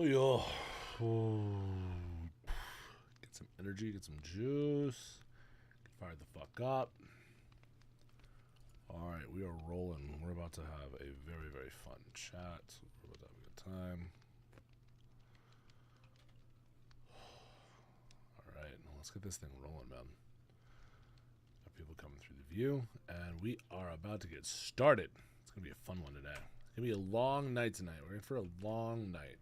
Oh, yo. Get some energy, get some juice. Fire the fuck up. Alright, we are rolling. We're about to have a very, very fun chat. We're about to have a good time. Alright, let's get this thing rolling, man. Got people coming through the view, and we are about to get started. It's going to be a fun one today. It's going to be a long night tonight. We're in for a long night.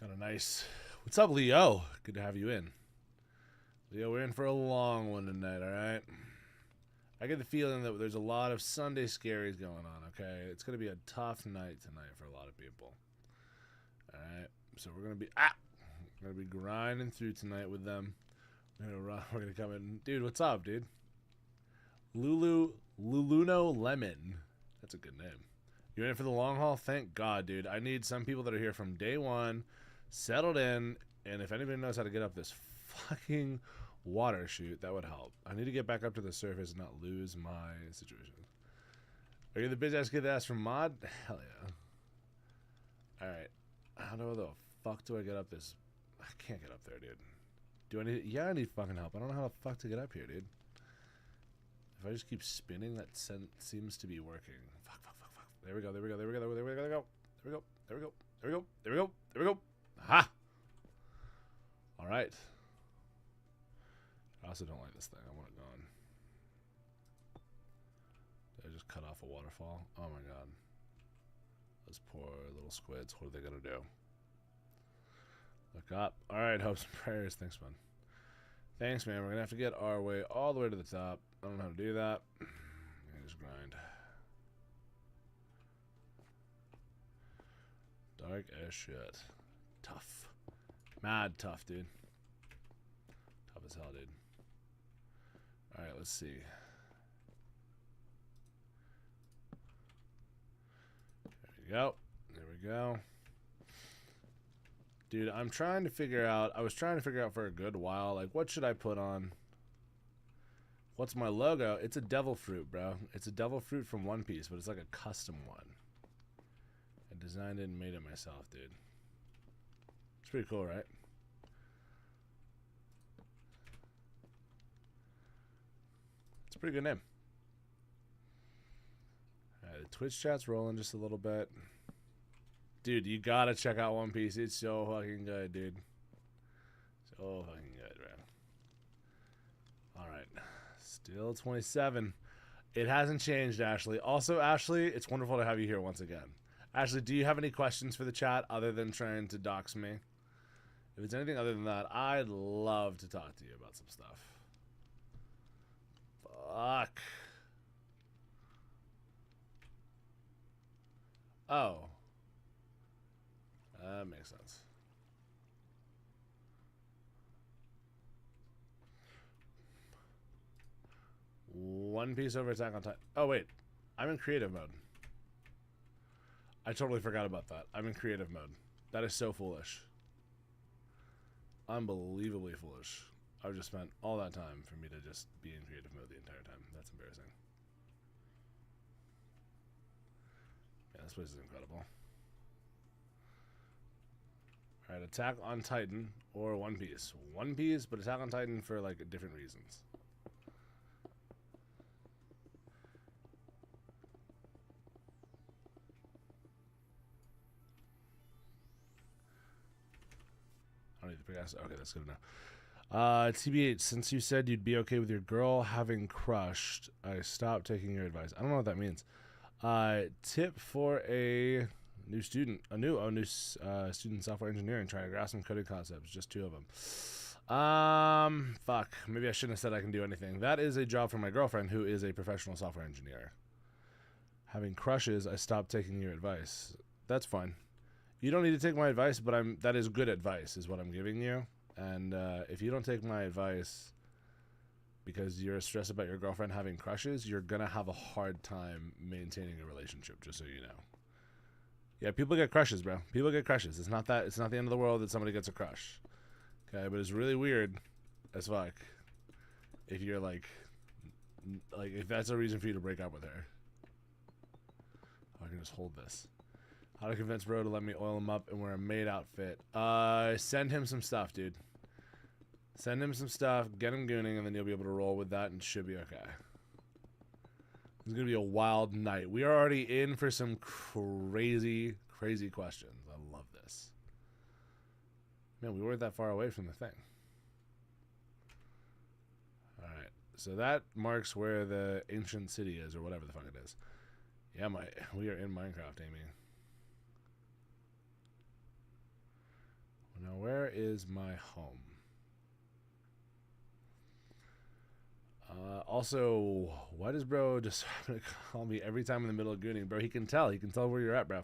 Got a nice... What's up, Leo? Good to have you in. Leo, we're in for a long one tonight, alright? I get the feeling that there's a lot of Sunday scaries going on, okay? It's going to be a tough night tonight for a lot of people. Alright? So we're going to be grinding through tonight with them. We're going to come in. Dude, what's up, dude? Luluno Lemon. That's a good name. You're in for the long haul? Thank God, dude. I need some people that are here from day one, settled in, and if anybody knows how to get up this fucking water chute, that would help. I need to get back up to the surface and not lose my situation. Are you the bitch ass kid that asked for mod? Hell yeah. Alright. How the fuck do I get up this? I can't get up there, dude. Do I need... Yeah, I need fucking help. I don't know how the fuck to get up here, dude. If I just keep spinning, that seems to be working. Fuck. There we go. There we go. There we go. There we go. There we go. There we go. There we go. There we go. There we go. There we go. Aha! All right. I also don't like this thing. I want it gone. Did I just cut off a waterfall? Oh my god. Those poor little squids. What are they gonna do? Look up. All right. Hopes and prayers. Thanks, man. Thanks, man. We're gonna have to get our way all the way to the top. I don't know how to do that. Just grind. Dark as shit. Tough. Mad tough, dude. Tough as hell, dude. Alright, let's see. There we go. There we go. Dude, I'm trying to figure out... I was trying to figure out for a good while, like, what should I put on? What's my logo? It's a devil fruit, bro. It's a devil fruit from One Piece, but it's like a custom one. I designed it and made it myself, dude. It's pretty cool, right? It's a pretty good name. Alright, the Twitch chat's rolling just a little bit. Dude, you gotta check out One Piece. It's so fucking good, dude. So fucking good, bro. Alright. Still 27. It hasn't changed, Ashley. Also, Ashley, it's wonderful to have you here once again. Ashley, do you have any questions for the chat other than trying to dox me? If it's anything other than that, I'd love to talk to you about some stuff. Fuck. Oh. That makes sense. One Piece over Attack on Titan. Oh, wait. I'm in creative mode. I totally forgot about that. I'm in creative mode. That is so foolish. Unbelievably foolish. I've just spent all that time for me to just be in creative mode the entire time. That's embarrassing. Yeah, this place is incredible. Alright, Attack on Titan or One Piece. One Piece, but Attack on Titan for, like, different reasons. I don't need the pickaxe. Okay, that's good enough. TBH, since you said you'd be okay with your girl having crushed, I stopped taking your advice. I don't know what that means. Tip for a new student, student software engineering trying to grasp some coding concepts. Just 2 of them. Fuck. Maybe I shouldn't have said I can do anything. That is a job for my girlfriend, who is a professional software engineer. Having crushes, I stopped taking your advice. That's fine. You don't need to take my advice, but that is good advice, is what I'm giving you. And if you don't take my advice because you're stressed about your girlfriend having crushes, you're gonna have a hard time maintaining a relationship. Just so you know. Yeah, people get crushes, bro. People get crushes. It's not the end of the world that somebody gets a crush. Okay, but it's really weird as fuck if you're like if that's a reason for you to break up with her. Oh, I can just hold this. How to convince bro to let me oil him up and wear a maid outfit. Send him some stuff, dude. Send him some stuff, get him gooning, and then you'll be able to roll with that and it should be okay. It's going to be a wild night. We are already in for some crazy, crazy questions. I love this. Man, we weren't that far away from the thing. Alright, so that marks where the ancient city is, or whatever the fuck it is. Yeah, we are in Minecraft, Amy. Now, where is my home? Also, why does bro just call me every time in the middle of gooning? Bro, he can tell. He can tell where you're at, bro.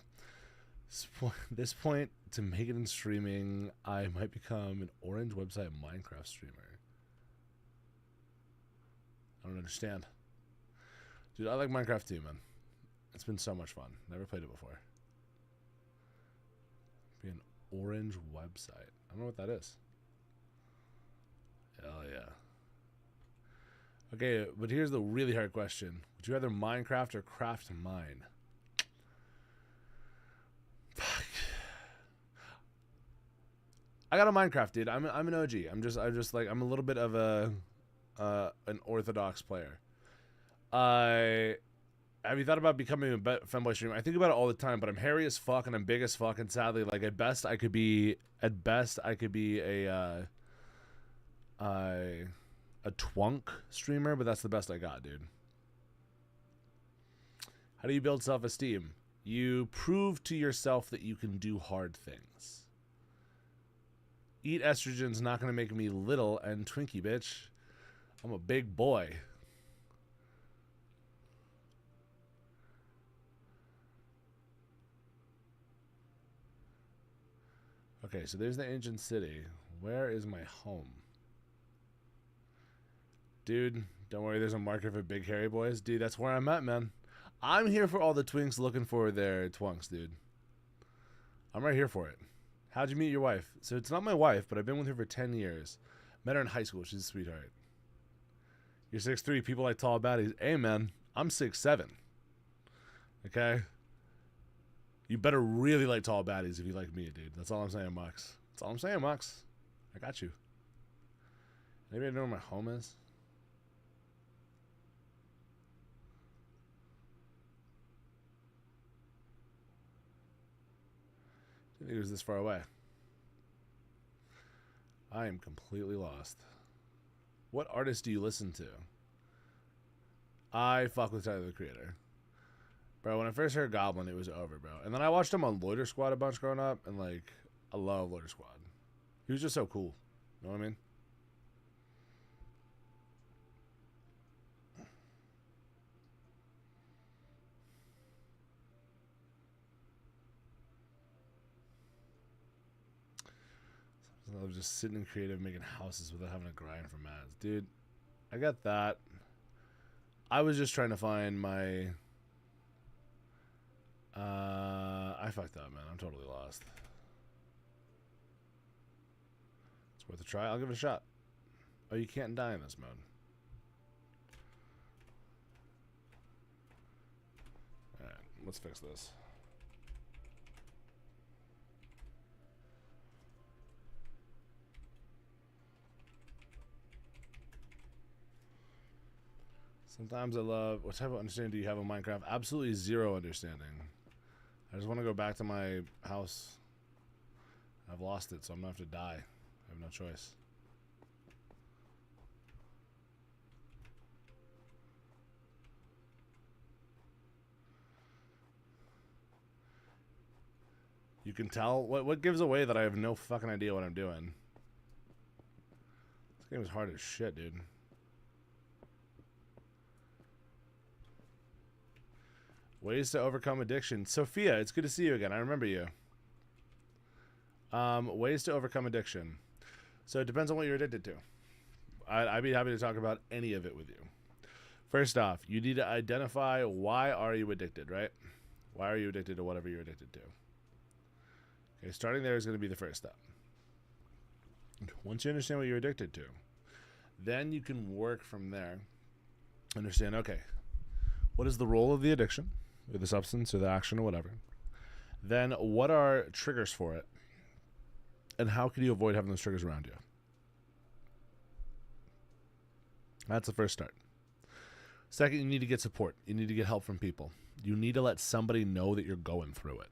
This point, to make it in streaming, I might become an Orange website Minecraft streamer. I don't understand. Dude, I like Minecraft too, man. It's been so much fun. Never played it before. Be an Orange website. I don't know what that is. Hell yeah. Okay, but here's the really hard question. Would you rather Minecraft or craft mine? Fuck. I got a Minecraft, dude. I'm an OG. I'm just like, I'm a little bit of an orthodox player. Have you thought about becoming a femboy streamer? I think about it all the time, but I'm hairy as fuck and I'm big as fuck, and sadly, like at best I could be a twunk streamer, but that's the best I got, dude. How do you build self-esteem? You prove to yourself that you can do hard things. Eat estrogen's not gonna make me little and twinky, bitch. I'm a big boy. Okay, so there's the ancient city. Where is my home? Dude, don't worry, there's a market for big hairy boys. Dude, that's where I'm at, man. I'm here for all the twinks looking for their twunks, dude. I'm right here for it. How'd you meet your wife? So it's not my wife, but I've been with her for 10 years. Met her in high school. She's a sweetheart. You're 6'3". People like tall baddies. Hey, man, I'm 6'7". Okay? You better really like tall baddies if you like me, dude. That's all I'm saying, Mox. That's all I'm saying, Mox. I got you. Maybe I know where my home is. I didn't think it was this far away. I am completely lost. What artist do you listen to? I fuck with Tyler, the Creator. Bro, when I first heard Goblin, it was over, bro. And then I watched him on Loiter Squad a bunch growing up, and, like, I love Loiter Squad. He was just so cool. You know what I mean? I was just sitting in creative making houses without having to grind for mats. Dude, I got that. I was just trying to find my... I fucked up, man. I'm totally lost. It's worth a try. I'll give it a shot. Oh, you can't die in this mode. Alright, let's fix this. Sometimes I love... What type of understanding do you have of Minecraft? Absolutely zero understanding. I just want to go back to my house. I've lost it, so I'm going to have to die. I have no choice. You can tell? What gives away that I have no fucking idea what I'm doing? This game is hard as shit, dude. Ways to overcome addiction. Sophia, it's good to see you again. I remember you. Ways to overcome addiction. So it depends on what you're addicted to. I'd be happy to talk about any of it with you. First off, you need to identify why are you addicted, right? Why are you addicted to whatever you're addicted to? Okay, starting there is going to be the first step. Once you understand what you're addicted to, then you can work from there. Understand, okay, what is the role of the addiction, or the substance, or the action, or whatever? then what are triggers for it? And how can you avoid having those triggers around you? That's the first start. Second, you need to get support. You need to get help from people. You need to let somebody know that you're going through it.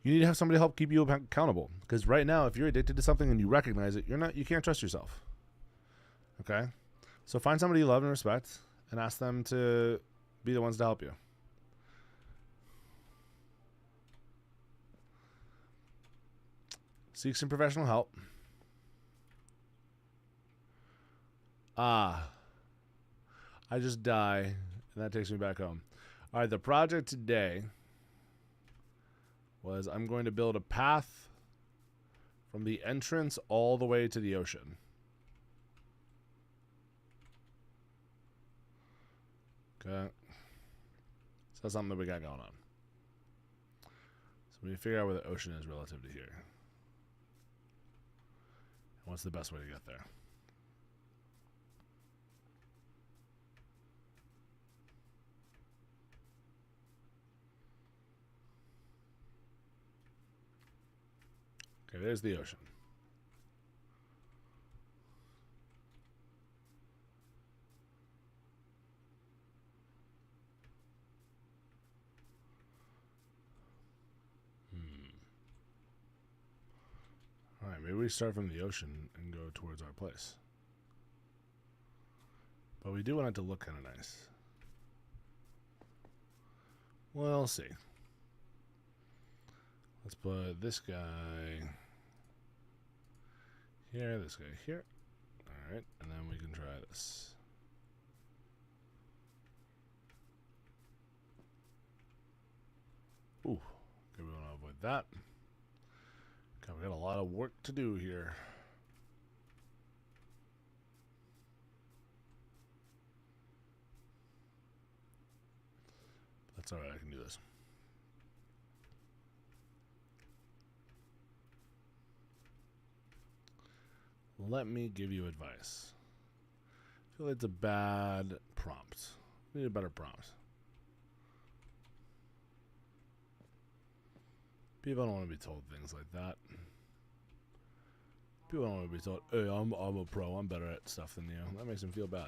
You need to have somebody help keep you accountable. Because right now, if you're addicted to something and you recognize it, you can't trust yourself. Okay? So find somebody you love and respect and ask them to be the ones to help you. Seek some professional help. I just die, and that takes me back home. All right, the project today was I'm going to build a path from the entrance all the way to the ocean. Okay. So that's something that we got going on. So we need to figure out where the ocean is relative to here. And what's the best way to get there? Okay, there's the ocean. Alright, maybe we start from the ocean and go towards our place. But we do want it to look kind of nice. We'll see. Let's put this guy here, this guy here. Alright, and then we can try this. Ooh, okay, we want to avoid that. Okay, we got a lot of work to do here. That's alright, I can do this. Let me give you advice. I feel like it's a bad prompt. We need a better prompt. People don't want to be told things like that. People don't want to be told, hey, I'm a pro, I'm better at stuff than you. That makes them feel bad.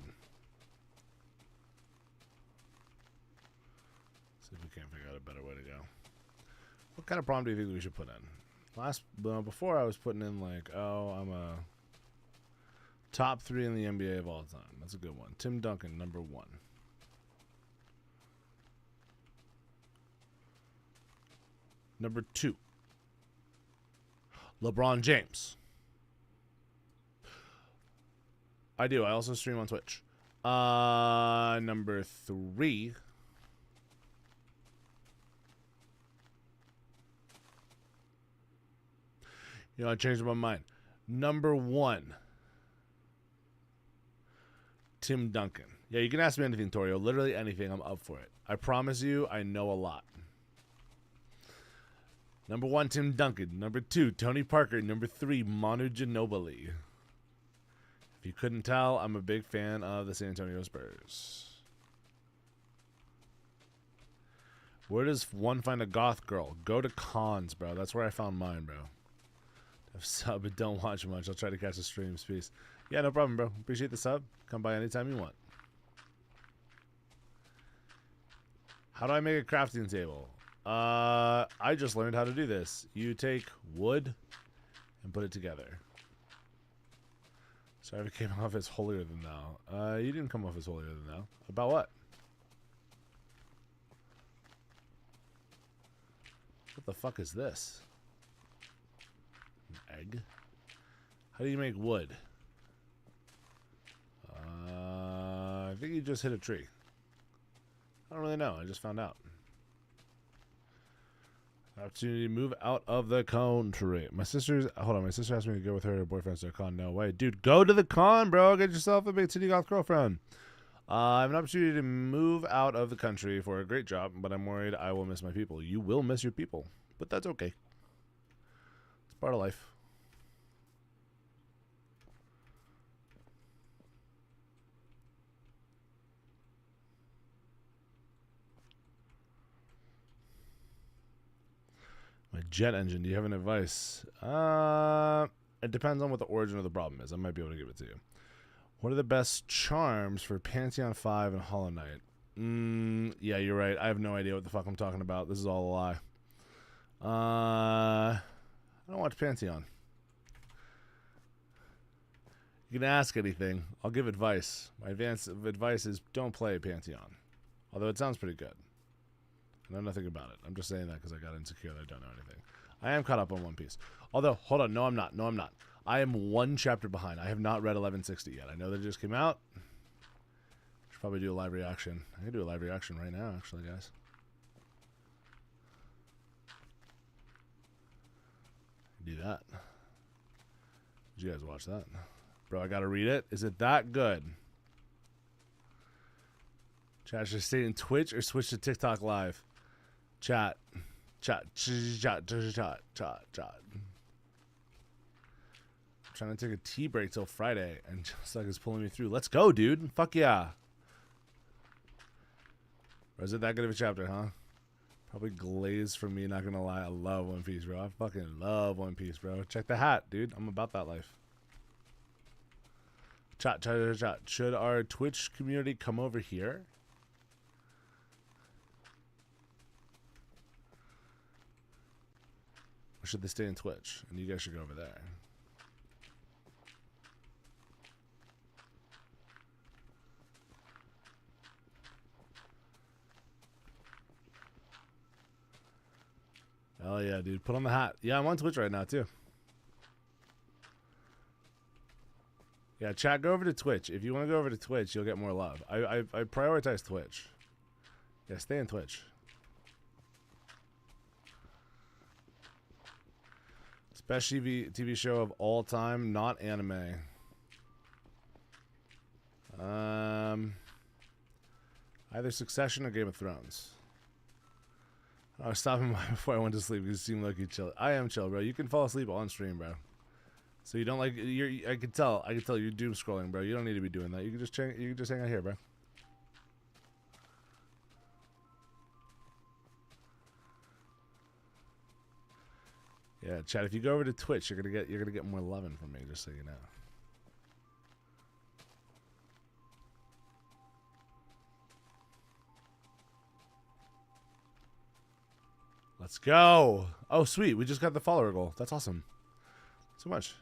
See if we can't figure out a better way to go. What kind of prompt do you think we should put in? Before I was putting in like, oh, I'm a top 3 in the NBA of all time. That's a good one. Tim Duncan, number 1. Number 2, LeBron James. I do. I also stream on Twitch. Number 3. You know, I changed my mind. Number 1. Tim Duncan. Yeah, you can ask me anything, Torio. Literally anything. I'm up for it. I promise you, I know a lot. Number 1, Tim Duncan. Number 2, Tony Parker. Number 3, Manu Ginobili. If you couldn't tell, I'm a big fan of the San Antonio Spurs. Where does one find a goth girl? Go to cons, bro. That's where I found mine, bro. Sub, but don't watch much. I'll try to catch the streams. Peace. Yeah, no problem, bro. Appreciate the sub. Come by anytime you want. How do I make a crafting table? I just learned how to do this. You take wood and put it together. Sorry if it came off as holier than thou. You didn't come off as holier than thou. About what? What the fuck is this? An egg? How do you make wood? I think you just hit a tree. I don't really know. I just found out. Opportunity to move out of the country. My sister's... Hold on. My sister asked me to go with her boyfriend to a con. No way. Dude, go to the con, bro. Get yourself a big city goth girlfriend. I have an opportunity to move out of the country for a great job, but I'm worried I will miss my people. You will miss your people, but that's okay. It's part of life. My jet engine. Do you have an advice? It depends on what the origin of the problem is. I might be able to give it to you. What are the best charms for Pantheon 5 and Hollow Knight? Yeah, you're right. I have no idea what the fuck I'm talking about. This is all a lie. I don't watch Pantheon. You can ask anything. I'll give advice. My advice is don't play Pantheon. Although it sounds pretty good. I know nothing about it. I'm just saying that because I got insecure that I don't know anything. I am caught up on One Piece. Although, hold on. No, I'm not. No, I'm not. I am one chapter behind. I have not read 1160 yet. I know that it just came out. Should probably do a live reaction. I can do a live reaction right now, actually, guys. Do that. Did you guys watch that? Bro, I gotta read it. Is it that good? Chat, should I stay in Twitch or switch to TikTok live? Chat. I'm trying to take a tea break till Friday, and just like is pulling me through. Let's go, dude. Fuck yeah. Or is it that good of a chapter, huh? Probably glazed for me, not gonna lie. I love One Piece, bro. I fucking love One Piece, bro. Check the hat, dude. I'm about that life. Chat. Should our Twitch community come over here? Or should they stay in Twitch? And you guys should go over there. Hell yeah, dude. Put on the hat. Yeah, I'm on Twitch right now, too. Yeah, chat, go over to Twitch. If you want to go over to Twitch, you'll get more love. I prioritize Twitch. Yeah, stay in Twitch. Best TV show of all time, not anime. Either Succession or Game of Thrones. I was stopping by before I went to sleep because you seemed like you chill. I am chill, bro. You can fall asleep on stream, bro. So you don't like I can tell you're doom scrolling, bro. You don't need to be doing that. You can just hang out here, bro. Yeah, chat. If you go over to Twitch, you're gonna get more loving from me, just so you know. Let's go. Oh, sweet. We just got the follower goal. That's awesome. So much.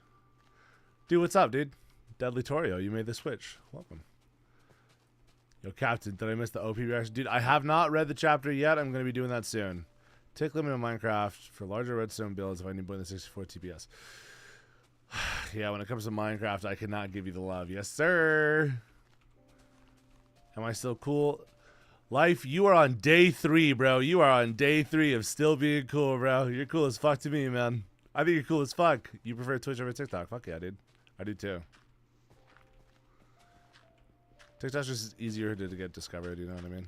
Dude, what's up, dude? Deadly Torio, you made the switch. Welcome. Yo, Captain, did I miss the OP reaction? Dude, I have not read the chapter yet. I'm going to be doing that soon. Tick limit in Minecraft for larger redstone builds if I need more than 64 TPS. Yeah, when it comes to Minecraft, I cannot give you the love. Yes, sir. Am I still cool? Life, you are on day 3, bro. You are on day 3 of still being cool, bro. You're cool as fuck to me, man. I think you're cool as fuck. You prefer Twitch over TikTok. Fuck yeah, dude. I do too. TikTok's just easier to get discovered, you know what I mean?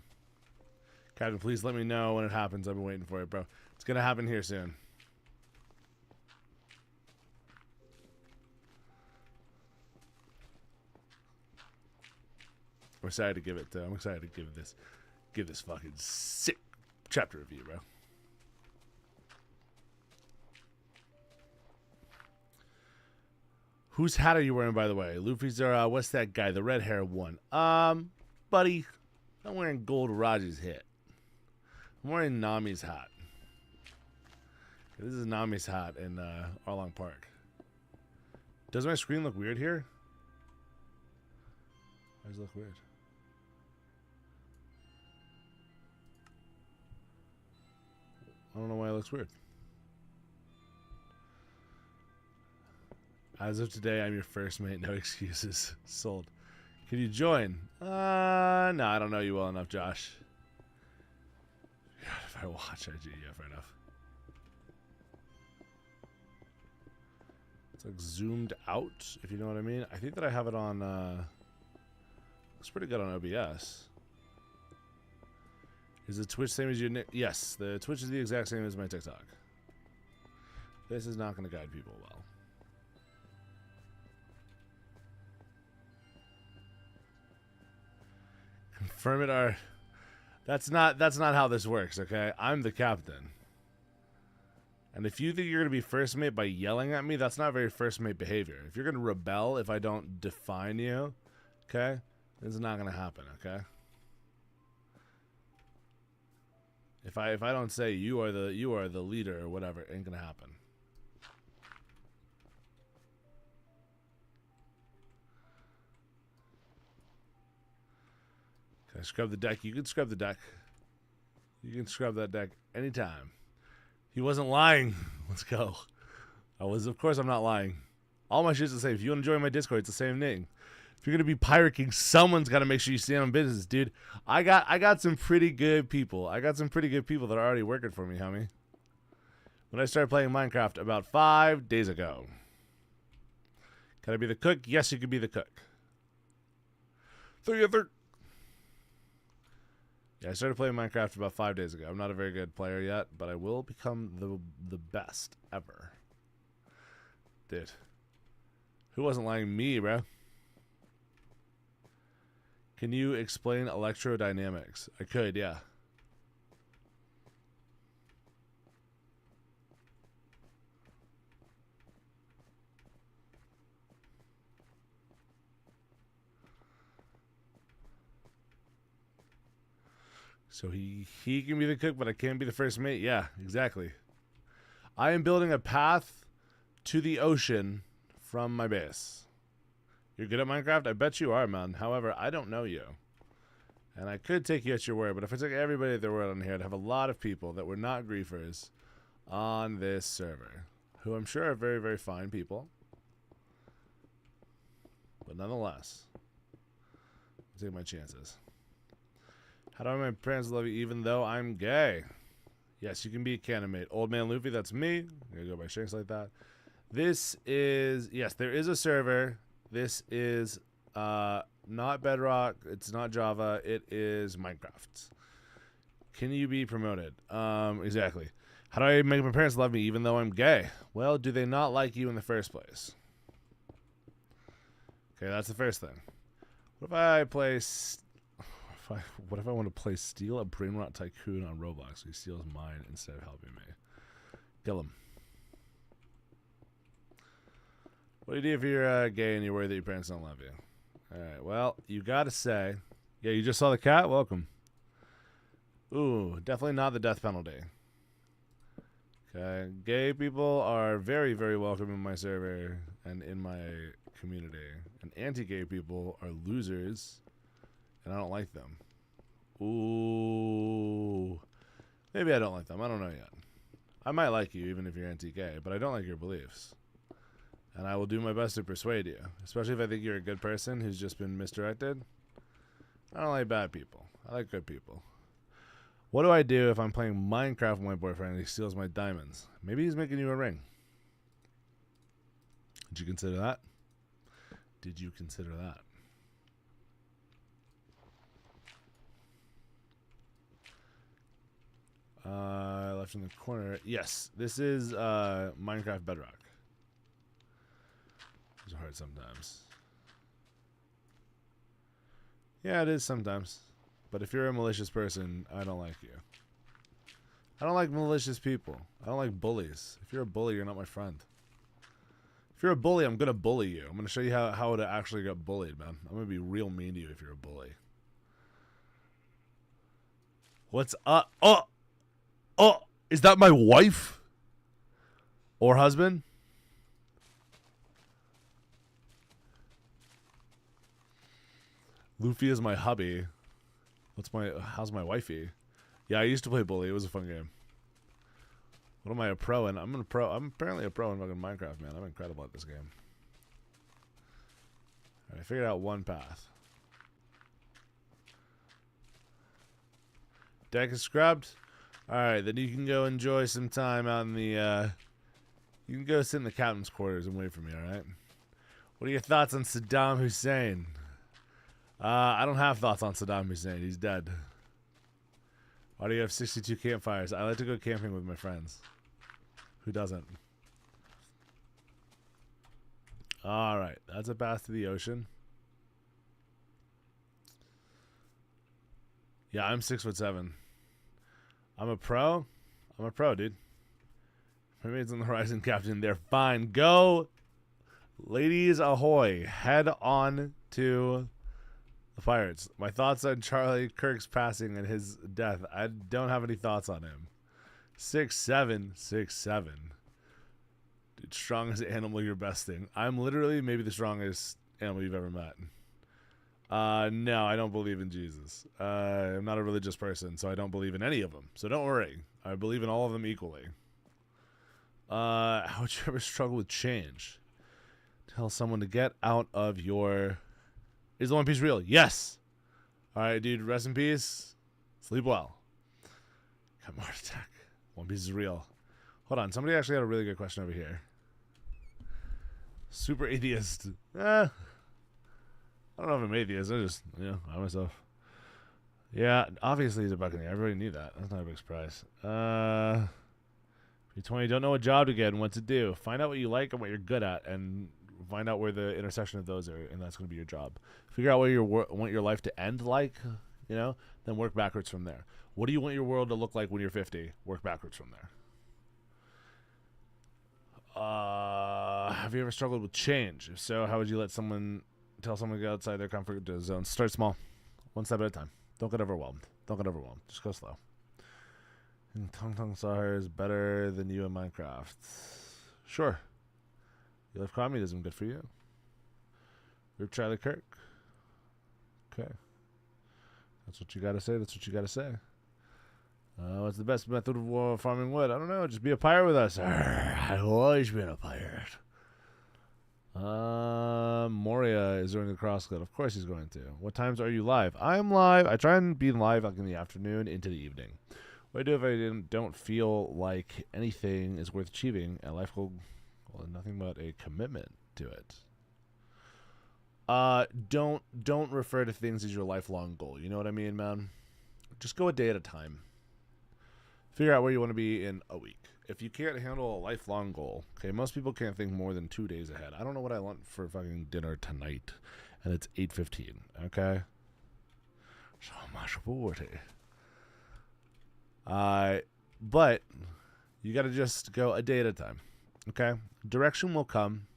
Captain, please let me know when it happens. I've been waiting for it, bro. It's gonna happen here soon. I'm excited to give it. I'm excited to give this fucking sick chapter review, bro. Whose hat are you wearing, by the way? Luffy's or what's that guy? The red hair one. Buddy, I'm wearing Gold Raji's hat. I'm wearing Nami's hat. This is Nami's hat in Arlong Park. Does my screen look weird here? Why does it look weird? I don't know why it looks weird. As of today, I'm your first mate. No excuses. Sold. Can you join? No, I don't know you well enough, Josh. God, if I watch IG, yeah, fair enough. It's like zoomed out, if you know what I mean. I think that I have it on, looks pretty good on OBS. Is the Twitch same as your Nick? Yes, the Twitch is the exact same as my TikTok. This is not going to guide people well. Confirm it or that's not how this works, okay? I'm the captain. And if you think you're going to be first mate by yelling at me, that's not very first mate behavior. If you're going to rebel if I don't define you, okay, this is not going to happen, okay? If I don't say you are the leader or whatever, it ain't going to happen. Okay, scrub the deck. You can scrub the deck. You can scrub that deck anytime. He wasn't lying. Let's go. Of course I'm not lying. All my shit's the same. If you want to join my Discord, it's the same thing. If you're gonna be Pirate King, someone's gotta make sure you stand on business, dude. I got some pretty good people. I got some pretty good people that are already working for me, homie. When I started playing Minecraft about 5 days ago. Can I be the cook? Yes, you can be the cook. Yeah, I started playing Minecraft about 5 days ago. I'm not a very good player yet, but I will become the best ever. Dude. Who wasn't lying? Me, bro. Can you explain electrodynamics? I could, yeah. So he can be the cook, but I can't be the first mate. Yeah, exactly. I am building a path to the ocean from my base. You're good at Minecraft? I bet you are, man. However, I don't know you. And I could take you at your word, but if I took everybody at their word on here, I'd have a lot of people that were not griefers on this server, who I'm sure are very, very fine people. But nonetheless, I'll take my chances. How do my parents love you even though I'm gay? Yes, you can be a canon mate. Old Man Luffy, that's me. I'm going to go by Shanks like that. This is, yes, there is a server. This is not Bedrock. It's not Java. It is Minecraft. Can you be promoted? Exactly. How do I make my parents love me even though I'm gay? Well, do they not like you in the first place? Okay, that's the first thing. What if I play... What if I want to play Steal a Brainrot Tycoon on Roblox so he steals mine instead of helping me? Kill him. What do you do if you're gay and you're worried that your parents don't love you? Alright, well, you gotta say... Yeah, you just saw the cat? Welcome. Ooh, definitely not the death penalty. Okay, gay people are very, very welcome in my server and in my community. And anti-gay people are losers... and I don't like them. Ooh. Maybe I don't like them. I don't know yet. I might like you even if you're anti-gay, but I don't like your beliefs. And I will do my best to persuade you. Especially if I think you're a good person who's just been misdirected. I don't like bad people. I like good people. What do I do if I'm playing Minecraft with my boyfriend and he steals my diamonds? Maybe he's making you a ring. Did you consider that? Did you consider that? Left in the corner. Yes, this is Minecraft Bedrock. It's hard sometimes. Yeah, it is sometimes. But if you're a malicious person, I don't like you. I don't like malicious people. I don't like bullies. If you're a bully, you're not my friend. If you're a bully, I'm going to bully you. I'm going to show you how to actually get bullied, man. I'm going to be real mean to you if you're a bully. What's up? Oh, is that my wife? Or husband? Luffy is my hubby. How's my wifey? Yeah, I used to play Bully. It was a fun game. What am I a pro in? I'm apparently a pro in fucking Minecraft, man. I'm incredible at this game. Alright, I figured out one path. Deck is scrubbed. Alright, then you can go enjoy some time out in the, you can go sit in the captain's quarters and wait for me, alright? What are your thoughts on Saddam Hussein? I don't have thoughts on Saddam Hussein. He's dead. Why do you have 62 campfires? I like to go camping with my friends. Who doesn't? Alright, that's a path to the ocean. Yeah, I'm 6'7". I'm a pro. I'm a pro, dude. Mermaids on the horizon, Captain. They're fine. Go, ladies ahoy. Head on to the pirates. My thoughts on Charlie Kirk's passing and his death. I don't have any thoughts on him. 6'7", 6'7". Dude, strongest animal you're besting. I'm literally maybe the strongest animal you've ever met. No, I don't believe in Jesus. I'm not a religious person, so I don't believe in any of them. So don't worry. I believe in all of them equally. How would you ever struggle with change? Tell someone to get out of your... Is the One Piece real? Yes! Alright, dude, rest in peace. Sleep well. Got heart attack. One Piece is real. Hold on, somebody actually had a really good question over here. Super atheist. I don't know if I'm atheist. I just, I myself. Yeah, obviously he's a Buccaneer. Everybody knew that. That's not a big surprise. P20, don't know what job to get and what to do. Find out what you like and what you're good at, and find out where the intersection of those are, and that's going to be your job. Figure out where you want your life to end like, then work backwards from there. What do you want your world to look like when you're 50? Work backwards from there. Have you ever struggled with change? If so, how would you tell someone to go outside their comfort zone? Start small. One step at a time. Don't get overwhelmed. Just go slow. And Tong Sahar is better than you in Minecraft. Sure. You love communism. Good for you. You're Charlie Kirk. Okay. That's what you gotta say. What's the best method of farming wood? I don't know. Just be a pirate with us. I've always been a pirate. Moria is doing the crosscut. Of course he's going to. What times are you live? I'm live. I try and be live like in the afternoon into the evening. What do I do if I don't feel like anything is worth achieving and life will nothing but a commitment to it? Don't refer to things as your lifelong goal. You know what I mean, man? Just go a day at a time. Figure out where you want to be in a week. If you can't handle a lifelong goal, okay, most people can't think more than 2 days ahead. I don't know what I want for fucking dinner tonight, and it's 8:15. Okay, so much water. But you got to just go a day at a time. Okay, direction will come,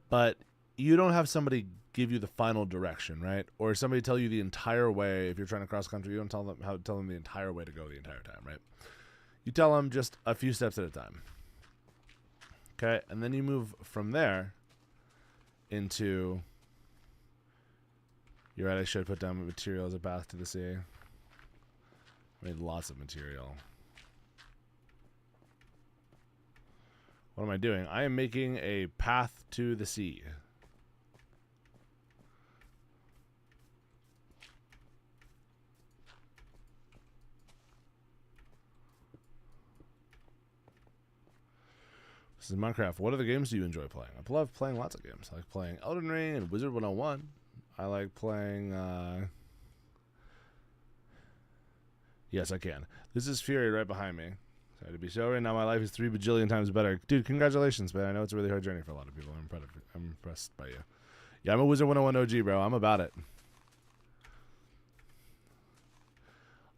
but you don't have somebody give you the final direction, right? Or somebody tell you the entire way. If you're trying to cross country, you don't tell them the entire way to go the entire time, right? You tell them just a few steps at a time. Okay, and then you move from there into... You're right, I should put down material as a path to the sea. I made lots of material. What am I doing? I am making a path to the sea. This is Minecraft. What other games do you enjoy playing? I love playing lots of games. I like playing Elden Ring and Wizard 101. I like playing... Yes, I can. This is Fury right behind me. Sorry to be so right now. My life is 3 bajillion times better. Dude, congratulations, man. I know it's a really hard journey for a lot of people. I'm impressed by you. Yeah, I'm a Wizard 101 OG, bro. I'm about it.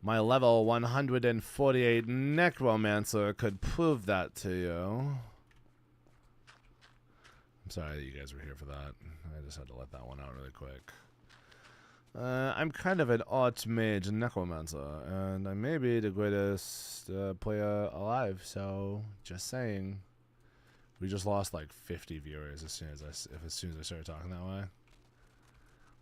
My level 148 Necromancer could prove that to you. I'm sorry that you guys were here for that. I just had to let that one out really quick. I'm kind of an Archmage Necromancer, and I may be the greatest player alive, so just saying. We just lost like 50 viewers as soon as I started talking that way.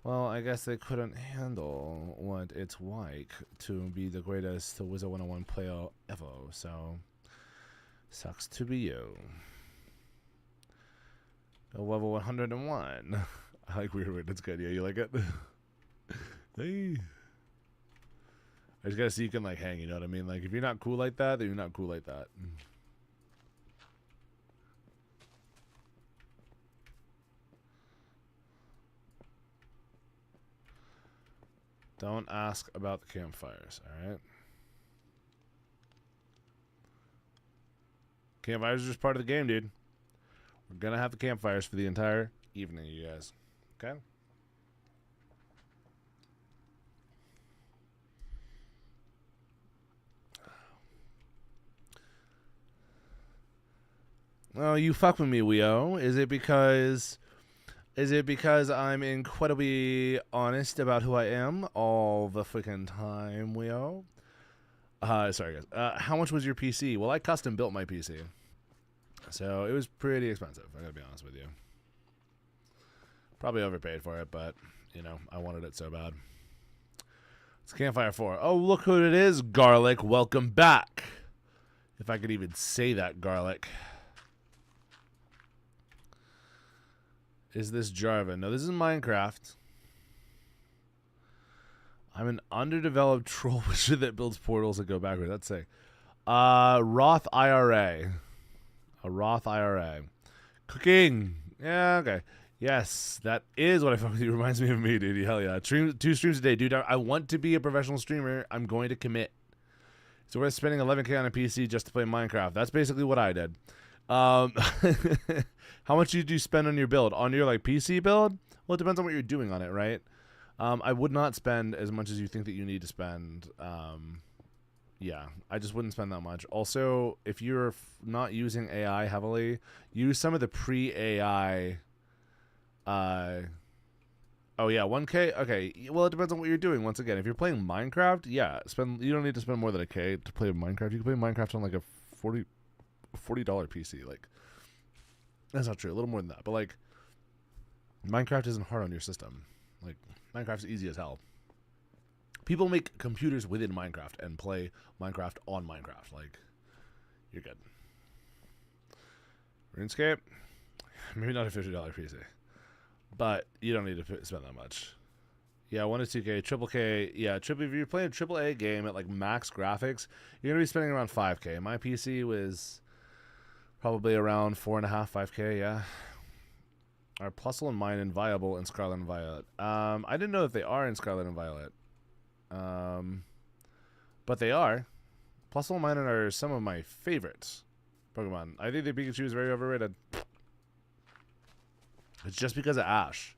Well, I guess they couldn't handle what it's like to be the greatest Wizard 101 player ever, so sucks to be you. Level 101. I like weird. That's good. Yeah, you like it? Hey. I just gotta see you can like hang, you know what I mean? Like if you're not cool like that, then you're not cool like that. Don't ask about the campfires, alright? Campfires are just part of the game, dude. We're gonna have the campfires for the entire evening, you guys. Okay? Oh, you fuck with me, Weo. Is it because I'm incredibly honest about who I am all the freaking time, Weo? Sorry guys. How much was your PC? Well, I custom built my PC, so it was pretty expensive. I gotta be honest with you. Probably overpaid for it, but you know, I wanted it so bad. It's Campfire 4. Oh, look who it is, Garlic. Welcome back. If I could even say that, Garlic. Is this Jarvan? No, this is Minecraft. I'm an underdeveloped troll wizard that builds portals that go backwards. That's sick. Roth IRA. A Roth IRA. Cooking. Yeah, okay. Yes, that is what I fuck with you. Reminds me of me, dude. Hell yeah. 2 streams a day, dude. I want to be a professional streamer. I'm going to commit. So we're spending 11K on a PC just to play Minecraft. That's basically what I did. How much did you spend on your build? On your like PC build? Well, it depends on what you're doing on it, right? I would not spend as much as you think that you need to spend. Yeah, I just wouldn't spend that much. Also, if you're not using AI heavily, use some of the pre-AI. Oh yeah, 1K. Okay, well it depends on what you're doing. Once again, if you're playing Minecraft, yeah, you don't need to spend more than a K to play Minecraft. You can play Minecraft on like a $40 PC. Like, that's not true. A little more than that, but like, Minecraft isn't hard on your system. Like, Minecraft's easy as hell. People make computers within Minecraft and play Minecraft on Minecraft. Like, you're good. RuneScape, maybe not a $50 PC, but you don't need to spend that much. Yeah, 1 to 2K, triple K. Yeah, if you're playing a AAA game at like max graphics, you're gonna be spending around 5K. My PC was probably around 4.5, 5K. Yeah. Are Plusle and Mine inviolable in Scarlet and Violet? I didn't know that they are in Scarlet and Violet. But they are. Plusle and Mine are some of my favorites Pokemon. I think the Pikachu is very overrated. It's just because of Ash.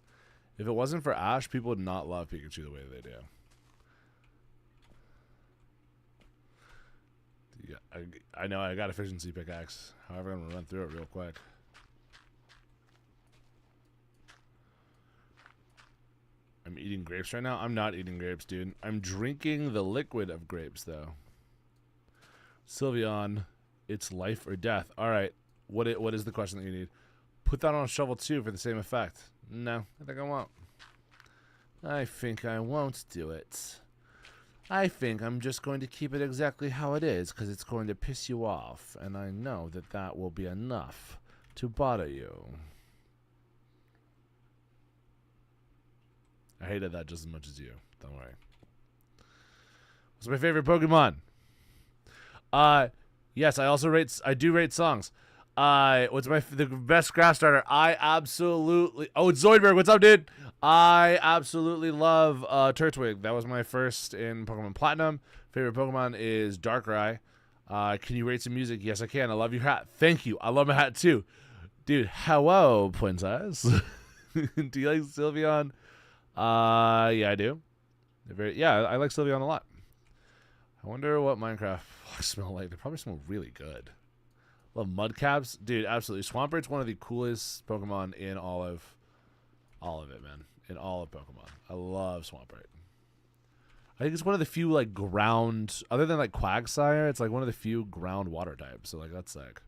If it wasn't for Ash, people would not love Pikachu the way they do. Yeah, I know I got efficiency pickaxe. However, I'm going to run through it real quick. I'm eating grapes right now. I'm not eating grapes, dude. I'm drinking the liquid of grapes, though. Sylveon, it's life or death. All right. What is the question that you need? Put that on a shovel, too, for the same effect. No, I think I won't. I think I won't do it. I think I'm just going to keep it exactly how it is, because it's going to piss you off, and I know that that will be enough to bother you. I hated that just as much as you. Don't worry. What's my favorite Pokemon? Yes, I do rate songs. What's the best grass starter? I absolutely. Oh, it's Zoidberg. What's up, dude? I absolutely love Turtwig. That was my first in Pokemon Platinum. Favorite Pokemon is Darkrai. Can you rate some music? Yes, I can. I love your hat. Thank you. I love my hat too, dude. Hello, princess. Do you like Sylveon? Yeah, I do. I like Sylveon a lot. I wonder what Minecraft smell like. They probably smell really good. Love Mudcaps, dude. Absolutely, Swampert's one of the coolest Pokemon in all of it, man. In all of Pokemon, I love Swampert. I think it's one of the few like ground, other than like Quagsire, it's like one of the few ground water types. So like that's sick.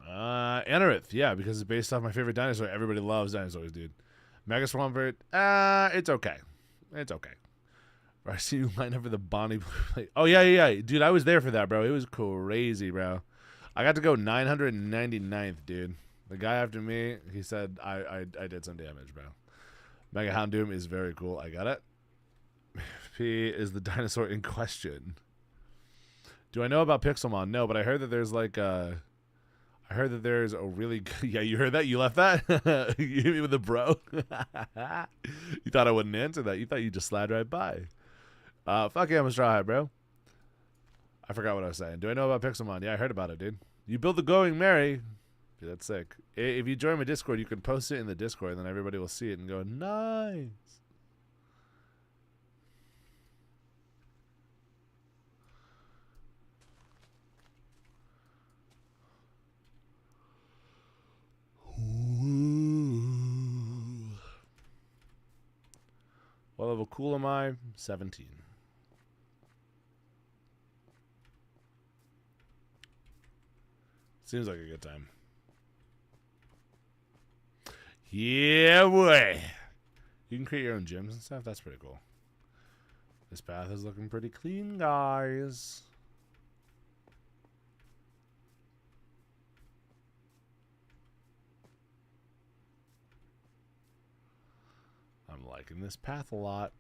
Anorith, yeah, because it's based off my favorite dinosaur. Everybody loves dinosaurs, dude. Mega Swampert, it's okay. It's okay. I see you line up for the Bonnie Blue plate. Oh, yeah. Dude, I was there for that, bro. It was crazy, bro. I got to go 999th, dude. The guy after me, he said I did some damage, bro. Mega Houndoom is very cool. I got it. P is the dinosaur in question. Do I know about Pixelmon? No, but I heard that there's like I heard that there's a really good... Yeah, you heard that? You left that? You hit me with a bro? You thought I wouldn't answer that. You thought you just slide right by. Fuck yeah, I'm a Straw Hat, bro. I forgot what I was saying. Do I know about Pixelmon? Yeah, I heard about it, dude. You build the Going Merry. Dude, that's sick. If you join my Discord, you can post it in the Discord, and then everybody will see it and go, nice. level cool am I? 17. Seems like a good time. Yeah, boy. You can create your own gyms and stuff. That's pretty cool. This path is looking pretty clean, guys. I'm liking this path a lot.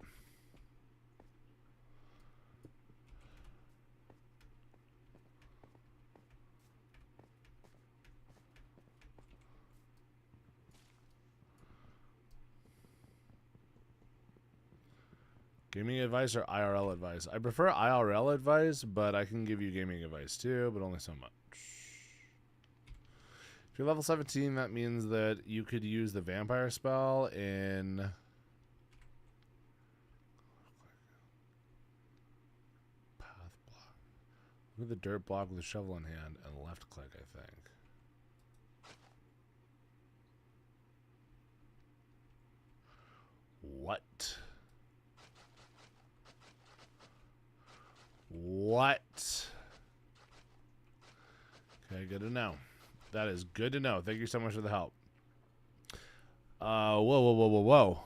Gaming advice or IRL advice? I prefer IRL advice, but I can give you gaming advice too, but only so much. If you're level 17, that means that you could use the vampire spell in... Path block. Look at the dirt block with a shovel in hand and left click, I think. What? What? Okay, good to know. That is good to know. Thank you so much for the help. Whoa.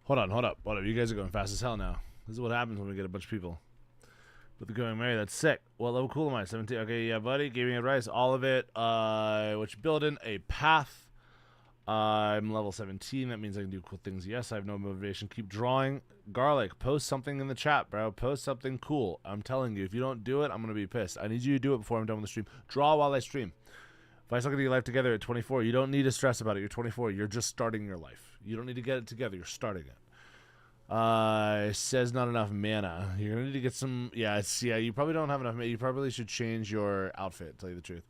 Hold on, hold up. You guys are going fast as hell now. This is what happens when we get a bunch of people. With the going Mary, that's sick. What level cool am I? 17. Okay, yeah, buddy. Gaming advice. All of it. What you building? A path. I'm level 17. That means I can do cool things. Yes, I have no motivation. Keep drawing. Garlic, post something in the chat, bro. Post something cool. I'm telling you, if you don't do it, I'm going to be pissed. I need you to do it before I'm done with the stream. Draw while I stream. If I still get your life together at 24, you don't need to stress about it. You're 24. You're just starting your life. You don't need to get it together. You're starting it. Says not enough mana. You're going to need to get some... Yeah, you probably don't have enough mana. You probably should change your outfit, to tell you the truth.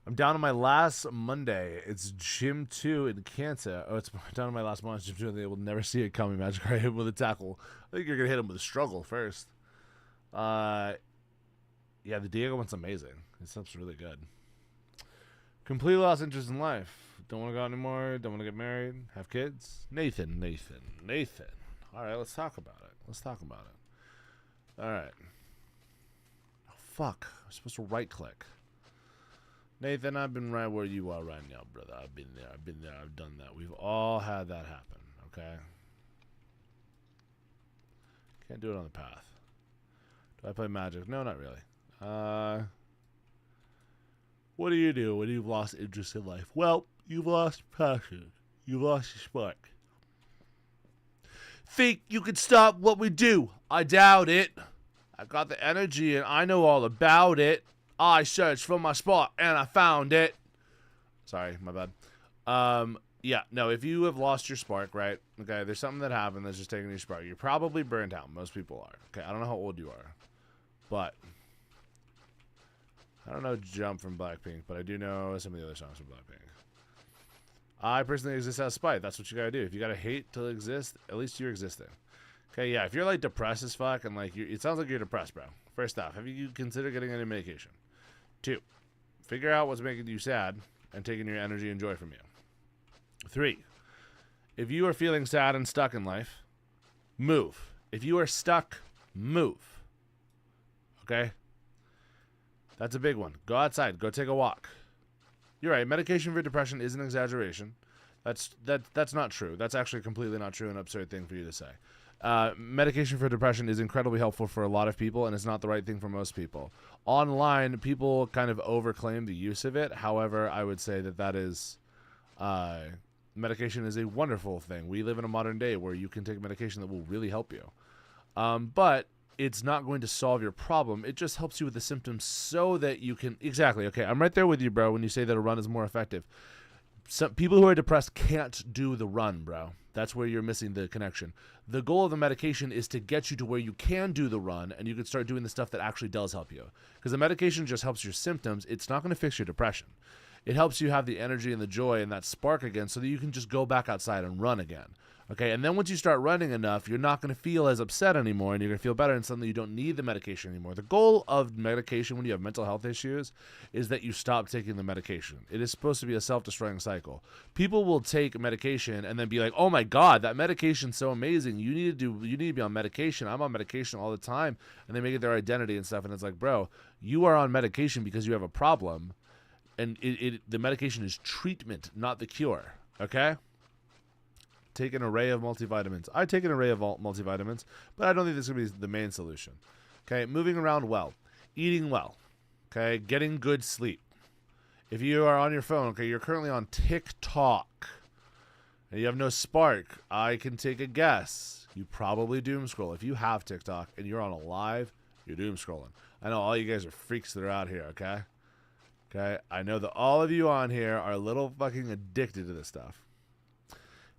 I'm down to my last Monday. It's Gym 2 in Kansas. Oh, it's down to my last Monday. Gym 2, and they will never see it coming. Magic, I hit him with a tackle. I think you're going to hit him with a struggle first. Yeah, the Diego one's amazing. This stuff's really good. Completely lost interest in life. Don't want to go out anymore. Don't want to get married. Have kids. Nathan. All right, let's talk about it. All right. Oh, fuck. I'm supposed to right-click. Nathan, I've been right where you are right now, brother. I've been there. I've done that. We've all had that happen, okay? Can't do it on the path. Do I play Magic? No, not really. What do you do when you've lost interest in life? Well, you've lost passion. You've lost your spark. Think you can stop what we do? I doubt it. I got the energy and I know all about it. I searched for my spot and I found it. Sorry, my bad. Yeah, no, if you have lost your spark, right? Okay, there's something that happened that's just taking your spark. You're probably burnt out. Most people are. Okay, I don't know how old you are. But I don't know Jump from Blackpink, but I do know some of the other songs from Blackpink. I personally exist out of spite. That's what you gotta do. If you gotta hate to exist, at least you're existing. Okay, yeah, if you're like depressed as fuck and like it sounds like you're depressed, bro. First off, have you considered getting any medication? 2, figure out what's making you sad and taking your energy and joy from you. 3, if you are feeling sad and stuck in life, move. If you are stuck, move. Okay? That's a big one. Go outside. Go take a walk. You're right. Medication for depression is an exaggeration. That's not true. That's actually completely not true, an absurd thing for you to say. Medication for depression is incredibly helpful for a lot of people, and it's not the right thing for most people. Online, people kind of overclaim the use of it. However, I would say that is... medication is a wonderful thing. We live in a modern day where you can take medication that will really help you. But it's not going to solve your problem. It just helps you with the symptoms so that you can... Exactly. Okay, I'm right there with you, bro, when you say that a run is more effective. Some people who are depressed can't do the run, bro. That's where you're missing the connection. The goal of the medication is to get you to where you can do the run and you can start doing the stuff that actually does help you. Because the medication just helps your symptoms. It's not going to fix your depression. It helps you have the energy and the joy and that spark again so that you can just go back outside and run again. Okay, and then once you start running enough, you're not going to feel as upset anymore, and you're going to feel better, and suddenly you don't need the medication anymore. The goal of medication when you have mental health issues is that you stop taking the medication. It is supposed to be a self-destroying cycle. People will take medication and then be like, "Oh my God, that medication's so amazing. You need to be on medication. I'm on medication all the time," and they make it their identity and stuff. And it's like, bro, you are on medication because you have a problem, and the medication is treatment, not the cure. Okay. Take an array of multivitamins. I take an array of multivitamins, but I don't think this is going to be the main solution. Okay, moving around well, eating well, okay, getting good sleep. If you are on your phone, okay, you're currently on TikTok, and you have no spark, I can take a guess. You probably doom scroll. If you have TikTok and you're on a live, you're doom scrolling. I know all you guys are freaks that are out here, okay? Okay, I know that all of you on here are a little fucking addicted to this stuff.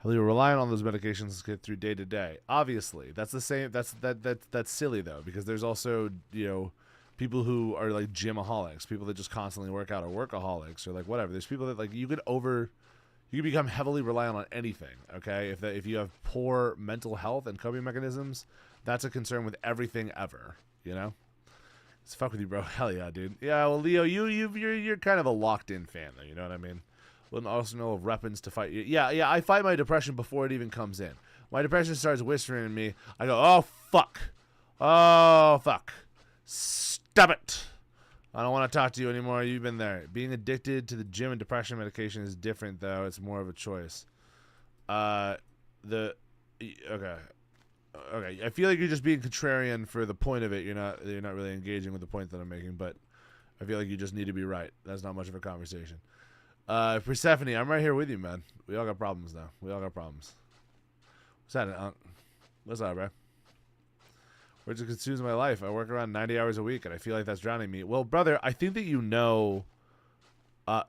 You're relying on those medications to get through day to day. Obviously, that's the same. That's silly though, because there's also people who are like gymaholics, people that just constantly work out, or workaholics, or like whatever. There's people that like you could become heavily reliant on anything. Okay, if you have poor mental health and coping mechanisms, that's a concern with everything ever. You know, it's fuck with you, bro. Hell yeah, dude. Yeah, well, Leo, you're kind of a locked in fan though. You know what I mean? With an arsenal of weapons to fight you. Yeah, I fight my depression before it even comes in. My depression starts whispering in me. I go, oh, fuck. Oh, fuck. Stop it. I don't want to talk to you anymore. You've been there. Being addicted to the gym and depression medication is different, though. It's more of a choice. Okay. I feel like you're just being contrarian for the point of it. You're not really engaging with the point that I'm making, but I feel like you just need to be right. That's not much of a conversation. Persephone, I'm right here with you, man. We all got problems now. We all got problems. What's that, Unc? What's up, bro? Where it consumes my life. I work around 90 hours a week, and I feel like that's drowning me. Well, brother, I think that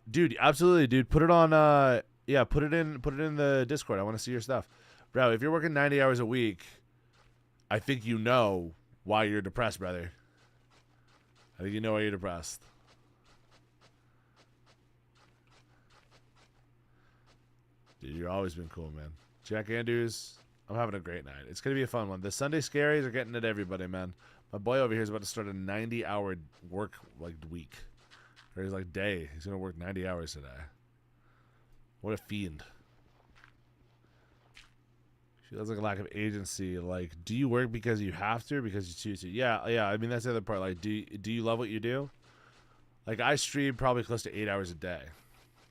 dude, absolutely, dude. Put it on, put it in the Discord. I want to see your stuff. Bro, if you're working 90 hours a week, I think you know why you're depressed, brother. I think you know why you're depressed. Dude, you've always been cool, man. Jack Andrews, I'm having a great night. It's going to be a fun one. The Sunday Scaries are getting at everybody, man. My boy over here is about to start a 90-hour work week. Or he's like day. He's going to work 90 hours today. What a fiend. She feels like a lack of agency. Like, do you work because you have to or because you choose to? Yeah. I mean, that's the other part. Like, do you love what you do? Like, I stream probably close to 8 hours a day.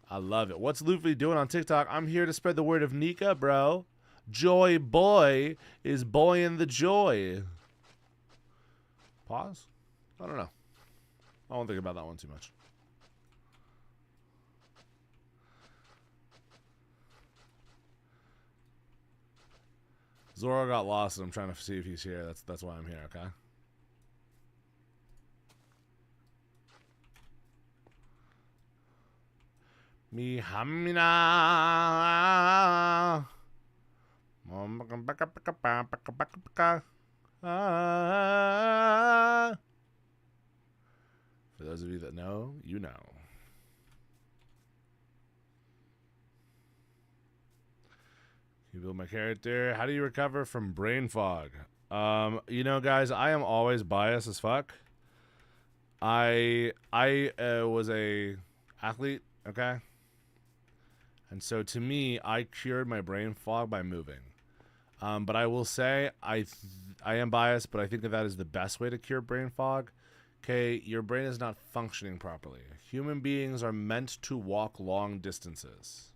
I love it. What's Luffy doing on TikTok? I'm here to spread the word of Nika, bro. Joy Boy is boying the joy. Pause? I don't know. I won't think about that one too much. Zoro got lost, and I'm trying to see if he's here. That's why I'm here, okay? Mi hamina. For those of you that know, you know. You build my character. How do you recover from brain fog? Guys, I am always biased as fuck. I was a athlete, okay? And so to me, I cured my brain fog by moving. But I will say I am biased, but I think that is the best way to cure brain fog. Okay, your brain is not functioning properly. Human beings are meant to walk long distances.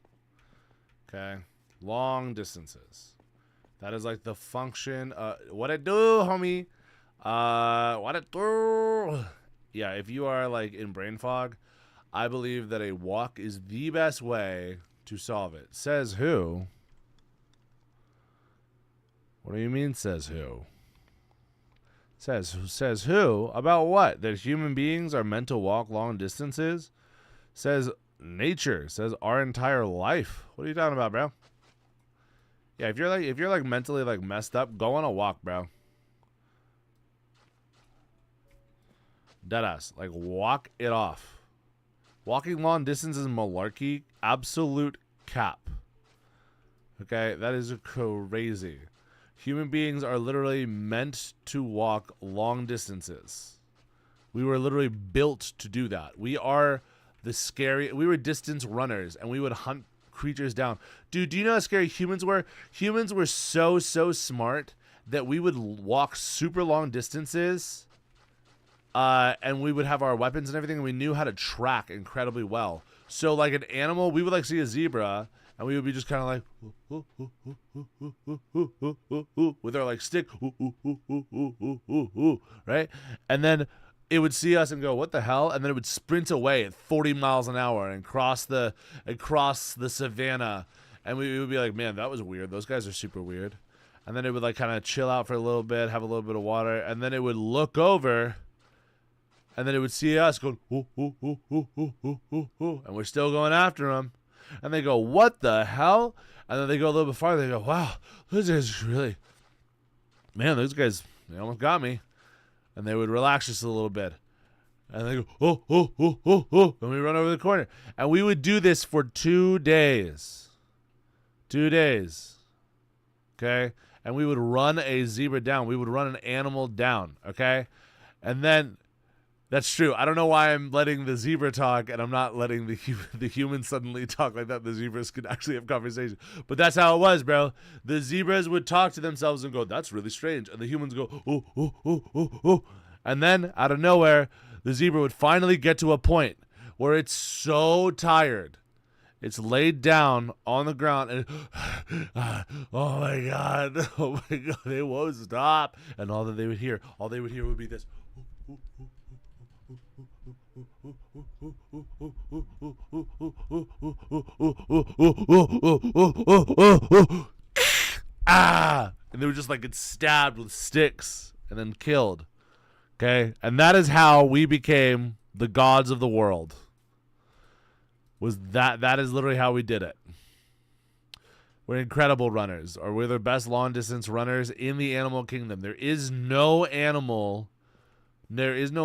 Okay, long distances. That is like the function. What it do, homie? What it do? Yeah, if you are like in brain fog, I believe that a walk is the best way to solve it. Says who? What do you mean, says who? Says who? About what? That human beings are meant to walk long distances? Says nature. Says our entire life. What are you talking about, bro? Yeah, if you're like mentally like messed up, go on a walk, bro. Deadass. Like, walk it off. Walking long distances is malarkey. Absolute cap. Okay, that is crazy. Human beings are literally meant to walk long distances. We were literally built to do that. We were distance runners, and we would hunt creatures down. Dude, do you know how scary humans were? Humans were so smart that we would walk super long distances, and we would have our weapons and everything, and we knew how to track incredibly well. So like an animal, we would like see a zebra, and we would be just kind of like with our like stick, right? And then it would see us and go, "What the hell?" And then it would sprint away at 40 miles an hour and cross the savannah. And we would be like, "Man, that was weird. Those guys are super weird." And then it would like kind of chill out for a little bit, have a little bit of water, and then it would look over, and then it would see us going, and we're still going after them. And they go, "What the hell?" And then they go a little bit farther. They go, "Wow, those guys really, man, those guys, they almost got me." And they would relax just a little bit. And they go, oh. And we run over the corner. And we would do this for 2 days. 2 days. Okay? And we would run a zebra down. We would run an animal down. Okay? And then, that's true. I don't know why I'm letting the zebra talk and I'm not letting the humans suddenly talk like that. The zebras could actually have conversation. But that's how it was, bro. The zebras would talk to themselves and go, "That's really strange." And the humans go, oh. And then, out of nowhere, the zebra would finally get to a point where it's so tired. It's laid down on the ground and, oh my God, they won't stop. And all they would hear would be this. And they were just like get stabbed with sticks and then killed. Okay, and that is how we became the gods of the world. That is literally how we did it. We're incredible runners, or we're the best long distance runners in the animal kingdom. There is no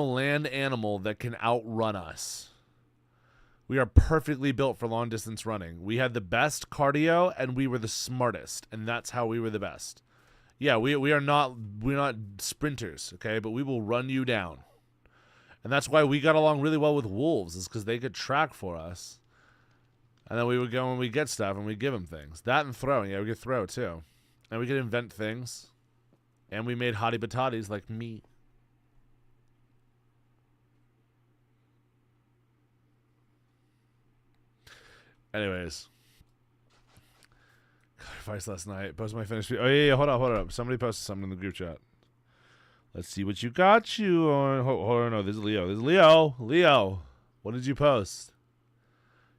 land animal that can outrun us. We are perfectly built for long distance running. We had the best cardio and we were the smartest, and that's how we were the best. Yeah, we're not sprinters, okay, but we will run you down. And that's why we got along really well with wolves, is because they could track for us. And then we would go and we get stuff and we give them things. That and throwing, yeah, we could throw too. And we could invent things. And we made hottie batatis like meat. Anyways. Advice last night. Posted my finished video. Oh, yeah, hold up. Somebody posted something in the group chat. Let's see what you got you on. Hold on, no, this is Leo. Leo, what did you post?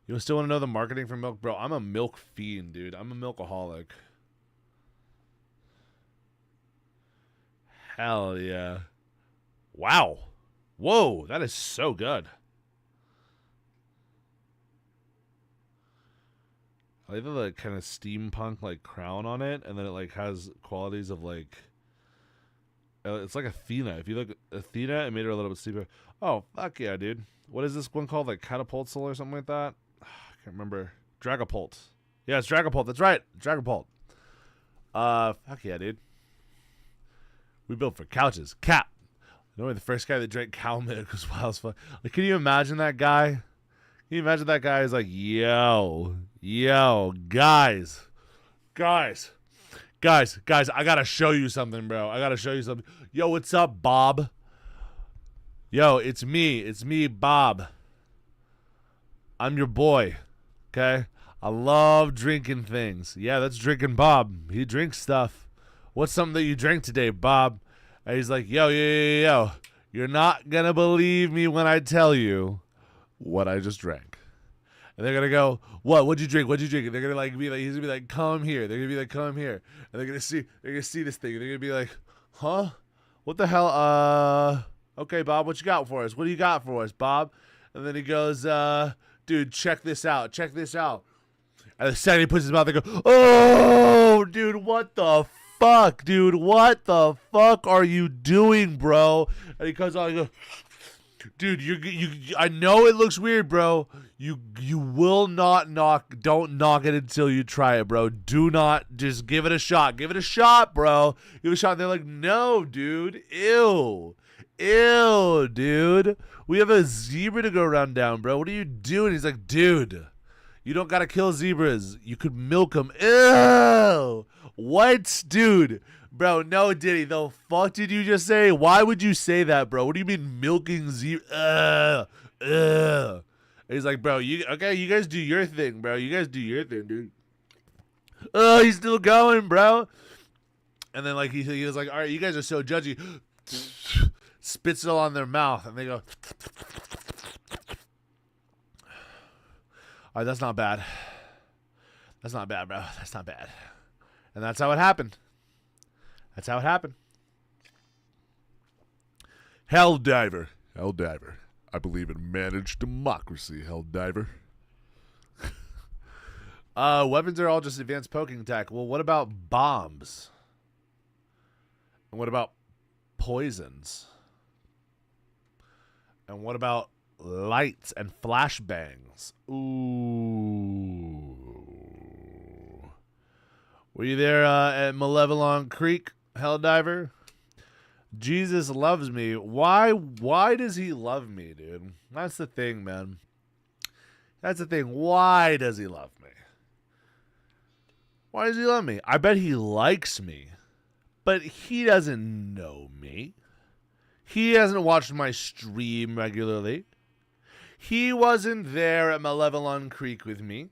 You still want to know the marketing for milk? Bro, I'm a milk fiend, dude. I'm a milkaholic. Hell yeah. Wow. Whoa, that is so good. I like the kind of steampunk like crown on it, and then it like has qualities of like it's like Athena. If you look at Athena, it made her a little bit steeper. Oh, fuck yeah, dude. What is this one called? Like Catapultsil or something like that? I can't remember. Dragapult. Yeah, it's Dragapult. That's right. Dragapult. Fuck yeah, dude. We built for couches. Cat. You know, the first guy that drank cow milk was wild as fuck. Like, can you imagine that guy? Can you imagine that guy is like, yo, guys, I gotta show you something, bro. I gotta show you something. Yo, what's up, Bob? Yo, it's me, Bob. I'm your boy, okay? I love drinking things. Yeah, that's drinking Bob. He drinks stuff. What's something that you drank today, Bob? And he's like, yo. You're not gonna believe me when I tell you what I just drank. And they're gonna go, what'd you drink? And they're gonna like be like, he's gonna be like, come here. They're gonna be like, come here. And they're gonna see this thing. And they're gonna be like, huh? What the hell? Okay, Bob, what you got for us? What do you got for us, Bob? And then he goes, dude, check this out. And the second he puts his mouth, they go, oh, dude, what the fuck, dude? What the fuck are you doing, bro? And he comes on and goes, Dude, you. I know it looks weird, bro. You will not knock. Don't knock it until you try it, bro. Do not just give it a shot. Give it a shot, bro. Give it a shot. And they're like, no, dude. Ew, dude. We have a zebra to go around down, bro. What are you doing? He's like, dude, you don't gotta kill zebras. You could milk them. Ew. What, dude? Bro, no, Diddy. The fuck did you just say? Why would you say that, bro? What do you mean milking zebra? He's like, bro, you guys do your thing, bro. You guys do your thing, dude. Oh, he's still going, bro. And then like he was like, all right, you guys are so judgy. Spits it all on their mouth, and they go, all right, that's not bad. That's not bad, bro. That's not bad. And that's how it happened. That's how it happened. Helldiver. Helldiver. I believe in managed democracy, Helldiver. Weapons are all just advanced poking attack. Well, what about bombs? And what about poisons? And what about lights and flashbangs? Ooh. Were you there at Malevelon Creek, Helldiver? Jesus loves me. Why does he love me, dude? That's the thing, man. That's the thing. Why does he love me? Why does he love me? I bet he likes me, but he doesn't know me. He hasn't watched my stream regularly. He wasn't there at Malevelon Creek with me.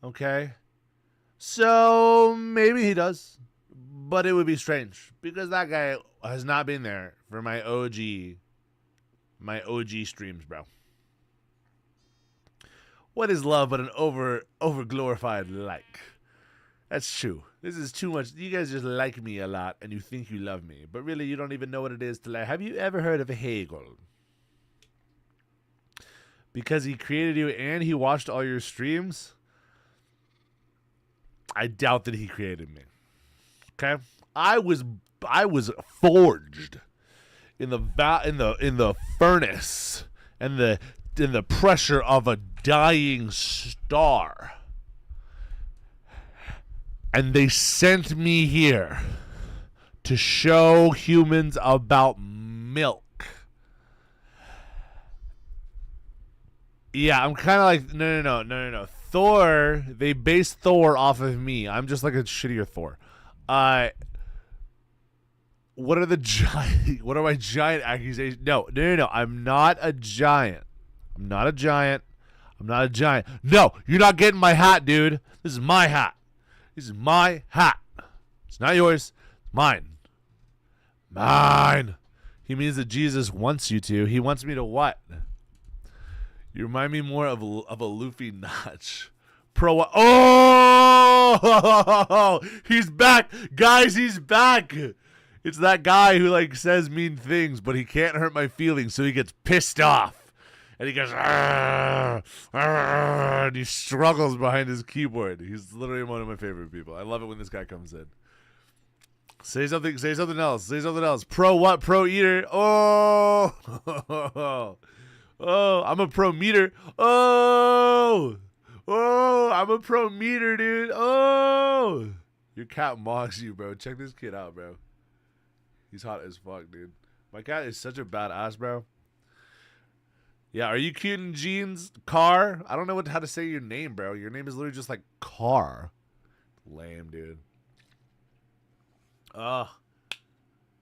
Okay? So maybe he does, but it would be strange because that guy has not been there for my OG streams, bro. What is love but an over glorified like? That's true. This is too much. You guys just like me a lot and you think you love me, but really you don't even know what it is to like. Have you ever heard of Hegel? Because he created you and he watched all your streams? I doubt that he created me. Okay? I was forged in the furnace and in the pressure of a dying star. And they sent me here to show humans about milk. Yeah, I'm kind of like, no. Thor, they based Thor off of me. I'm just like a shittier Thor. What are my giant accusations? No. I'm not a giant. No, you're not getting my hat, dude. This is my hat. It's not yours. It's mine. He means that Jesus wants you to. He wants me to what? You remind me more of a Luffy notch. Pro. Oh, he's back, guys. He's back. It's that guy who like says mean things, but he can't hurt my feelings, so he gets pissed off, and he goes, arr, arr, and he struggles behind his keyboard. He's literally one of my favorite people. I love it when this guy comes in. Say something else. Pro what? Pro eater. Oh. Oh, I'm a pro meter. Oh, I'm a pro meter, dude. Oh, your cat mocks you, bro. Check this kid out, bro. He's hot as fuck, dude. My cat is such a badass, bro. Yeah, are you cute in jeans? Car? I don't know how to say your name, bro. Your name is literally just like Car. Lame, dude.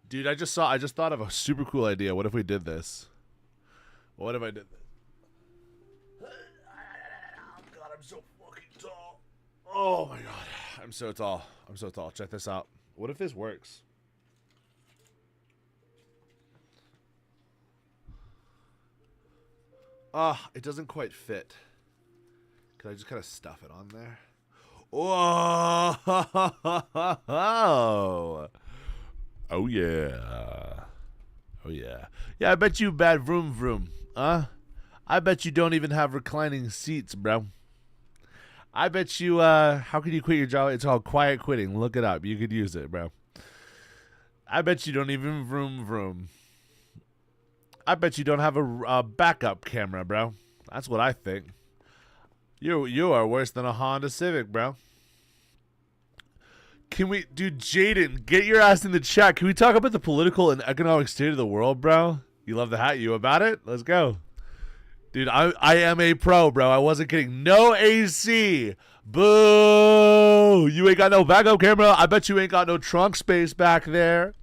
Dude, I just thought of a super cool idea. What if we did this? What if I did this? Oh, God, I'm so fucking tall. Oh, my God. I'm so tall. Check this out. What if this works? It doesn't quite fit. Can I just kind of stuff it on there? Whoa! Oh, yeah. Yeah, I bet you bad vroom vroom. I bet you don't even have reclining seats, bro. I bet you, how can you quit your job? It's called quiet quitting. Look it up. You could use it, bro. I bet you don't even vroom vroom. I bet you don't have a backup camera, bro. That's what I think. You are worse than a Honda Civic, bro. Can we, dude, Jaden, get your ass in the chat. Can we talk about the political and economic state of the world, bro? You love the hat. You about it? Let's go. Dude, I am a pro, bro. I wasn't kidding. No AC. Boo. You ain't got no backup camera. I bet you ain't got no trunk space back there.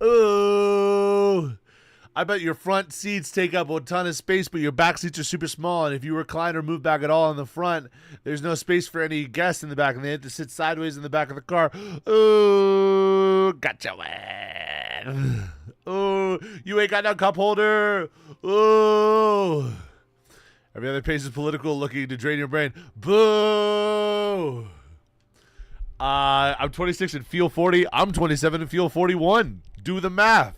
Ooh. I bet your front seats take up a ton of space, but your back seats are super small. And if you recline or move back at all in the front, there's no space for any guests in the back, and they have to sit sideways in the back of the car. Ooh, gotcha. Ooh, you ain't got no cup holder. Ooh. Every other page is political, looking to drain your brain. Boo. I'm 26 and feel 40. I'm 27 and feel 41. Do the math.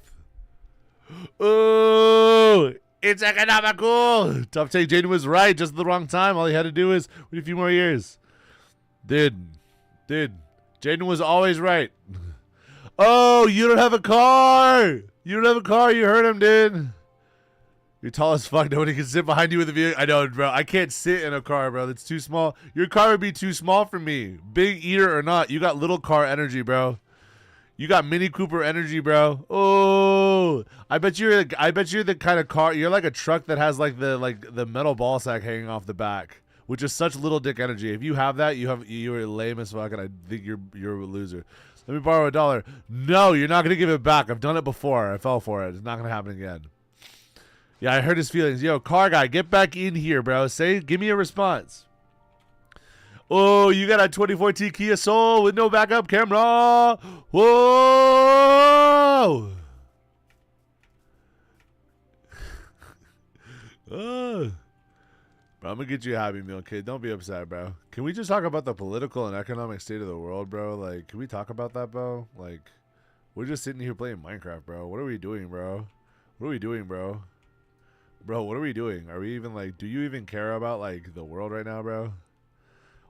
Ooh, it's economical. Tough take. Jaden was right, just at the wrong time. All he had to do is wait a few more years. Dude, Jaden was always right. Oh, you don't have a car. You don't have a car. You heard him, dude. You're tall as fuck. Nobody can sit behind you with a vehicle. I know, bro. I can't sit in a car, bro. That's too small. Your car would be too small for me. Big eater or not, you got little car energy, bro. You got Mini Cooper energy, bro. Oh, I bet you're the kind of car. You're like a truck that has like the metal ball sack hanging off the back, which is such little dick energy. If you have that, you're lame as fuck, and I think you're a loser. Let me borrow $1. No, you're not gonna give it back. I've done it before. I fell for it. It's not gonna happen again. Yeah, I hurt his feelings. Yo, car guy, get back in here, bro. Give me a response. Oh, you got a 2014 Kia Soul with no backup camera. Whoa. Bro, I'm gonna get you a Happy Meal, kid. Don't be upset, bro. Can we just talk about the political and economic state of the world, bro? Like, can we talk about that, bro? Like, we're just sitting here playing Minecraft, bro. What are we doing, bro? What are we doing, bro? Bro, what are we doing? Are we even, like, do you even care about, like, the world right now, bro?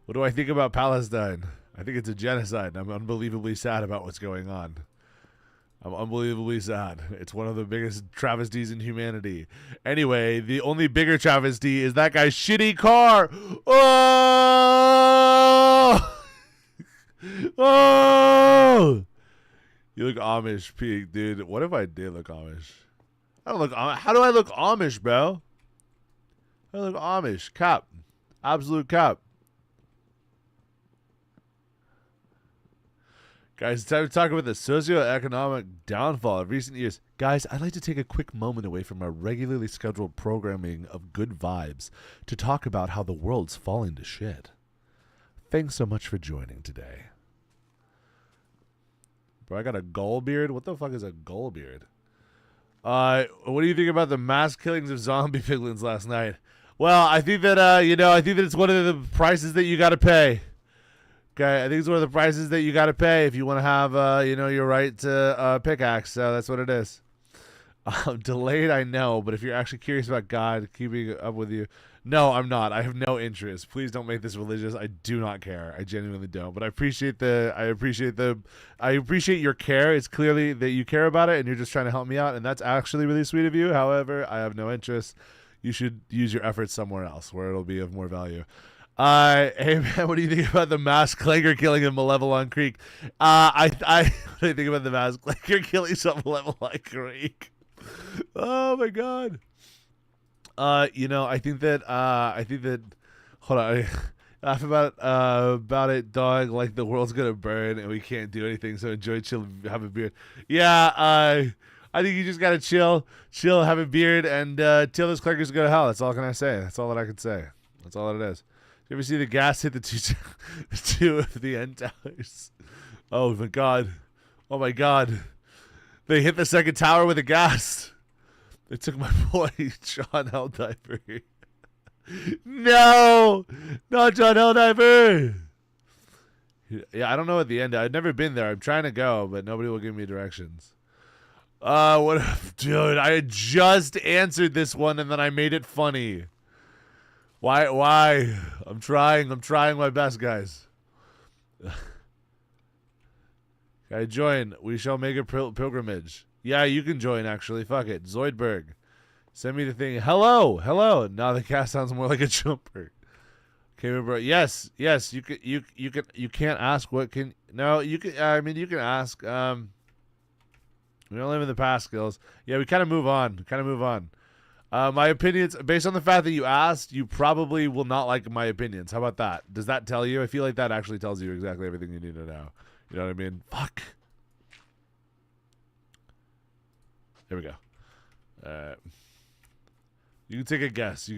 What do I think about Palestine? I think it's a genocide. I'm unbelievably sad about what's going on. I'm unbelievably sad. It's one of the biggest travesties in humanity. Anyway, the only bigger travesty is that guy's shitty car. Oh! Oh! You look Amish, Peak, dude. What if I did look Amish? I don't look. How do I look Amish, bro? I look Amish. Cap. Absolute cap. Guys, it's time to talk about the socioeconomic downfall of recent years. Guys, I'd like to take a quick moment away from our regularly scheduled programming of good vibes to talk about how the world's falling to shit. Thanks so much for joining today. Bro, I got a gull beard? What the fuck is a gull beard? What do you think about the mass killings of zombie piglins last night? Well, I think that, I think that it's one of the prices that you gotta pay. Okay, I think it's one of the prices that you got to pay if you want to have, your right to pickaxe. So that's what it is. Delayed, I know, but if you're actually curious about God keeping up with you, no, I'm not. I have no interest. Please don't make this religious. I do not care. I genuinely don't. But I appreciate your care. It's clearly that you care about it and you're just trying to help me out, and that's actually really sweet of you. However, I have no interest. You should use your efforts somewhere else where it'll be of more value. Hey man, what do you think about the mass clanker killing in Malevelon Creek? What do you think about the mass clanker killing some Malevelon Creek? Oh my god. I think that hold on, I laugh about it, dog, like the world's gonna burn and we can't do anything, so enjoy, chill, have a beer. Yeah, I think you just gotta chill, have a beard, and till those clankers go to hell. That's all can I say. That's all that I can say. That's all that it is. You ever see the gas hit the two of the end towers? Oh my god. Oh my god. They hit the second tower with the gas. They took my boy, John Helldiver. No! Not John Helldiver! Yeah, I don't know at the end. I've never been there. I'm trying to go, but nobody will give me directions. What if, dude, I had just answered this one and then I made it funny. Why? I'm trying my best, guys. Can I join? We shall make a pilgrimage. Yeah, you can join, actually. Fuck it. Zoidberg. Send me the thing. Hello. Hello. Now the cat sounds more like a jumper. Okay, bro. Yes. Yes. You can't ask what can. No, you can. I mean, you can ask. We don't live in the past, skills. Yeah, we kind of move on. My opinions, based on the fact that you asked, you probably will not like my opinions. How about that? Does that tell you? I feel like that actually tells you exactly everything you need to know. You know what I mean? Fuck. There we go. You can take a guess.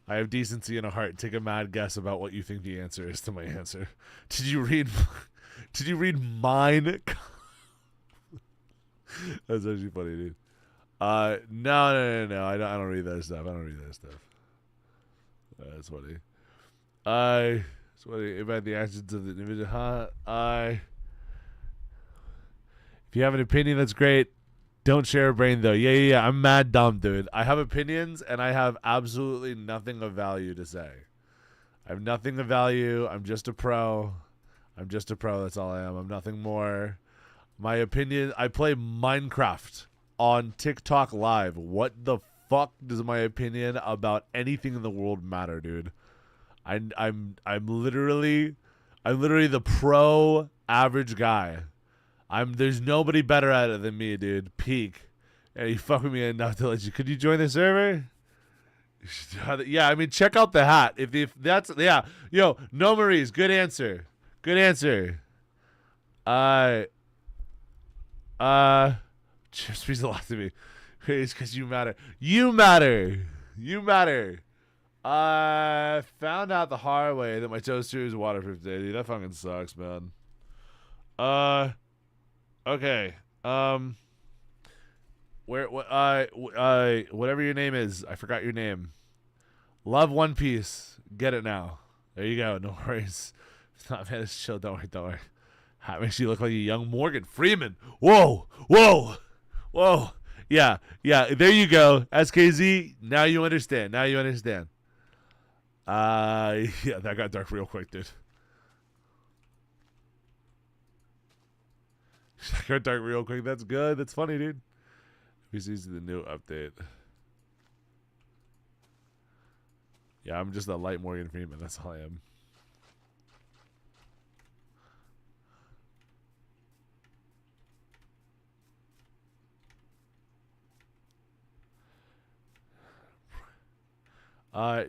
I have decency and a heart. Take a mad guess about what you think the answer is to my answer. Did you read? Did you read mine? That's actually funny, dude. No. I don't read that stuff. That's funny. It's funny about the actions of the individual. If you have an opinion, that's great. Don't share a brain, though. Yeah. I'm mad dumb, dude. I have opinions, and I have absolutely nothing of value to say. I have nothing of value. I'm just a pro. That's all I am. I'm nothing more. My opinion, I play Minecraft on TikTok Live. What the fuck does my opinion about anything in the world matter, dude? I'm literally the pro average guy. There's nobody better at it than me, dude. Peak. And you fuck with me enough to let you. Could you join the server? Yeah, I mean, check out the hat. If that's, yeah. Yo, no Maurice, good answer. Just means a lot to me. It's because you matter. You matter. I found out the hard way that my toaster is waterproof today. Dude, that fucking sucks, man. Okay. Whatever your name is, I forgot your name. Love One Piece. Get it now. There you go. No worries. It's not bad. It's chill. Don't worry. Hat makes you look like a young Morgan Freeman. Whoa. Yeah. There you go. SKZ. Now you understand. Yeah, that got dark real quick, dude. That got dark real quick. That's good. That's funny, dude. This is the new update. Yeah, I'm just a light Morgan Freeman. That's all I am.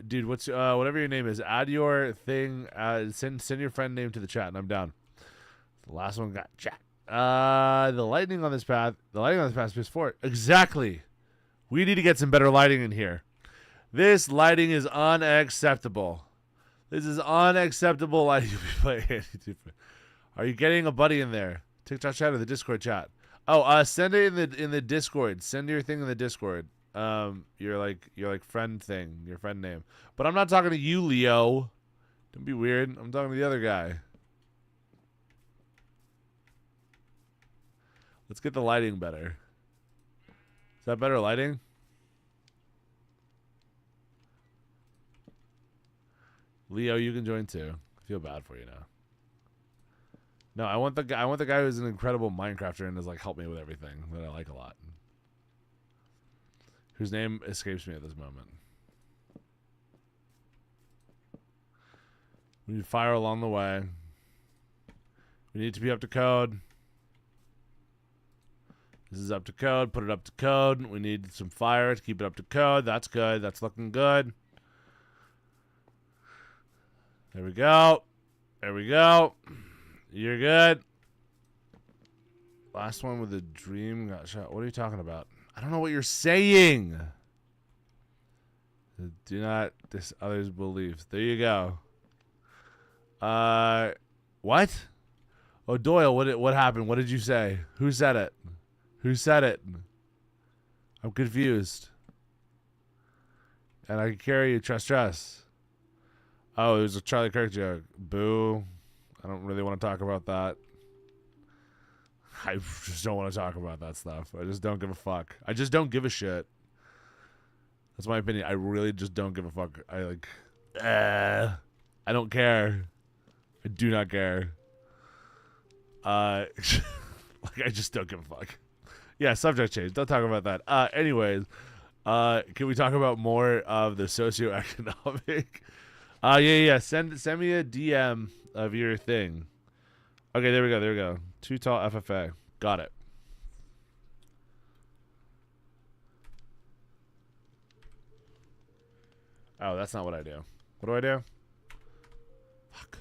Dude, what's whatever your name is, add your thing. Send your friend name to the chat, and I'm down. The last one got chat. The lighting on this path is PS4. Exactly. We need to get some better lighting in here. This lighting is unacceptable. This is unacceptable lighting. Are you getting a buddy in there? TikTok chat or the Discord chat? Oh, send it in the Discord. Send your thing in the Discord. Your friend thing, your friend name. But I'm not talking to you, Leo. Don't be weird. I'm talking to the other guy. Let's get the lighting better. Is that better lighting? Leo, you can join too. I feel bad for you now. No, I want the guy who's an incredible Minecrafter and has like helped me with everything that I like a lot. Whose name escapes me at this moment. We need fire along the way. We need to be up to code. This is up to code. Put it up to code. We need some fire to keep it up to code. That's good. That's looking good. There we go. You're good. Last one with a dream got shot. What are you talking about? I don't know what you're saying. Do not diss others' beliefs. There you go. What? Oh, Doyle, what happened? What did you say? Who said it? I'm confused. And I can carry you. Trust. Oh, it was a Charlie Kirk joke. Boo. I don't really want to talk about that. I just don't want to talk about that stuff. I just don't give a fuck. I just don't give a shit. That's my opinion. I really just don't give a fuck. I don't care. I do not care. Like, I just don't give a fuck. Yeah, subject change. Don't talk about that. Anyways, can we talk about more of the socioeconomic? Yeah. Send me a DM of your thing. Okay, there we go. Too tall FFA. Got it. Oh, that's not what I do. What do I do? Fuck.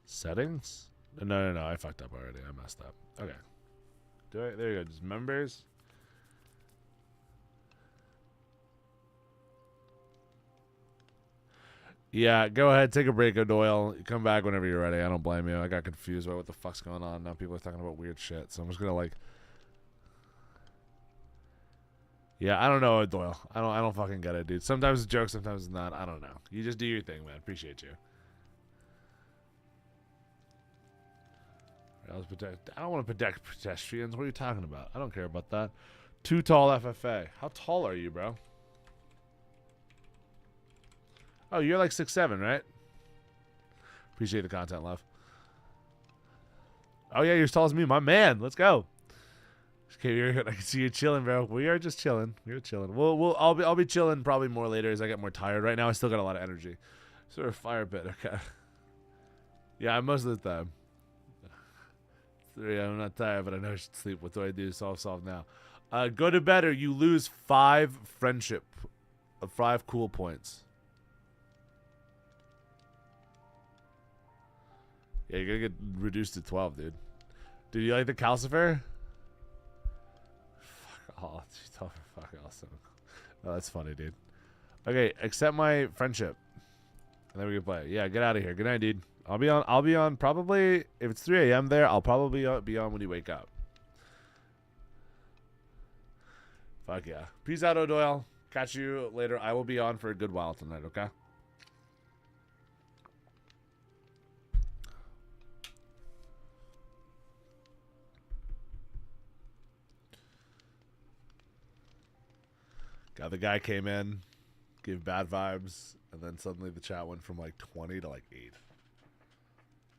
Settings? No. I fucked up already. I messed up. Okay. There you go. Just members. Yeah, go ahead. Take a break, O'Doyle. Come back whenever you're ready. I don't blame you. I got confused by what the fuck's going on. Now people are talking about weird shit. So I'm just going to like... Yeah, I don't know, O'Doyle. I don't fucking get it, dude. Sometimes it's a joke, sometimes it's not. I don't know. You just do your thing, man. Appreciate you. I don't want to protect pedestrians. What are you talking about? I don't care about that. Too tall FFA. How tall are you, bro? Oh, you're like 6'7", right? Appreciate the content, love. Oh yeah, you're as tall as me, my man. Let's go. Okay, I can see you chilling, bro. We are just chilling. We're chilling. I'll be chilling probably more later as I get more tired. Right now, I still got a lot of energy. Sort of fire pit. Okay. Yeah, most of the time. 3. I'm not tired, but I know I should sleep. What do I do? Solve now. Go to bed or you lose 5 friendship, 5 cool points. Yeah, you're gonna get reduced to 12, dude. Dude, you like the calcifer? Fuck off. Fuck off. Oh, that's funny, dude. Okay, accept my friendship. And then we can play. Yeah, get out of here. Good night, dude. I'll be on probably, if it's 3 a.m. there, I'll probably be on when you wake up. Fuck yeah. Peace out, O'Doyle. Catch you later. I will be on for a good while tonight, okay? The guy came in, gave bad vibes, and then suddenly the chat went from like 20 to like 8.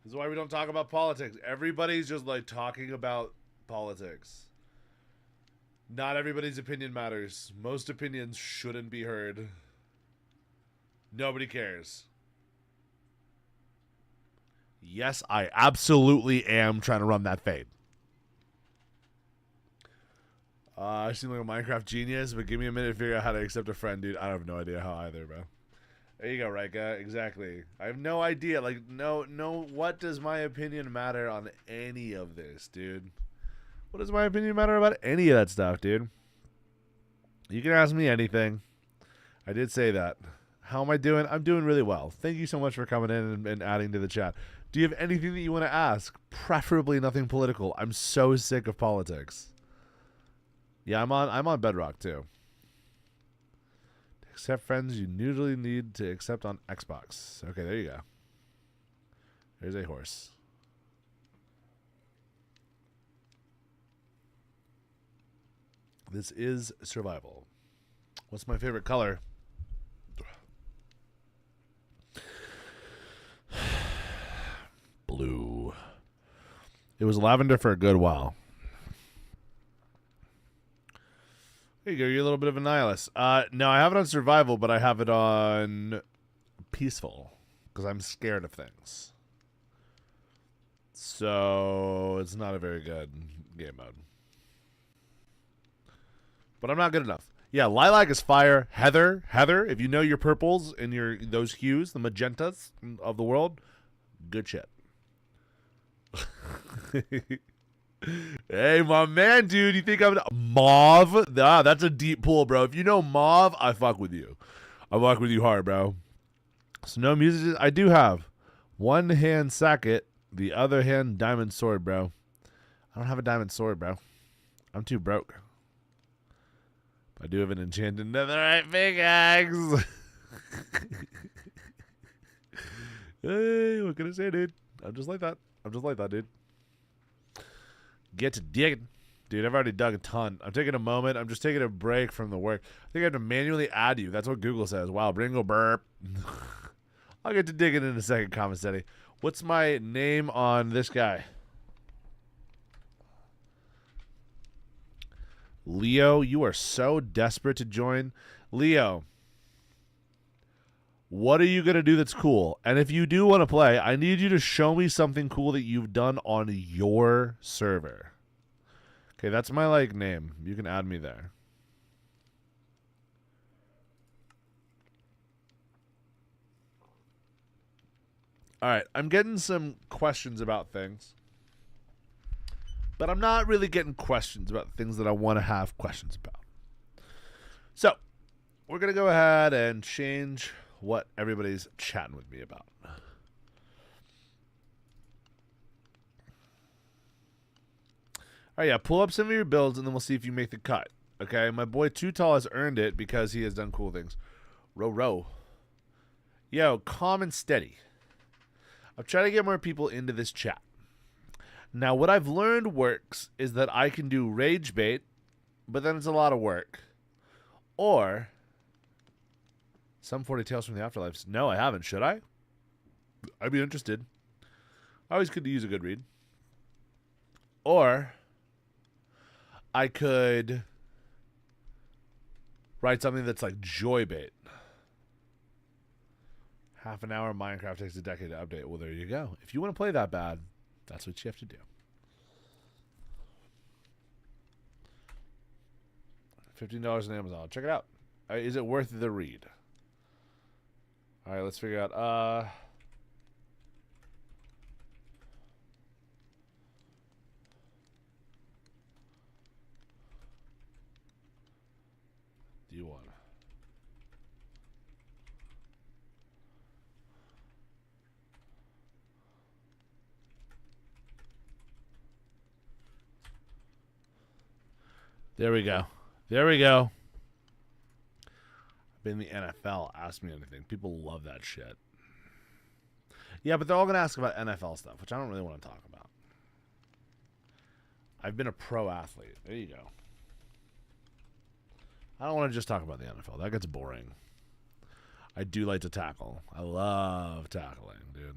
This is why we don't talk about politics. Everybody's just like talking about politics. Not everybody's opinion matters. Most opinions shouldn't be heard. Nobody cares. Yes, I absolutely am trying to run that fade. I seem like a Minecraft genius, but give me a minute to figure out how to accept a friend, dude. I have no idea how either, bro. There you go, Rika. Exactly. I have no idea. Like, no. What does my opinion matter on any of this, dude? What does my opinion matter about any of that stuff, dude? You can ask me anything. I did say that. How am I doing? I'm doing really well. Thank you so much for coming in and adding to the chat. Do you have anything that you want to ask? Preferably nothing political. I'm so sick of politics. Yeah, I'm on Bedrock too. To accept friends, you usually need to accept on Xbox. Okay, there you go. There's a horse. This is survival. What's my favorite color? Blue. It was lavender for a good while. There you go. You're a little bit of a nihilist. No, I have it on survival, but I have it on peaceful because I'm scared of things. So it's not a very good game mode. But I'm not good enough. Yeah, lilac is fire. Heather, if you know your purples and those hues, the magentas of the world, good shit. Hey, my man, dude, you think I'm mauve? That's a deep pool, bro. If you know mauve, I fuck with you. I fuck with you hard, bro. So no music. I do have one hand sacket, the other hand diamond sword, bro. I don't have a diamond sword, bro. I'm too broke. I do have an enchanted netherite pickaxe. Hey, what can I say, dude? I'm just like that. dude. Get digging. Dude, I've already dug a ton. I'm taking a moment. I'm just taking a break from the work. I think I have to manually add you. That's what Google says. Wow, Bringo burp. I'll get to digging in a second, Commissary. What's my name on this guy? Leo, you are so desperate to join. Leo, what are you going to do that's cool? And if you do want to play, I need you to show me something cool that you've done on your server. Okay, that's my, like, name. You can add me there. All right, I'm getting some questions about things. But I'm not really getting questions about things that I want to have questions about. So, we're going to go ahead and change what everybody's chatting with me about. All right, yeah, pull up some of your builds, and then we'll see if you make the cut. Okay, my boy Too Tall has earned it because he has done cool things. Row. Yo, calm and steady. I'm trying to get more people into this chat. Now, what I've learned works is that I can do rage bait, but then it's a lot of work. Or some 40 Tales from the Afterlife. No, I haven't. Should I? I'd be interested. Always good to use a good read. Or I could write something that's like joy bait. Half an hour, Minecraft takes a decade to update. Well, there you go. If you want to play that bad, that's what you have to do. $15 on Amazon. Check it out. Is it worth the read? All right, let's figure out. Do you want? There we go. There we go. I've been in the NFL. Ask me anything. People love that shit. Yeah, but they're all going to ask about NFL stuff, which I don't really want to talk about. I've been a pro athlete. There you go. I don't want to just talk about the NFL. That gets boring. I do like to tackle. I love tackling, dude.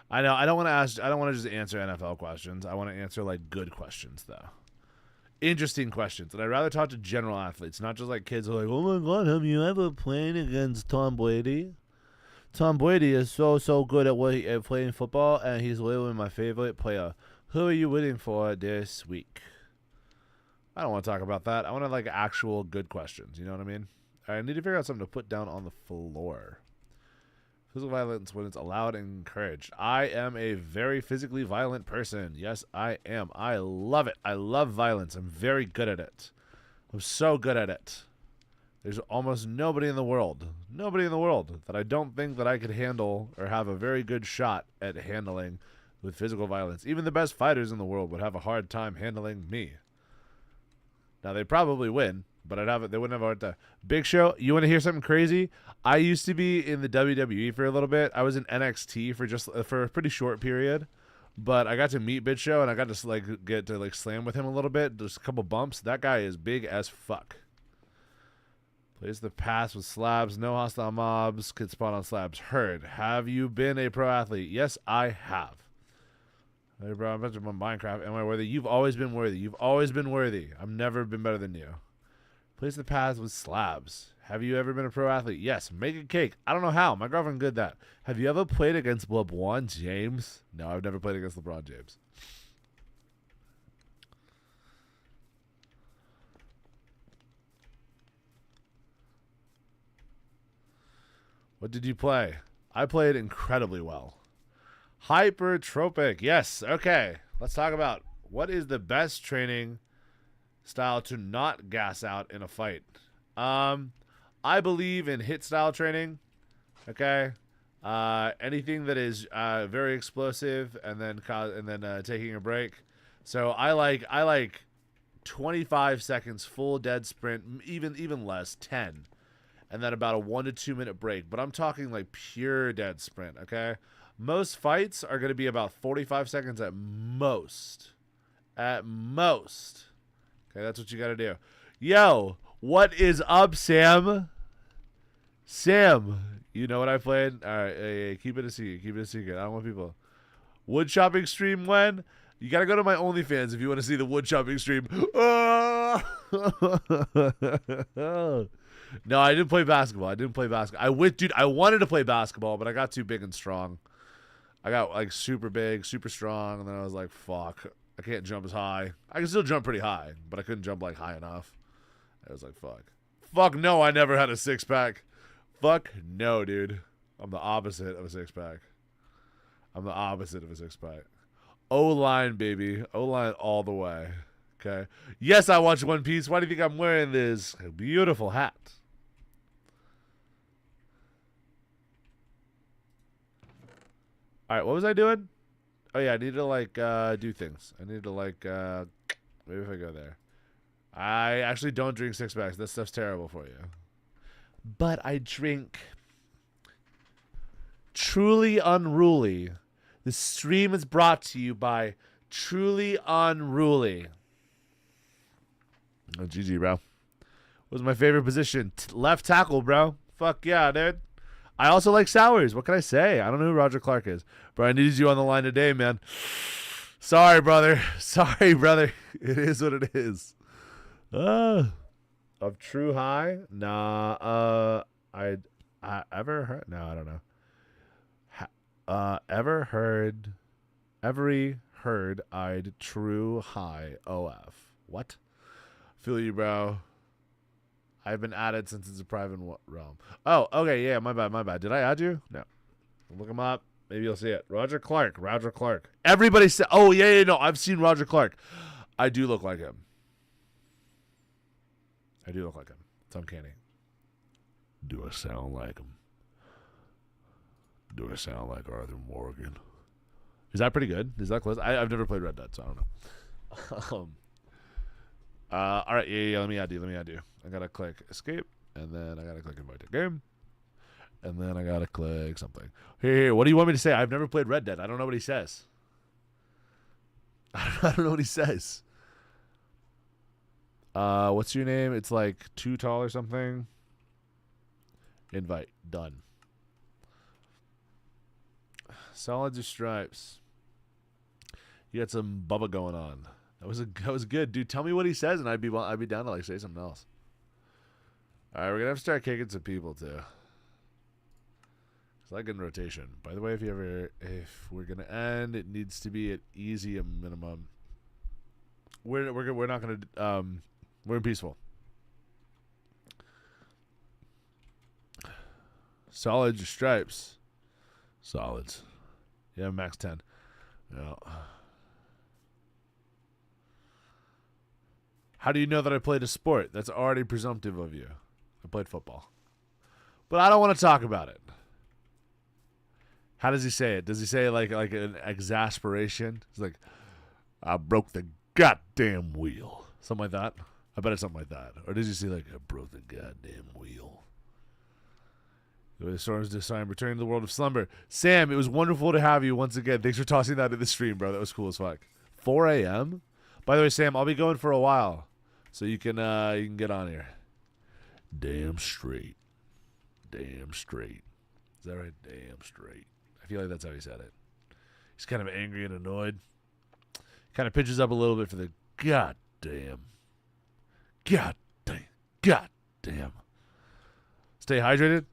I know. I don't want to just answer NFL questions. I want to answer like good questions though. Interesting questions. And I'd rather talk to general athletes, not just like kids who are like, "Oh my god, have you ever played against Tom Brady?" Tom Brady is so good at playing football, and he's literally my favorite player. Who are you rooting for this week? I don't want to talk about that. I want to like actual good questions. You know what I mean? I need to figure out something to put down on the floor. Physical violence when it's allowed and encouraged. I am a very physically violent person. Yes, I am. I love it. I love violence. I'm very good at it. I'm so good at it. There's almost nobody in the world that I don't think that I could handle or have a very good shot at handling with physical violence. Even the best fighters in the world would have a hard time handling me. Now, they'd probably win, but they wouldn't have a hard time. Big Show, you want to hear something crazy? I used to be in the WWE for a little bit. I was in NXT for a pretty short period, but I got to meet Big Show, and I got to get to slam with him a little bit. Just a couple bumps. That guy is big as fuck. Plays the pass with slabs. No hostile mobs. Could spawn on slabs. Heard. Have you been a pro athlete? Yes, I have. Hey, bro, I'm about to Minecraft. Am I worthy? You've always been worthy. You've always been worthy. I've never been better than you. Place the paths with slabs. Have you ever been a pro athlete? Yes. Make a cake. I don't know how. My girlfriend did that. Have you ever played against LeBron James? No, I've never played against LeBron James. What did you play? I played incredibly well. Hypertropic. Yes. Okay. Let's talk about what is the best training style to not gas out in a fight. I believe in hit style training. Okay. Anything that is very explosive and then taking a break. So I like 25 seconds full dead sprint, even less, 10. And then about a 1 to 2 minute break. But I'm talking like pure dead sprint, okay? Most fights are going to be about 45 seconds at most. At most. Okay, that's what you got to do. Yo, what is up, Sam? Sam, you know what I played? All right, hey, keep it a secret. Keep it a secret. I don't want people. Wood chopping stream when? You got to go to my OnlyFans if you want to see the wood chopping stream. No, I didn't play basketball. Dude, I wanted to play basketball, but I got too big and strong. I got like super big, super strong, and then I was like, fuck. I can't jump as high. I can still jump pretty high, but I couldn't jump like high enough. I was like, fuck. Fuck no, I never had a six-pack. Fuck no, dude. I'm the opposite of a six-pack. O-line, baby. O-line all the way. Okay. Yes, I watch One Piece. Why do you think I'm wearing this beautiful hat? All right, what was I doing? Oh, yeah, I need to, like, do things. I need to, like, maybe if I go there. I actually don't drink six-packs. That stuff's terrible for you. But I drink Truly Unruly. The stream is brought to you by Truly Unruly. Oh, GG, bro. What was my favorite position? Left tackle, bro. Fuck yeah, dude. I also like sours. What can I say? I don't know who Roger Clark is. Bro, I needed you on the line today, man. Sorry, brother. Sorry, brother. It is what it is. Of True High? Nah. I ever heard? No, I don't know. Every heard I'd True High OF. What? Feel you, bro. I've been added since it's a private realm. Oh, okay, yeah, my bad. Did I add you? No. Look him up. Maybe you'll see it. Roger Clark. Everybody said, oh, yeah, no, I've seen Roger Clark. I do look like him. It's uncanny. Do I sound like him? Do I sound like Arthur Morgan? Is that pretty good? Is that close? I've never played Red Dead, so I don't know. All right, yeah, let me add you. I gotta click escape, and then I gotta click invite to game, and then I gotta click something. Here, what do you want me to say? I've never played Red Dead. I don't know what he says. I don't know what he says. What's your name? It's like Too Tall or something. Invite. Done. Solids or stripes? You got some Bubba going on. That was good, dude. Tell me what he says, and I'd be down to like say something else. All right, we're gonna have to start kicking some people too. It's like in rotation. By the way, if we're gonna end, it needs to be at easy a minimum. We're not gonna we're in peaceful. Solids or stripes? Solids. Yeah, max 10. No. How do you know that I played a sport? That's already presumptive of you. I played football. But I don't want to talk about it. How does he say it? Does he say it like an exasperation? He's like, I broke the goddamn wheel. Something like that. I bet it's something like that. Or does he say like, I broke the goddamn wheel? The storms this time, returning to the world of slumber. Sam, it was wonderful to have you once again. Thanks for tossing that in the stream, bro. That was cool as fuck. 4 a.m.? By the way, Sam, I'll be going for a while. So you can get on here. Damn straight. Is that right? Damn straight. I feel like that's how he said it. He's kind of angry and annoyed. Kind of pitches up a little bit for the goddamn. Stay hydrated.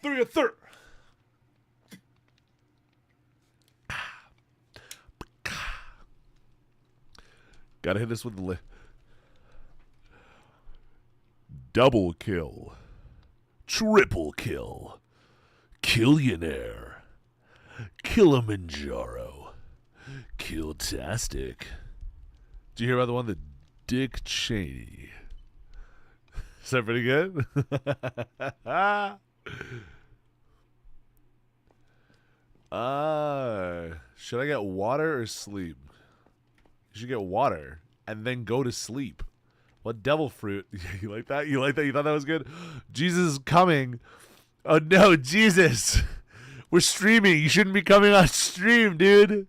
3 or 3. Gotta hit this with the double kill. Triple kill. Killionaire. Kilimanjaro. Killtastic. Did you hear about the one that Dick Cheney? Is that pretty good? Should I get water or sleep? You should get water and then go to sleep. What devil fruit? You like that? You like that? You thought that was good? Jesus is coming. Oh no, Jesus. We're streaming. You shouldn't be coming on stream, dude.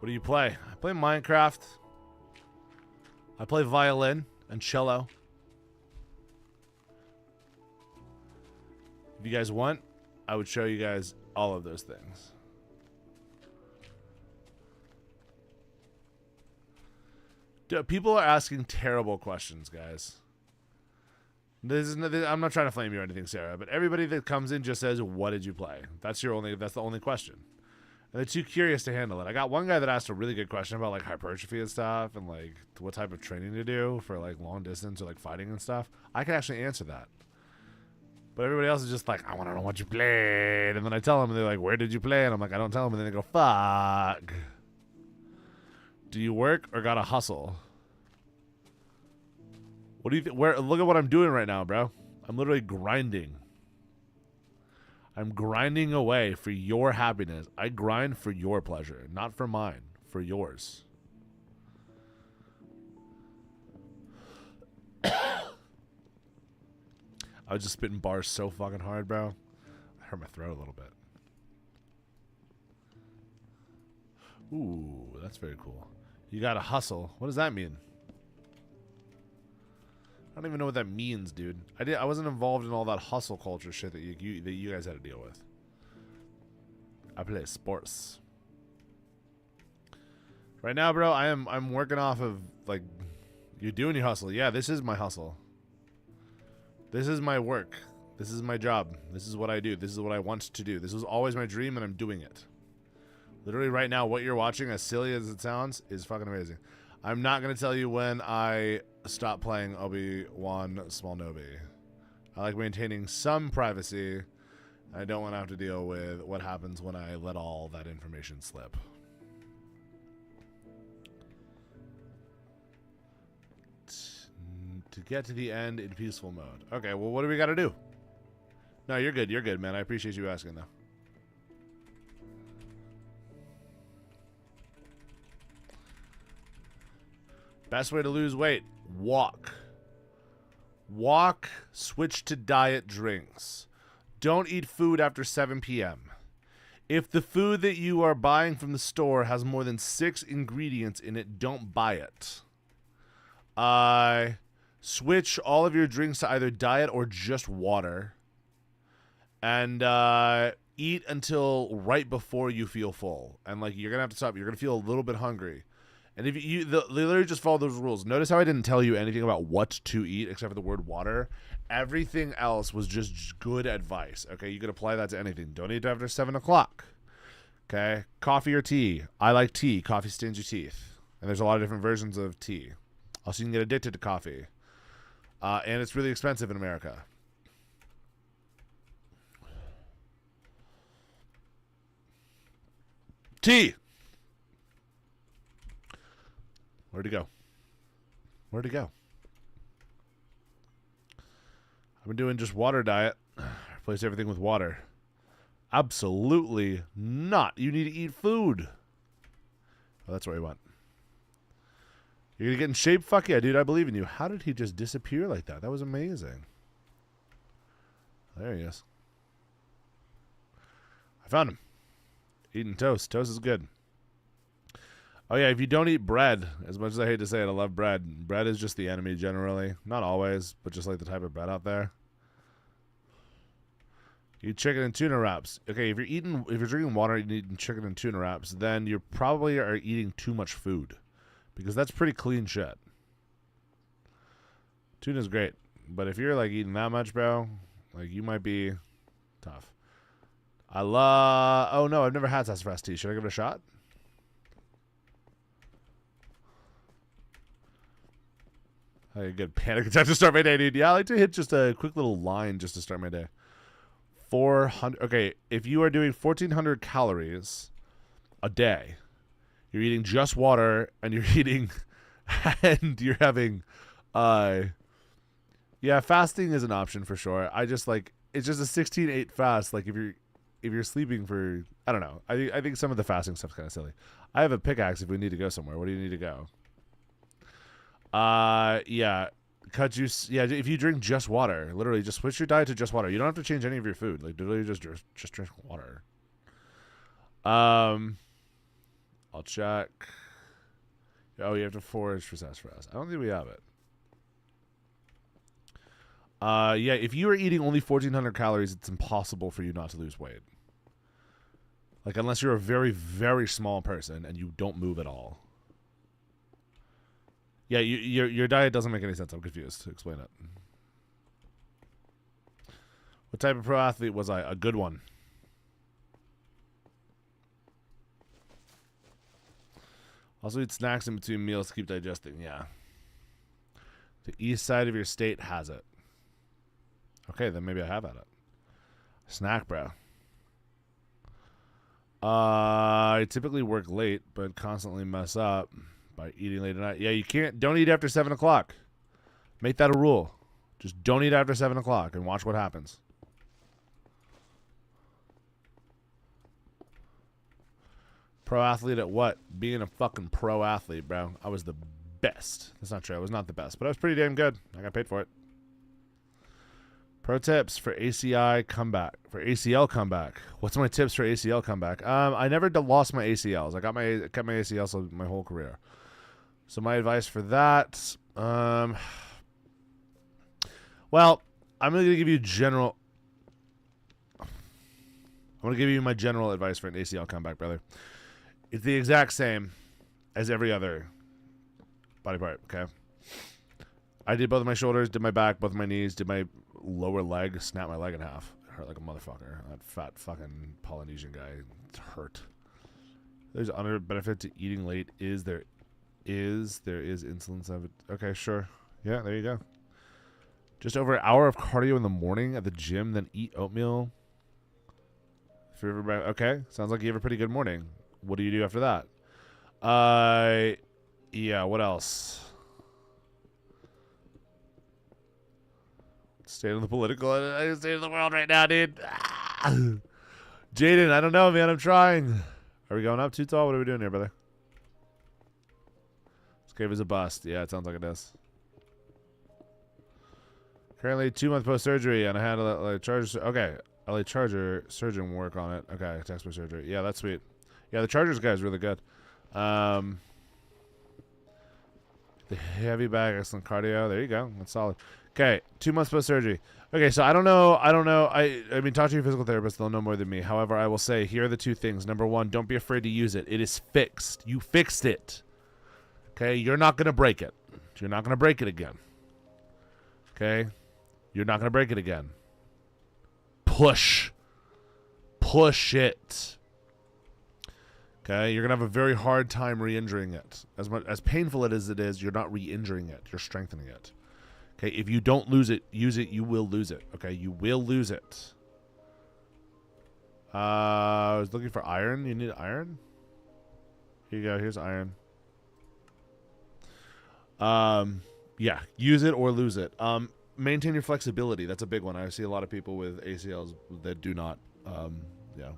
What do you play? I play Minecraft. I play violin and cello. If you guys want, I would show you guys all of those things. Dude, people are asking terrible questions, guys. I'm not trying to flame you or anything, Sarah, but everybody that comes in just says, "What did you play?" That's the only question. And they're too curious to handle it. I got one guy that asked a really good question about like hypertrophy and stuff, and like what type of training to do for like long distance or like fighting and stuff. I can actually answer that. But everybody else is just like, "I want to know what you played," and then I tell them, and they're like, "Where did you play?" And I'm like, "I don't tell them," and then they go, "Fuck." Do you work or gotta hustle? What do you think? Look at what I'm doing right now, bro. I'm literally grinding. I'm grinding away for your happiness. I grind for your pleasure, not for mine, for yours. I was just spitting bars so fucking hard, bro. I hurt my throat a little bit. Ooh, that's very cool. You gotta hustle. What does that mean? I don't even know what that means, dude. I wasn't involved in all that hustle culture shit that you guys had to deal with. I play sports. Right now, bro, I'm working off of like you're doing your hustle. Yeah, this is my hustle. This is my work. This is my job. This is what I do. This is what I want to do. This was always my dream and I'm doing it. Literally right now, what you're watching, as silly as it sounds, is fucking amazing. I'm not going to tell you when I stop playing Obi-Wan Smallnobi. I like maintaining some privacy. I don't want to have to deal with what happens when I let all that information slip. To get to the end in peaceful mode. Okay, well, what do we got to do? No, you're good. You're good, man. I appreciate you asking, though. Best way to lose weight, walk. Walk, switch to diet drinks. Don't eat food after 7 p.m. If the food that you are buying from the store has more than 6 ingredients in it, don't buy it. Switch all of your drinks to either diet or just water. And eat until right before you feel full. And like you're going to have to stop. You're going to feel a little bit hungry. And if you literally just follow those rules. Notice how I didn't tell you anything about what to eat except for the word water. Everything else was just good advice. Okay, you could apply that to anything. Don't eat after 7 o'clock. Okay, coffee or tea. I like tea. Coffee stains your teeth. And there's a lot of different versions of tea. Also, you can get addicted to coffee. And it's really expensive in America. Tea. Where'd he go? Where'd he go? I've been doing just water diet. Replace everything with water. Absolutely not. You need to eat food. Oh, that's what we want. You're going to get in shape? Fuck yeah, dude. I believe in you. How did he just disappear like that? That was amazing. There he is. I found him. Eating toast. Toast is good. Oh, yeah, if you don't eat bread, as much as I hate to say it, I love bread. Bread is just the enemy generally. Not always, but just like the type of bread out there. You eat chicken and tuna wraps. Okay, if you're drinking water and eating chicken and tuna wraps, then you probably are eating too much food. Because that's pretty clean shit. Tuna's great. But if you're like eating that much, bro, like you might be tough. Oh no, I've never had sassafras tea. Should I give it a shot? Hey, good panic attack to start my day, dude. Yeah, I like to hit just a quick little line just to start my day. 400. Okay, if you are doing 1,400 calories a day, you're eating just water, and you're eating, and you're having, yeah, fasting is an option for sure. I just like it's just a 16-8 fast. Like if you're sleeping for, I don't know. I think some of the fasting stuff's kind of silly. I have a pickaxe if we need to go somewhere. Where do you need to go? Yeah, cut juice. Yeah, if you drink just water, literally just switch your diet to just water. You don't have to change any of your food. Like literally just drink water. I'll check. Oh, you have to forage for sassafras. I don't think we have it. Yeah, if you are eating only 1,400 calories, it's impossible for you not to lose weight. Like, unless you're a very, very small person and you don't move at all. Yeah, your diet doesn't make any sense. I'm confused. Explain it. What type of pro athlete was I? A good one. Also eat snacks in between meals to keep digesting. Yeah. The east side of your state has it. Okay, then maybe I have had it. Snack, bro. I typically work late, but constantly mess up by eating late at night. Yeah, you can't. Don't eat after 7 o'clock. Make that a rule. Just don't eat after 7 o'clock and watch what happens. Pro athlete at what? Being a fucking pro athlete, bro. I was the best. That's not true. I was not the best, but I was pretty damn good. I got paid for it. Pro tips for ACI comeback. For ACL comeback. What's my tips for ACL comeback? I never lost my ACLs. I kept my ACLs my whole career. So my advice for that, well, I'm going to give you general. I'm going to give you my general advice for an ACL comeback, brother. It's the exact same as every other body part, okay? I did both of my shoulders, did my back, both of my knees, did my lower leg, snapped my leg in half. It hurt like a motherfucker. That fat fucking Polynesian guy, it hurt. There's another benefit to eating late there is insulin of it. Okay, sure. Yeah, there you go. Just over an hour of cardio in the morning at the gym, then eat oatmeal. Okay, sounds like you have a pretty good morning. What do you do after that? Yeah, what else? State of the political state of the world right now, dude. Jaden, I don't know, man. I'm trying. Are we going up too tall? What are we doing here, brother? This cave is a bust. Yeah, it sounds like it is. Currently 2 months post-surgery, and I had a charger. Okay, LA Charger surgeon work on it. Okay, textbook surgery. Yeah, that's sweet. Yeah, the Chargers guy is really good. The heavy bag, excellent cardio. There you go. That's solid. Okay, 2 months post-surgery. Okay, so I don't know. I mean, talk to your physical therapist. They'll know more than me. However, I will say, here are the two things. Number one, don't be afraid to use it. It is fixed. You fixed it. Okay, you're not going to break it. You're not going to break it again. Okay? You're not going to break it again. Push. Push it. Okay, you're gonna have a very hard time re-injuring it. As painful it is, you're not re-injuring it. You're strengthening it. Okay, if you don't use it, you will lose it. Okay, you will lose it. I was looking for iron. You need iron? Here you go. Here's iron. Yeah, use it or lose it. Maintain your flexibility. That's a big one. I see a lot of people with ACLs that do not. Yeah.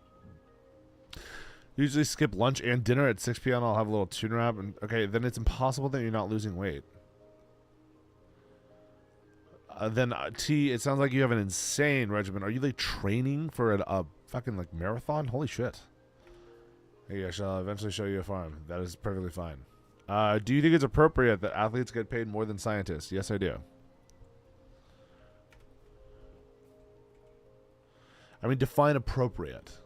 Usually skip lunch and dinner at 6 p.m. I'll have a little tune wrap. And okay, then it's impossible that you're not losing weight. Then T, it sounds like you have an insane regimen. Are you like training for a fucking like marathon? Holy shit. Hey, I shall eventually show you a farm. That is perfectly fine. Do you think it's appropriate that athletes get paid more than scientists? Yes, I do. I mean, define appropriate.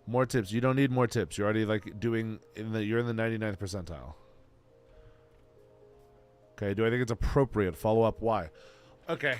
More tips. You don't need more tips. You're already like doing you're in the 99th percentile. Okay, do I think it's appropriate? Follow up why? Okay.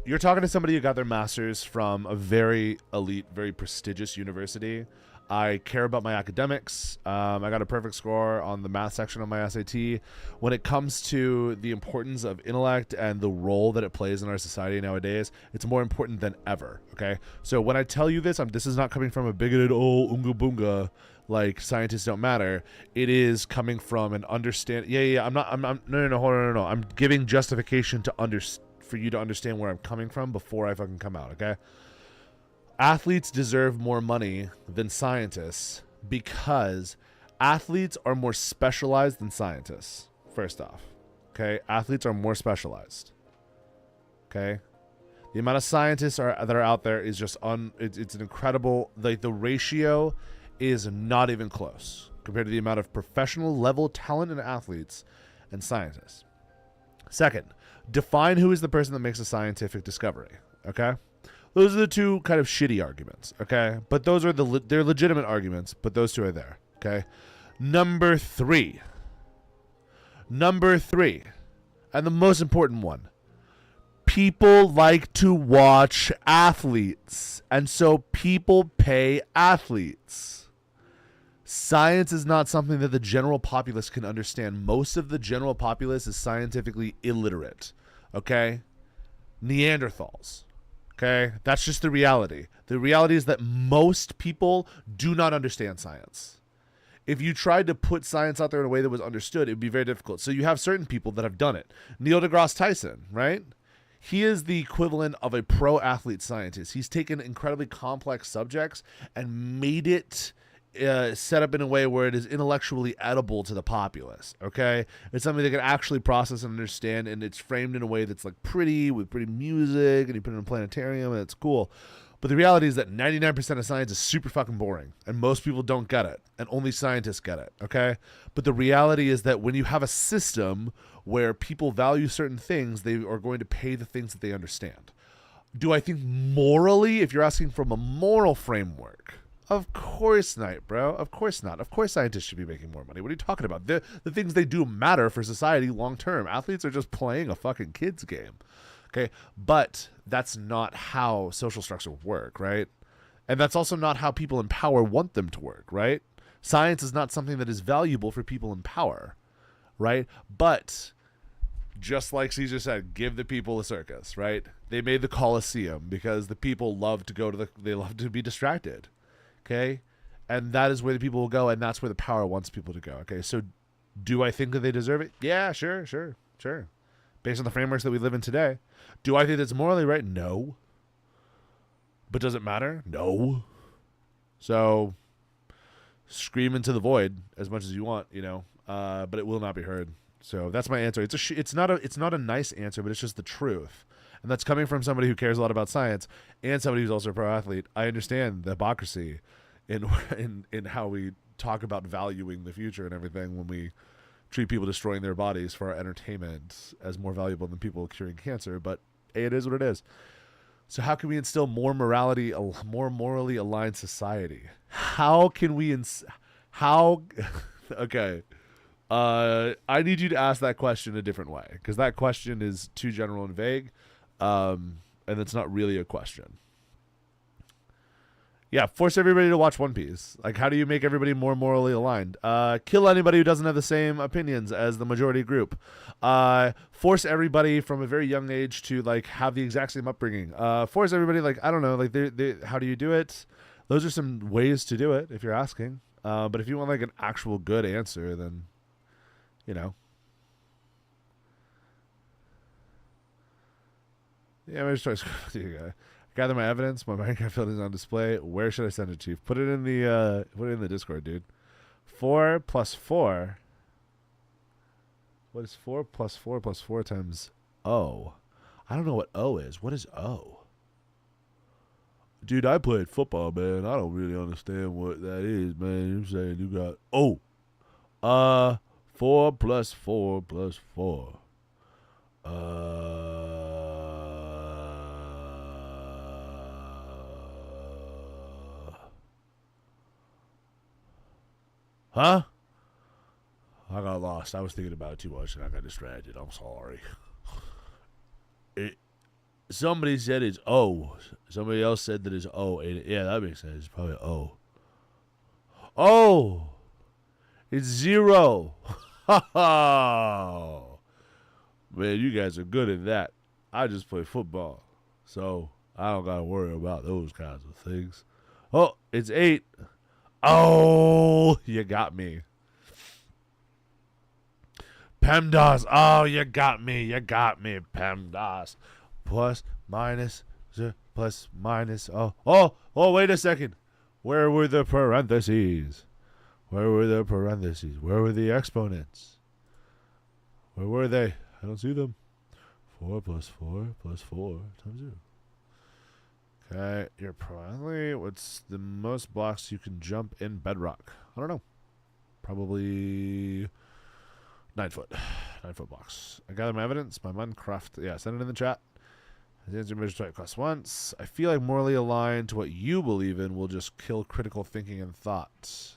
You're talking to somebody who got their master's from a very elite, very prestigious university. I care about my academics. I got a perfect score on the math section of my SAT. When it comes to the importance of intellect and the role that it plays in our society nowadays, it's more important than ever, okay? So when I tell you this, this is not coming from a bigoted, unga boonga, like scientists don't matter. It is coming from an understand. Yeah. No, hold on, no. I'm giving justification for you to understand where I'm coming from before I fucking come out, okay? Athletes deserve more money than scientists because athletes are more specialized than scientists, first off. Okay? Athletes are more specialized. Okay? The amount of scientists that are out there is just it's an incredible, like the ratio is not even close compared to the amount of professional level talent in athletes and scientists. Second, define who is the person that makes a scientific discovery. Okay? Those are the two kind of shitty arguments. Okay? But those are they're legitimate arguments, but those two are there. Okay? Number three, and the most important one, people like to watch athletes, and so people pay athletes. Science is not something that the general populace can understand. Most of the general populace is scientifically illiterate. Okay? Neanderthals. Okay? That's just the reality. The reality is that most people do not understand science. If you tried to put science out there in a way that was understood, it would be very difficult. So you have certain people that have done it. Neil deGrasse Tyson, right? He is the equivalent of a pro athlete scientist. He's taken incredibly complex subjects and made it set up in a way where it is intellectually edible to the populace. Okay, it's something they can actually process and understand, and it's framed in a way that's like pretty, with pretty music, and you put it in a planetarium, and it's cool. But the reality is that 99% of science is super fucking boring, and most people don't get it, and only scientists get it. Okay, but the reality is that when you have a system where people value certain things, they are going to pay the things that they understand. Do I think morally, if you're asking from a moral framework, of course not, bro. Of course not. Of course scientists should be making more money. What are you talking about? The things they do matter for society long term. Athletes are just playing a fucking kid's game. Okay? But that's not how social structure work, right? And that's also not how people in power want them to work, right? Science is not something that is valuable for people in power, right? But just like Caesar said, give the people a circus, right? They made the Colosseum because the people love to go to they love to be distracted. Okay, and that is where the people will go, and that's where the power wants people to go. Okay, so do I think that they deserve it? Yeah, sure. Based on the frameworks that we live in today. Do I think that's morally right? No. But does it matter? No. So scream into the void as much as you want, but it will not be heard. So that's my answer. It's not a nice answer, but it's just the truth. And that's coming from somebody who cares a lot about science and somebody who's also a pro athlete. I understand the hypocrisy in how we talk about valuing the future and everything when we treat people destroying their bodies for our entertainment as more valuable than people curing cancer. But it is what it is. So how can we instill more morality, a more morally aligned society? How can we okay. I need you to ask that question a different way, because that question is too general and vague. And it's not really a question. Yeah, force everybody to watch One Piece. Like, how do you make everybody more morally aligned? Kill anybody who doesn't have the same opinions as the majority group. Force everybody from a very young age to like have the exact same upbringing. Force everybody, like, I don't know, like how do you do it? Those are some ways to do it if you're asking. But if you want like an actual good answer, then yeah, I'm just trying to scroll with you guy. Gather my evidence. My Minecraft build is on display. Where should I send it to? Put it in the Discord, dude. 4 plus 4. What is 4 plus 4 plus 4 times O? I don't know what O is. What is O? Dude, I played football, man. I don't really understand what that is, man. You're saying you got O. 4 plus 4 plus 4. Huh? I got lost. I was thinking about it too much and I got distracted. I'm sorry. Somebody said it's O. Somebody else said that it's O. Yeah, that makes sense. It's probably O. Oh! It's 0. Man, you guys are good at that. I just play football. So I don't got to worry about those kinds of things. Oh, it's 8. Oh, you got me. PEMDAS. Oh, you got me, PEMDAS. Plus, minus, plus, minus. Oh, wait a second. Where were the parentheses? Where were the exponents? Where were they? I don't see them. 4 plus 4 plus 4 times 0. Okay, you're probably. What's the most blocks you can jump in Bedrock? I don't know. Probably 9 foot. 9 foot blocks. I gather my evidence. My Minecraft. Yeah, send it in the chat. The answer measure type costs once. I feel like morally aligned to what you believe in will just kill critical thinking and thought.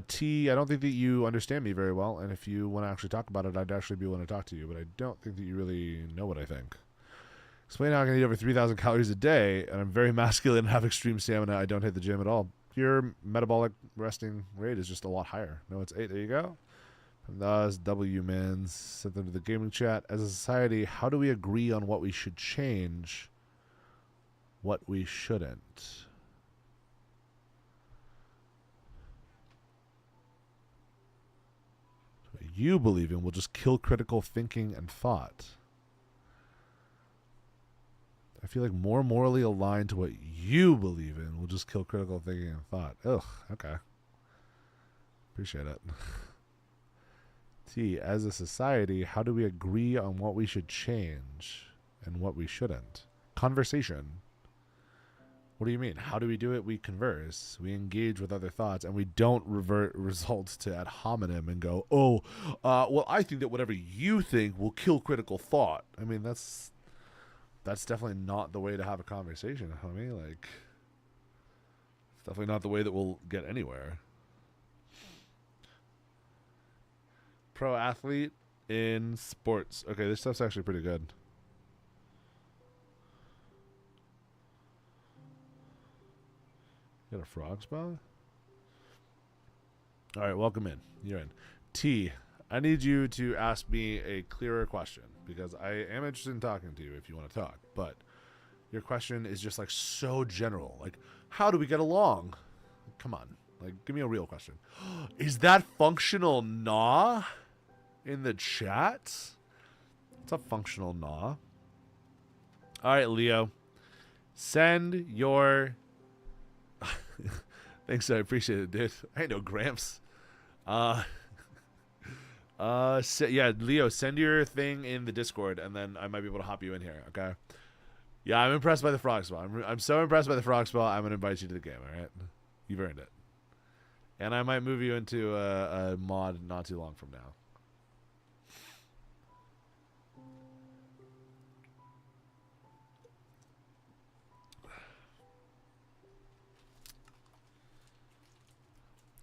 T, I don't think that you understand me very well, and if you want to actually talk about it, I'd actually be willing to talk to you, but I don't think that you really know what I think. Explain how I can eat over 3,000 calories a day, and I'm very masculine and have extreme stamina. I don't hit the gym at all. Your metabolic resting rate is just a lot higher. No, it's 8. There you go. And that's W, man. Sent them to the gaming chat. As a society, how do we agree on what we should change, what we shouldn't? What you believe in will just kill critical thinking and thought. I feel like more morally aligned to what you believe in will just kill critical thinking and thought. Ugh, okay. Appreciate it. T, as a society, how do we agree on what we should change and what we shouldn't? Conversation. What do you mean? How do we do it? We converse. We engage with other thoughts, and we don't revert results to ad hominem and go, well, I think that whatever you think will kill critical thought. I mean, that's definitely not the way to have a conversation, homie. Like, it's definitely not the way that we'll get anywhere. Pro athlete in sports. Okay, this stuff's actually pretty good. Got a frog spa? All right, welcome in. You're in. T, I need you to ask me a clearer question because I am interested in talking to you if you want to talk. But your question is just like so general. Like, how do we get along? Come on. Like, give me a real question. Is that functional gnaw in the chat? What's a functional gnaw? All right, Leo. Send your... Thanks, I appreciate it, dude. I ain't no Gramps. Yeah, Leo, send your thing in the Discord, and then I might be able to hop you in here, okay? Yeah, I'm impressed by the frog spell. I'm so impressed by the frog spell, I'm going to invite you to the game, all right? You've earned it. And I might move you into a mod not too long from now.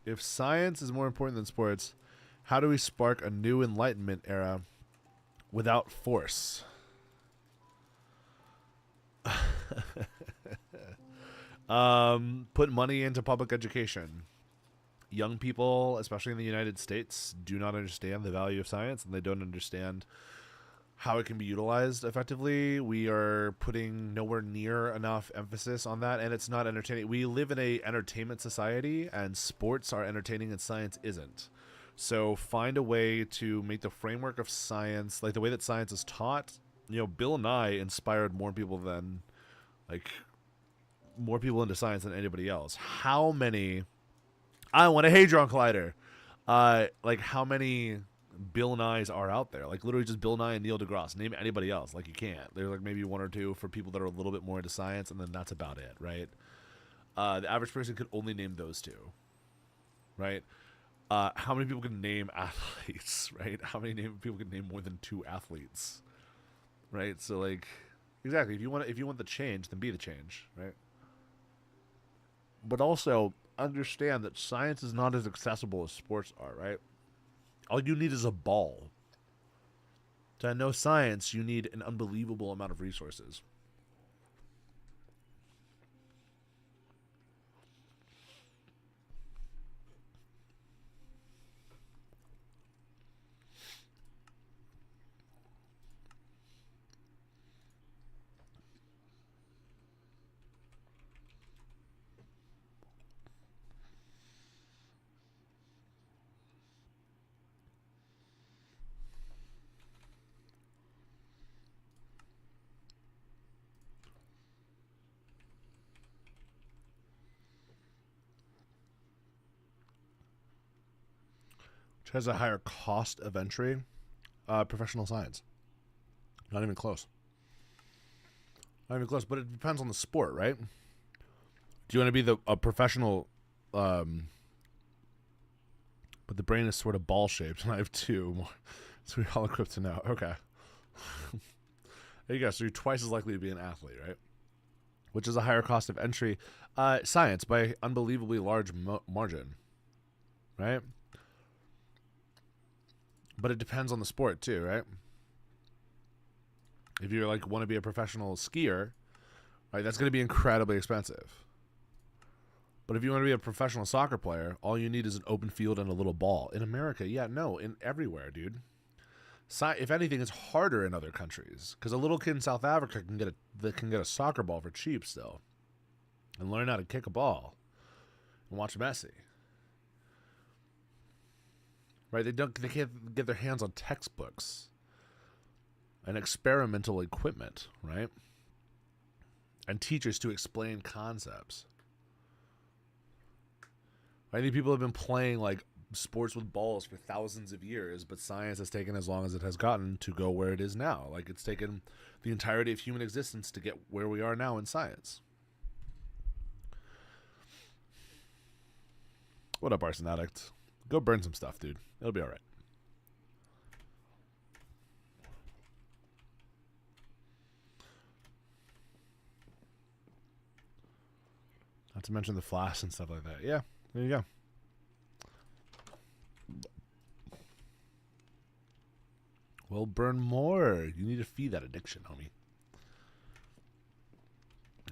If science is more important than sports, how do we spark a new Enlightenment era without force? Put money into public education. Young people, especially in the United States, do not understand the value of science, and they don't understand how it can be utilized effectively. We are putting nowhere near enough emphasis on that, and it's not entertaining. We live in a entertainment society, and sports are entertaining and science isn't. So find a way to make the framework of science, like the way that science is taught. You know, Bill Nye inspired more people than, like, more people into science than anybody else. How many... I want a Hadron Collider. Like, how many... Bill Nyes are out there, like literally just Bill Nye and Neil deGrasse. Name anybody else. Like, you can't. There's like maybe one or two for people that are a little bit more into science, and then that's about it, right? The average person could only name those two, right? How many people can name athletes, right? How many people can name more than 2 athletes, right? So like, exactly. If you want the change, then be the change, right? But also understand that science is not as accessible as sports are, right? All you need is a ball. To know science, you need an unbelievable amount of resources. Which has a higher cost of entry? Professional science. Not even close. Not even close, but it depends on the sport, right? Do you want to be a professional? But the brain is sort of ball shaped, and I have two, so we're all equipped to know. Okay. There you go. So you're twice as likely to be an athlete, right? Which is a higher cost of entry. Science by unbelievably large margin, right? But it depends on the sport too, right? If you're like want to be a professional skier, right, that's going to be incredibly expensive. But if you want to be a professional soccer player, all you need is an open field and a little ball. In America, in everywhere, dude. If anything, it's harder in other countries because a little kid in South Africa can get a soccer ball for cheap still, and learn how to kick a ball, and watch Messi. Right? They can't get their hands on textbooks and experimental equipment, right? And teachers to explain concepts. I think people have been playing like sports with balls for thousands of years, but science has taken as long as it has gotten to go where it is now. Like it's taken the entirety of human existence to get where we are now in science. What up, Arson Addict? Go burn some stuff, dude. It'll be all right. Not to mention the flash and stuff like that. Yeah, there you go. Well, burn more. You need to feed that addiction, homie.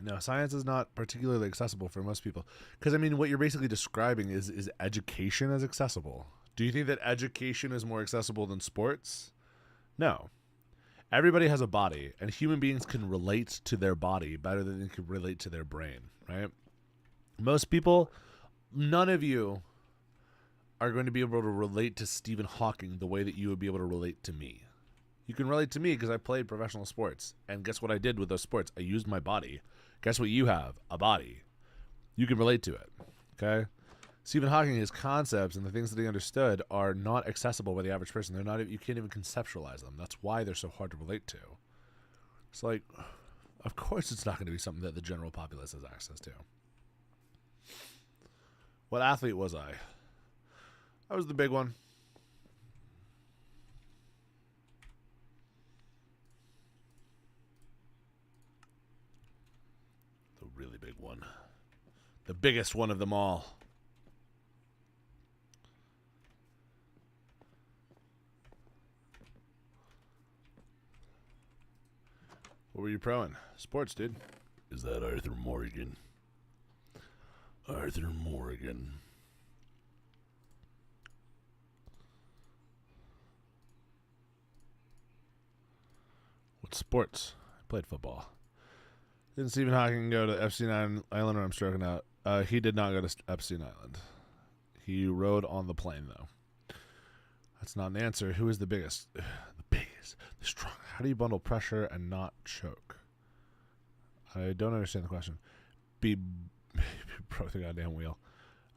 No, science is not particularly accessible for most people. Because, I mean, what you're basically describing is education as accessible. Do you think that education is more accessible than sports? No. Everybody has a body, and human beings can relate to their body better than they can relate to their brain, right? Most people, none of you are going to be able to relate to Stephen Hawking the way that you would be able to relate to me. You can relate to me because I played professional sports. And guess what I did with those sports? I used my body. Guess what you have? A body. You can relate to it. Okay? Stephen Hawking, his concepts and the things that he understood are not accessible by the average person. They're not. You can't even conceptualize them. That's why they're so hard to relate to. It's like, of course it's not going to be something that the general populace has access to. What athlete was I? I was the big one. The really big one. The biggest one of them all. What were you proing? Sports, dude. Is that Arthur Morgan? Arthur Morgan. What sports? I played football. Didn't Stephen Hawking go to Epstein Island, or I'm stroking out? He did not go to Epstein Island. He rode on the plane, though. That's not an answer. Who is the biggest? The biggest. The strong. How do you bundle pressure and not choke? I don't understand the question. Broke the goddamn wheel.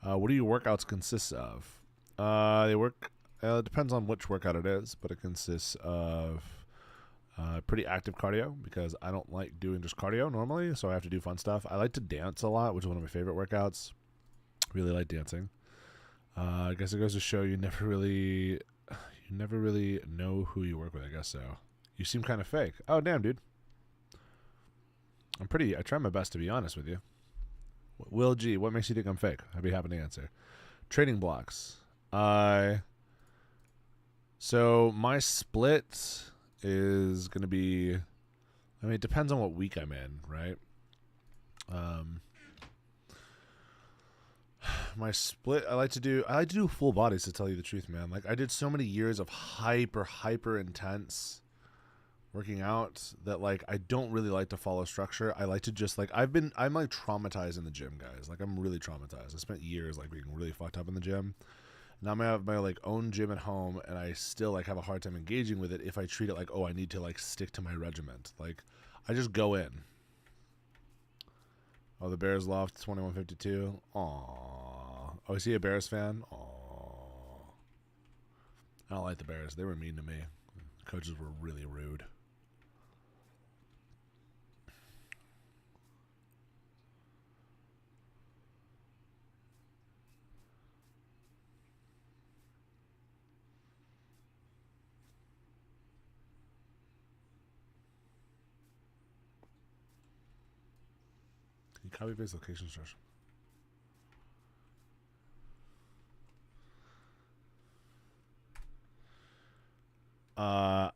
What do your workouts consist of? They work. It depends on which workout it is, but it consists of pretty active cardio because I don't like doing just cardio normally, so I have to do fun stuff. I like to dance a lot, which is one of my favorite workouts. Really like dancing. I guess it goes to show you never really know who you work with. I guess so. You seem kind of fake. Oh damn, dude. I try my best to be honest with you. Will G, what makes you think I'm fake? I'd be happy to answer. Trading blocks. So my split is going to be, I mean, it depends on what week I'm in, right? My split, I like to do full bodies, to tell you the truth, man. Like I did so many years of hyper intense working out that like I don't really like to follow structure. I like to just like I'm like traumatized in the gym, guys. Like I'm really traumatized. I spent years like being really fucked up in the gym. Now I have my like own gym at home, and I still like have a hard time engaging with it if I treat it like, oh, I need to like stick to my regiment. Like I just go in. Oh, the Bears loft 2152. Aww. Oh, is he a Bears fan? Aww. I don't like the Bears. They were mean to me. The coaches were really rude. You copy paste location structure.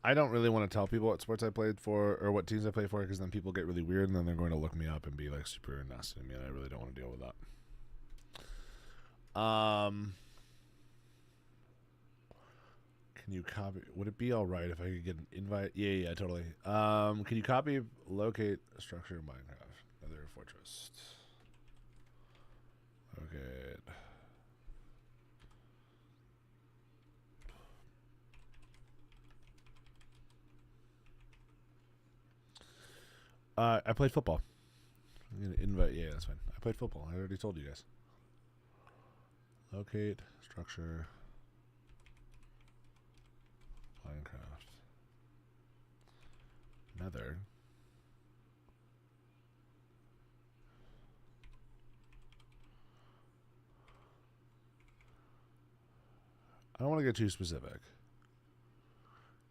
I don't really want to tell people what sports I played for or what teams I played for because then people get really weird and then they're going to look me up and be like super nasty to me, and I really don't want to deal with that. Can you copy? Would it be all right if I could get an invite? Yeah, totally. Can you copy, locate structure Minecraft, Nether Fortress? Okay. I played football. I'm gonna invite. Yeah, that's fine. I played football. I already told you guys. Locate structure Minecraft Nether. I don't want to get too specific.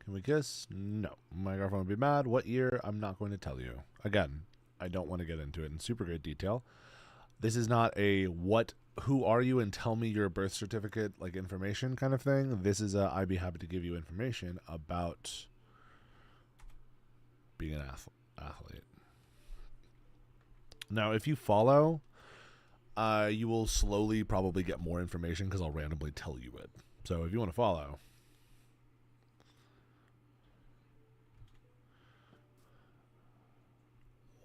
Can we guess? No. My girlfriend would be mad. What year? I'm not going to tell you. Again, I don't want to get into it in super great detail. This is not a who are you and tell me your birth certificate like information kind of thing. This is a I'd be happy to give you information about being an athlete. Now, if you follow, you will slowly probably get more information because I'll randomly tell you it. So if you want to follow.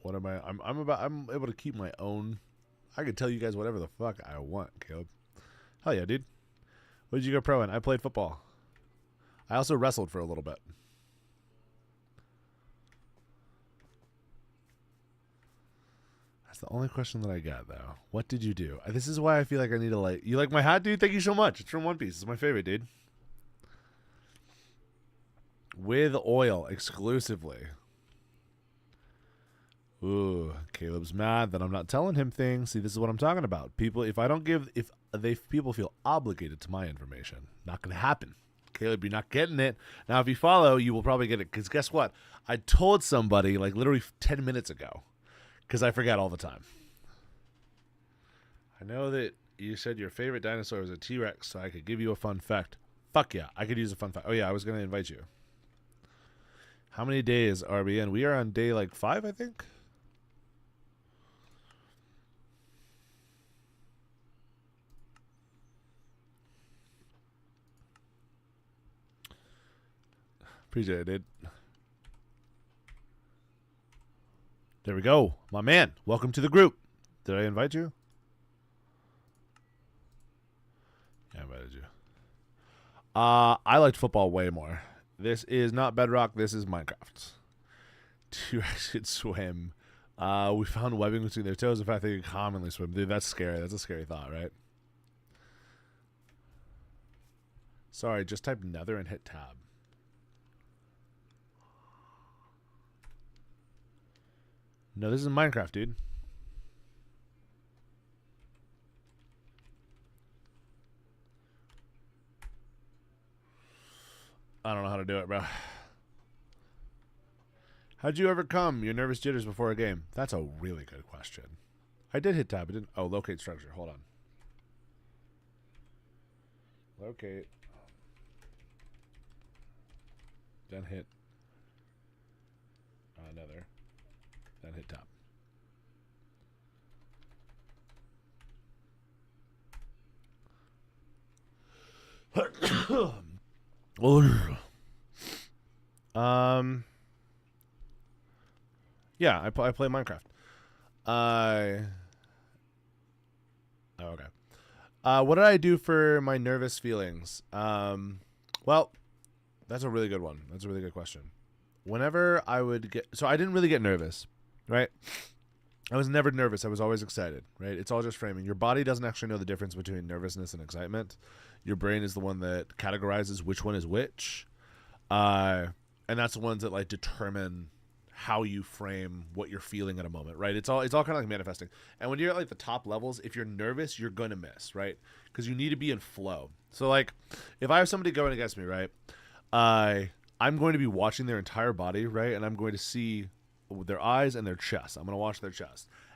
What am I? I'm able to keep my own. I could tell you guys whatever the fuck I want, Caleb. Hell yeah, dude. What did you go pro in? I played football. I also wrestled for a little bit. That's the only question that I got, though. What did you do? This is why I feel like I need to like. You like my hat, dude? Thank you so much. It's from One Piece. It's my favorite, dude. With oil exclusively. Ooh, Caleb's mad that I'm not telling him things. See, this is what I'm talking about. People, if people feel obligated to my information, not going to happen. Caleb, you're not getting it. Now, if you follow, you will probably get it. Because guess what? I told somebody like literally 10 minutes ago. Because I forget all the time. I know that you said your favorite dinosaur was a T-Rex, so I could give you a fun fact. Fuck yeah, I could use a fun fact. Oh yeah, I was going to invite you. How many days are we in? We are on day like 5, I think. Appreciate it, dude. There we go. My man, welcome to the group. Did I invite you? Yeah, I invited you. I liked football way more. This is not Bedrock. This is Minecraft. T-Rex could swim. We found webbing between their toes. In fact, they can commonly swim. Dude, that's scary. That's a scary thought, right? Sorry, just type Nether and hit tab. No, this is Minecraft, dude. I don't know how to do it, bro. How'd you overcome your nervous jitters before a game? That's a really good question. I did hit tab. I didn't. Oh, locate structure. Hold on. Locate. Then hit Nether. Then hit tab. Yeah, I play Minecraft. Oh, okay. What did I do for my nervous feelings? Well, that's a really good one. That's a really good question. Whenever I would get, so I didn't really get nervous, right? I was never nervous. I was always excited, right? It's all just framing. Your body doesn't actually know the difference between nervousness and excitement. Your brain is the one that categorizes which one is which. And that's the ones that like determine how you frame what you're feeling at a moment, right? It's all kind of like manifesting. And when you're at like the top levels, if you're nervous, you're going to miss, right? Because you need to be in flow. So like if I have somebody going against me, right? I'm going to be watching their entire body, right? And I'm going to see their eyes and their chest. I'm going to watch their chest.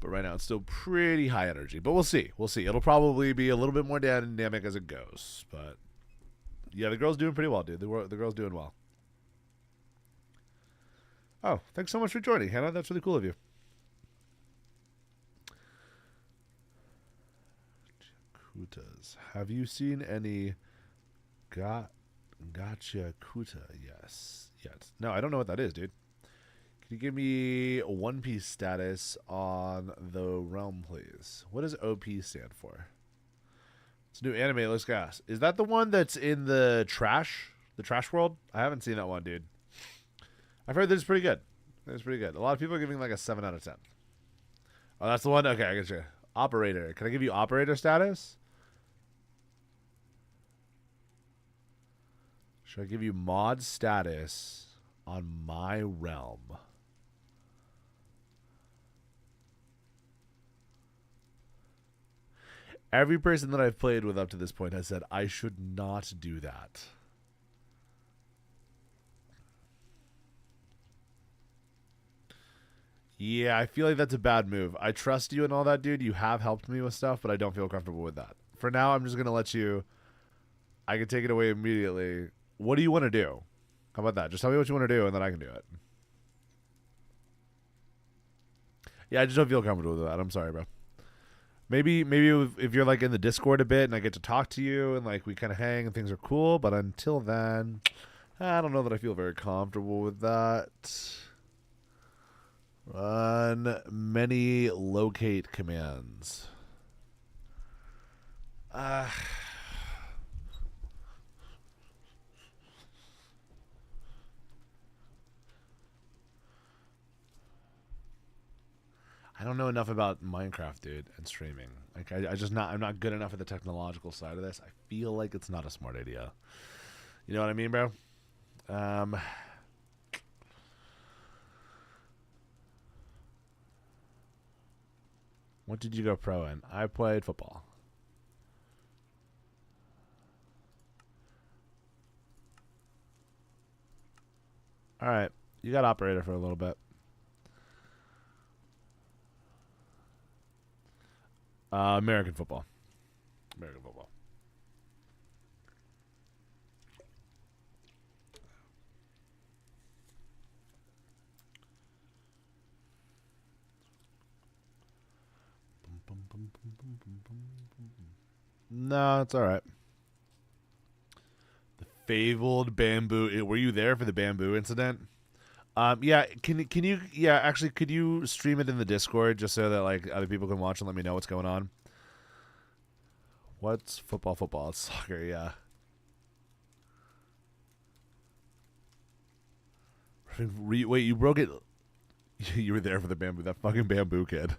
But right now it's still pretty high energy. But we'll see. We'll see. It'll probably be a little bit more dynamic as it goes. But yeah, the girl's doing pretty well, dude. The girl's doing well. Oh, thanks so much for joining, Hannah. That's really cool of you. Kutas. Have you seen any Gotcha Kuta? Yes. No, I don't know what that is, dude. Can you give me a One Piece status on the realm, please? What does OP stand for? It's a new anime. Let's gas. Is that the one that's in the trash world? I haven't seen that one, dude. I've heard that it's pretty good. It's pretty good. A lot of people are giving like a 7 out of 10. Oh, that's the one? Okay, I get you. Operator. Can I give you operator status? Should I give you mod status on my realm? Every person that I've played with up to this point has said I should not do that. Yeah, I feel like that's a bad move. I trust you and all that, dude. You have helped me with stuff, but I don't feel comfortable with that. For now, I'm just going to let you... I can take it away immediately. What do you want to do? How about that? Just tell me what you want to do, and then I can do it. Yeah, I just don't feel comfortable with that. I'm sorry, bro. Maybe if you're like in the Discord a bit and I get to talk to you and like we kind of hang and things are cool, but until then, I don't know that I feel very comfortable with that. Run many locate commands. I don't know enough about Minecraft, dude, and streaming. Like, I'm not good enough at the technological side of this. I feel like it's not a smart idea. You know what I mean, bro? What did you go pro in? I played football. All right, you got operator for a little bit. American football. American football. No, it's all right. The fabled bamboo. Were you there for the bamboo incident? Yeah. Can you? Yeah, actually, could you stream it in the Discord just so that like other people can watch and let me know what's going on? What's football? Football. It's soccer. Yeah. Wait, you broke it. You were there for the bamboo. That fucking bamboo kid.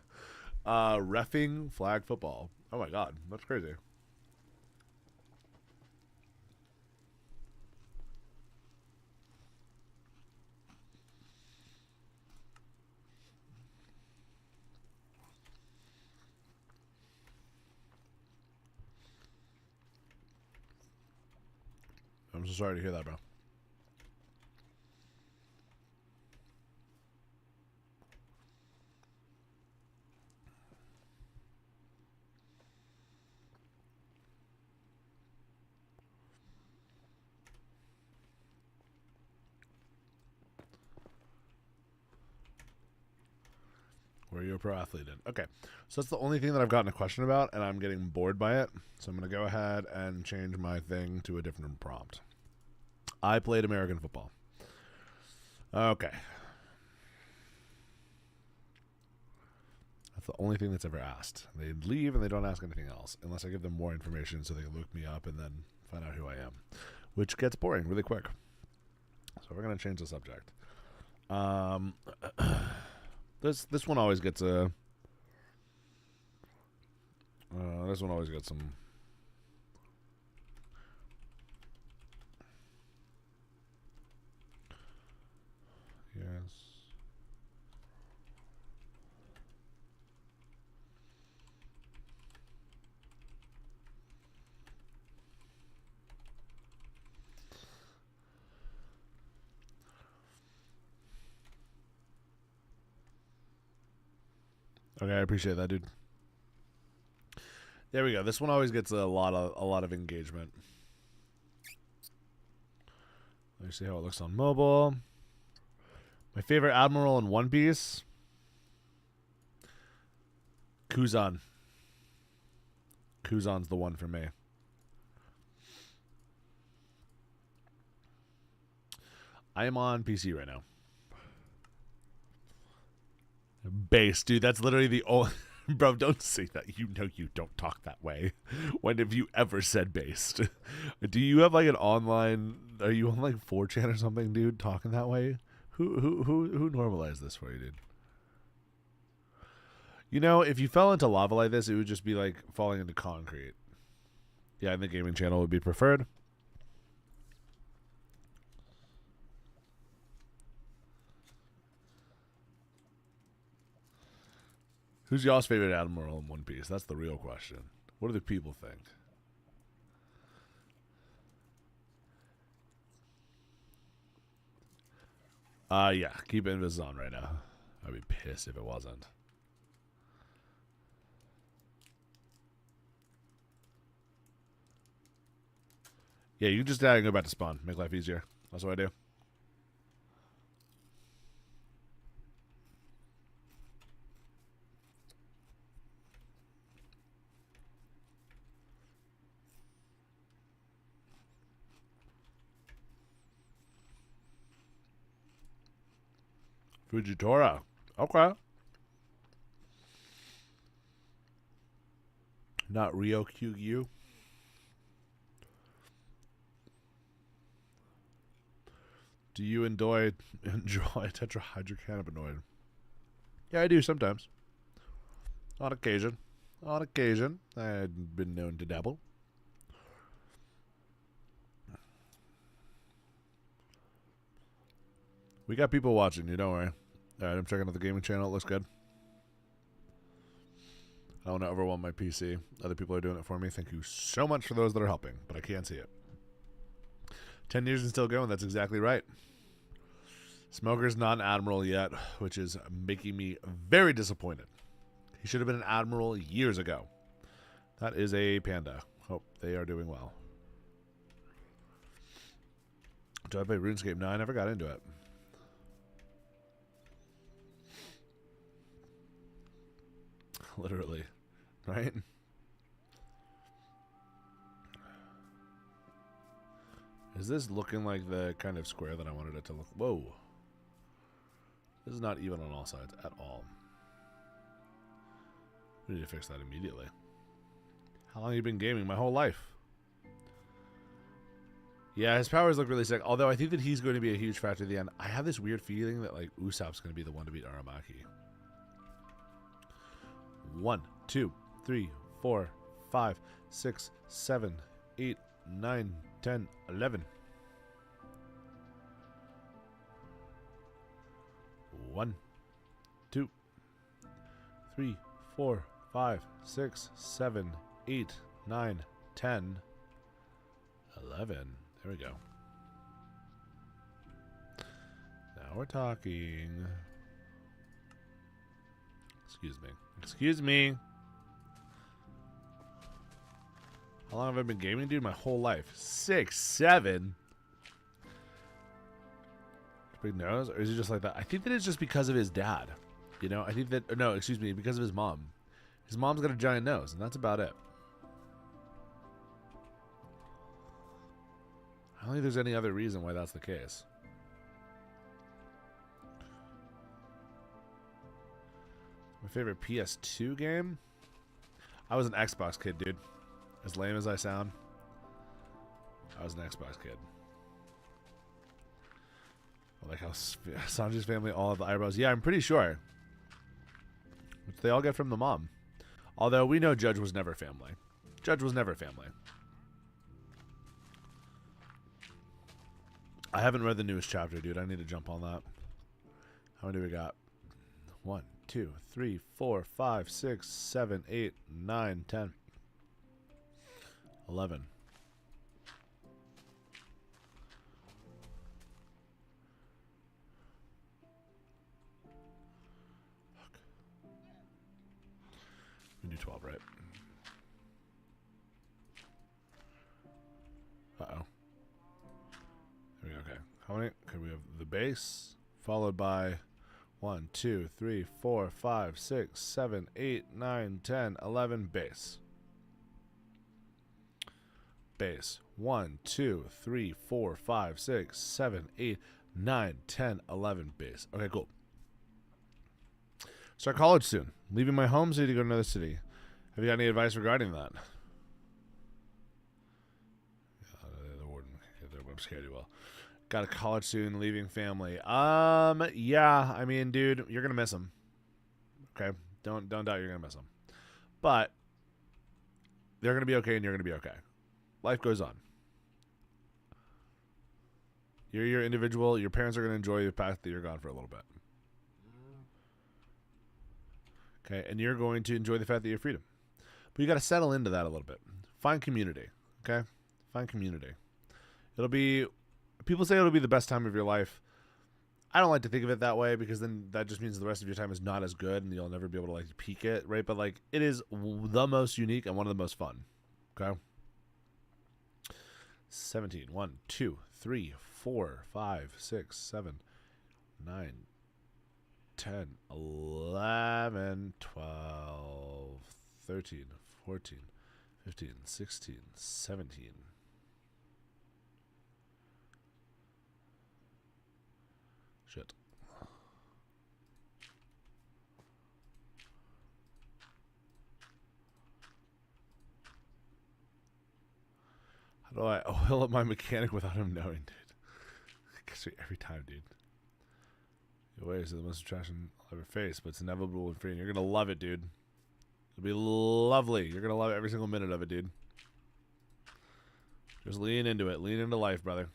Reffing flag football. Oh my god, that's crazy. I'm so sorry to hear that, bro. Where you're a pro athlete in. Okay. So that's the only thing that I've gotten a question about, and I'm getting bored by it. So I'm going to go ahead and change my thing to a different prompt. I played American football. Okay. That's the only thing that's ever asked. They leave and they don't ask anything else, unless I give them more information so they can look me up and then find out who I am, which gets boring really quick. So we're going to change the subject. This one always gets a. This one always gets some. Yes. Okay, I appreciate that, dude. There we go. This one always gets a lot of engagement. Let me see how it looks on mobile. My favorite admiral in One Piece, Kuzan. Kuzan's the one for me. I am on PC right now. Base, dude. That's literally the only... Bro, don't say that. You know you don't talk that way. When have you ever said based? Do you have like an online... Are you on like 4chan or something, dude, talking that way? Who normalized this for you, dude? You know, if you fell into lava like this, it would just be like falling into concrete. Yeah, and the gaming channel would be preferred. Who's y'all's favorite admiral in One Piece? That's the real question. What do the people think? Yeah, keep Invis on right now. I'd be pissed if it wasn't. Yeah, you just die and go back to spawn. Make life easier. That's what I do. Fujitora. Okay. Not Rio QU. Do you enjoy tetrahydrocannabinoid? Yeah, I do sometimes. On occasion. On occasion. I've been known to dabble. We got people watching you, don't worry. Alright, I'm checking out the gaming channel. It looks good. I don't overwhelm my PC. Other people are doing it for me. Thank you so much for those that are helping, but I can't see it. 10 years and still going. That's exactly right. Smoker's not an admiral yet, which is making me very disappointed. He should have been an admiral years ago. That is a panda. Hope they are doing well. Do I play RuneScape? No, I never got into it. Literally. Right? Is this looking like the kind of square that I wanted it to look? Whoa. This is not even on all sides at all. We need to fix that immediately. How long have you been gaming? My whole life. Yeah, his powers look really sick. Although I think that he's going to be a huge factor at the end. I have this weird feeling that like Usopp's going to be the one to beat Aramaki. 1, 2, 3, 4, 5, 6, 7, 8, 9, 10, 11. 1, 2, 3, 4, 5, 6, 7, 8, 9, 10, 11. There we go. Now we're talking. Excuse me. Excuse me. How long have I been gaming, dude? My whole life. 6, 7. Big nose? Or is he just like that? I think that it's just because of his dad. You know, I think that... No, excuse me. Because of his mom. His mom's got a giant nose, and that's about it. I don't think there's any other reason why that's the case. My favorite PS2 game? I was an Xbox kid, dude. As lame as I sound, I was an Xbox kid. I like how Sanji's family all have the eyebrows. Yeah, I'm pretty sure. Which they all get from the mom. Although we know Judge was never family. Judge was never family. I haven't read the newest chapter, dude. I need to jump on that. How many do we got? 1, 2, 3, 4, 5, 6, 7, 8, 9, 10, 11. 12, right? Uh-oh. There we go, okay. How many? Okay, we have the base, followed by 1, 2, 3, 4, 5, 6, 7, 8, 9, 10, 11, base. Base. 1, 2, 3, 4, 5, 6, 7, 8, 9, 10, 11, base. Okay, cool. Start college soon. Leaving my home city to go to another city. Have you got any advice regarding that? The warden. I'm scared you will. Got a college soon, leaving family. Yeah. I mean, dude, you're gonna miss them. Okay, don't doubt you're gonna miss them. But they're gonna be okay, and you're gonna be okay. Life goes on. You're your individual. Your parents are gonna enjoy the fact that you're gone for a little bit. Okay, and you're going to enjoy the fact that you're freedom. But you got to settle into that a little bit. Find community. Okay, find community. It'll be. People say it'll be the best time of your life. I don't like to think of it that way because then that just means the rest of your time is not as good and you'll never be able to like peak it, right? But like it is the most unique and one of the most fun. Okay. 17. 1, 2, 3, 4, 5, 6, 7, 9, 10, 11, 12, 13, 14, 15, 16, 17. Shit. How do I oil up my mechanic without him knowing, dude? Gets me every time, dude. Your ways are the most attraction I'll ever face, but it's inevitable and free. And you're gonna love it, dude. It'll be lovely. You're gonna love every single minute of it, dude. Just lean into it. Lean into life, brother.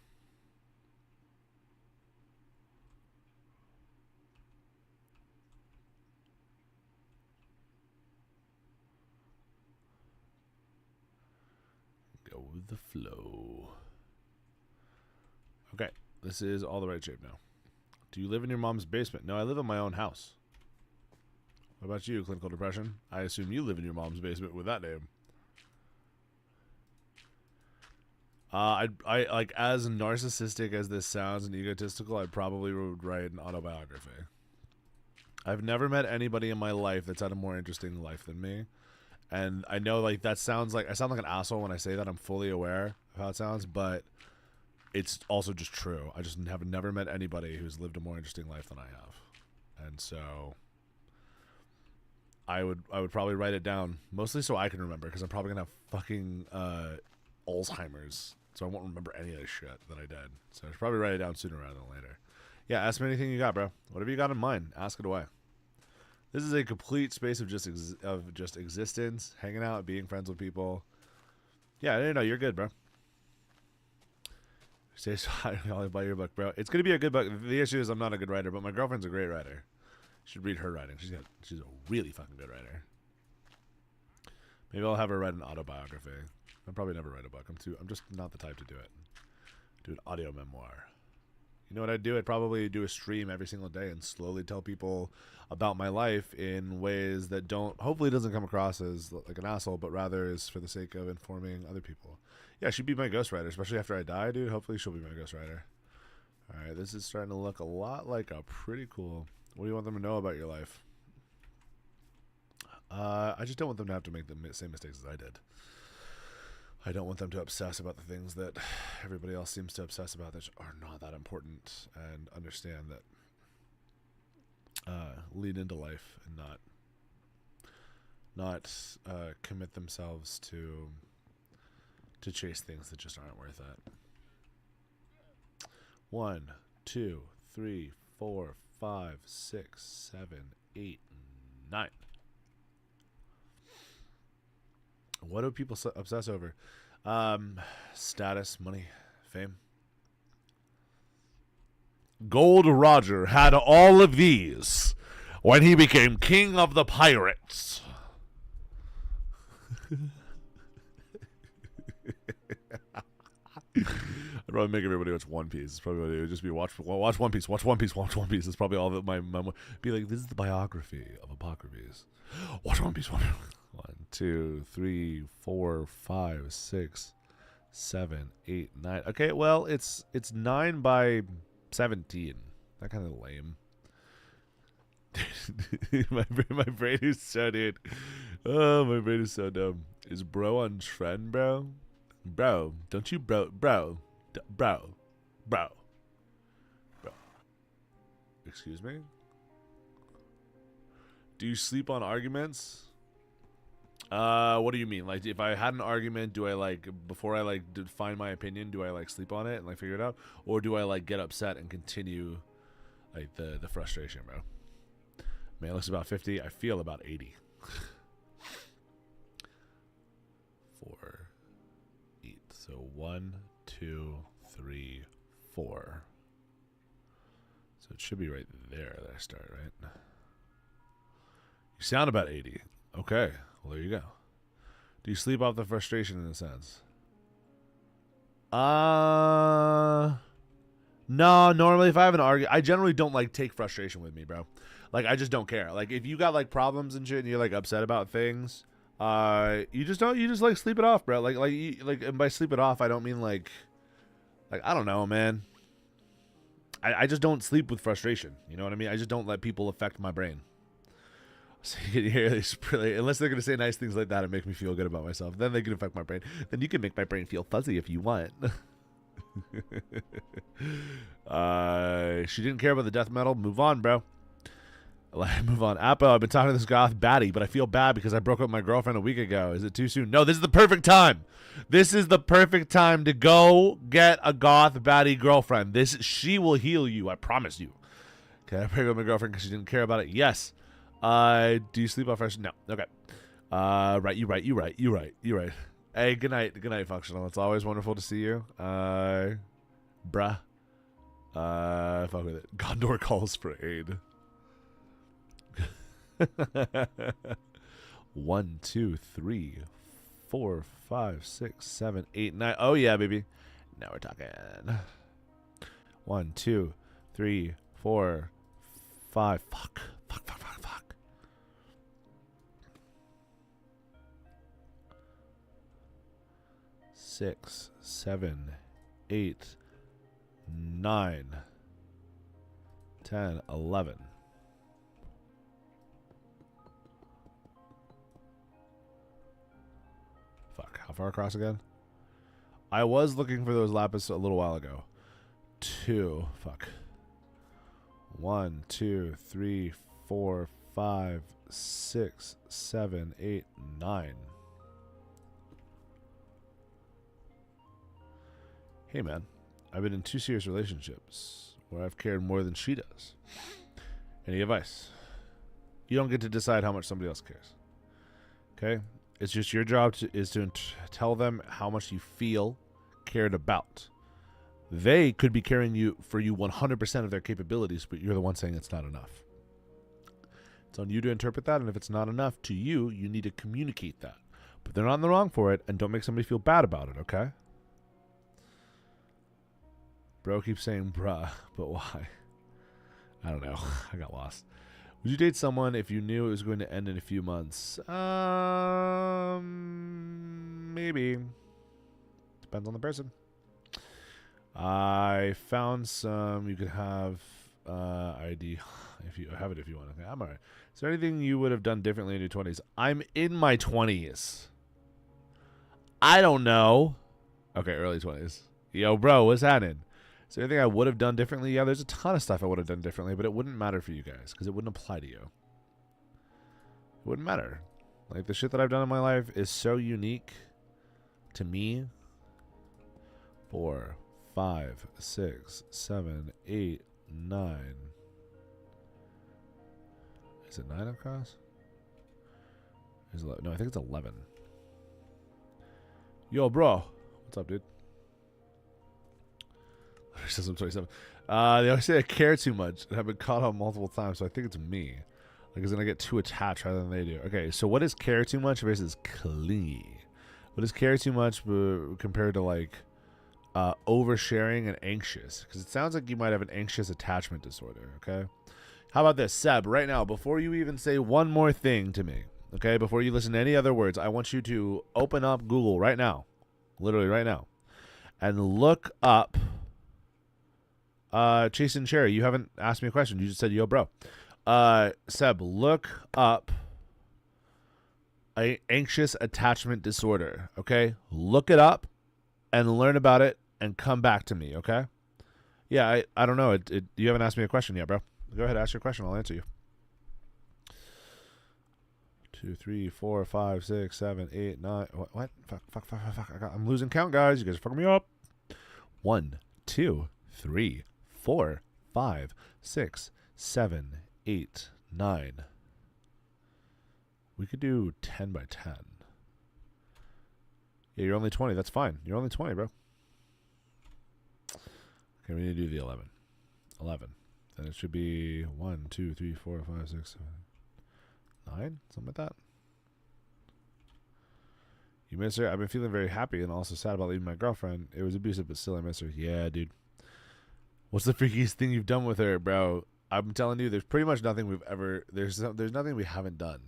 Go with the flow. Okay, this is all the right shape now. Do you live in your mom's basement? No, I live in my own house. What about you, clinical depression? I assume you live in your mom's basement with that name. I like, as narcissistic as this sounds and egotistical, I probably would write an autobiography. I've never met anybody in my life that's had a more interesting life than me. And I know, like, that sounds like, I sound like an asshole when I say that. I'm fully aware of how it sounds, but it's also just true. I just have never met anybody who's lived a more interesting life than I have. And so I would probably write it down, mostly so I can remember, because I'm probably going to have fucking Alzheimer's. So I won't remember any of this shit that I did. So I should probably write it down sooner rather than later. Yeah, ask me anything you got, bro. Whatever you got in mind, ask it away. This is a complete space of just existence, hanging out, being friends with people. Yeah, no, you're good, bro. Stay so high I'll buy your book, bro. It's gonna be a good book. The issue is I'm not a good writer, but my girlfriend's a great writer. You should read her writing. She's a really fucking good writer. Maybe I'll have her write an autobiography. I'll probably never write a book. I'm just not the type to do it. Do an audio memoir. You know what I'd do? I'd probably do a stream every single day and slowly tell people about my life in ways that hopefully doesn't come across as like an asshole, but rather is for the sake of informing other people. Yeah, she'd be my ghostwriter, especially after I die, dude. Hopefully she'll be my ghostwriter. All right, this is starting to look a lot like a pretty cool. What do you want them to know about your life? I just don't want them to have to make the same mistakes as I did. I don't want them to obsess about the things that everybody else seems to obsess about that are not that important, and understand that lead into life and not commit themselves to chase things that just aren't worth it. 1, 2, 3, 4, 5, 6, 7, 8, 9. What do people obsess over? Status, money, fame. Gold Roger had all of these when he became king of the pirates. I'd probably make everybody watch One Piece. It's probably what it would just be watch One Piece, watch One Piece, watch One Piece. It's probably all that my be like, this is the biography of Apocryphes. Watch One Piece, 1, 2, 3, 4, 5, 6, 7, 8, 9. Okay, well, it's 9 by 17. That kind of lame. my brain is so, dude. Oh, my brain is so dumb. Is bro on trend, bro? Bro, don't you bro. Excuse me? Do you sleep on arguments? What do you mean? Like, if I had an argument, do I, like, before I, like, define my opinion, do I, like, sleep on it and, like, figure it out? Or do I, like, get upset and continue, like, the frustration, bro? Man, it looks about 50. I feel about 80. 4, 8. So 1, 2, 3, 4. So it should be right there that I start, right? You sound about 80. Okay. Well, there you go. Do you sleep off the frustration in a sense? No, normally if I have an argument, I generally don't, like, take frustration with me, bro. Like, I just don't care. Like, if you got, like, problems and shit and you're, like, upset about things, you just like sleep it off, bro. And by sleep it off, I don't mean like I don't know, man. I just don't sleep with frustration. You know what I mean? I just don't let people affect my brain. So you can hear this, unless they're gonna say nice things like that and make me feel good about myself, then they can affect my brain. Then you can make my brain feel fuzzy if you want. She didn't care about the death metal. Move on, bro. Move on. Appa, I've been talking to this goth baddie, but I feel bad because I broke up with my girlfriend a week ago. Is it too soon? No, this is the perfect time. This is the perfect time to go get a goth baddie girlfriend. She will heal you. I promise you. Okay, I broke up with my girlfriend because she didn't care about it. Yes. Do you sleep off fresh? No. Okay. Right. You right. Hey, good night, Functional. It's always wonderful to see you. Bruh. Fuck with it. Gondor calls for aid. 1, 2, 3, 4, 5, 6, 7, 8, 9. Oh yeah, baby. Now we're talking. 1, 2, 3, 4, 5. Fuck. 6, 7, 8, 9, 10, 11. Fuck, how far across again? I was looking for those lapis a little while ago. 2, fuck. 1, 2, 3, 4, 5, 6, 7, 8, 9. Hey man, I've been in 2 serious relationships where I've cared more than she does. Any advice? You don't get to decide how much somebody else cares. Okay? It's just your job to tell them how much you feel cared about. They could be caring for you 100% of their capabilities, but you're the one saying it's not enough. It's on you to interpret that, and if it's not enough to you, you need to communicate that. But they're not in the wrong for it, and don't make somebody feel bad about it, okay? Bro keeps saying bruh, but why? I don't know. I got lost. Would you date someone if you knew it was going to end in a few months? Maybe. Depends on the person. I found some. You could have ID if you have it if you want. Okay, I'm alright. Is there anything you would have done differently in your 20s? I'm in my 20s. I don't know. Okay, early 20s. Yo, bro, what's happening? Is there anything I would have done differently? Yeah, there's a ton of stuff I would have done differently, but it wouldn't matter for you guys because it wouldn't apply to you. It wouldn't matter. Like, the shit that I've done in my life is so unique to me. 4, 5, 6, 7, 8, 9. Is it 9 across? No, I think it's 11. Yo, bro. What's up, dude? Says I'm 27. They always say I care too much and have been caught on multiple times, so I think it's me. Like, it's gonna get too attached rather than they do. Okay, so what is care too much versus clingy? What is care too much compared to, like, oversharing and anxious? Because it sounds like you might have an anxious attachment disorder, okay? How about this, Seb, right now, before you even say one more thing to me, okay, before you listen to any other words, I want you to open up Google right now, literally right now, and look up Chase and Cherry. You haven't asked me a question. You just said, yo, bro. Seb, look up anxious attachment disorder, okay? Look it up and learn about it and come back to me, okay? Yeah, I don't know. You haven't asked me a question yet, bro. Go ahead, ask your question. I'll answer you. 2, 3, 4, 5, 6, 7, 8, 9. What? Fuck. I'm losing count, guys. You guys are fucking me up. 1, 2, 3, 4, 5, 6, 7, 8, 9. We could do 10 by 10. Yeah, you're only 20. That's fine. You're only 20, bro. Okay, we need to do the 11. 11. Then it should be 1, 2, 3, 4, 5, 6, 7, 9? Something like that. You miss her? I've been feeling very happy and also sad about leaving my girlfriend. It was abusive, but still I miss her. Yeah, dude. What's the freakiest thing you've done with her, bro? I'm telling you, there's pretty much nothing we've ever... There's nothing we haven't done.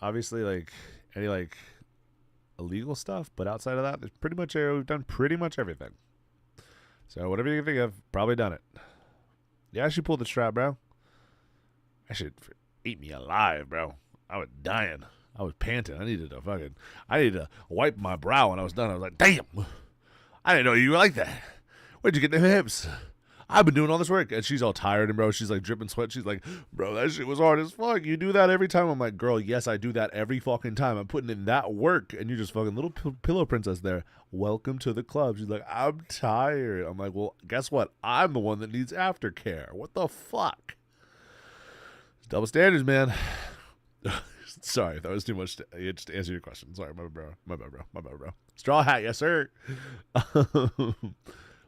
Obviously, like, any, like, illegal stuff, but outside of that, there's pretty much... We've done pretty much everything. So, whatever you can think of, probably done it. Yeah, I should pull the strap, bro. I should... Eat me alive, bro. I was dying. I was panting. I needed to wipe my brow when I was done. I was like, damn. I didn't know you were like that. Where'd you get them hips? I've been doing all this work. And she's all tired, and bro, she's like dripping sweat. She's like, bro, that shit was hard as fuck. You do that every time. I'm like, girl, yes, I do that every fucking time. I'm putting in that work, and you're just fucking little pillow princess there. Welcome to the club. She's like, I'm tired. I'm like, well, guess what? I'm the one that needs aftercare. What the fuck? Double standards, man. Sorry, that was too much to answer your question. Sorry, my bad, bro. Straw hat, yes, sir.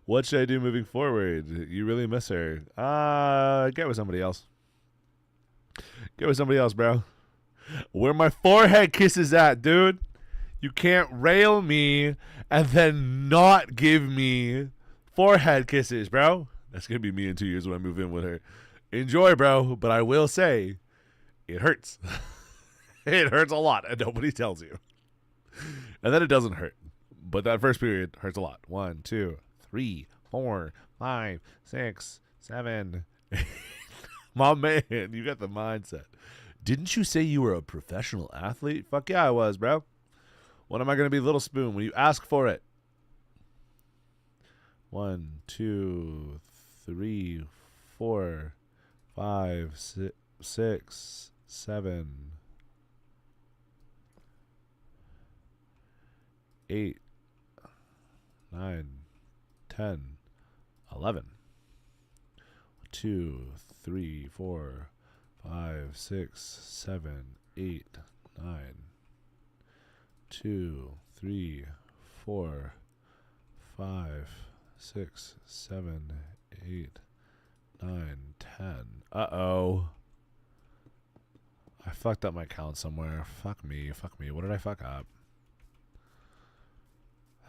What should I do moving forward? You really miss her. Get with somebody else. Get with somebody else, bro. Where my forehead kisses at, dude. You can't rail me and then not give me forehead kisses, bro. That's going to be me in 2 years when I move in with her. Enjoy, bro, but I will say it hurts. It hurts a lot, and nobody tells you. And then it doesn't hurt. But that first period hurts a lot. 1, 2, 3, 4, 5, 6, 7. My man, you got the mindset. Didn't you say you were a professional athlete? Fuck yeah, I was, bro. When am I going to be Little Spoon? When you ask for it. 1, 2, 3, 4, 5, 6, 7, 8, 9, 10, 11. 2, 3, 4, 5, 6, 7, 8, 9. 2, 3, 4, 5, 6, 7, 8, 9, 10. Uh-oh. I fucked up my count somewhere. Fuck me. What did I fuck up?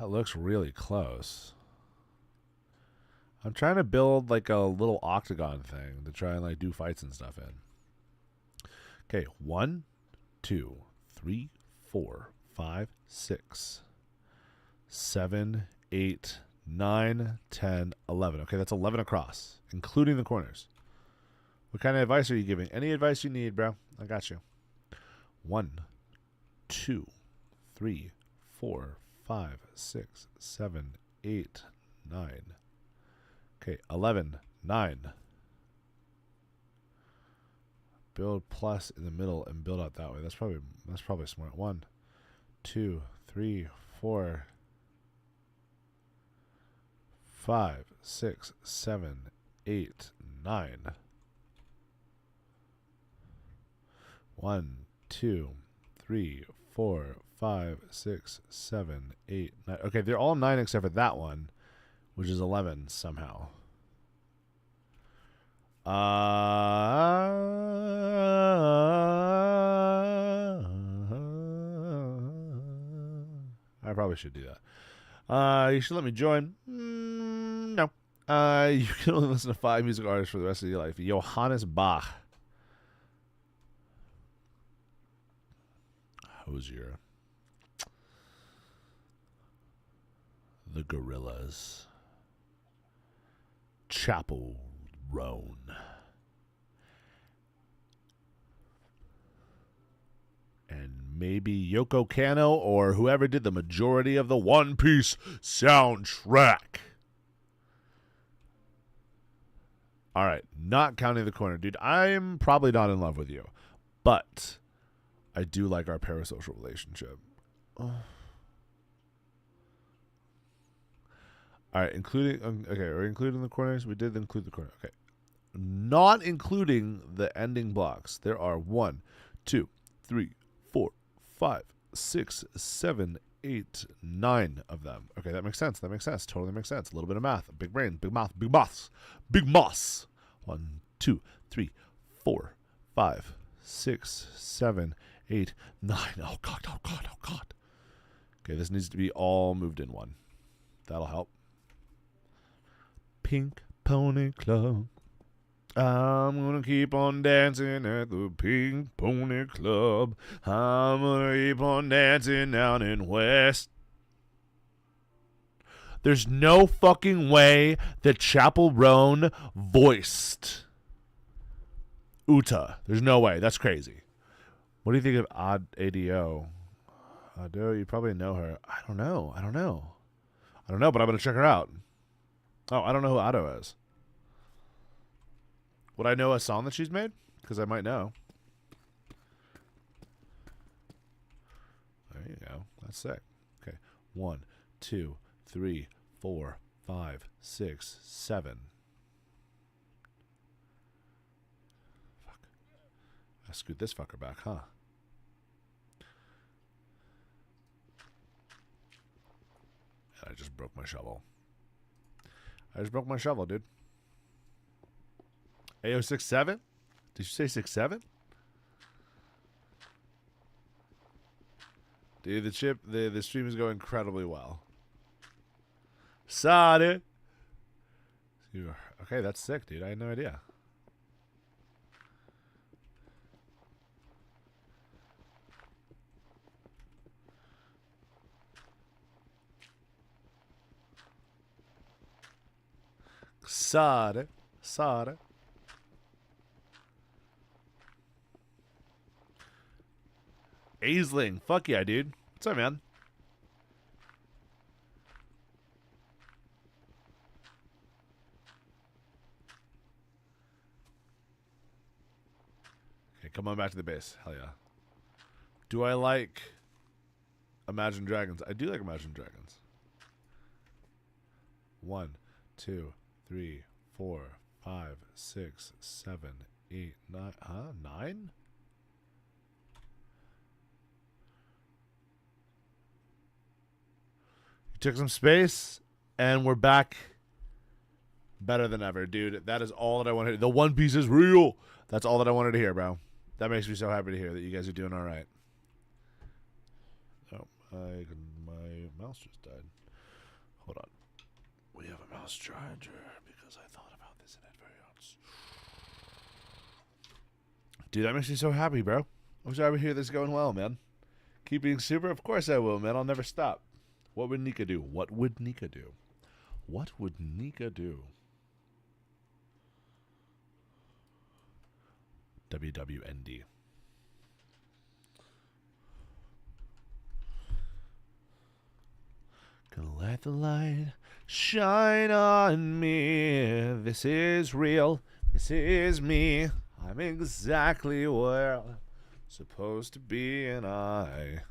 That looks really close. I'm trying to build like a little octagon thing to try and like do fights and stuff in. Okay, 1, 2, 3, 4, 5, 6, 7, 8, 9, 10, 11. Okay, that's 11 across, including the corners. What kind of advice are you giving? Any advice you need, bro. I got you. 1, 2, 3, 4, 5, 6, 7, 8, 9. Okay, 11, 9. Build plus in the middle and build out that way. That's probably smart. 1, 2, 3, 4, 5, 6, 7, 8, 9. 1, 2, 3, 4, 5, 6, 7, 8, 9. Okay, they're all 9 except for that one, which is 11 somehow. I probably should do that. You should let me join. No. You can only listen to 5 music artists for the rest of your life. Johannes Bach. Hosier. The Gorillas. Chapel Roan. And maybe Yoko Kanno or whoever did the majority of the One Piece soundtrack. All right, not counting the corner. Dude, I'm probably not in love with you, but I do like our parasocial relationship. Oh. All right, including, okay, are we including the corners? We did include the corner. Okay. Not including the ending blocks. There are 1, 2, 3, 4, 5, 6, 7, 8, 9 of them. Okay, that makes sense. That makes sense. Totally makes sense. A little bit of math. Big brain, big mouth, big moths. Big moss. 1, 2, 3, 4, 5, 6, 7, 8, 9. Oh, God, oh, God, oh, God. Okay, this needs to be all moved in one. That'll help. Pink Pony Club. I'm gonna keep on dancing at the Pink Pony Club. I'm gonna keep on dancing down in West. There's no fucking way that Chapel Roan voiced Uta. There's no way. That's crazy. What do you think of ADO? ADO, you probably know her. I don't know, but I'm gonna check her out. Oh, I don't know who Ado is. Would I know a song that she's made? Because I might know. There you go. That's sick. Okay. 1, 2, 3, 4, 5, 6, 7. Fuck. I scoot this fucker back, huh? And I just broke my shovel. Dude. AO 6-7? Did you say 6-7? Dude, the stream is going incredibly well. Sorry. Okay, that's sick, dude. I had no idea. Sorry. Aisling. Fuck yeah, dude. What's up, man? Okay, come on back to the base. Hell yeah. Do I like Imagine Dragons? I do like Imagine Dragons. 1, 2, 3, 4, 5, 6, 7, 8, 9. Huh? 9? Took some space, and we're back better than ever, dude. That is all that I wanted. The One Piece is real. That's all that I wanted to hear, bro. That makes me so happy to hear that you guys are doing all right. Oh, my mouse just died. Hold on. We have a mouse charger because I thought about this in advance. Dude, that makes me so happy, bro. I'm so happy to hear this going well, man. Keep being super? Of course I will, man. I'll never stop. What would Nika do? What would Nika do? WWND. Gonna let the light shine on me. This is real. This is me. I'm exactly where I'm supposed to be, and I...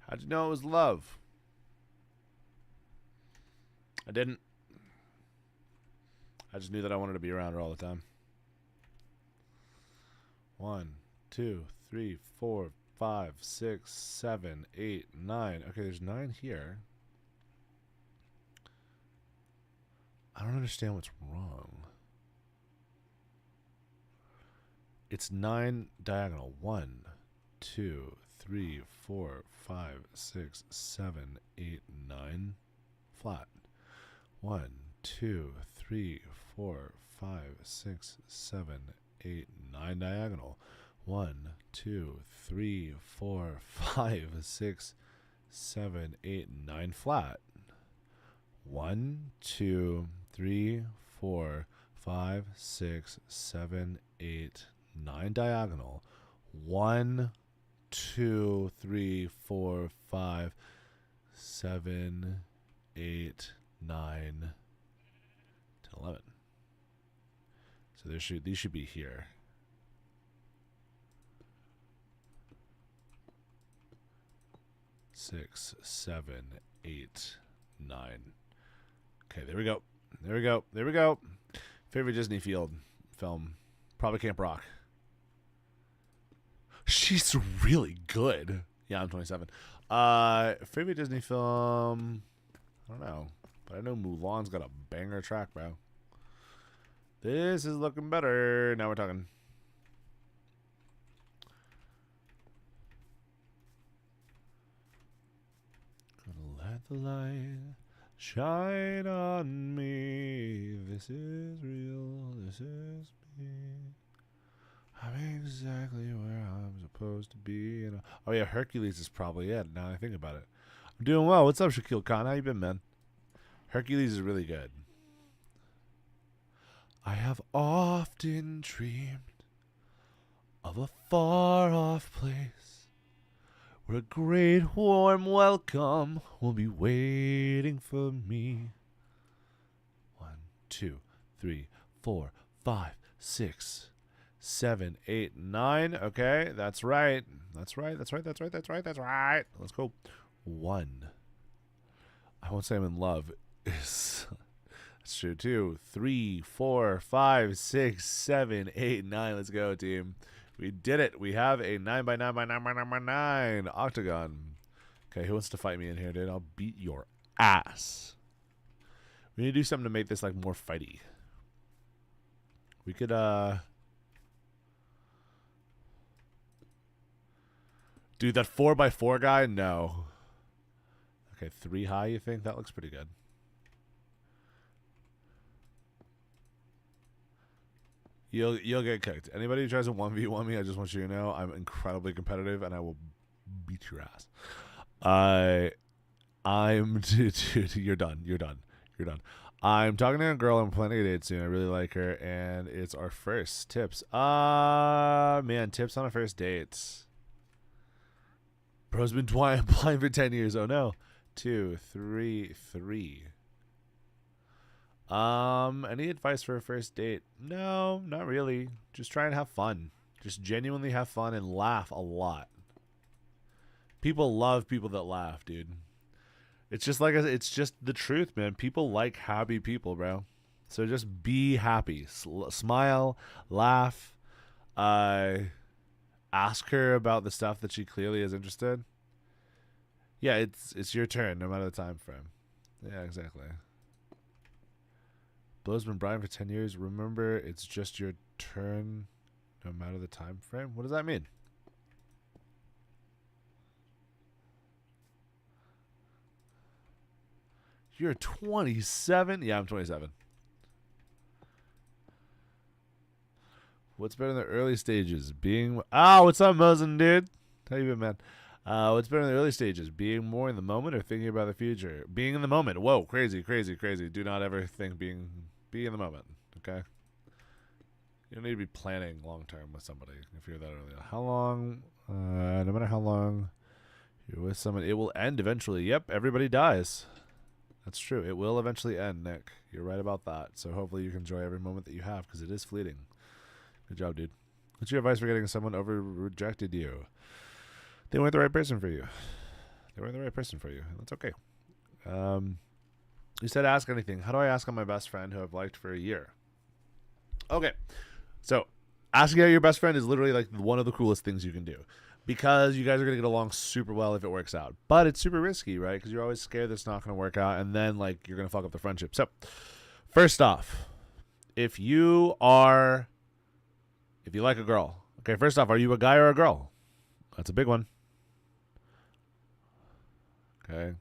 How'd you know it was love? I didn't. I just knew that I wanted to be around her all the time. 1, 2, 3, 4, 5, 6, 7, 8, 9. Okay, there's 9 here. I don't understand what's wrong. It's 9 diagonal. 1, 2, 3, 4, 5, 6, 7, 8, 9. Flat. 1, 2, 3, 4, 5, 6, 7, 8, 9 diagonal. 1, 2, 3, 4, 5, 6, 7, 8, 9 flat. 1, 2, 3, 4, 5, 6, 7, 8, 9 diagonal. 1, 2, 3, 4, 5, 7, 8, 9, 10, 11. So these should be here. Six, 7, 8, 9. Okay, there we go. There we go. There we go. Favorite Disney film. Probably Camp Rock. She's really good. Yeah, I'm 27. Favorite Disney film. I don't know. But I know Mulan's got a banger track, bro. This is looking better. Now we're talking. Gonna let the light shine on me. This is real. This is me. I'm exactly where I'm supposed to be. And oh yeah, Hercules is probably it. Now I think about it. I'm doing well. What's up, Shaquille Khan? How you been, man? Hercules is really good. I have often dreamed of a far-off place where a great warm welcome will be waiting for me. 1, 2, 3, 4, 5, 6, 7, 8, 9. Okay, that's right. That's right. That's right. That's right. That's right. That's right. Let's go. 1. I won't say I'm in love. That's true. 2, 3, 4, 5, 6, 7, 8, 9. Let's go, team. We did it. We have a 9x9x9x9x9 octagon. Okay, who wants to fight me in here, dude? I'll beat your ass. We need to do something to make this like more fighty. We could dude, that 4x4 guy? No. Okay, 3 high, you think? That looks pretty good. You'll get kicked. Anybody who tries to 1v1 me, I just want you to know I'm incredibly competitive and I will beat your ass. Dude, you're done. You're done. You're done. I'm talking to a girl I'm planning a date soon. I really like her, and it's our first. Tips. Man, tips on a first date. Bro's been blind for 10 years. Oh no. 2, 3, 3. Any advice for a first date? No, not really. Just try and have fun. Just genuinely have fun and laugh a lot. People love people that laugh, dude. It's just like it's just the truth, man. People like happy people, bro. So just be happy. Smile, laugh. Ask her about the stuff that she clearly is interested. Yeah, it's your turn, no matter the time frame. Yeah, exactly. Blo's been Brian for 10 years. Remember, it's just your turn, no matter the time frame. What does that mean? You're 27? Yeah, I'm 27. What's better in the early stages? Being... Ah, what's up, Mosin, dude? How you been, man? What's better in the early stages? Being more in the moment or thinking about the future? Being in the moment. Whoa, crazy, crazy, crazy. Do not ever think be in the moment, okay? You don't need to be planning long-term with somebody if you're that early. How long... no matter how long you're with someone, it will end eventually. Yep, everybody dies. That's true. It will eventually end, Nick. You're right about that. So hopefully you can enjoy every moment that you have because it is fleeting. Good job, dude. What's your advice for getting someone over rejected you? They weren't the right person for you. They weren't the right person for you. That's okay. You said ask anything. How do I ask on my best friend who I've liked for a year? Okay. So asking out your best friend is literally like one of the coolest things you can do because you guys are going to get along super well if it works out. But it's super risky, right? Because you're always scared that it's not going to work out and then like you're going to fuck up the friendship. So first off, if you like a girl, okay, first off, are you a guy or a girl? That's a big one. Okay.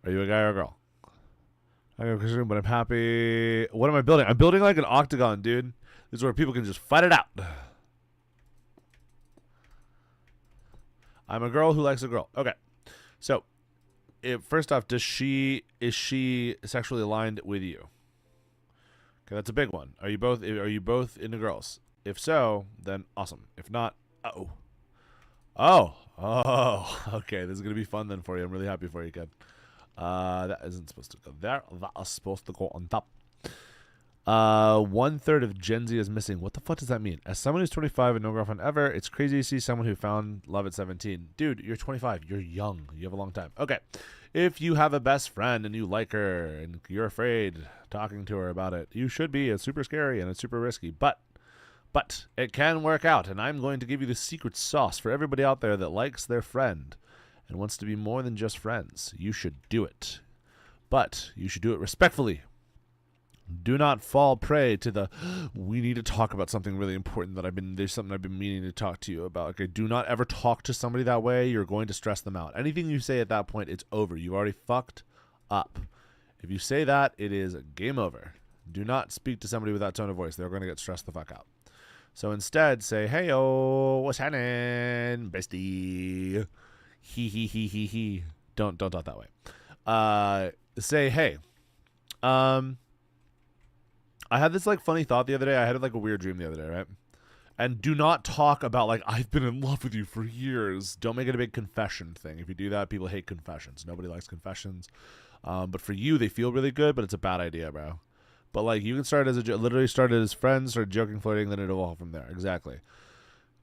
Are you a guy or a girl? I go Christian, but I'm happy. What am I building? I'm building like an octagon, dude. This is where people can just fight it out. I'm a girl who likes a girl. Okay. So, first off, is she sexually aligned with you? Okay, that's a big one. Are you both into girls? If so, then awesome. If not, oh, okay. This is gonna be fun then for you. I'm really happy for you, kid. That isn't supposed to go there. That is supposed to go on top. 1/3 of Gen Z is missing. What the fuck does that mean? As someone who's 25 and no girlfriend ever, it's crazy to see someone who found love at 17. Dude, you're 25. You're young. You have a long time. Okay. If you have a best friend and you like her and you're afraid talking to her about it, you should be. It's super scary and it's super risky. But it can work out. And I'm going to give you the secret sauce for everybody out there that likes their friend and wants to be more than just friends. You should do it. But you should do it respectfully. Do not fall prey to the, we need to talk about something really important there's something I've been meaning to talk to you about. Okay, do not ever talk to somebody that way. You're going to stress them out. Anything you say at that point, it's over. You've already fucked up. If you say that, it is game over. Do not speak to somebody with that tone of voice. They're going to get stressed the fuck out. So instead, say, hey-o, what's happening, bestie? He. Don't talk that way. Say, hey, I had this like funny thought the other day. I had like a weird dream the other day, right? And do not talk about like, I've been in love with you for years. Don't make it a big confession thing. If you do that, people hate confessions. Nobody likes confessions. But for you, they feel really good, but it's a bad idea, bro. But like, you can start as literally start as friends, start joking, flirting, then it evolve from there. Exactly.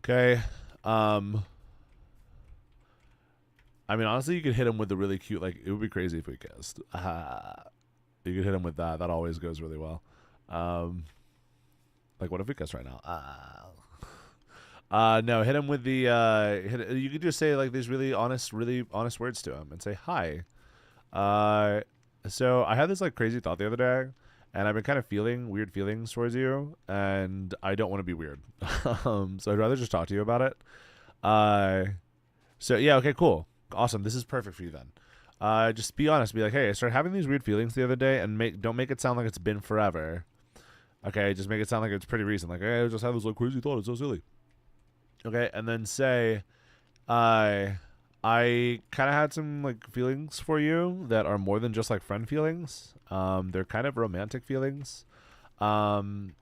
Okay. I mean, honestly, you could hit him with the really cute, like, it would be crazy if we kissed. You could hit him with that. That always goes really well. Like, what if we kiss right now? No, hit him with the, you could just say, like, these really honest words to him and say, hi. So I had this, like, crazy thought the other day, and I've been kind of feeling weird feelings towards you, and I don't want to be weird. So I'd rather just talk to you about it. So, yeah, okay, cool. Awesome. This is perfect for you then. Just be honest. Be like, hey, I started having these weird feelings the other day, and don't make it sound like it's been forever. Okay, just make it sound like it's pretty recent. Like, hey, I just had this like crazy thought. It's so silly. Okay, and then say, I kind of had some like feelings for you that are more than just like friend feelings. They're kind of romantic feelings. And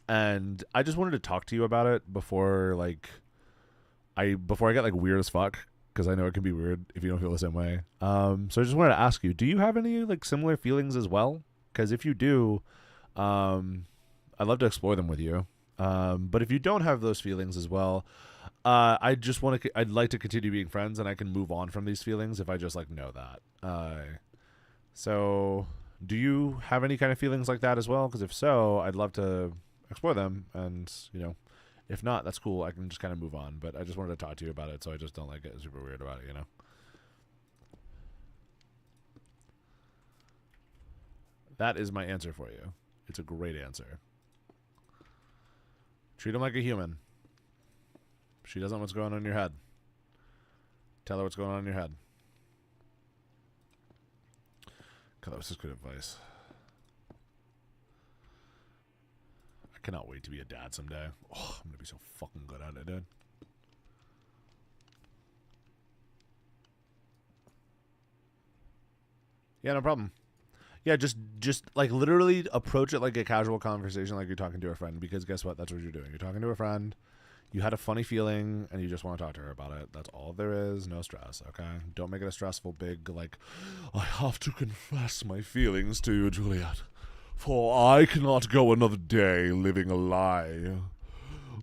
I just wanted to talk to you about it before I get like weird as fuck, because I know it can be weird if you don't feel the same way. So I just wanted to ask you, do you have any like similar feelings as well? Because if you do, I'd love to explore them with you. But if you don't have those feelings as well, I'd like to continue being friends, and I can move on from these feelings if I just like know that. So do you have any kind of feelings like that as well? Because if so, I'd love to explore them, and if not, that's cool. I can just kind of move on. But I just wanted to talk to you about it, so I just don't like get super weird about it, That is my answer for you. It's a great answer. Treat him like a human. She doesn't know what's going on in your head. Tell her what's going on in your head. God, that was such good advice. I cannot wait to be a dad someday. Oh, I'm going to be so fucking good at it, dude. Yeah, no problem. Yeah, just like literally approach it like a casual conversation, like you're talking to a friend, because guess what? That's what you're doing. You're talking to a friend. You had a funny feeling, and you just want to talk to her about it. That's all there is. No stress, okay? Don't make it a stressful, big, like, I have to confess my feelings to you, Juliet, for I cannot go another day living a lie.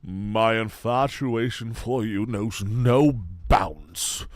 My infatuation for you knows no bounds.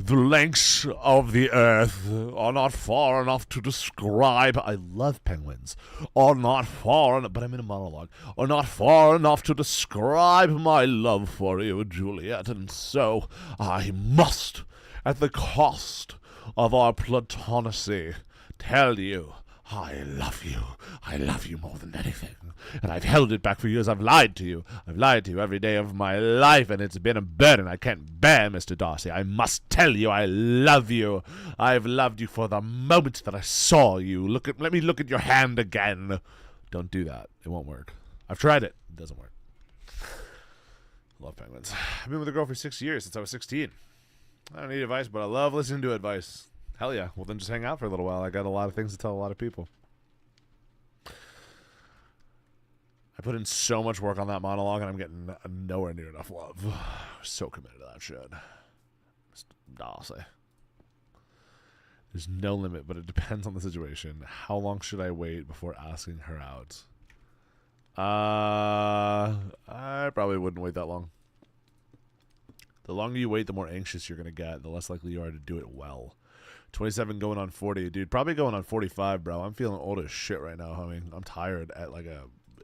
The lengths of the earth are not far enough to describe. I love penguins. Are not far enough, but I'm in a monologue. Are not far enough to describe my love for you, Juliet, and so I must, at the cost of our platonacy, tell you I love you. I love you more than anything. And I've held it back for years. I've lied to you. I've lied to you every day of my life, and it's been a burden I can't bear, Mr. Darcy. I must tell you I love you. I've loved you for the moment that I saw you. Let me look at your hand again. Don't do that. It won't work. I've tried it. It doesn't work. Love penguins. I've been with a girl for 6 years, since I was 16. I don't need advice, but I love listening to advice. Hell yeah. Well, then just hang out for a little while. I got a lot of things to tell a lot of people. I put in so much work on that monologue, and I'm getting nowhere near enough love. So committed to that shit. Darcy. There's no limit, but it depends on the situation. How long should I wait before asking her out? I probably wouldn't wait that long. The longer you wait, the more anxious you're going to get. The less likely you are to do it well. 27 going on 40, dude. Probably going on 45, bro. I'm feeling old as shit right now, homie. I'm tired at like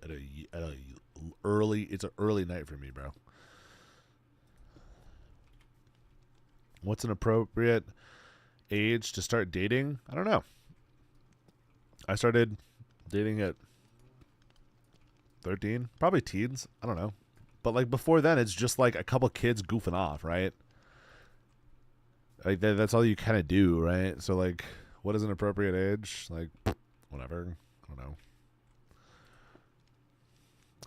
it's an early night for me, bro. What's an appropriate age to start dating? I don't know. I started dating at 13, probably teens. I don't know. But like before then, it's just like a couple kids goofing off, right? Like that's all you kind of do, right? So like, what is an appropriate age? Like, whatever. I don't know.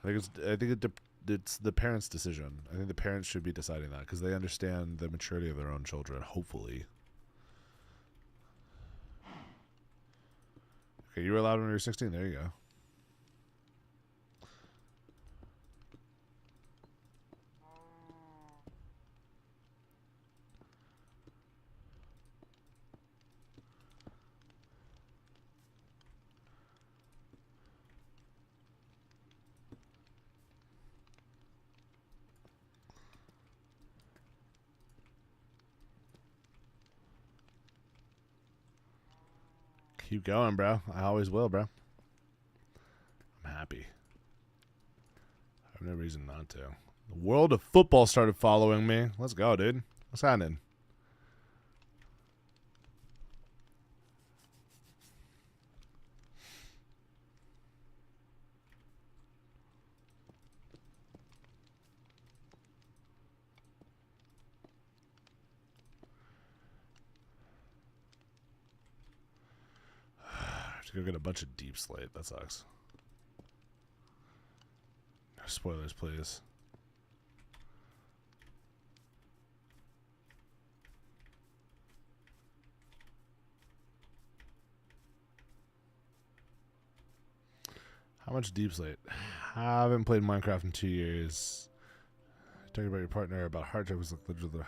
I think it's the parents' decision. I think the parents should be deciding that because they understand the maturity of their own children. Hopefully. Okay, you were allowed when you were 16. There you go. Keep going, bro. I always will, bro. I'm happy. I have no reason not to. The world of football started following me. Let's go, dude. What's happening? To go get a bunch of deep slate. That sucks. Spoilers, please. How much deep slate? Haven't played Minecraft in 2 years. Talking about your partner about hard times.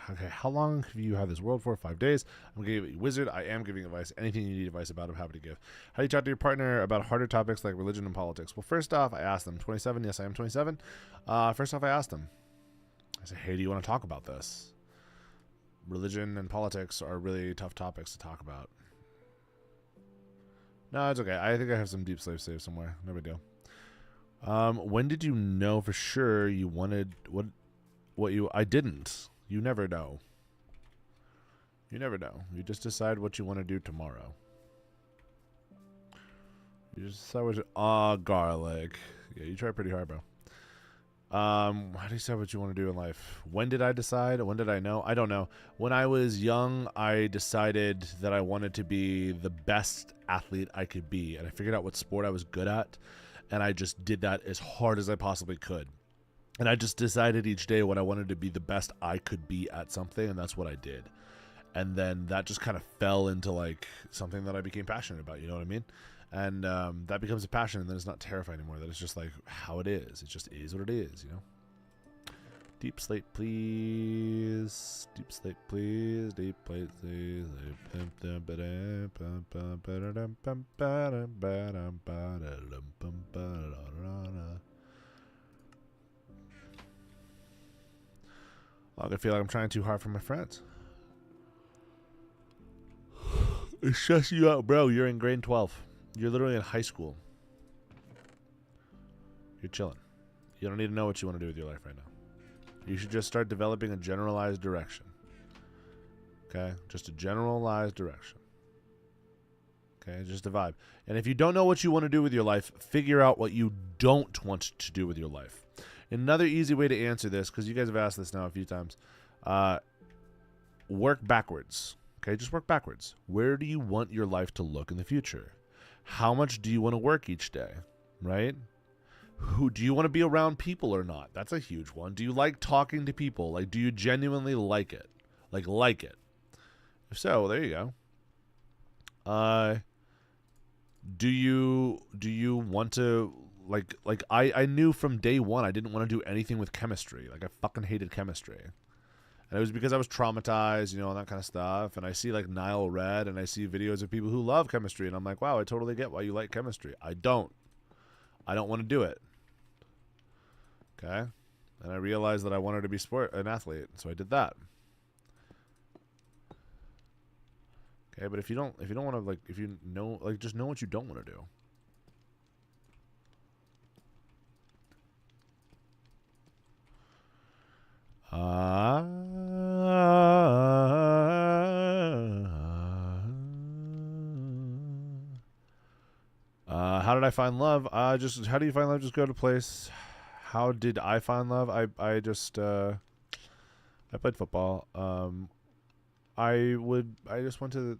Okay, how long have you had this world for? 5 days. I'm gonna give you wizard. I am giving advice. Anything you need advice about, I'm happy to give. How do you talk to your partner about harder topics like religion and politics? Well, first off, I asked them. 27. Yes, I am 27. First off, I asked them. I said, hey, do you want to talk about this? Religion and politics are really tough topics to talk about. No, it's okay. I think I have some deep slave saved somewhere. No big deal. When did you know for sure you wanted what you... I didn't. You never know. You never know. You just decide what you want to do tomorrow. You just decide what you... garlic. Yeah, you try pretty hard, bro. How do you decide what you want to do in life? When did I decide? When did I know? I don't know. When I was young, I decided that I wanted to be the best athlete I could be. And I figured out what sport I was good at. And I just did that as hard as I possibly could. And I just decided each day when I wanted to be the best I could be at something, and that's what I did. And then that just kind of fell into like something that I became passionate about, you know what I mean? And that becomes a passion, and then it's not terrifying anymore. That it's just like how it is. It just is what it is, you know? Deep slate, please. Deep slate, please. Deep slate, please. I feel like I'm trying too hard for my friends. It's stressing you out, bro. You're in grade 12. You're literally in high school. You're chilling. You don't need to know what you want to do with your life right now. You should just start developing a generalized direction. Okay? Just a generalized direction. Okay, just a vibe. And if you don't know what you want to do with your life, figure out what you don't want to do with your life. Another easy way to answer this, because you guys have asked this now a few times, work backwards. Okay, just work backwards. Where do you want your life to look in the future? How much do you want to work each day, right? Who do you want to be around people or not? That's a huge one. Do you like talking to people? Like, do you genuinely like it? Like it. If so, there you go. Do you want to like I knew from day one I didn't want to do anything with chemistry. Like I fucking hated chemistry. And it was because I was traumatized, and that kind of stuff. And I see like Nile Red, and I see videos of people who love chemistry, and I'm like, wow, I totally get why you like chemistry. I don't want to do it. Okay? And I realized that I wanted to be an athlete, so I did that. Okay, but if you don't want to, just know what you don't want to do. How did I find love? How do you find love? Just go to a place. How did I find love? I played football. I just went to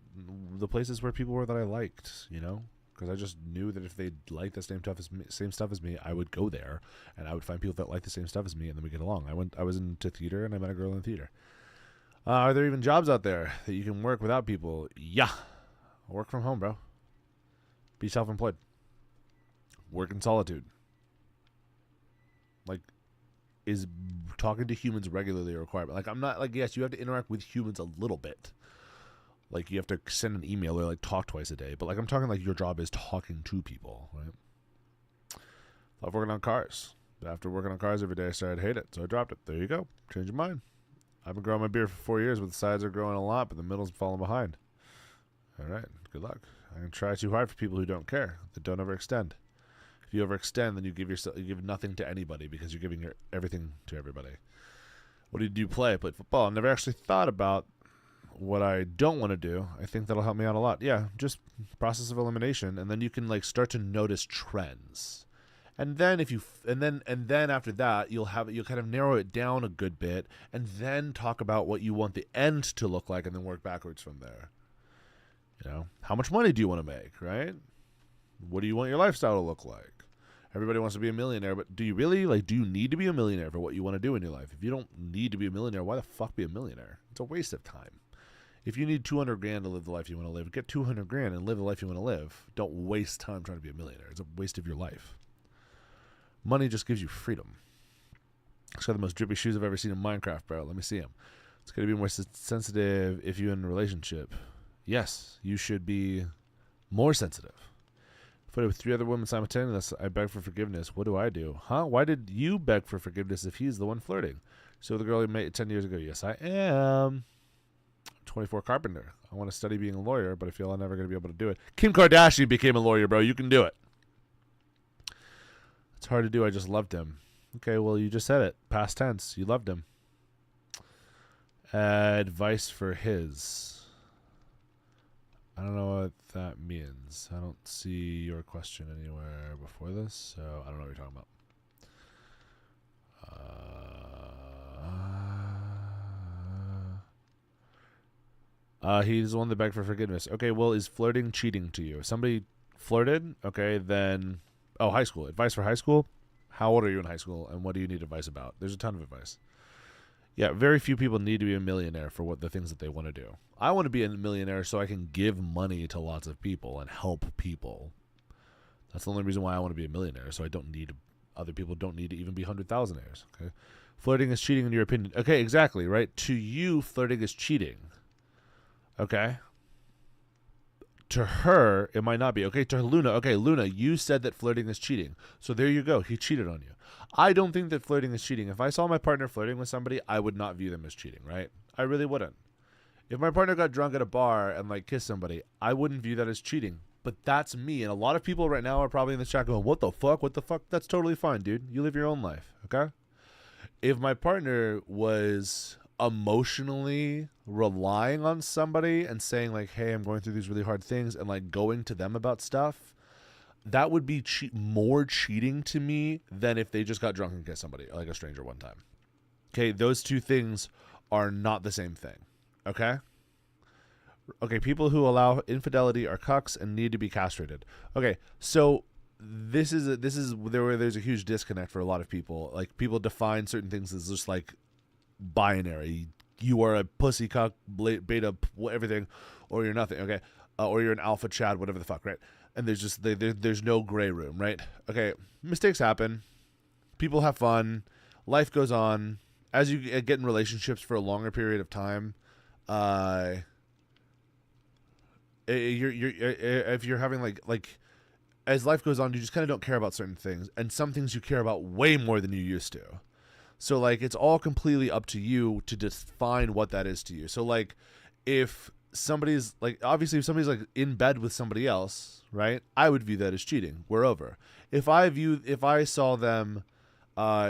the places where people were that I liked, because I just knew that if they liked the same stuff as me, I would go there, and I would find people that like the same stuff as me, and then we get along. I was into theater, and I met a girl in theater. Are there even jobs out there that you can work without people? Yeah. Work from home, bro. Be self-employed. Work in solitude. Like, is talking to humans regularly a requirement? Like, I'm not like, yes, you have to interact with humans a little bit. Like, you have to send an email or like talk twice a day. But like, I'm talking like your job is talking to people, right? Love working on cars. After working on cars every day, I started to hate it, so I dropped it. There you go. Change your mind. I've been growing my beard for 4 years, but the sides are growing a lot, but the middle's falling behind. All right, good luck. I can try too hard for people who don't care, that don't overextend. If you overextend, then you give nothing to anybody because you're giving everything to everybody. What did you play? I played football. I've never actually thought about what I don't want to do. I think that'll help me out a lot. Yeah, just process of elimination, and then you can like start to notice trends. And then and then after that, you'll kind of narrow it down a good bit, and then talk about what you want the end to look like, and then work backwards from there. How much money do you want to make, right? What do you want your lifestyle to look like? Everybody wants to be a millionaire, but do you really? Like, do you need to be a millionaire for what you want to do in your life? If you don't need to be a millionaire, why the fuck be a millionaire? It's a waste of time. If you need 200 grand to live the life you want to live, get 200 grand and live the life you want to live. Don't waste time trying to be a millionaire. It's a waste of your life. Money just gives you freedom. It's got the most drippy shoes I've ever seen in Minecraft, bro. Let me see them. It's going to be more sensitive if you're in a relationship. Yes, you should be more sensitive. Flirted with 3 other women simultaneously. I beg for forgiveness. What do I do? Huh? Why did you beg for forgiveness if he's the one flirting? So the girl you met 10 years ago. Yes, I am. 24 carpenter. I want to study being a lawyer, but I feel I'm never going to be able to do it. Kim Kardashian became a lawyer, bro. You can do it. It's hard to do. I just loved him. Okay, well, you just said it. Past tense. You loved him. Advice for his. I don't know what that means. I don't see your question anywhere before this, so I don't know what you're talking about. He's the one that begged for forgiveness. Okay, well, is flirting cheating to you? If somebody flirted, okay, then... Oh, high school. Advice for high school? How old are you in high school, and what do you need advice about? There's a ton of advice. Yeah, very few people need to be a millionaire for the things that they want to do. I want to be a millionaire so I can give money to lots of people and help people. That's the only reason why I want to be a millionaire, so other people don't need to even be 100,000aires. Okay, flirting is cheating in your opinion. Okay, exactly, right? To you, flirting is cheating. Okay? To her, it might not be. Okay, to Luna. Okay, Luna, you said that flirting is cheating. So there you go. He cheated on you. I don't think that flirting is cheating. If I saw my partner flirting with somebody, I would not view them as cheating, right? I really wouldn't. If my partner got drunk at a bar and like kissed somebody, I wouldn't view that as cheating. But that's me. And a lot of people right now are probably in the chat going, what the fuck? What the fuck? That's totally fine, dude. You live your own life, okay? If my partner was emotionally relying on somebody and saying like, hey, I'm going through these really hard things, and like going to them about stuff, that would be more cheating to me than if they just got drunk and kissed somebody, like a stranger one time. Okay, those two things are not the same thing. Okay? Okay, people who allow infidelity are cucks and need to be castrated. Okay, so this is where there's a huge disconnect for a lot of people. Like, people define certain things as just like binary. You are a pussy, cuck, beta, everything, or you're nothing. Okay, or you're an alpha, Chad, whatever the fuck, right? And there's just there's no gray room, right? Okay, mistakes happen. People have fun. Life goes on. As you get in relationships for a longer period of time, if you're having like as life goes on, you just kind of don't care about certain things, and some things you care about way more than you used to. So like, it's all completely up to you to define what that is to you. So like, if somebody's like, obviously if somebody's like in bed with somebody else, right, I would view that as cheating. We're over. If I saw them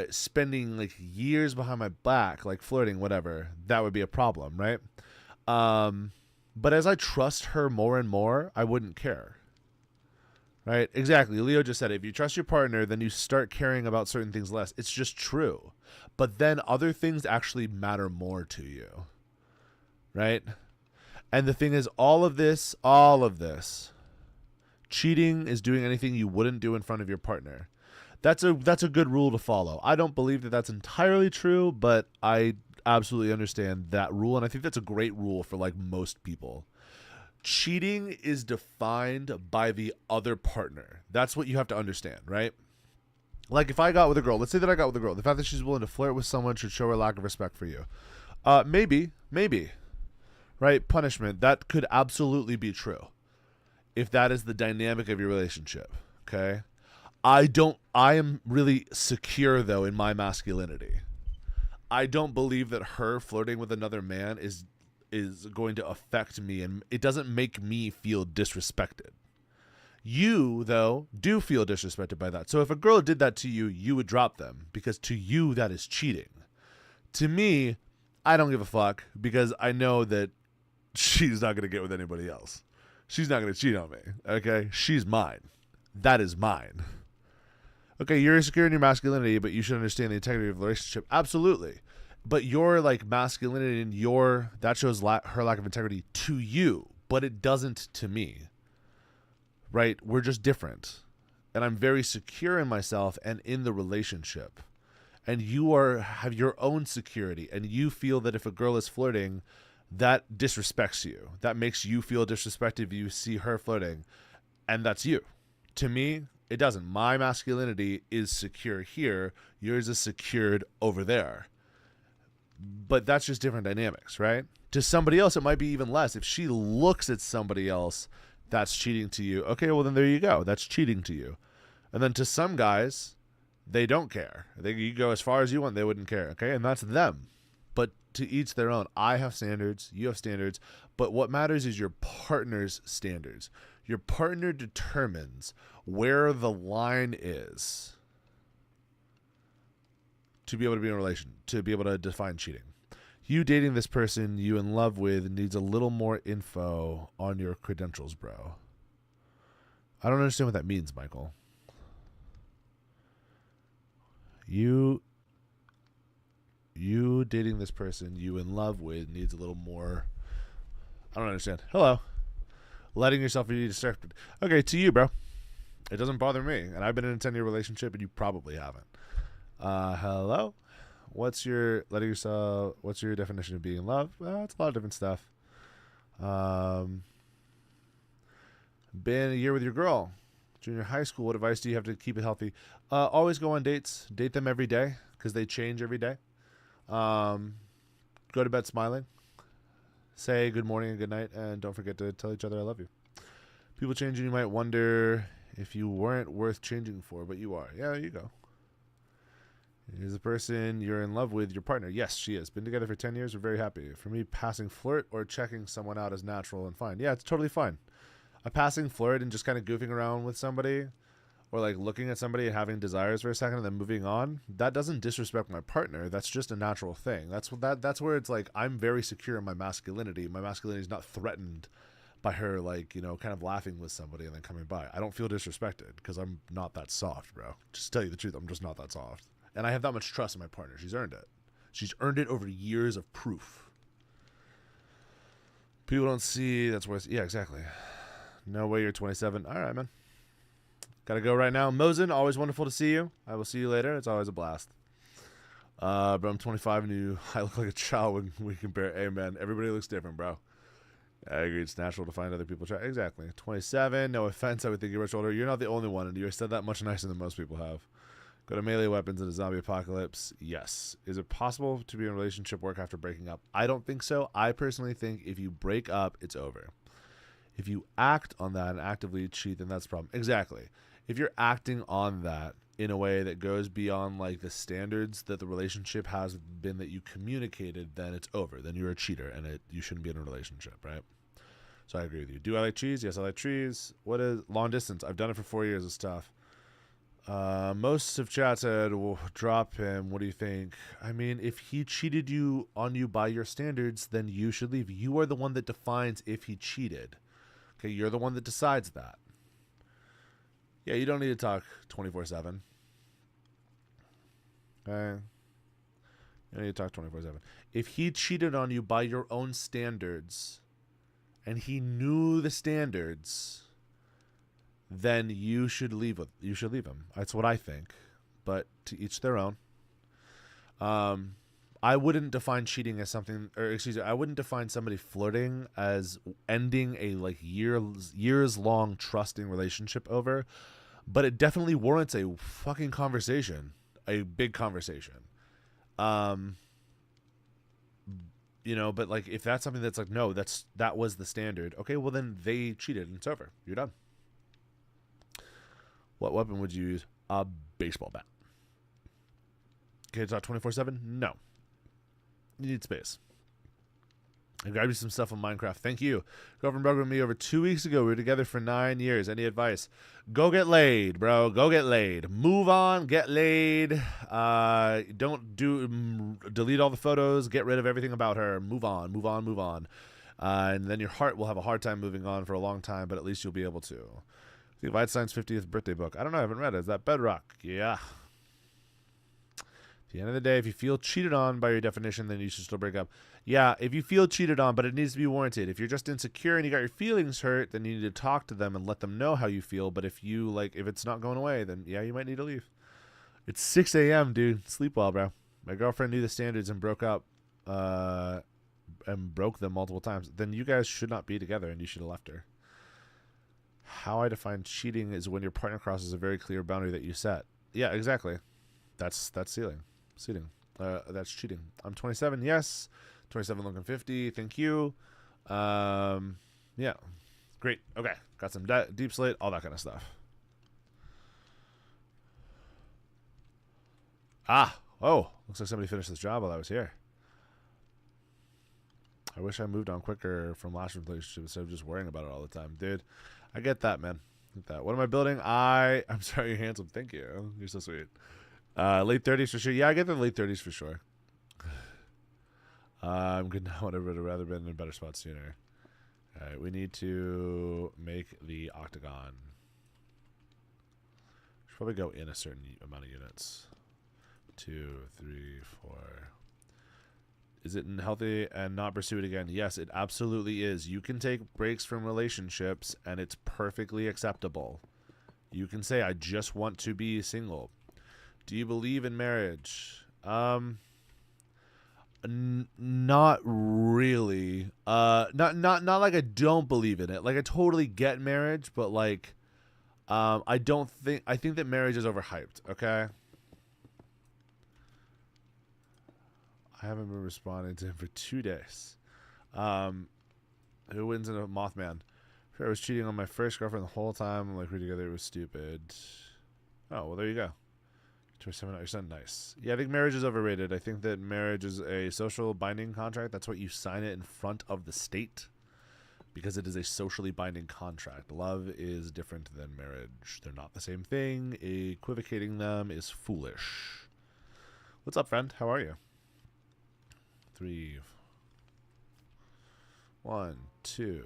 spending like years behind my back, like flirting, whatever, that would be a problem, right? But as I trust her more and more, I wouldn't care. Right? Exactly. Leo just said, if you trust your partner, then you start caring about certain things less. It's just true. But then other things actually matter more to you. Right? And the thing is, all of this, cheating is doing anything you wouldn't do in front of your partner. That's a good rule to follow. I don't believe that that's entirely true, but I absolutely understand that rule, and I think that's a great rule for like most people. Cheating is defined by the other partner. That's what you have to understand, right? Like, if I got with a girl, let's say that I got with a girl, the fact that she's willing to flirt with someone should show her lack of respect for you. Maybe, right? Punishment, that could absolutely be true if that is the dynamic of your relationship, okay? I am really secure, though, in my masculinity. I don't believe that her flirting with another man is going to affect me, and it doesn't make me feel disrespected. You, though, do feel disrespected by that. So if a girl did that to you, you would drop them, because to you, that is cheating. To me, I don't give a fuck, because I know that she's not going to get with anybody else. She's not going to cheat on me, okay? She's mine. That is mine. Okay, you're insecure in your masculinity, but you should understand the integrity of the relationship. Absolutely. But your like masculinity and that shows her lack of integrity to you, but it doesn't to me. Right? We're just different. And I'm very secure in myself and in the relationship. And you have your own security, and you feel that if a girl is flirting, that disrespects you. That makes you feel disrespected if you see her flirting. And that's you. To me, it doesn't. My masculinity is secure here. Yours is secured over there. But that's just different dynamics, right? To somebody else, it might be even less. If she looks at somebody else, that's cheating to you. Okay, well, then there you go. That's cheating to you. And then to some guys, they don't care. You go as far as you want, they wouldn't care, okay? And that's them. But to each their own. I have standards. You have standards. But what matters is your partner's standards. Your partner determines where the line is to be able to be in a relation, to be able to define cheating. You dating this person you in love with needs a little more info on your credentials, bro. I don't understand what that means, Michael. You dating this person you in love with needs a little more. I don't understand. Hello. Letting yourself be distracted. Okay, to you, bro. It doesn't bother me. And I've been in a 10-year relationship, and you probably haven't. Hello? What's your definition of being in love? It's a lot of different stuff. Been a year with your girl. Junior high school. What advice do you have to keep it healthy? Always go on dates. Date them every day, because they change every day. Go to bed smiling. Say good morning and good night, and don't forget to tell each other I love you. People change, and you might wonder if you weren't worth changing for, but you are. Yeah, there you go. Is the person you're in love with your partner? Yes, she is. Been together for 10 years. We're very happy. For me, passing flirt or checking someone out is natural and fine. Yeah, it's totally fine. A passing flirt and just kind of goofing around with somebody, or like looking at somebody and having desires for a second and then moving on, that doesn't disrespect my partner. That's just a natural thing. That's where it's like I'm very secure in my masculinity. My masculinity is not threatened by her, like, you know, kind of laughing with somebody and then coming by. I don't feel disrespected because I'm not that soft, bro. Just to tell you the truth, I'm just not that soft. And I have that much trust in my partner. She's earned it. She's earned it over years of proof. People don't see, that's where it's, yeah, exactly. No way you're 27. All right, man. Gotta go right now. Mosen, always wonderful to see you. I will see you later. It's always a blast. But I'm 25 and I look like a child when we compare. Hey, man, everybody looks different, bro. I agree. It's natural to find other people try. Exactly. 27. No offense. I would think you're much older. You're not the only one, and you said that much nicer than most people have. Go to melee weapons in a zombie apocalypse. Yes. Is it possible to be in a relationship work after breaking up? I don't think so. I personally think if you break up, it's over. If you act on that and actively cheat, then that's the problem. Exactly. If you're acting on that in a way that goes beyond like the standards that the relationship has been that you communicated, then it's over. Then you're a cheater and you shouldn't be in a relationship, right? So I agree with you. Do I like cheese? Yes, I like trees. What is long distance? I've done it for 4 years. It's tough. Most of chat said, well, drop him. What do you think? I mean, if he cheated on you by your standards, then you should leave. You are the one that defines if he cheated. Okay, you're the one that decides that. Yeah, you don't need to talk 24/7. Okay. You don't need to talk 24/7. If he cheated on you by your own standards, and he knew the standards, then you should leave him. That's what I think. But to each their own. I wouldn't define cheating as something, or excuse me, I wouldn't define somebody flirting as ending a like years long trusting relationship over, but it definitely warrants a fucking conversation, a big conversation. You know, but like if that's something that's like, no, that was the standard. Okay, well then they cheated and it's over. You're done. What weapon would you use? A baseball bat. Okay, it's not 24/7? No. You need space. I grabbed you some stuff on Minecraft. Thank you. Girlfriend broke up with me over 2 weeks ago. We were together for 9 years. Any advice? Go get laid, bro. Go get laid. Move on. Get laid. Don't delete all the photos. Get rid of everything about her. Move on. Move on. Move on. And then your heart will have a hard time moving on for a long time, but at least you'll be able to. The Weinstein's 50th birthday book. I don't know. I haven't read it. Is that Bedrock? Yeah. At the end of the day, if you feel cheated on by your definition, then you should still break up. Yeah, if you feel cheated on, but it needs to be warranted. If you're just insecure and you got your feelings hurt, then you need to talk to them and let them know how you feel. But if it's not going away, then yeah, you might need to leave. It's 6 a.m., dude. Sleep well, bro. My girlfriend knew the standards and broke up, and broke them multiple times. Then you guys should not be together, and you should have left her. How I define cheating is when your partner crosses a very clear boundary that you set. Yeah, exactly. That's sealing. That's cheating. I'm 27. Yes. 27 looking 50. Thank you. Yeah. Great. Okay. Got some deep slate, all that kind of stuff. Oh, looks like somebody finished this job while I was here. I wish I moved on quicker from last relationship instead of just worrying about it all the time. Dude, I get that, man. What am I building? I'm sorry, you're handsome. Thank you. You're so sweet. Late 30s for sure. Yeah, I get the late 30s for sure. I'm good now. Whatever, would have rather been in a better spot sooner. All right, we need to make the octagon. Should probably go in a certain amount of units. 2, 3, 4. Is it healthy and not pursue it again? Yes, it absolutely is. You can take breaks from relationships, and it's perfectly acceptable. You can say, I just want to be single. Do you believe in marriage? Not really. Not like I don't believe in it. Like I totally get marriage, but like, I think that marriage is overhyped. Okay. I haven't been responding to him for 2 days. Who wins in a Mothman? I was cheating on my first girlfriend the whole time. I'm like, we're together. It was stupid. Oh, well, there you go. 27%. Nice. Yeah, I think marriage is overrated. I think that marriage is a social binding contract. That's what you sign it in front of the state. because it is a socially binding contract. Love is different than marriage. They're not the same thing. Equivocating them is foolish. What's up, friend? How are you? 1, 2,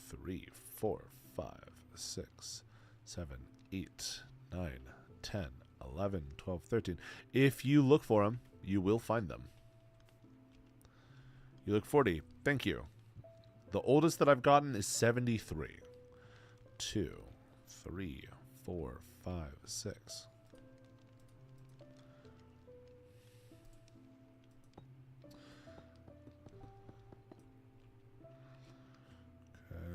3, 4, 5, 6, 7, 8, 9, 10, 11, 12, 13. If you look for them, you will find them. You look 40. Thank you. The oldest that I've gotten is 73. 2, 3, 4, 5, 6.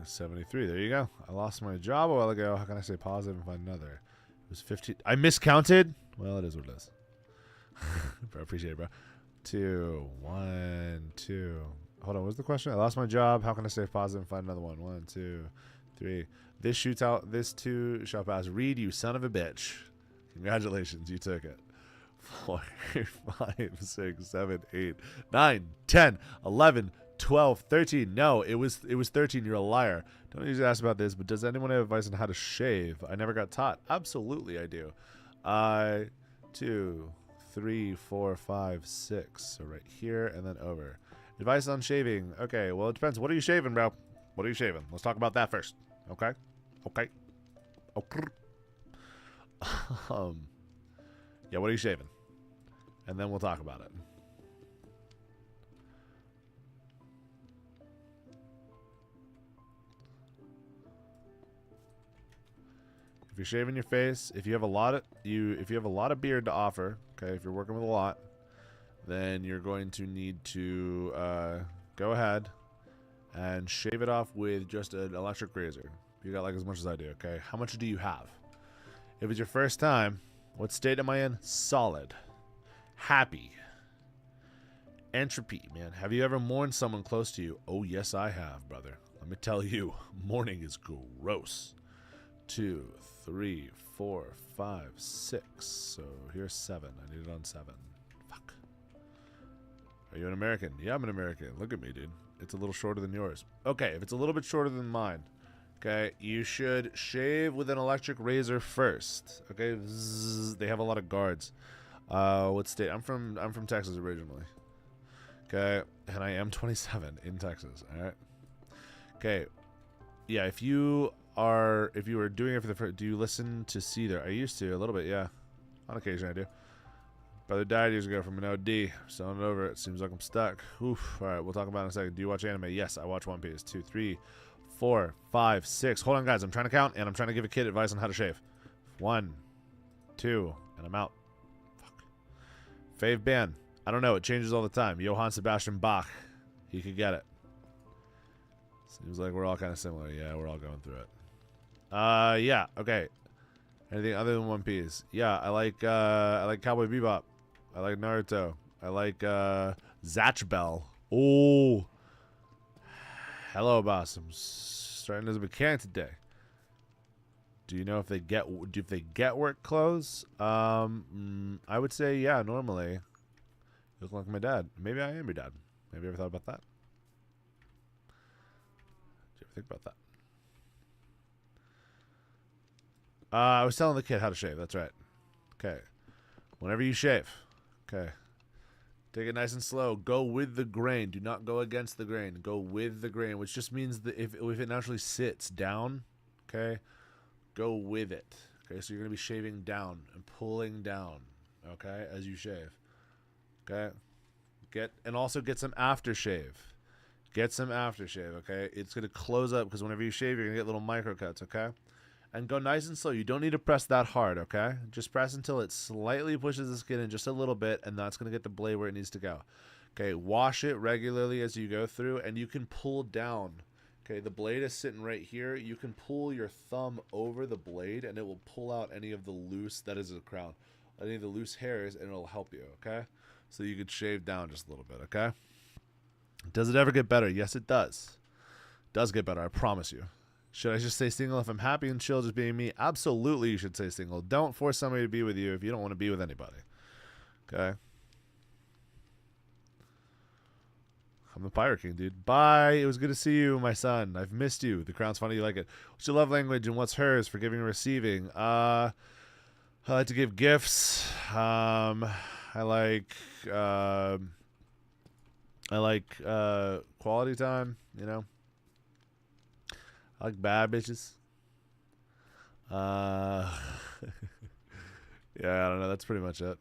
73. There you go. I lost my job a while ago. How can I stay positive and find another? It was 15. I miscounted? Well, it is what it is. Bro, appreciate it, bro. 2, 1, 2. Hold on. What's the question? I lost my job. How can I stay positive and find another one? 1, 2, 3. This shoots out. This too shall pass. Read, you son of a bitch. Congratulations. You took it. 4, 5, 6, 7, 8, 9, 10, 11, 12, 13. No, it was 13. You're a liar. Don't usually ask about this, but does anyone have advice on how to shave? I never got taught. Absolutely, I do. 2, 3, 4, 5, 6. So right here and then over. Advice on shaving. Okay, well, it depends. What are you shaving, bro? What are you shaving? Let's talk about that first. Okay? Okay. Okay. Yeah, what are you shaving? And then we'll talk about it. If you're shaving your face, if you have a lot of beard to offer, okay, if you're working with a lot, then you're going to need to go ahead and shave it off with just an electric razor. You got like as much as I do, okay? How much do you have? If it's your first time, what state am I in? Solid. Happy. Entropy, man. Have you ever mourned someone close to you? Oh, yes, I have, brother. Let me tell you, mourning is gross. 2, 3, 4, 5, 6. So here's 7. I need it on 7. Fuck. Are you an American? Yeah, I'm an American. Look at me, dude. It's a little shorter than yours. Okay, if it's a little bit shorter than mine, okay, you should shave with an electric razor first. Okay, Zzz, they have a lot of guards. What state? I'm from Texas originally. Okay, and I am 27 in Texas. All right. Okay, yeah. If you were doing it for the first, do you listen to Seether? I used to a little bit, yeah. On occasion, I do. Brother died years ago from an OD. Selling it over. It seems like I'm stuck. Oof. All right, we'll talk about it in a second. Do you watch anime? Yes, I watch One Piece. 2, 3, 4, 5, 6. Hold on, guys. I'm trying to count, and I'm trying to give a kid advice on how to shave. 1, 2, and I'm out. Fuck. Fave band. I don't know. It changes all the time. Johann Sebastian Bach. He could get it. Seems like we're all kind of similar. Yeah, we're all going through it. Yeah. Okay. Anything other than One Piece? Yeah, I like Cowboy Bebop. I like Naruto. I like Zatch Bell. Oh. Hello, boss. I'm starting as a mechanic today. Do you know if they get work clothes? I would say yeah. Normally, you look like my dad. Maybe I am your dad. Have you ever thought about that? Did you ever think about that? I was telling the kid how to shave. That's right. Okay. Whenever you shave, okay, take it nice and slow. Go with the grain. Do not go against the grain. Go with the grain, which just means that if it naturally sits down, okay, go with it. Okay, so you're going to be shaving down and pulling down, okay, as you shave. Okay? Also get some aftershave. Get some aftershave, okay? It's going to close up because whenever you shave, you're going to get little micro cuts, okay? And go nice and slow. You don't need to press that hard, okay? Just press until it slightly pushes the skin in just a little bit, and that's going to get the blade where it needs to go. Okay, wash it regularly as you go through, and you can pull down. Okay, the blade is sitting right here. You can pull your thumb over the blade, and it will pull out any of the loose, that is a crown, any of the loose hairs, and it'll help you, okay? So you could shave down just a little bit, okay? Does it ever get better? Yes, it does. It does get better, I promise you. Should I just stay single if I'm happy and chill just being me? Absolutely, you should stay single. Don't force somebody to be with you if you don't want to be with anybody. Okay? I'm the Pirate King, dude. Bye. It was good to see you, my son. I've missed you. The crown's funny. You like it. What's your love language and what's hers for giving and receiving? I like to give gifts. I like quality time, you know. I like bad bitches. Yeah, I don't know. That's pretty much it.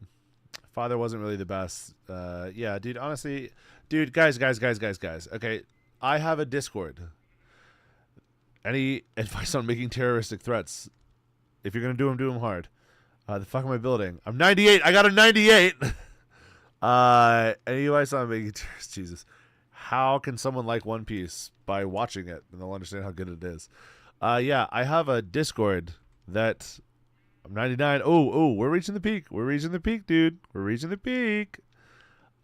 Father wasn't really the best. Yeah, dude, honestly, dude, guys. Okay, I have a Discord. Any advice on making terroristic threats? If you're going to do them hard. The fuck am I building? I'm 98. I got a 98. Any advice on making terrorist? Jesus. How can someone like One Piece? By watching it, and they'll understand how good it is. Yeah, I have a Discord that I'm 99. Oh, we're reaching the peak. We're reaching the peak, dude. We're reaching the peak.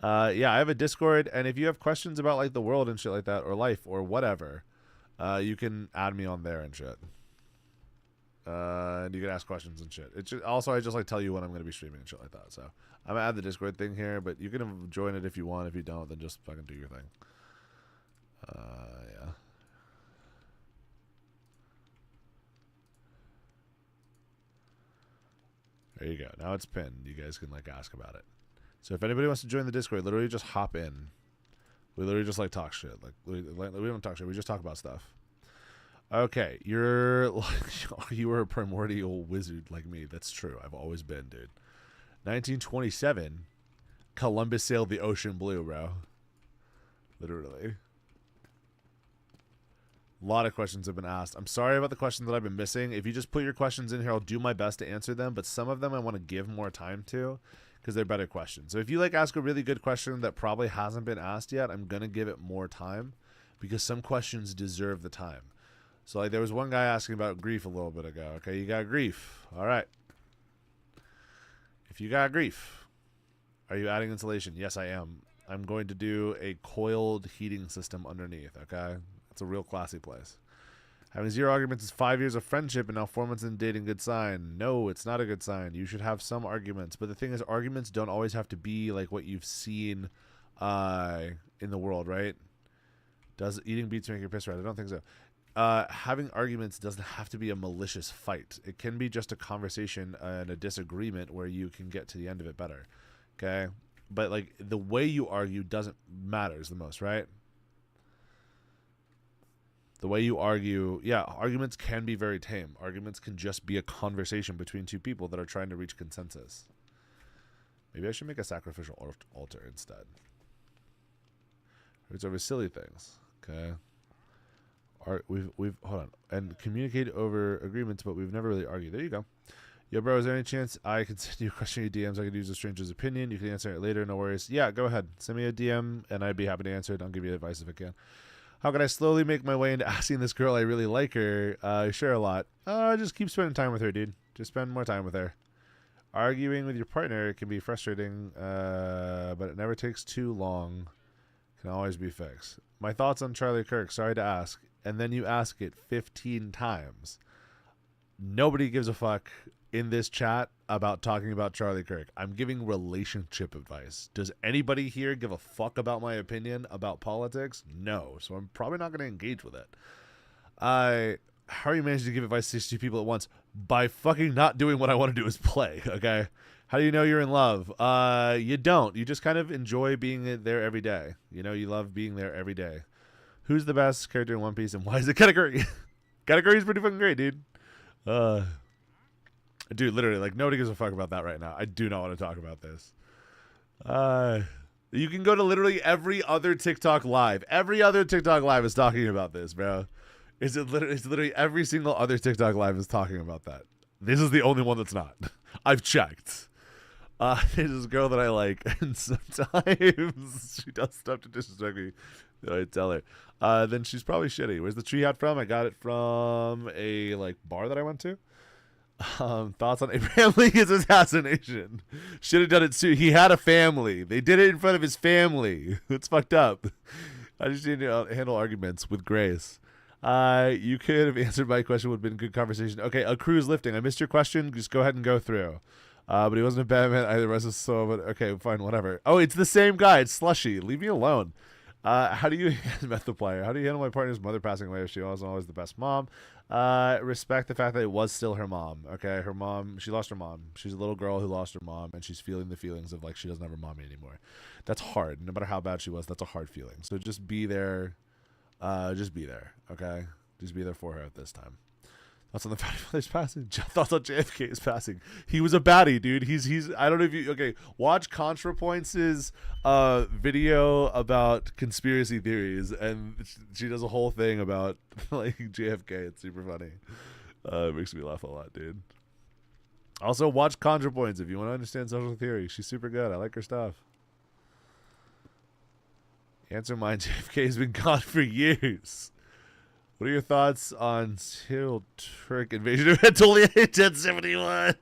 Yeah, I have a Discord, and if you have questions about like the world and shit like that, or life, or whatever, you can add me on there and shit. And you can ask questions and shit. It's just, also, I just like tell you when I'm going to be streaming and shit like that. So I'm gonna add the Discord thing here, but you can join it if you want. If you don't, then just fucking do your thing. Yeah. There you go. Now it's pinned. You guys can like ask about it. So if anybody wants to join the Discord, literally just hop in. We literally just like talk shit. Like we don't talk shit. We just talk about stuff. Okay, you're like you were a primordial wizard like me. That's true. I've always been, dude. 1927, Columbus sailed the ocean blue, bro. Literally. A lot of questions have been asked. I'm sorry about the questions that I've been missing. If you just put your questions in here, I'll do my best to answer them. But some of them I want to give more time to because they're better questions. So if you like ask a really good question that probably hasn't been asked yet, I'm going to give it more time because some questions deserve the time. So like there was one guy asking about grief a little bit ago. Okay, you got grief. All right. If you got grief, are you adding insulation? Yes, I am. I'm going to do a coiled heating system underneath, okay? It's a real classy place. Having 0 arguments is 5 years of friendship and now 4 months in dating. Good sign. No, it's not a good sign. You should have some arguments. But the thing is, arguments don't always have to be like what you've seen in the world, right? Does eating beets make your piss red? I don't think so. Having arguments doesn't have to be a malicious fight. It can be just a conversation and a disagreement where you can get to the end of it better. Okay? But like the way you argue doesn't matters the most, right? The way you argue, yeah, arguments can be very tame. Arguments can just be a conversation between two people that are trying to reach consensus. Maybe I should make a sacrificial altar instead. It's over silly things. Okay. We've hold on and communicate over agreements, but we've never really argued. There you go. Yo, bro, is there any chance I can send you a question in your DMs? I could use a stranger's opinion. You can answer it later. No worries. Yeah, go ahead. Send me a DM, and I'd be happy to answer it. I'll give you advice if I can. How can I slowly make my way into asking this girl I really like her? Share a lot. Just keep spending time with her, dude. Just spend more time with her. Arguing with your partner can be frustrating, but it never takes too long. Can always be fixed. My thoughts on Charlie Kirk. Sorry to ask. And then you ask it 15 times. Nobody gives a fuck in this chat about talking about Charlie Kirk. I'm giving relationship advice. Does anybody here give a fuck about my opinion about politics? No. So I'm probably not going to engage with it. How are you managing to give advice to 62 people at once? By fucking not doing what I want to do is play, okay? How do you know you're in love? You don't. You just kind of enjoy being there every day. You know, you love being there every day. Who's the best character in One Piece and why is it Katakuri? Katakuri is pretty fucking great, dude. Dude, literally, like, nobody gives a fuck about that right now. I do not want to talk about this. You can go to literally every other TikTok live. Every other TikTok live is talking about this, bro. It's literally every single other TikTok live is talking about that. This is the only one that's not. I've checked. There's this girl that I like, and sometimes she does stuff to disrespect me. I tell her. Then she's probably shitty. Where's the tree hat from? I got it from a like bar that I went to. Thoughts on Abraham Lincoln's assassination? Should have done it too. He had a family. They did it in front of his family. It's fucked up. I just need to handle arguments with grace. You could have answered my question. Would have been good conversation. Okay, a cruise lifting. I missed your question. Just go ahead and go through. But he wasn't a bad man either. The rest is so. But okay, fine, whatever. Oh, it's the same guy. It's Slushy. Leave me alone. How do you method player? How do you handle my partner's mother passing away if she wasn't always the best mom? Respect the fact that it was still her mom. Okay, her mom. She lost her mom. She's a little girl who lost her mom, and she's feeling the feelings of like she doesn't have her mommy anymore. That's hard. No matter how bad she was, that's a hard feeling. So just be there. Just be there. Okay, just be there for her at this time. Thoughts on the Founding Fathers passing? Thoughts on JFK's passing? He was a baddie, dude. He's. I don't know if you. Okay, watch ContraPoints' video about conspiracy theories, and she does a whole thing about like JFK. It's super funny. It makes me laugh a lot, dude. Also, watch ContraPoints if you want to understand social theory. She's super good. I like her stuff. Answer mine. JFK has been gone for years. What are your thoughts on Till Turk invasion of Anatolia in 1071?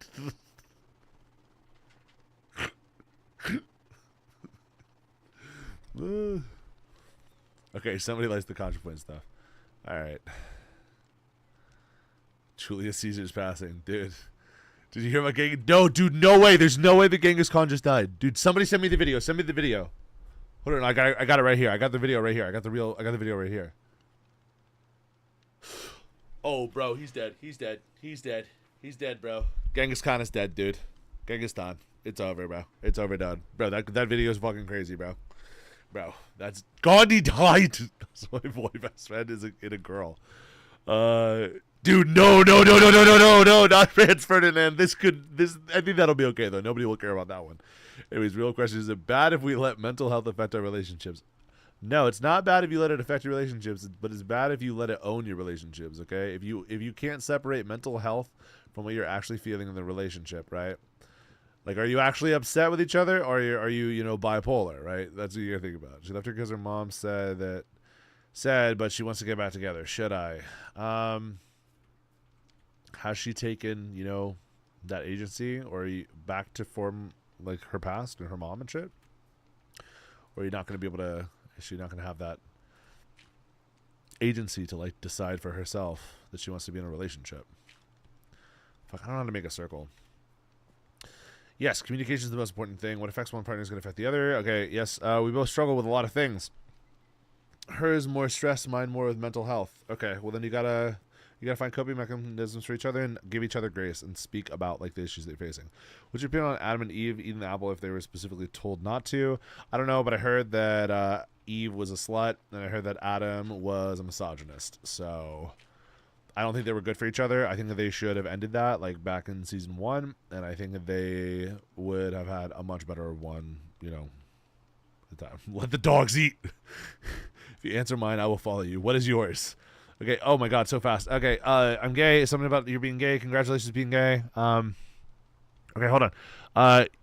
Okay, somebody likes the ContraPoint stuff. All right. Julius Caesar's passing. Dude. Did you hear about Genghis? No, dude, no way. There's no way the Genghis Khan just died. Dude, somebody send me the video. Send me the video. Hold on, I got it right here. I got the video right here. I got the video right here. Oh, bro, he's dead. He's dead. He's dead. He's dead, bro. Genghis Khan is dead, dude. Genghis Khan. It's over, bro. It's overdone. Bro, that video is fucking crazy, bro. Bro, that's... Gandhi died! So my boy best friend is in a girl. Dude, no, not Franz Ferdinand. I think that'll be okay, though. Nobody will care about that one. Anyways, real question, is it bad if we let mental health affect our relationships? No, it's not bad if you let it affect your relationships, but it's bad if you let it own your relationships, okay? If you can't separate mental health from what you're actually feeling in the relationship, right? Like, are you actually upset with each other, or are you bipolar, right? That's what you gotta think about. She left her because her mom said, but she wants to get back together. Should I? Has she taken, that agency, or are you back to form, like, her past and her mom and shit? Or are you not going to be able to... Is she not going to have that agency to like decide for herself that she wants to be in a relationship? Fuck, I don't know how to make a circle. Yes, communication is the most important thing. What affects one partner is going to affect the other. Okay, yes, we both struggle with a lot of things. Hers more stress, mine more with mental health. Okay, well then you gotta find coping mechanisms for each other and give each other grace and speak about like the issues they're facing. What's your opinion on Adam and Eve eating the apple if they were specifically told not to? I don't know, but I heard that Eve was a slut, and I heard that Adam was a misogynist. So I don't think they were good for each other. I think that they should have ended that like back in season 1, and I think that they would have had a much better one, Let the dogs eat. If you answer mine, I will follow you. What is yours? Okay. Oh my God, so fast. Okay. I'm gay. Something about you being gay. Congratulations, being gay. Okay, hold on.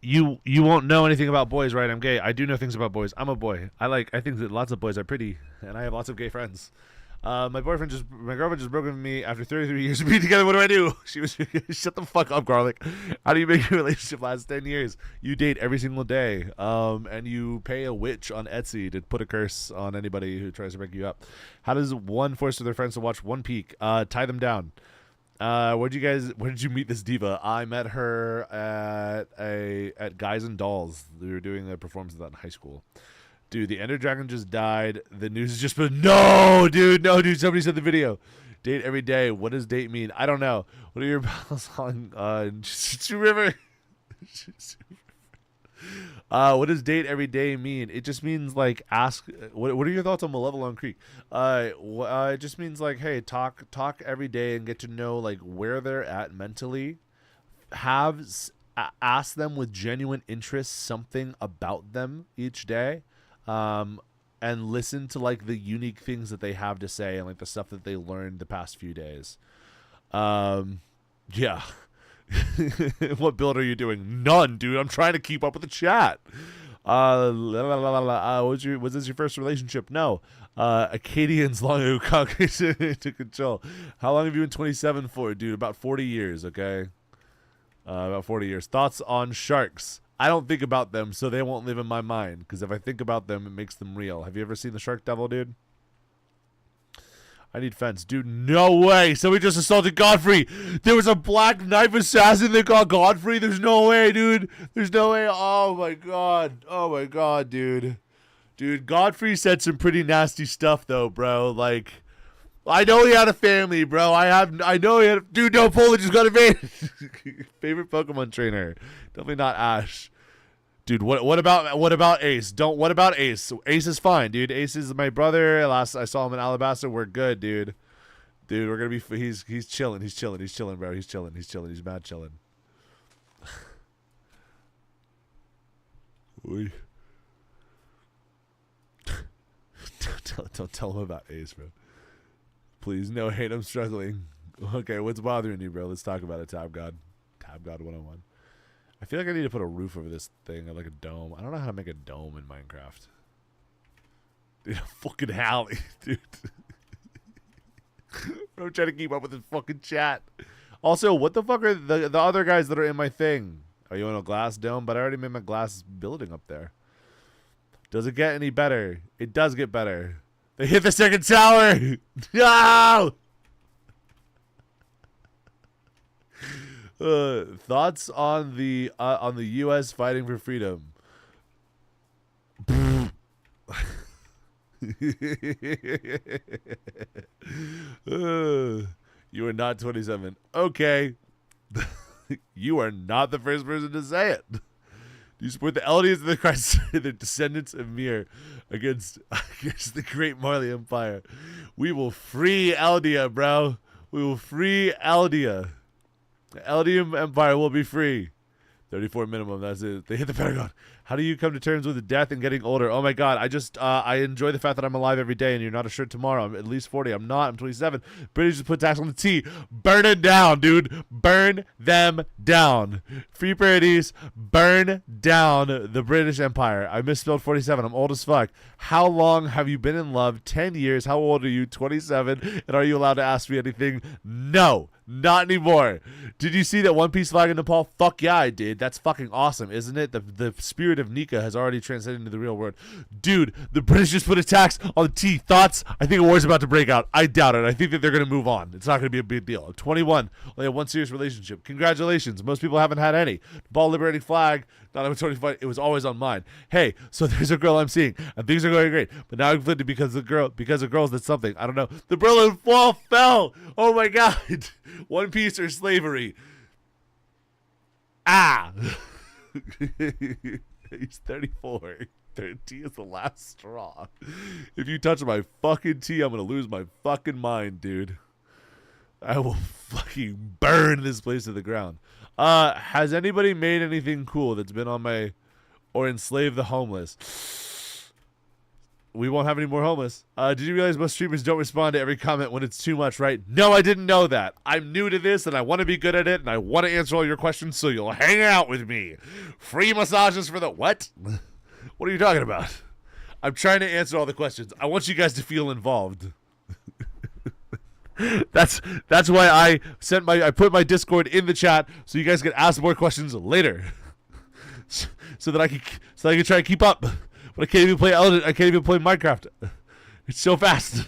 You won't know anything about boys, right? I'm gay. I do know things about boys. I'm a boy. I think that lots of boys are pretty, and I have lots of gay friends. My girlfriend just broke up with me after 33 years of being together. What do I do? She was shut the fuck up, Garlic. How do you make your relationship last 10 years? You date every single day, and you pay a witch on Etsy to put a curse on anybody who tries to break you up. How does one force their friends to watch One Peak? Tie them down. Where did you meet this diva? I met her at Guys and Dolls. We were doing a performance of that in high school. Dude, the Ender Dragon just died. The news has just been... No, dude. Somebody said the video. Date every day. What does date mean? I don't know. What are your battles on Shitsu River? What does date every day mean? It just means, like, ask... What are your thoughts on Malevelon Creek? It just means, like, hey, talk every day and get to know, like, where they're at mentally. Ask them with genuine interest something about them each day. And listen to like the unique things that they have to say and like the stuff that they learned the past few days. Yeah. What build are you doing? None, dude. I'm trying to keep up with the chat. Was this your first relationship? No. Acadians long ago conquered to control. How long have you been 27 for, dude? About 40 years, okay? About 40 years. Thoughts on sharks? I don't think about them, so they won't live in my mind. Because if I think about them, it makes them real. Have you ever seen The Shark Devil, dude? I need fence. Dude, no way. Somebody just assaulted Godfrey. There was a black knife assassin that got Godfrey. There's no way, dude. There's no way. Oh, my God. Oh, my God, dude. Dude, Godfrey said some pretty nasty stuff though, bro. Like, I know he had a family, bro. I know he had. Dude, no, Pola just got invaded. Favorite Pokemon trainer? Definitely not Ash. Dude, what about Ace? What about Ace? Ace is fine, dude. Ace is my brother. Last I saw him in Alabasta. We're good, dude. Dude, we're gonna be. He's chilling. He's chilling, bro. He's chilling. He's mad chilling. Don't tell him about Ace, bro. Please, no hate. I'm struggling. Okay, what's bothering you, bro? Let's talk about it, Tab God. Tab God 101. I feel like I need to put a roof over this thing, like a dome. I don't know how to make a dome in Minecraft. Dude, fucking Hallie, dude. I'm trying to keep up with this fucking chat. Also, what the fuck are the other guys that are in my thing? Are you in a glass dome? But I already made my glass building up there. Does it get any better? It does get better. They hit the second tower. No! Thoughts on the U.S. fighting for freedom? You are not 27. Okay. You are not the first person to say it. Do you support the Eldians and the Christ, the descendants of Mir against the Great Marley Empire? We will free Eldia, bro. We will free Eldia. The Eldian Empire will be free. 34 minimum, that's it. They hit the Pentagon. How do you come to terms with death and getting older? Oh my god, I enjoy the fact that I'm alive every day and you're not assured tomorrow. I'm at least 40. I'm not. I'm 27. British just put tax on the T. Burn it down, dude. Burn them down. Free Paradise. Burn down the British Empire. I misspelled 47. I'm old as fuck. How long have you been in love? 10 years. How old are you? 27. And are you allowed to ask me anything? No. Not anymore. Did you see that One Piece flag in Nepal? Fuck yeah, I did. That's fucking awesome, isn't it? The spirit of Nika has already transcended into the real world. Dude, the British just put a tax on the T. Thoughts? I think a war's about to break out. I doubt it. I think that they're going to move on. It's not going to be a big deal. I'm 21. Only have one serious relationship. Congratulations. Most people haven't had any. Ball liberating flag. Not over 25. It was always on mine. Hey, so there's a girl I'm seeing, and things are going great. But now I'm conflicted because of girls did something. I don't know. The Berlin Wall fell. Oh my god. One Piece or slavery. Ah. He's 34. Tea is the last straw. If you touch my fucking tea, I'm gonna lose my fucking mind, dude. I will fucking burn this place to the ground. Has anybody made anything cool that's been on my or enslaved the homeless? We won't have any more homeless. Did you realize most streamers don't respond to every comment when it's too much, right? No, I didn't know that. I'm new to this, and I want to be good at it, and I want to answer all your questions, so you'll hang out with me. Free massages for the... What? What are you talking about? I'm trying to answer all the questions. I want you guys to feel involved. That's why I put my Discord in the chat, so you guys can ask more questions later. so that I can try to keep up. But I can't even play I can't even play Minecraft. It's so fast.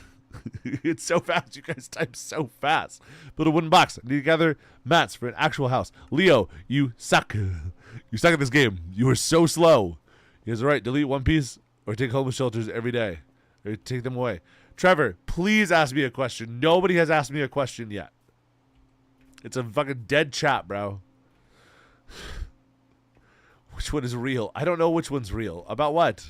It's so fast. You guys type so fast. Build a wooden box. I need to gather mats for an actual house. Leo, you suck. You suck at this game. You are so slow. You guys are right. Delete One Piece or take homeless shelters every day. Or take them away. Trevor, please ask me a question. Nobody has asked me a question yet. It's a fucking dead chat, bro. Which one is real? I don't know which one's real. About what?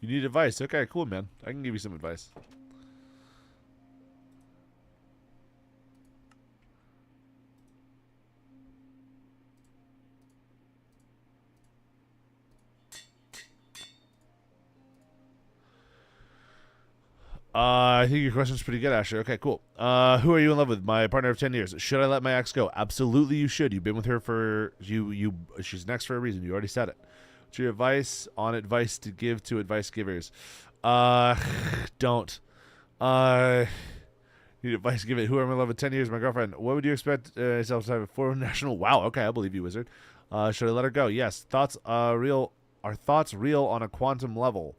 You need advice. Okay, cool, man. I can give you some advice. I think your question's pretty good, Asher. Okay, cool. Who are you in love with? My partner of 10 years. Should I let my ex go? Absolutely, you should. You've been with her for... She's next for a reason. You already said it. What's your advice on advice to give to advice givers? Don't. Need advice give it. Who am I in love with 10 years? My girlfriend. What would you expect yourself to have a foreign national? Wow, okay, I believe you, wizard. Should I let her go? Yes. Thoughts real? Are thoughts real on a quantum level?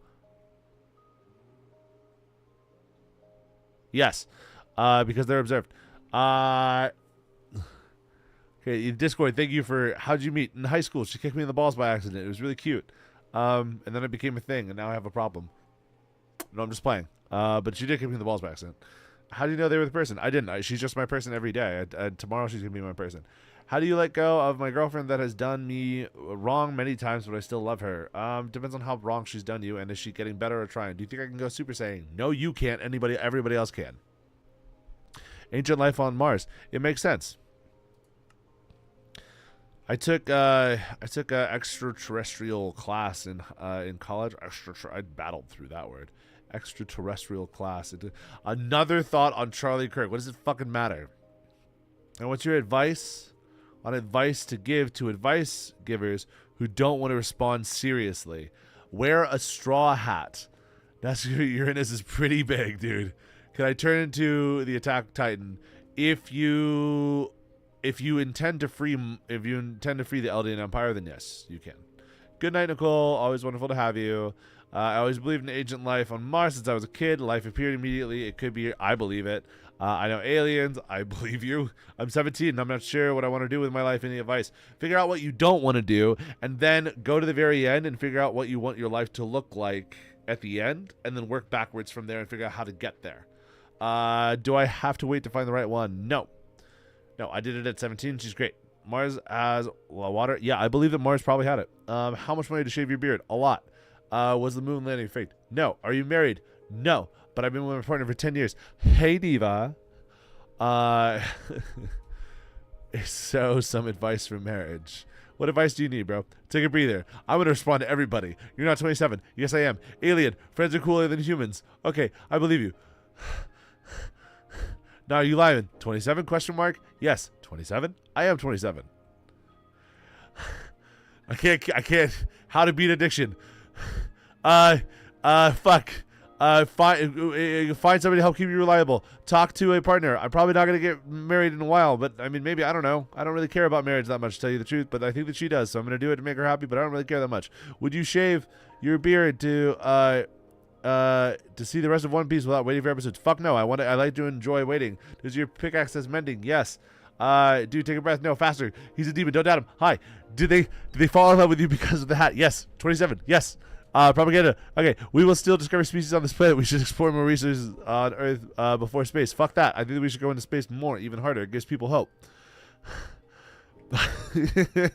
Yes, because they're observed. Okay, in Discord, thank you for... How'd you meet? In high school. She kicked me in the balls by accident. It was really cute. And then it became a thing, and now I have a problem. No, I'm just playing. But she did give me the balls by accident. How do you know they were the person? I didn't. She's just my person every day. Tomorrow she's going to be my person. How do you let go of my girlfriend that has done me wrong many times, but I still love her? Depends on how wrong she's done you, and is she getting better or trying? Do you think I can go Super Saiyan? No, you can't. Everybody else can. Ancient life on Mars. It makes sense. I took a extraterrestrial class in college. I battled through that word. Extraterrestrial class. Another thought on Charlie Kirk. What does it fucking matter? And what's your advice on advice to give to advice givers who don't want to respond seriously? Wear a straw hat. That's Uranus is pretty big, dude. Can I turn into the Attack Titan? If you intend to free the Eldian Empire, then yes, you can. Good night, Nicole. Always wonderful to have you. I always believed in agent life on Mars since I was a kid. Life appeared immediately. It could be. I believe it. I know aliens. I believe you. I'm 17 and I'm not sure what I want to do with my life. Any advice? Figure out what you don't want to do and then go to the very end and figure out what you want your life to look like at the end and then work backwards from there and figure out how to get there. Do I have to wait to find the right one? No, I did it at 17. She's great. Mars has water. Yeah, I believe that Mars probably had it. How much money to shave your beard? A lot. Was the moon landing fake? No. Are you married? No. But I've been with my partner for 10 years. Hey, Diva. So some advice for marriage. What advice do you need, bro? Take a breather. I'm going to respond to everybody. You're not 27. Yes, I am. Alien. Friends are cooler than humans. Okay, I believe you. Now, are you lying? 27? Question mark? Yes. 27? I am 27. I can't. How to beat addiction. Fuck. Find somebody to help keep you reliable. Talk to a partner. I'm probably not going to get married in a while, but I mean, maybe, I don't know. I don't really care about marriage that much, to tell you the truth, but I think that she does, so I'm going to do it to make her happy, but I don't really care that much. Would you shave your beard to see the rest of One Piece without waiting for episodes? Fuck no. I like to enjoy waiting. Does your pickaxe says mending? Yes. Dude, take a breath. No, faster. He's a demon. Don't doubt him. Hi. Did they fall in love with you because of the hat? Yes. 27. Yes. Propaganda. Okay, we will still discover species on this planet. We should explore more resources on Earth before space. Fuck that. I think that we should go into space more, even harder. It gives people hope. What I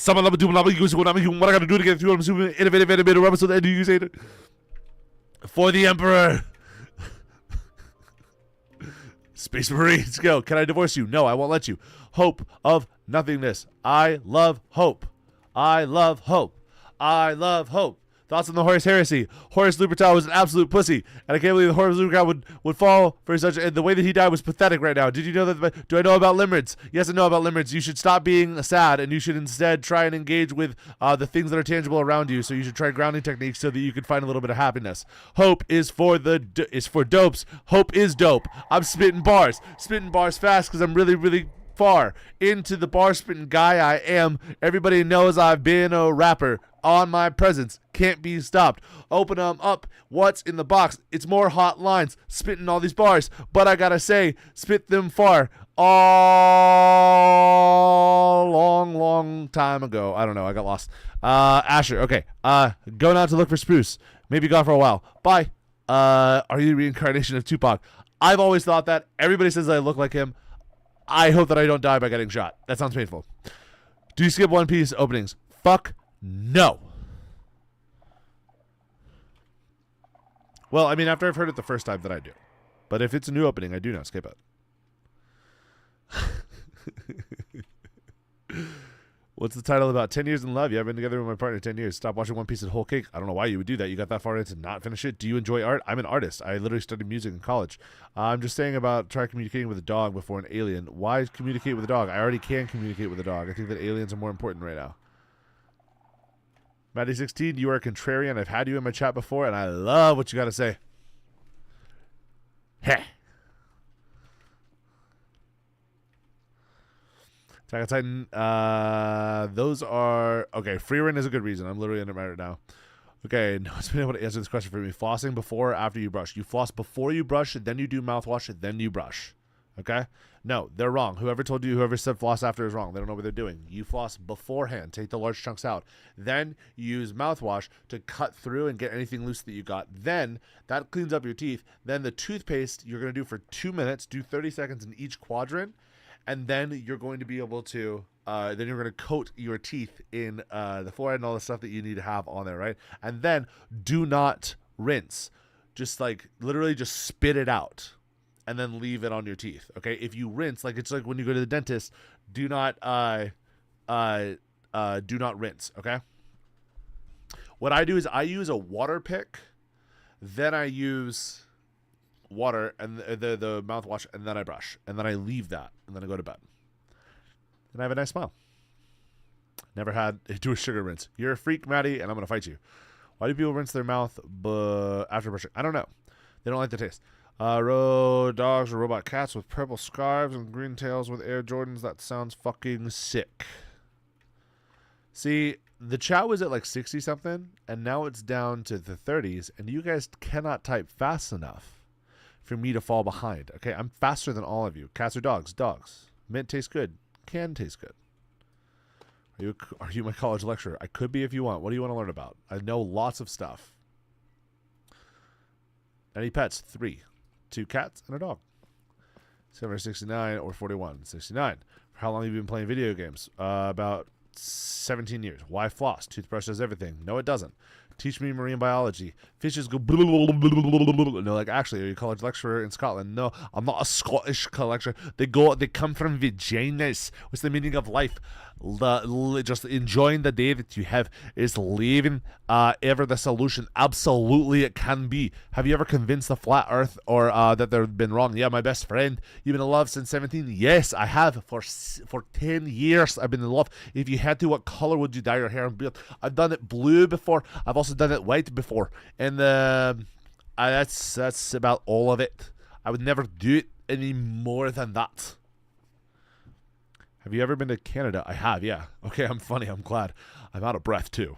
gotta do to get through? I'm super innovative, animated, rubber, so the end you say it. For the Emperor. Space Marines, go. Can I divorce you? No, I won't let you. Hope of nothingness. I love hope. I love hope. I love hope. Thoughts on the Horus heresy? Horus Lupercal was an absolute pussy, and I can't believe the Horus Lupercal would fall for such. And the way that he died was pathetic right now. Did you know that? Do I know about limerence? Yes, I know about limerence. You should stop being sad, and you should instead try and engage with the things that are tangible around you. So you should try grounding techniques so that you can find a little bit of happiness. Hope is for dopes. Hope is dope. I'm spitting bars fast because I'm really far into the bar spitting guy I am. Everybody knows I've been a rapper. On my presence, can't be stopped. Open them up. What's in the box? It's more hot lines. Spitting all these bars, but I gotta say, spit them far. Long time ago. I don't know. I got lost. Asher. Okay. Going out to look for Spruce. Maybe gone for a while. Bye. Are you the reincarnation of Tupac? I've always thought that. Everybody says I look like him. I hope that I don't die by getting shot. That sounds painful. Do you skip One Piece openings? Fuck no. Well, I mean, after I've heard it the first time, then I do. But if it's a new opening, I do not skip it. What's the title about? 10 Years in Love. Yeah, I've been together with my partner 10 years. Stop watching One Piece and Whole Cake. I don't know why you would do that. You got that far into not finish it. Do you enjoy art? I'm an artist. I literally studied music in college. I'm just saying about try communicating with a dog before an alien. Why communicate with a dog? I already can communicate with a dog. I think that aliens are more important right now. Maddie16, you are a contrarian. I've had you in my chat before, and I love what you got to say. Heh. Attack on Titan. Those are... Okay, free run is a good reason. I'm literally in it right now. Okay, no one's been able to answer this question for me. Flossing before or after you brush? You floss before you brush, then you do mouthwash, then you brush. Okay? No, they're wrong. Whoever said floss after is wrong. They don't know what they're doing. You floss beforehand. Take the large chunks out. Then you use mouthwash to cut through and get anything loose that you got. Then that cleans up your teeth. Then the toothpaste you're going to do for 2 minutes. Do 30 seconds in each quadrant. And then you're going to be able to, then you're going to coat your teeth in the fluoride and all the stuff that you need to have on there, right? And then do not rinse. Just like literally just spit it out. And then leave it on your teeth. Okay, if you rinse, like it's like when you go to the dentist, do not rinse. Okay. What I do is I use a water pick, then I use water and the mouthwash, and then I brush, and then I leave that, and then I go to bed, and I have a nice smile. Never had to do a sugar rinse. You're a freak, Maddie, and I'm gonna fight you. Why do people rinse their mouth after brushing? I don't know. They don't like the taste. Road dogs or robot cats with purple scarves and green tails with Air Jordans. That sounds fucking sick. See, the chat was at like 60 something, and now it's down to the 30s, and you guys cannot type fast enough for me to fall behind. Okay, I'm faster than all of you. Cats or dogs? Dogs. Mint tastes good. Can taste good. Are you my college lecturer? I could be if you want. What do you want to learn about? I know lots of stuff. Any pets? 3. 2 cats and a dog. 769 or 41. 69. For how long have you been playing video games? About 17 years. Why floss? Toothbrush does everything. No, it doesn't. Teach me marine biology. Fishes go no, like actually, are you a college lecturer in Scotland? No, I'm not a Scottish lecturer. They come from vaginas. What's the meaning of life? Just enjoying the day that you have. Is living ever the solution? Absolutely, it can be. Have you ever convinced the flat earth or that they've been wrong? Yeah, my best friend. You've been in love since 17? Yes, I have. For 10 years, I've been in love. If you had to, what color would you dye your hair and beard? I've done it blue before. I've also done it white before. And that's about all of it. I would never do it any more than that. Have you ever been to Canada? I have, yeah. Okay, I'm funny. I'm glad. I'm out of breath, too.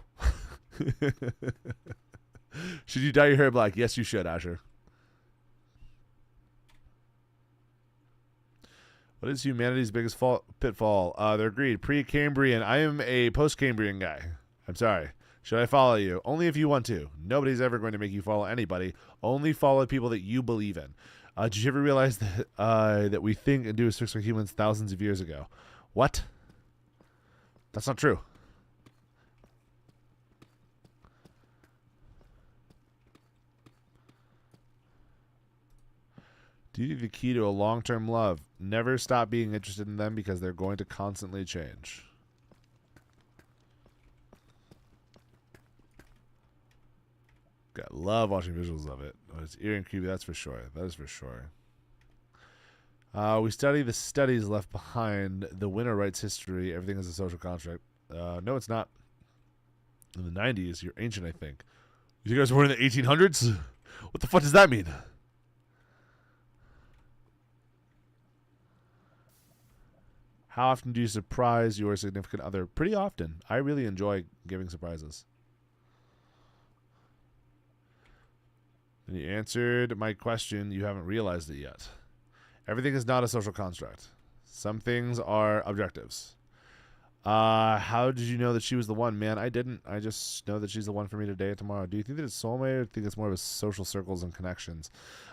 Should you dye your hair black? Yes, you should, Asher. What is humanity's biggest pitfall? They're greed. Pre-Cambrian. I am a post-Cambrian guy. I'm sorry. Should I follow you? Only if you want to. Nobody's ever going to make you follow anybody. Only follow people that you believe in. Did you ever realize that we think and do as fixed like humans thousands of years ago? What? That's not true. Do you think the key to a long-term love? Never stop being interested in them because they're going to constantly change. God, love watching visuals of it. Oh, it's eerie and creepy, that's for sure. That is for sure. We study the studies left behind. The winner writes history. Everything is a social contract. No, it's not. In the 90s, you're ancient, I think. You guys were in the 1800s? What the fuck does that mean? How often do you surprise your significant other? Pretty often. I really enjoy giving surprises. And you answered my question. You haven't realized it yet. Everything is not a social construct. Some things are objectives. How did you know that she was the one? Man, I didn't. I just know that she's the one for me today and tomorrow. Do you think that it's soulmate, or do you think it's more of a social circles and connections?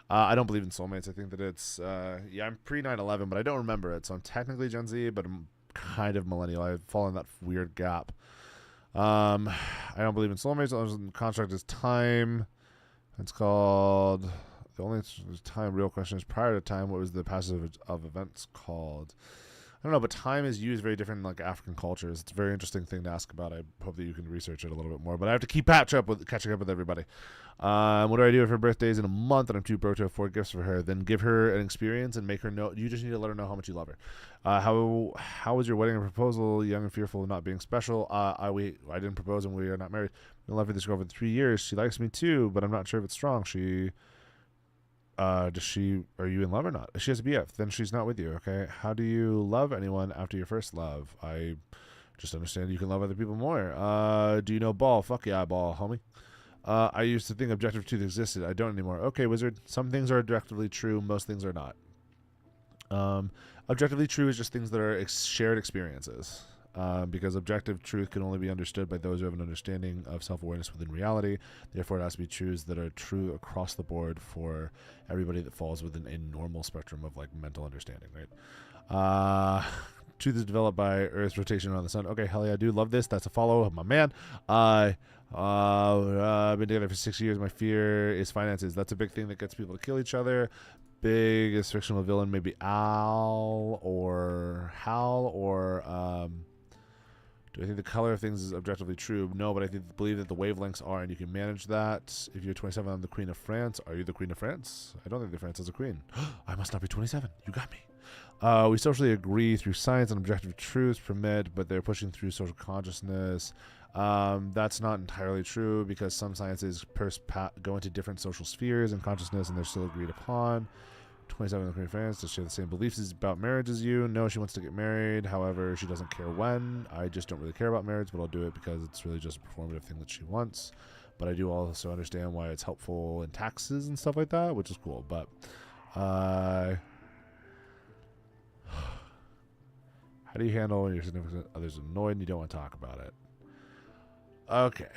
I don't believe in soulmates. I think that it's, yeah, I'm pre-9/11, but I don't remember it. So I'm technically Gen Z, but I'm kind of millennial. I fall in that weird gap. I don't believe in soulmates. The contract is time. It's called... The only time real question is prior to time, what was the passage of events called? I don't know, but time is used very different in like African cultures. It's a very interesting thing to ask about. I hope that you can research it a little bit more. But I have to keep catching up with everybody. What do I do if her birthday is in a month and I'm too broke to afford gifts for her? Then give her an experience and make her know. You just need to let her know how much you love her. How was your wedding and proposal? Young and fearful of not being special. I didn't propose and we are not married. I've been in love with this girl for 3 years. She likes me too, but I'm not sure if it's strong. Are you in love or not? If she has a BF, then she's not with you, okay? How do you love anyone after your first love? I just understand you can love other people more. Do you know ball? Fuck yeah, ball, homie. I used to think objective truth existed. I don't anymore. Okay, wizard. Some things are objectively true. Most things are not. Objectively true is just things that are shared experiences. Because objective truth can only be understood by those who have an understanding of self-awareness within reality. Therefore, it has to be truths that are true across the board for everybody that falls within a normal spectrum of like mental understanding, right? Truth is developed by Earth's rotation around the sun. Okay, hell yeah, dude, love this. That's a follow, my man. I've been together for 6 years. My fear is finances. That's a big thing that gets people to kill each other. Biggest fictional villain, maybe Al or Hal or do I think the color of things is objectively true? No, but I believe that the wavelengths are, and you can manage that. If you're 27, I'm the Queen of France. Are you the Queen of France? I don't think the France has a queen. I must not be 27. You got me. We socially agree through science and objective truths permit, but they're pushing through social consciousness. That's not entirely true because some sciences go into different social spheres and consciousness, and they're still agreed upon. 27 in the Queen of France does share the same beliefs about marriage as you. No, she wants to get married. However, she doesn't care when. I just don't really care about marriage, but I'll do it because it's really just a performative thing that she wants. But I do also understand why it's helpful in taxes and stuff like that, which is cool. But how do you handle when your significant other's annoyed and you don't want to talk about it? Okay.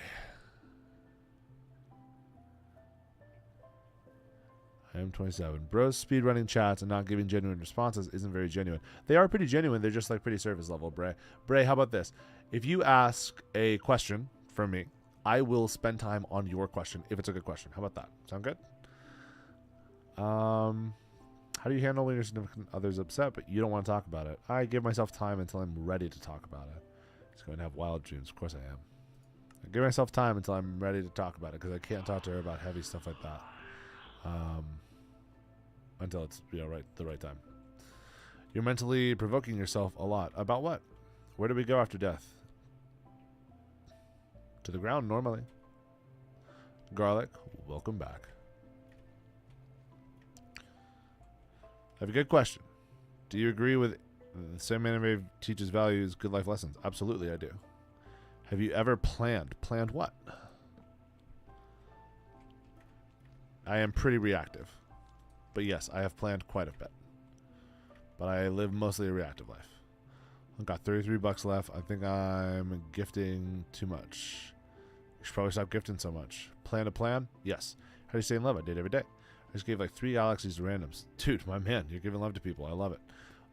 I am 27. Bros speedrunning chats and not giving genuine responses isn't very genuine. They are pretty genuine. They're just like pretty surface level, Bray. Bray, how about this? If you ask a question from me, I will spend time on your question if it's a good question. How about that? Sound good? How do you handle when your significant other's upset but you don't want to talk about it? I give myself time until I'm ready to talk about it. She's going to have wild dreams. Of course I am. I give myself time until I'm ready to talk about it because I can't talk to her about heavy stuff like that. Until it's the right time. You're mentally provoking yourself a lot. About what? Where do we go after death? To the ground normally. Garlic, welcome back. I have a good question. Do you agree with the same anime teaches values, good life lessons? Absolutely, I do. Have you ever planned? Planned what? I am pretty reactive. But yes, I have planned quite a bit. But I live mostly a reactive life. I've got $33 left. I think I'm gifting too much. You should probably stop gifting so much. Plan to plan? Yes. How do you stay in love? I date every day. I just gave like 3 galaxies to randoms. Dude, my man, you're giving love to people. I love it.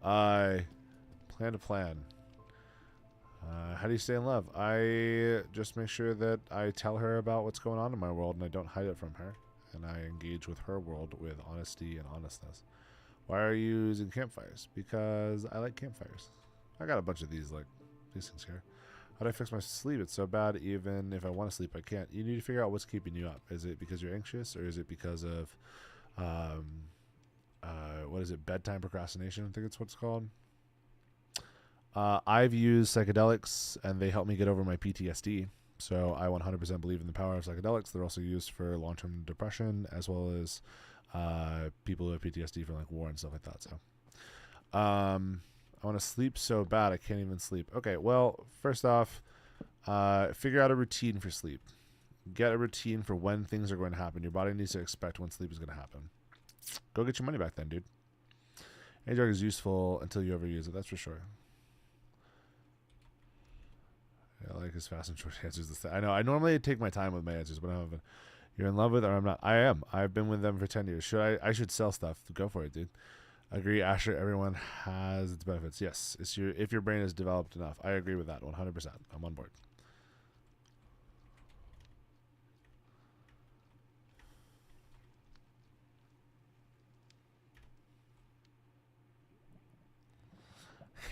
I plan to plan. How do you stay in love? I just make sure that I tell her about what's going on in my world and I don't hide it from her. And I engage with her world with honesty and honestness. Why are you using campfires? Because I like campfires. I got a bunch of these things here. How do I fix my sleep? It's so bad even if I want to sleep, I can't. You need to figure out what's keeping you up. Is it because you're anxious or is it because of, what is it, bedtime procrastination? I think it's what it's called. I've used psychedelics and they help me get over my PTSD. So I 100% believe in the power of psychedelics. They're also used for long-term depression as well as people who have PTSD from like war and stuff like that. So I want to sleep so bad I can't even sleep. Okay, well, first off, figure out a routine for sleep. Get a routine for when things are going to happen. Your body needs to expect when sleep is going to happen. Go get your money back then, dude. Any drug is useful until you overuse it. That's for sure. I like his fast and short answers. I know. I normally take my time with my answers, but I haven't. You're in love with or I'm not? I am. I've been with them for 10 years. I should sell stuff. Go for it, dude. Agree, Asher. Everyone has its benefits. Yes. If your brain is developed enough. I agree with that 100%. I'm on board.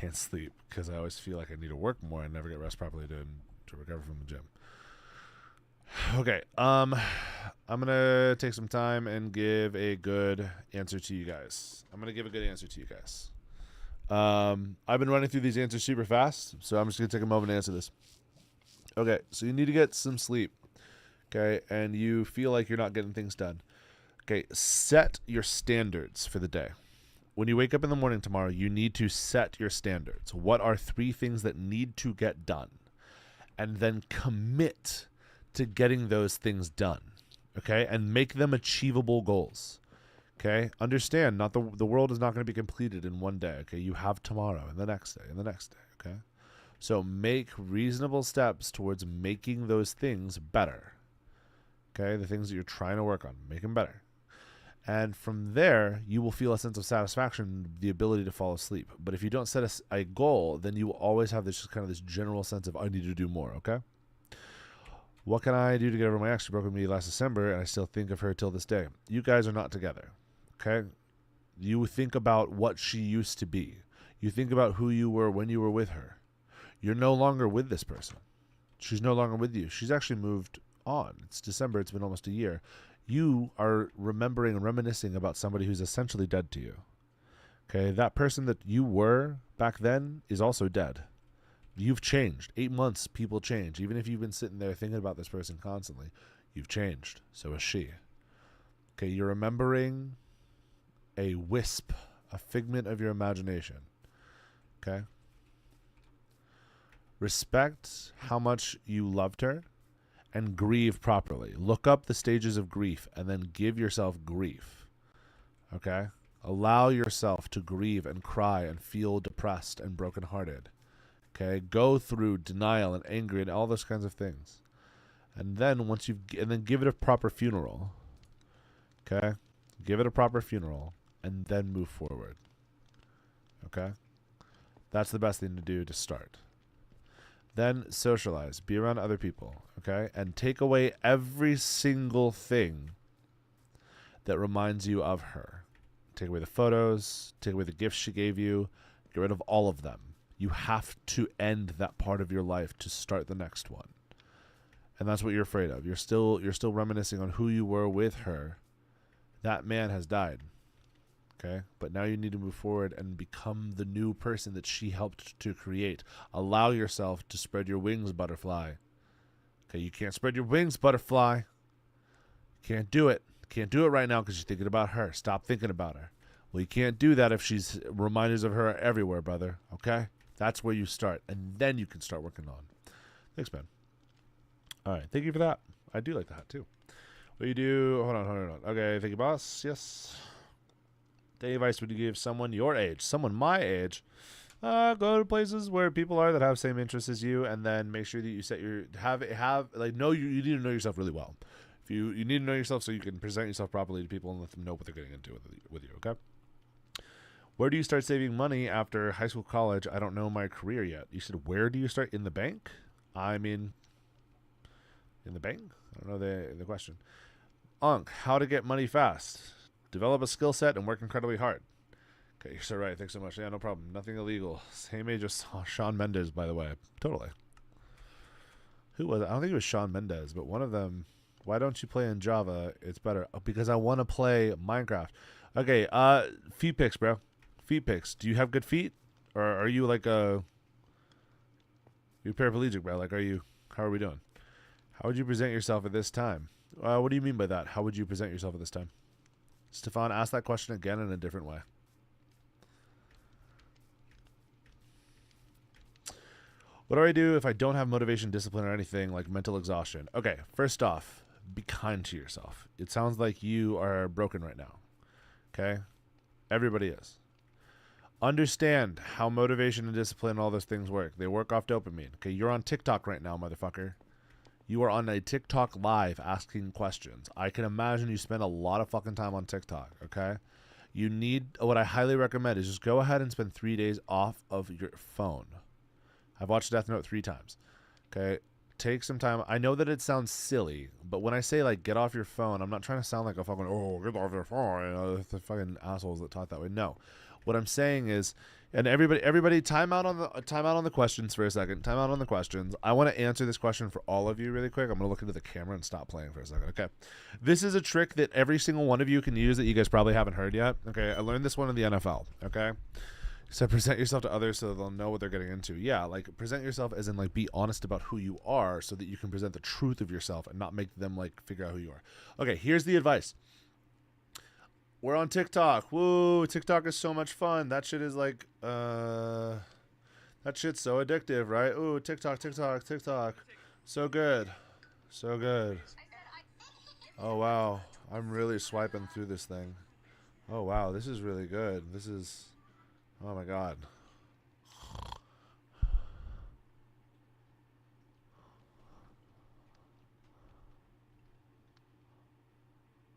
Can't sleep because I always feel like I need to work more and never get rest properly to recover from the gym. Okay, I'm gonna take some time and give a good answer to you guys. I've been running through these answers super fast, so I'm just gonna take a moment to answer this. Okay, so you need to get some sleep. Okay, and you feel like you're not getting things done. Okay, set your standards for the day. When you wake up in the morning tomorrow, you need to set your standards. What are 3 things that need to get done? And then commit to getting those things done. Okay? And make them achievable goals. Okay? Understand, not the world is not going to be completed in one day. Okay? You have tomorrow and the next day and the next day. Okay? So make reasonable steps towards making those things better. Okay? The things that you're trying to work on, make them better. And from there, you will feel a sense of satisfaction, the ability to fall asleep. But if you don't set a goal, then you will always have this kind of this general sense of, I need to do more, okay? What can I do to get over my ex? She broke with me last December, and I still think of her till this day. You guys are not together, okay? You think about what she used to be. You think about who you were when you were with her. You're no longer with this person. She's no longer with you. She's actually moved on. It's December. It's been almost a year. You are remembering and reminiscing about somebody who's essentially dead to you. Okay, that person that you were back then is also dead. You've changed. 8 months, people change. Even if you've been sitting there thinking about this person constantly, you've changed. So is she. Okay, you're remembering a wisp, a figment of your imagination. Okay? Respect how much you loved her and grieve properly. Look up the stages of grief and then give yourself grief. Okay? Allow yourself to grieve and cry and feel depressed and brokenhearted. Okay? Go through denial and anger and all those kinds of things. And then give it a proper funeral. Okay? Give it a proper funeral and then move forward. Okay? That's the best thing to do to start. Then socialize. Be around other people, okay? And take away every single thing that reminds you of her. Take away the photos. Take away the gifts she gave you. Get rid of all of them. You have to end that part of your life to start the next one. And that's what you're afraid of. You're still reminiscing on who you were with her. That man has died. Okay, but now you need to move forward and become the new person that she helped to create. Allow yourself to spread your wings, butterfly. Okay, you can't spread your wings, butterfly. Can't do it. Can't do it right now because you're thinking about her. Stop thinking about her. Well, you can't do that if she's reminders of her everywhere, brother. Okay, that's where you start, and then you can start working on. Thanks, man. All right, thank you for that. I do like the hat too. What do you do? Hold on. Okay, thank you, boss. Yes. Any advice would you give someone your age, someone my age? Go to places where people are that have the same interests as you, and then make sure that you set your you need to know yourself really well. If you need to know yourself so you can present yourself properly to people and let them know what they're getting into with you. Okay. Where do you start saving money after high school, college? I don't know my career yet. You said where do you start? In the bank? I mean, in the bank? I don't know the question. Unc, how to get money fast? Develop a skill set and work incredibly hard. Okay, you're so right. Thanks so much. Yeah, no problem. Nothing illegal. Same age as Shawn Mendes, by the way. Totally. Who was it? I don't think it was Shawn Mendes, but one of them. Why don't you play in Java? It's better. Oh, because I want to play Minecraft. Okay, feet pics, bro. Feet pics. Do you have good feet? Or are you like you're paraplegic, bro? Like, how are we doing? How would you present yourself at this time? What do you mean by that? How would you present yourself at this time? Stefan, ask that question again in a different way. What do I do if I don't have motivation, discipline, or anything like mental exhaustion? Okay, first off, be kind to yourself. It sounds like you are broken right now. Okay? Everybody is. Understand how motivation and discipline and all those things work. They work off dopamine. Okay, you're on TikTok right now, motherfucker. You are on a TikTok live asking questions. I can imagine you spend a lot of fucking time on TikTok, okay? What I highly recommend is just go ahead and spend 3 days off of your phone. I've watched Death Note 3 times, okay? Take some time. I know that it sounds silly, but when I say, like, get off your phone, I'm not trying to sound like a fucking, get off your phone, you know, the fucking assholes that taught that way. No. What I'm saying is, and everybody, time out on the questions for a second. Time out on the questions. I want to answer this question for all of you really quick. I'm going to look into the camera and stop playing for a second. Okay. This is a trick that every single one of you can use that you guys probably haven't heard yet. Okay. I learned this one in the NFL. Okay. So present yourself to others so they'll know what they're getting into. Yeah. Like present yourself as in like be honest about who you are so that you can present the truth of yourself and not make them like figure out who you are. Okay. Here's the advice. We're on TikTok. Woo, TikTok is so much fun. That shit is like, that shit's so addictive, right? Ooh, TikTok. So good. So good. Oh, wow. I'm really swiping through this thing. Oh, wow. This is really good. This is... Oh, my God.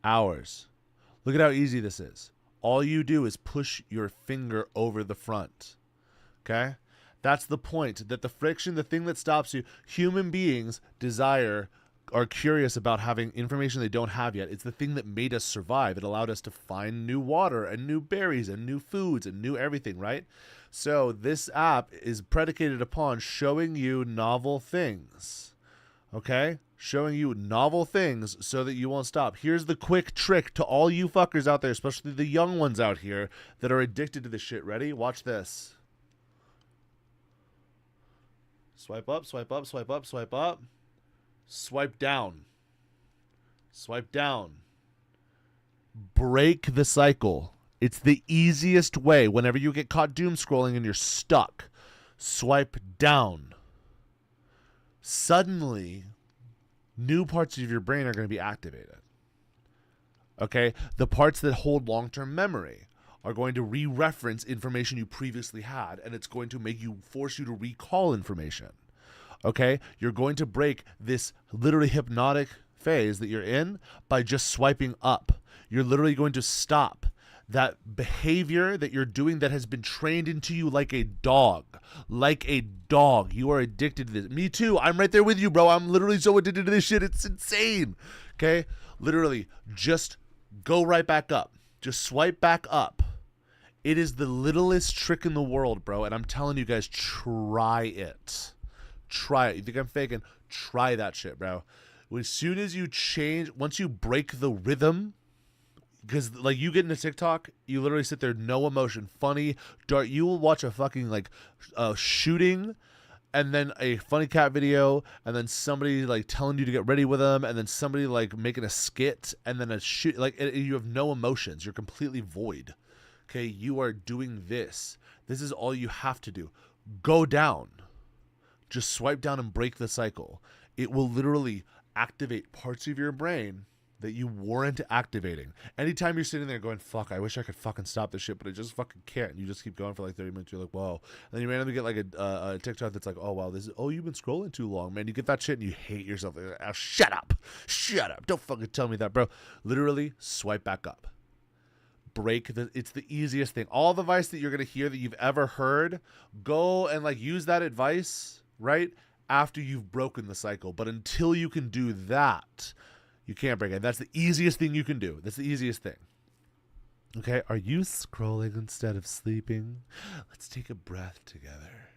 Hours. Look at how easy this is. All you do is push your finger over the front. Okay? That's the point. That the friction, the thing that stops you, human beings are curious about having information they don't have yet. It's the thing that made us survive. It allowed us to find new water and new berries and new foods and new everything, right? So this app is predicated upon showing you novel things. Okay? Showing you novel things so that you won't stop. Here's the quick trick to all you fuckers out there, especially the young ones out here that are addicted to this shit. Ready? Watch this. Swipe up, swipe up, swipe up, swipe up. Swipe down. Swipe down. Break the cycle. It's the easiest way whenever you get caught doom scrolling and you're stuck. Swipe down. Suddenly, new parts of your brain are going to be activated. Okay? The parts that hold long-term memory are going to re-reference information you previously had, and it's going to force you to recall information. Okay? You're going to break this literally hypnotic phase that you're in by just swiping up. You're literally going to stop that behavior that you're doing that has been trained into you like a dog. Like a dog. You are addicted to this. Me too. I'm right there with you, bro. I'm literally so addicted to this shit. It's insane. Okay? Literally, just go right back up. Just swipe back up. It is the littlest trick in the world, bro. And I'm telling you guys, try it. Try it. You think I'm faking? Try that shit, bro. As soon as you change, once you break the rhythm, because like you get into TikTok, you literally sit there, no emotion, funny, dark. You will watch a fucking like shooting, and then a funny cat video, and then somebody like telling you to get ready with them, and then somebody like making a skit, and then a shoot. Like you have no emotions. You're completely void. Okay, you are doing this. This is all you have to do. Go down. Just swipe down and break the cycle. It will literally activate parts of your brain that you weren't activating. Anytime you're sitting there going, fuck, I wish I could fucking stop this shit, but I just fucking can't. And you just keep going for like 30 minutes. You're like, whoa. And then you randomly get like a TikTok that's like, oh, wow, you've been scrolling too long, man. You get that shit and you hate yourself. Like, oh, shut up. Shut up. Don't fucking tell me that, bro. Literally swipe back up. It's the easiest thing. All the advice that you're going to hear that you've ever heard, go and like use that advice, right? After you've broken the cycle. But until you can do that, you can't break it. That's the easiest thing you can do. That's the easiest thing. Okay, are you scrolling instead of sleeping? Let's take a breath together.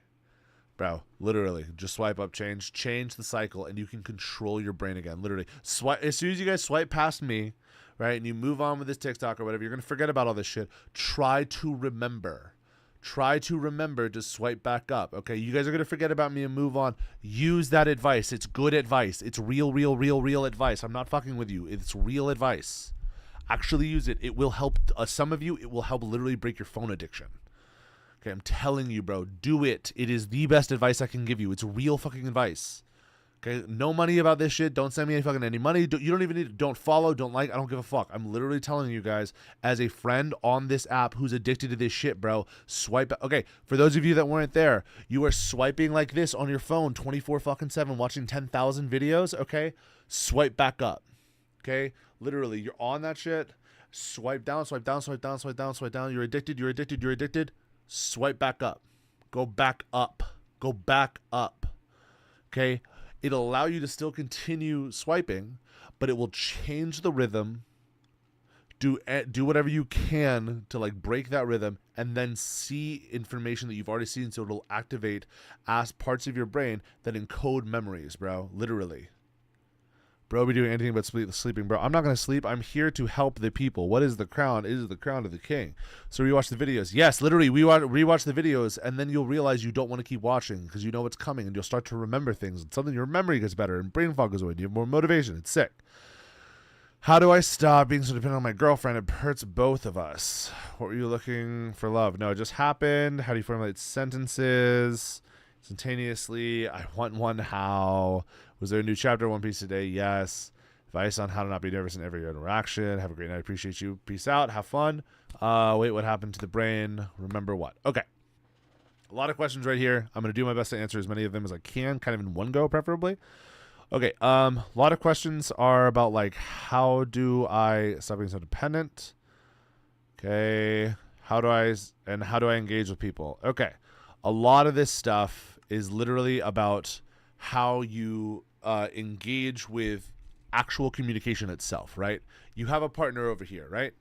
Bro, literally, just swipe up, change the cycle, and you can control your brain again. Literally, swipe. As soon as you guys swipe past me, right, and you move on with this TikTok or whatever, you're going to forget about all this shit. Try to remember to swipe back up. Okay, you guys are going to forget about me and move on. Use that advice. It's good advice. It's real advice. I'm not fucking with you. It's real advice. Actually use it. It will help some of you. It will help literally break your phone addiction. Okay, I'm telling you, bro. Do it. It is the best advice I can give you. It's real fucking advice. Okay, no money about this shit. Don't send me any money. You don't even need it. Don't follow. Don't like. I don't give a fuck. I'm literally telling you guys as a friend on this app who's addicted to this shit, bro. Swipe. Okay, for those of you that weren't there, you are swiping like this on your phone 24/7 watching 10,000 videos, okay? Swipe back up. Okay? Literally, you're on that shit. Swipe down, swipe down, swipe down, swipe down, swipe down. You're addicted. Swipe back up. Go back up. Go back up. Okay? It'll allow you to still continue swiping, but it will change the rhythm. Do whatever you can to like break that rhythm, and then see information that you've already seen, so it'll activate as parts of your brain that encode memories, bro. Literally. Bro, be doing anything but sleeping, bro. I'm not going to sleep. I'm here to help the people. What is the crown? It is the crown of the king. So rewatch the videos. Yes, literally, rewatch the videos, and then you'll realize you don't want to keep watching because you know what's coming, and you'll start to remember things. And suddenly your memory gets better, and brain fog goes away, and you have more motivation. It's sick. How do I stop being so dependent on my girlfriend? It hurts both of us. What were you looking for love? No, it just happened. How do you formulate sentences instantaneously? I want one. How? Was there a new chapter of One Piece today? Yes. Advice on how to not be nervous in every interaction. Have a great night. Appreciate you. Peace out. Have fun. Wait, what happened to the brain? Remember what? Okay. A lot of questions right here. I'm going to do my best to answer as many of them as I can, kind of in one go, preferably. Okay. A lot of questions are about, like, how do I stop being so dependent? Okay. How do I engage with people? Okay. A lot of this stuff is literally about how you engage with actual communication itself, right? You have a partner over here, right?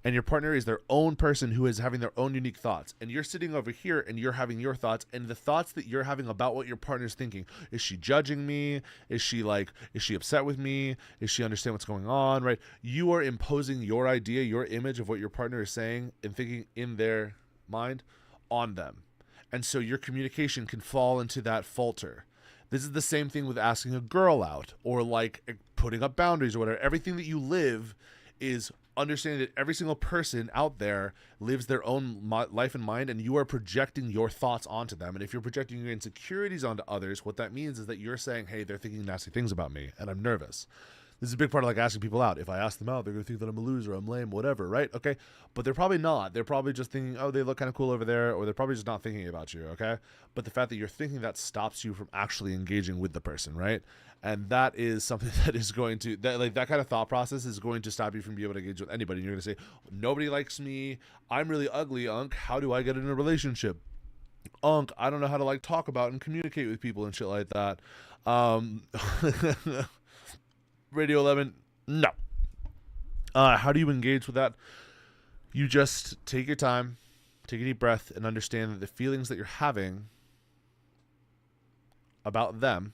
And your partner is their own person who is having their own unique thoughts. And you're sitting over here and you're having your thoughts. And the thoughts that you're having about what your partner's thinking. Is she judging me? Is she upset with me? Is she understand what's going on, right? You are imposing your idea, your image of what your partner is saying and thinking in their mind on them. And so your communication can fall into that falter. This is the same thing with asking a girl out or like putting up boundaries or whatever. Everything that you live is understanding that every single person out there lives their own life and mind, and you are projecting your thoughts onto them. And if you're projecting your insecurities onto others, what that means is that you're saying, hey, they're thinking nasty things about me and I'm nervous. This is a big part of like asking people out. If I ask them out, they're going to think that I'm a loser, I'm lame, whatever, right? Okay. But they're probably not. They're probably just thinking, oh, they look kind of cool over there, or they're probably just not thinking about you, okay? But the fact that you're thinking that stops you from actually engaging with the person, right? And that is something that is going to, that kind of thought process is going to stop you from being able to engage with anybody. And you're going to say, nobody likes me. I'm really ugly, Unc. How do I get in a relationship? Unc, I don't know how to like talk about and communicate with people and shit like that. Radio 11, no. How do you engage with that? You just take your time, take a deep breath, and understand that the feelings that you're having about them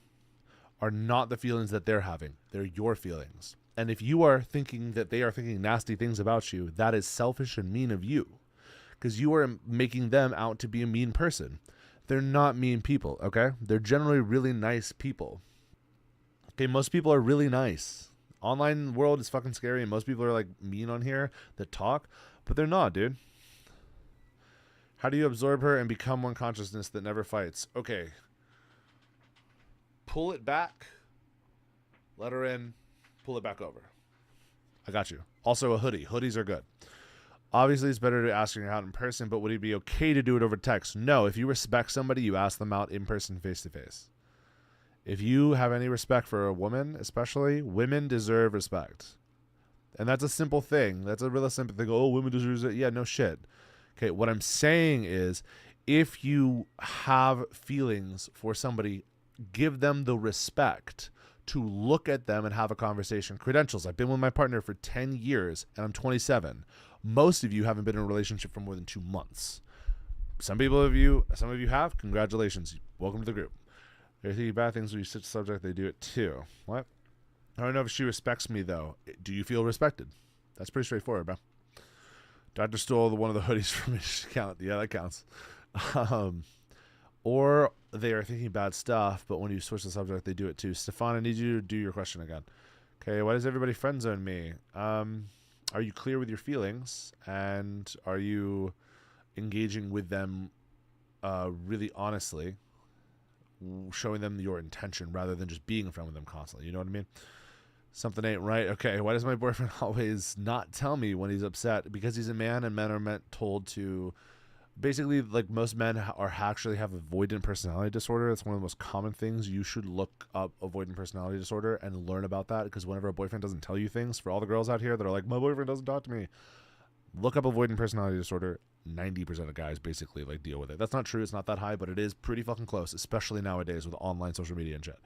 are not the feelings that they're having. They're your feelings. And if you are thinking that they are thinking nasty things about you, that is selfish and mean of you, because you are making them out to be a mean person. They're not mean people, okay? They're generally really nice people. Okay, most people are really nice. Online world is fucking scary, and most people are like mean on here that talk, but they're not, dude. How do you absorb her and become one consciousness that never fights? Okay. Pull it back. Let her in. Pull it back over. I got you. Also a hoodie. Hoodies are good. Obviously, it's better to ask her out in person, but would it be okay to do it over text? No. If you respect somebody, you ask them out in person, face to face. If you have any respect for a woman, especially, women deserve respect. And that's a simple thing. That's a really simple thing. Oh, women deserve it. Yeah, no shit. Okay, what I'm saying is, if you have feelings for somebody, give them the respect to look at them and have a conversation. Credentials. I've been with my partner for 10 years, and I'm 27. Most of you haven't been in a relationship for more than 2 months. Some of you have. Congratulations. Welcome to the group. They're thinking bad things when you sit the subject, they do it too. What? I don't know if she respects me, though. Do you feel respected? That's pretty straightforward, bro. Dr. stole one of the hoodies from his account. Yeah, that counts. Or they are thinking bad stuff, but when you switch the subject, they do it too. Stefan, I need you to do your question again. Okay, why does everybody friend zone me? Are you clear with your feelings? And are you engaging with them really honestly? Showing them your intention rather than just being in front of them constantly. You know what I mean? Something ain't right. Okay, why does my boyfriend always not tell me when he's upset? Because he's a man, and men are told to... Basically, like, most men actually have avoidant personality disorder. That's one of the most common things. You should look up avoidant personality disorder and learn about that, because whenever a boyfriend doesn't tell you things, for all the girls out here that are like, my boyfriend doesn't talk to me, look up avoidant personality disorder. 90% of guys basically like deal with it. That's not true. It's not that high, but it is pretty fucking close, especially nowadays with online social media and shit.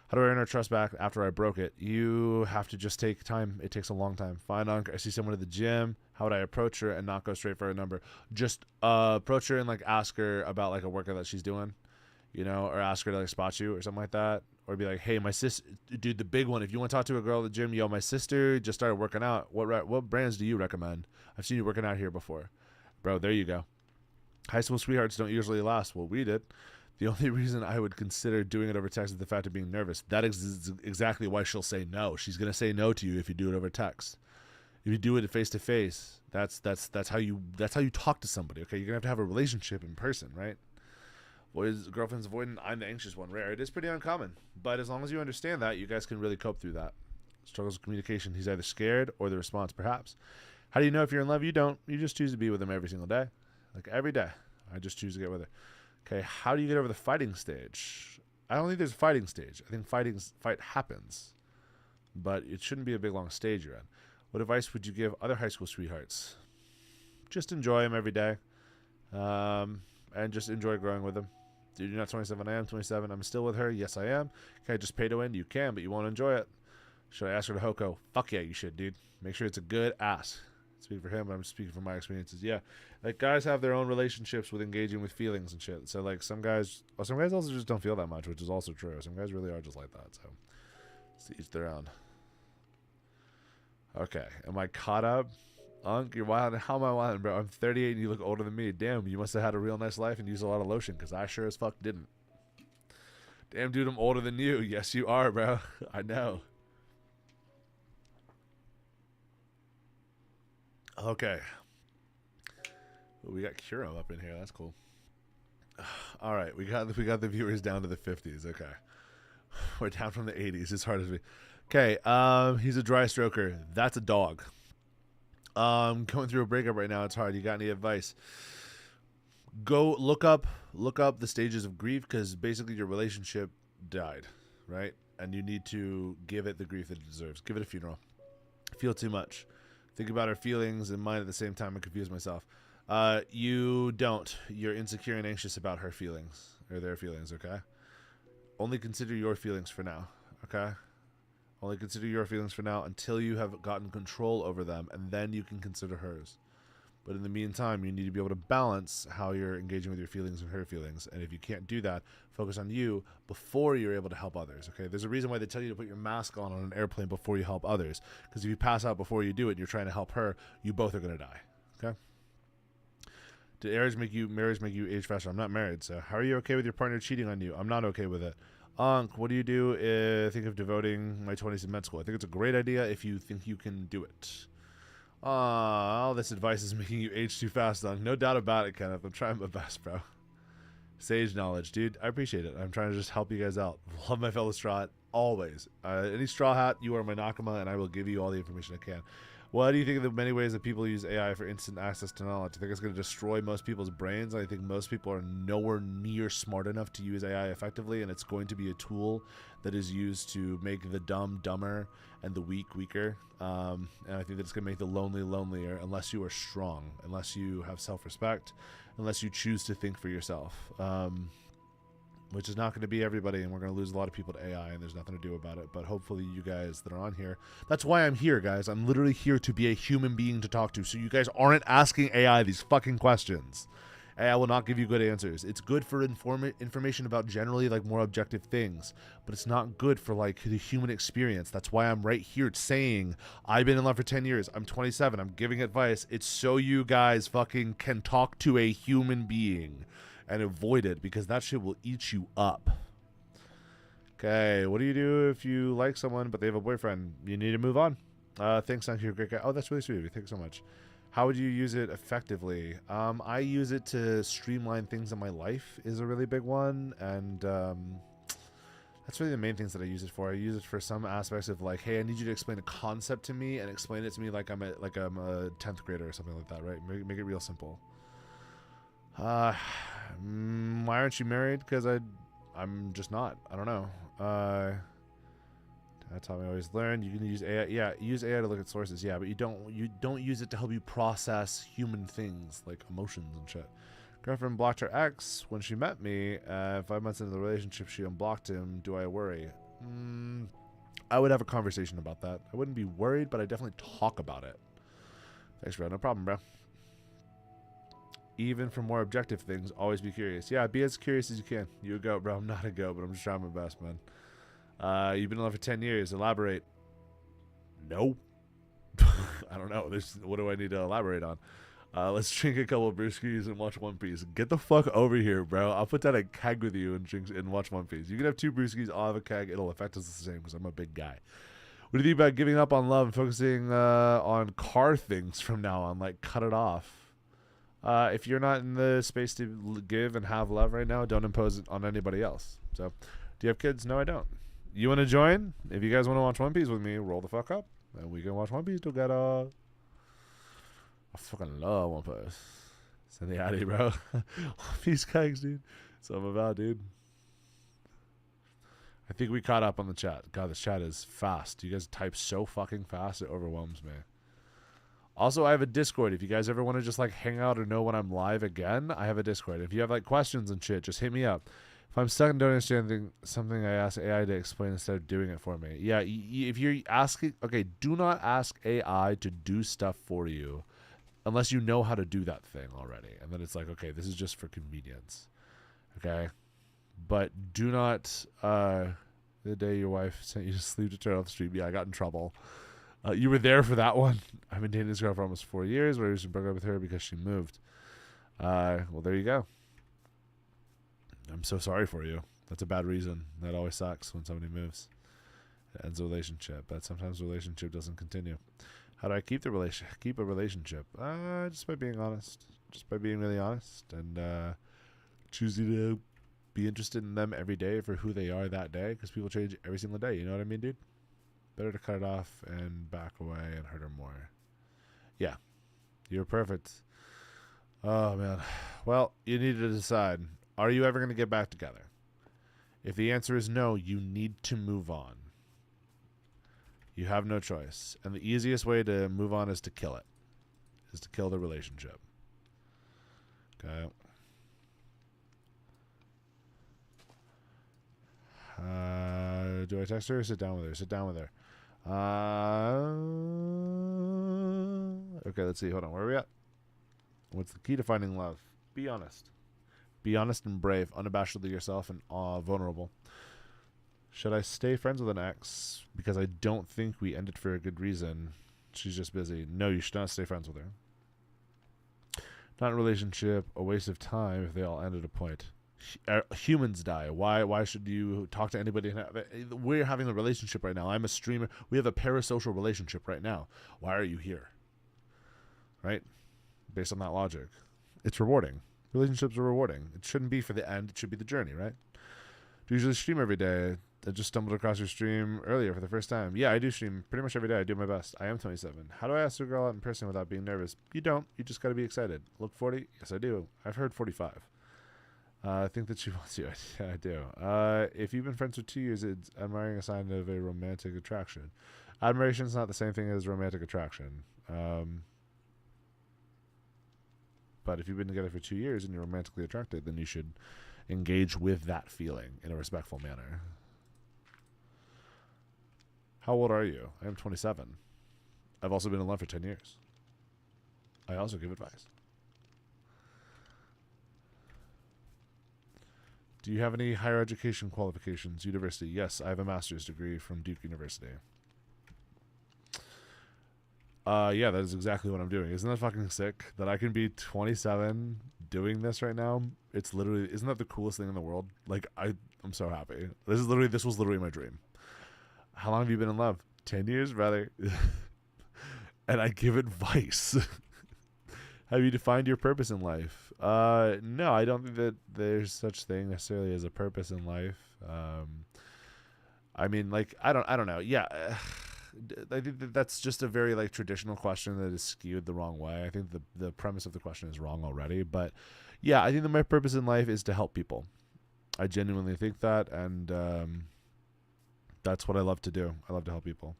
How do I earn her trust back after I broke it? You have to just take time. It takes a long time. Fine, Unc. I see someone at the gym. How would I approach her and not go straight for a number? Just approach her and like ask her about like a workout that she's doing, you know, or ask her to like spot you or something like that. Or be like, hey, my sis, dude, the big one. If you want to talk to a girl at the gym, yo, my sister just started working out. What brands do you recommend? I've seen you working out here before. Bro, there you go. High school sweethearts don't usually last. Well, we did. The only reason I would consider doing it over text is the fact of being nervous. That is exactly why she'll say no. She's going to say no to you if you do it over text. If you do it face to face, that's how you talk to somebody. Okay, you're going to have a relationship in person, right? Boys, girlfriends avoidant, I'm the anxious one. Rare. It is pretty uncommon. But as long as you understand that, you guys can really cope through that. Struggles with communication. He's either scared or the response, perhaps. How do you know if you're in love? You don't. You just choose to be with him every single day. Like every day. I just choose to get with her. Okay, how do you get over the fighting stage? I don't think there's a fighting stage. I think fight happens. But it shouldn't be a big, long stage you're in. What advice would you give other high school sweethearts? Just enjoy them every day. And just enjoy growing with them. Dude, you're not 27. I am 27. I'm still with her. Yes, I am. Can I just pay to win? You can, but you won't enjoy it. Should I ask her to Hoko? Fuck yeah, you should, dude. Make sure it's a good ass. Speaking for him, but I'm speaking from my experiences. Yeah, like guys have their own relationships with engaging with feelings and shit. So like some guys also just don't feel that much, which is also true. Some guys really are just like that. So it's each their own. Okay, am I caught up? Unc, you're wild. How am I wild, bro? I'm 38 and you look older than me. Damn, you must have had a real nice life and used a lot of lotion, because I sure as fuck didn't. Damn, dude, I'm older than you. Yes, you are, bro. I know. Okay. Ooh, we got Kuro up in here. That's cool. All right, we got the viewers down to the 50s. Okay. We're down from the 80s. It's hard as we. Okay, he's a dry stroker. That's a dog. Going through a breakup right now. It's hard. You got any advice? Go look up the stages of grief, because basically your relationship died, right? And you need to give it the grief that it deserves. Give it a funeral. Feel too much. Think about her feelings and mine at the same time and confuse myself. You don't. You're insecure and anxious about her feelings or their feelings, okay? Only consider your feelings for now, okay? Only consider your feelings for now until you have gotten control over them, and then you can consider hers. But in the meantime, you need to be able to balance how you're engaging with your feelings and her feelings. And if you can't do that, focus on you before you're able to help others, okay? There's a reason why they tell you to put your mask on an airplane before you help others. Because if you pass out before you do it and you're trying to help her, you both are going to die, okay? Did marriage make you age faster? I'm not married, so how are you okay with your partner cheating on you? I'm not okay with it. Unc, what do you do if I think of devoting my 20s in med school? I think it's a great idea if you think you can do it. All this advice is making you age too fast, Unc. No doubt about it, Kenneth. I'm trying my best, bro. Sage knowledge, dude. I appreciate it. I'm trying to just help you guys out. Love my fellow straw hat, always. Any straw hat, you are my Nakama, and I will give you all the information I can. What do you think of the many ways that people use AI for instant access to knowledge? I think it's going to destroy most people's brains. I think most people are nowhere near smart enough to use AI effectively, and it's going to be a tool that is used to make the dumb dumber and the weak weaker. And I think that it's going to make the lonely lonelier unless you are strong, unless you have self-respect, unless you choose to think for yourself. Which is not going to be everybody, and we're going to lose a lot of people to AI, and there's nothing to do about it. But hopefully you guys that are on here, that's why I'm here, guys. I'm literally here to be a human being to talk to, so you guys aren't asking AI these fucking questions. AI will not give you good answers. It's good for information about generally like more objective things, but it's not good for like the human experience. That's why I'm right here saying I've been in love for 10 years. I'm 27. I'm giving advice. It's so you guys fucking can talk to a human being and avoid it, because that shit will eat you up. Okay, what do you do if you like someone but they have a boyfriend? You need to move on. Thanks, thank you, great guy. Oh, that's really sweet of you. Thanks so much. How would you use it effectively? I use it to streamline things in my life is a really big one, and that's really the main things that I use it for. I use it for some aspects of like, hey, I need you to explain a concept to me and explain it to me like I'm a 10th grader or something like that, right? Make it real simple. Why aren't you married? Because I'm just not. I don't know. That's how I always learn. You can use AI. Yeah, use AI to look at sources. Yeah, but you don't use it to help you process human things like emotions and shit. Girlfriend blocked her ex when she met me. 5 months into the relationship, she unblocked him. Do I worry? I would have a conversation about that. I wouldn't be worried, but I definitely talk about it. Thanks, bro. No problem, bro. Even for more objective things, always be curious. Yeah, be as curious as you can. You a goat, bro. I'm not a goat, but I'm just trying my best, man. You've been in love for 10 years. Elaborate. No. I don't know. What do I need to elaborate on? Let's drink a couple of brewskis and watch One Piece. Get the fuck over here, bro. I'll put down a keg with you and watch One Piece. You can have 2 brewskis. I'll have a keg. It'll affect us the same because I'm a big guy. What do you think about giving up on love and focusing on car things from now on? Like, cut it off. If you're not in the space to give and have love right now, don't impose it on anybody else. So, do you have kids? No, I don't. You want to join? If you guys want to watch One Piece with me, roll the fuck up, and we can watch One Piece together. I fucking love One Piece. Send the Addy, bro. One Piece kikes, dude. Something about, dude. I think we caught up on the chat. God, this chat is fast. You guys type so fucking fast, it overwhelms me. Also, I have a Discord. If you guys ever want to just like hang out or know when I'm live again, I have a Discord. If you have like questions and shit, just hit me up. If I'm stuck and don't understand something, I ask AI to explain instead of doing it for me. Yeah, if you're asking, okay, do not ask AI to do stuff for you unless you know how to do that thing already. And then it's like, okay, this is just for convenience. Okay? But do not, the day your wife sent you to sleep to turn off the stream, yeah, I got in trouble. You were there for that one. I've been dating this girl for almost 4 years, where I recently broke up with her because she moved. Well, there you go. I'm so sorry for you. That's a bad reason. That always sucks when somebody moves. It ends a relationship, but sometimes the relationship doesn't continue. How do I keep a relationship? Just by being honest. Just by being really honest and choosing to be interested in them every day for who they are that day, because people change every single day. You know what I mean, dude? Better to cut it off and back away and hurt her more. Yeah. You're perfect. Oh, man. Well, you need to decide. Are you ever going to get back together? If the answer is no, you need to move on. You have no choice. And the easiest way to move on is to kill it. Is to kill the relationship. Okay. Do I text her or sit down with her? Sit down with her. Okay, let's see. Hold on. Where are we at? What's the key to finding love? Be honest. Be honest and brave, unabashedly yourself, and vulnerable. Should I stay friends with an ex? Because I don't think we ended for a good reason. She's just busy. No, you should not stay friends with her. Not in a relationship, a waste of time if they all end at a point. Humans die. Why should you talk to anybody? We're having a relationship right now. I'm a streamer. We have a parasocial relationship right now. Why are you here? Right? Based on that logic. It's rewarding. Relationships are rewarding. It shouldn't be for the end. It should be the journey, right? Do you usually stream every day? I just stumbled across your stream earlier for the first time. Yeah, I do stream pretty much every day. I do my best. I am 27. How do I ask a girl out in person without being nervous? You don't. You just got to be excited. Look 40? Yes, I do. I've heard 45. I think that she wants you. Yeah, I do. If you've been friends for 2 years, it's admiring a sign of a romantic attraction. Admiration is not the same thing as romantic attraction. But if you've been together for 2 years and you're romantically attracted, then you should engage with that feeling in a respectful manner. How old are you? I am 27. I've also been in love for 10 years. I also give advice. Do you have any higher education qualifications? University? Yes, I have a master's degree from Duke University. Yeah, that is exactly what I'm doing. Isn't that fucking sick? That I can be 27 doing this right now? It's literally, isn't that the coolest thing in the world? Like, I'm so happy. This was literally my dream. How long have you been in love? 10 years, brother. And I give advice. Have you defined your purpose in life? No, I don't think that there's such thing necessarily as a purpose in life. I mean, like, I don't know. Yeah. I think that's just a very like traditional question that is skewed the wrong way. I think the premise of the question is wrong already. But yeah, I think that my purpose in life is to help people. I genuinely think that, and that's what I love to do. I love to help people.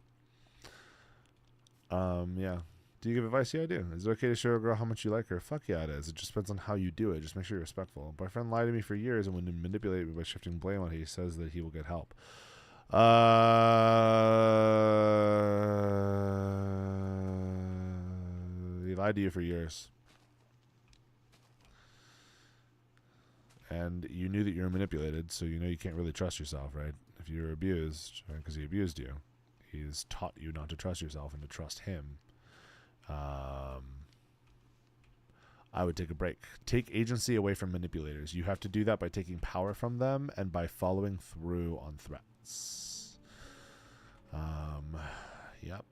Yeah. Do you give advice? Yeah, I do. Is it okay to show a girl how much you like her? Fuck yeah, it is. It just depends on how you do it. Just make sure you're respectful. Boyfriend lied to me for years and would manipulate me by shifting blame on him. He says that he will get help. He lied to you for years. And you knew that you were manipulated, so you know you can't really trust yourself, right? If you were abused, because he abused you, he's taught you not to trust yourself and to trust him. I would take a break. Take agency away from manipulators. You have to do that by taking power from them and by following through on threats. Yep.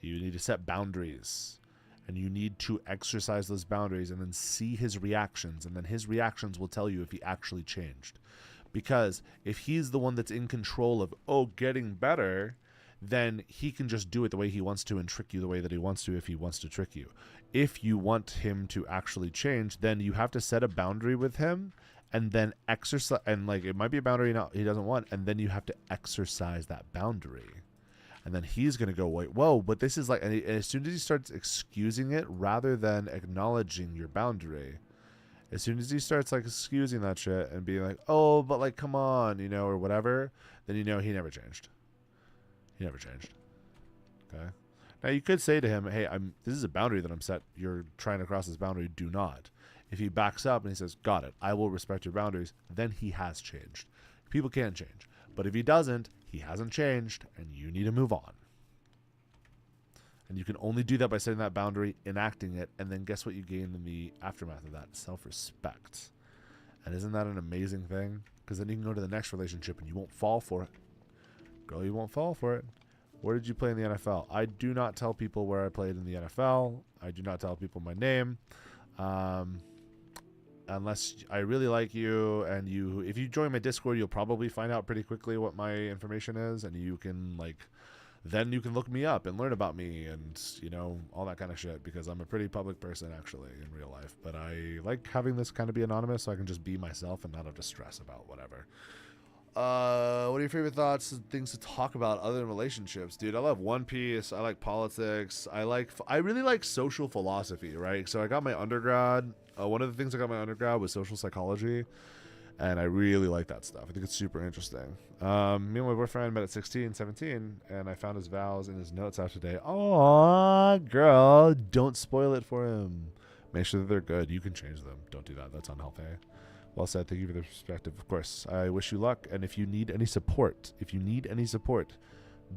You need to set boundaries. And you need to exercise those boundaries and then see his reactions. And then his reactions will tell you if he actually changed. Because if he's the one that's in control of, getting better, then he can just do it the way he wants to and trick you the way that he wants to if he wants to trick you. If you want him to actually change, then you have to set a boundary with him and then exercise. And like, it might be a boundary he doesn't want. And then you have to exercise that boundary. And then he's going to go, wait, whoa, but this is like, and as soon as he starts excusing it rather than acknowledging your boundary, as soon as he starts like excusing that shit and being like, oh, but like, come on, you know, or whatever, then you know he never changed. He never changed. Okay. Now you could say to him, hey, this is a boundary that I'm set. You're trying to cross this boundary. Do not. If he backs up and he says, got it, I will respect your boundaries, then he has changed. People can change. But if he doesn't, he hasn't changed, and you need to move on. And you can only do that by setting that boundary, enacting it, and then guess what you gain in the aftermath of that? Self-respect. And isn't that an amazing thing? Because then you can go to the next relationship and you won't fall for it. Girl, you won't fall for it. Where did you play in the NFL? I do not tell people where I played in the NFL. I do not tell people my name. Unless I really like you, and if you join my Discord, you'll probably find out pretty quickly what my information is, and you can then you can look me up and learn about me and, you know, all that kind of shit, because I'm a pretty public person actually in real life, but I like having this kind of be anonymous so I can just be myself and not have to stress about whatever. What are your favorite thoughts and things to talk about other than relationships? Dude, I love One Piece. I like politics. I really like social philosophy, right? So I got my undergrad. One of the things I got my undergrad was social psychology, and I really like that stuff. I think it's super interesting. Me and my boyfriend met at 16, 17, and I found his vows in his notes out today. Aw, girl, don't spoil it for him. Make sure that they're good. You can change them. Don't do that. That's unhealthy. Well said. Thank you for the perspective. Of course, I wish you luck. And if you need any support,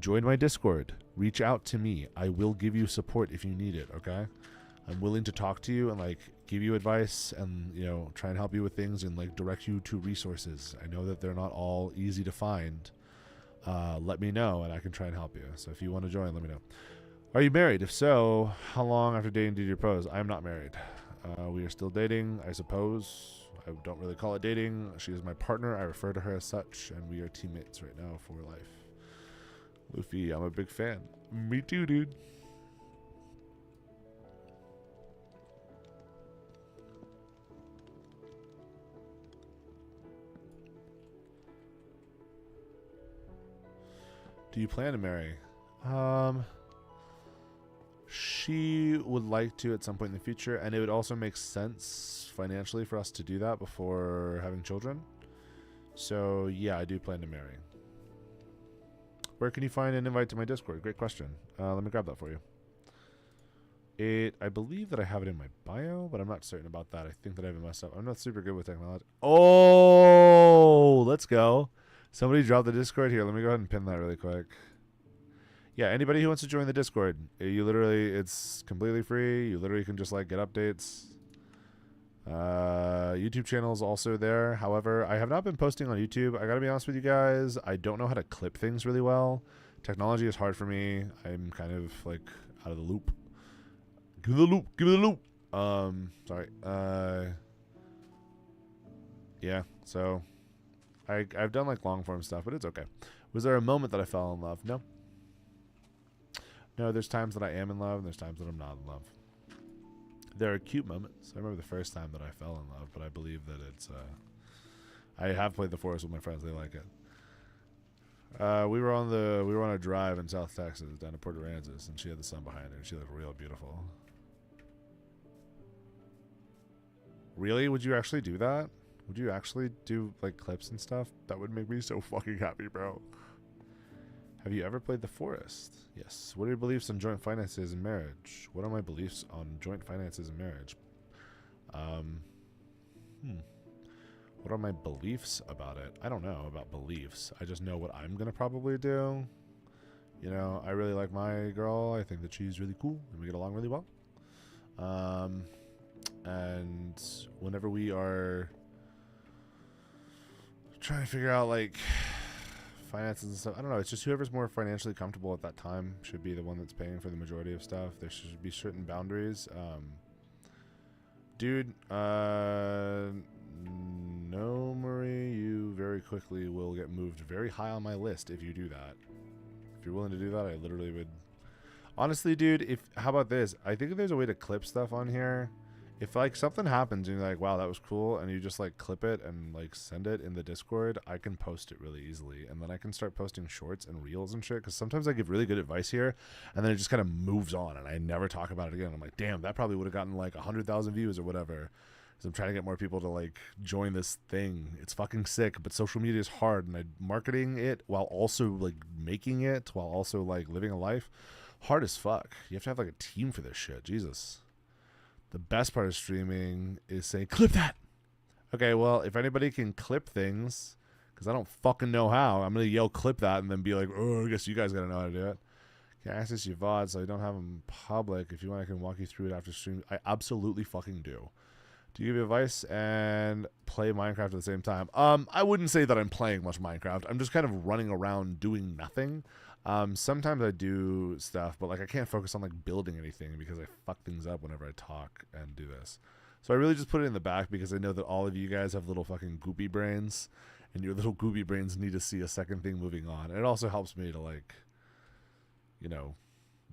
join my Discord. Reach out to me. I will give you support if you need it. Okay. I'm willing to talk to you and like give you advice and, you know, try and help you with things and like direct you to resources. I know that they're not all easy to find. Let me know and I can try and help you. So if you want to join, let me know. Are you married? If so, how long after dating did you propose? I am not married. We are still dating, I suppose. I don't really call it dating. She is my partner. I refer to her as such, and we are teammates right now for life. Luffy, I'm a big fan. Me too, dude. Do you plan to marry? She would like to at some point in the future, and it would also make sense financially for us to do that before having children. So yeah, I do plan to marry. Where can you find an invite to my Discord? Great question. Let me grab that for you. I believe that I have it in my bio, but I'm not certain about that. I think that I have it messed up. I'm not super good with technology. Oh, let's go. Somebody dropped the Discord here. Let me go ahead and pin that really quick. Yeah, anybody who wants to join the Discord, it's completely free. You literally can just like get updates. YouTube channel is also there. However, I have not been posting on YouTube. I gotta be honest with you guys. I don't know how to clip things really well. Technology is hard for me. I'm kind of like out of the loop. Give me the loop. Give me the loop. Sorry. Yeah. So, I've done like long form stuff, but it's okay. Was there a moment that I fell in love? No. No, there's times that I am in love, and there's times that I'm not in love. There are cute moments. I remember the first time that I fell in love, but I believe that it's... I have played the forest with my friends. They like it. We were on a drive in South Texas down to Port Aransas, and she had the sun behind her, and she looked real beautiful. Really? Would you actually do that? Would you actually do like clips and stuff? That would make me so fucking happy, bro. Have you ever played the forest? Yes. What are your beliefs on joint finances and marriage? What are my beliefs on joint finances and marriage? What are my beliefs about it? I don't know about beliefs. I just know what I'm going to probably do. You know, I really like my girl. I think that she's really cool and we get along really well. And whenever we are trying to figure out like finances and stuff, I don't know, it's just whoever's more financially comfortable at that time should be the one that's paying for the majority of stuff. There should be certain boundaries. Dude, no, Marie, you very quickly will get moved very high on my list if you do that. If you're willing to do that, I literally would. Honestly, dude, how about this? I think if there's a way to clip stuff on here, if like something happens and you're like, wow, that was cool, and you just like clip it and like send it in the Discord, I can post it really easily, and then I can start posting shorts and reels and shit, because sometimes I give really good advice here and then it just kind of moves on and I never talk about it again. I'm like, damn, that probably would have gotten like 100,000 views or whatever. So I'm trying to get more people to like join this thing. It's fucking sick, but social media is hard, and marketing it while also like making it, while also like living a life, hard as fuck. You have to have like a team for this shit. Jesus. The best part of streaming is saying, clip that. Okay, well, if anybody can clip things, because I don't fucking know how, I'm going to yell clip that and then be like, oh, I guess you guys got to know how to do it. Can I access your VOD so I don't have them public? If you want, I can walk you through it after stream. I absolutely fucking do. Do you give advice and play Minecraft at the same time? I wouldn't say that I'm playing much Minecraft. I'm just kind of running around doing nothing. Sometimes I do stuff, but like I can't focus on like building anything because I fuck things up whenever I talk and do this. So I really just put it in the back because I know that all of you guys have little fucking goopy brains, and your little goopy brains need to see a second thing moving on. And it also helps me to like, you know,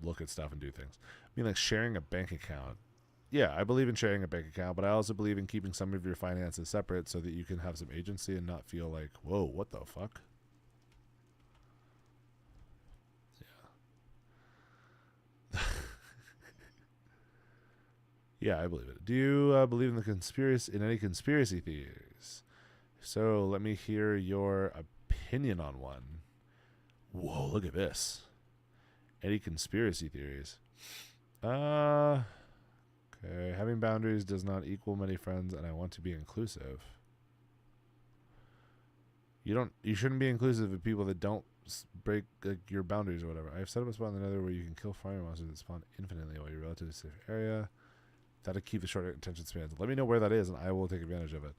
look at stuff and do things. I mean, like sharing a bank account. Yeah, I believe in sharing a bank account, but I also believe in keeping some of your finances separate so that you can have some agency and not feel like, whoa, what the fuck? Yeah, I believe it. Do you believe in any conspiracy theories? So let me hear your opinion on one. Whoa, look at this. Any conspiracy theories? Okay. Having boundaries does not equal many friends, and I want to be inclusive. You shouldn't be inclusive of people that don't break like, your boundaries or whatever. I've set up a spot in the nether where you can kill fire monsters that spawn infinitely while you're relatively safe area. That'll keep the short attention spans. Let me know where that is, and I will take advantage of it.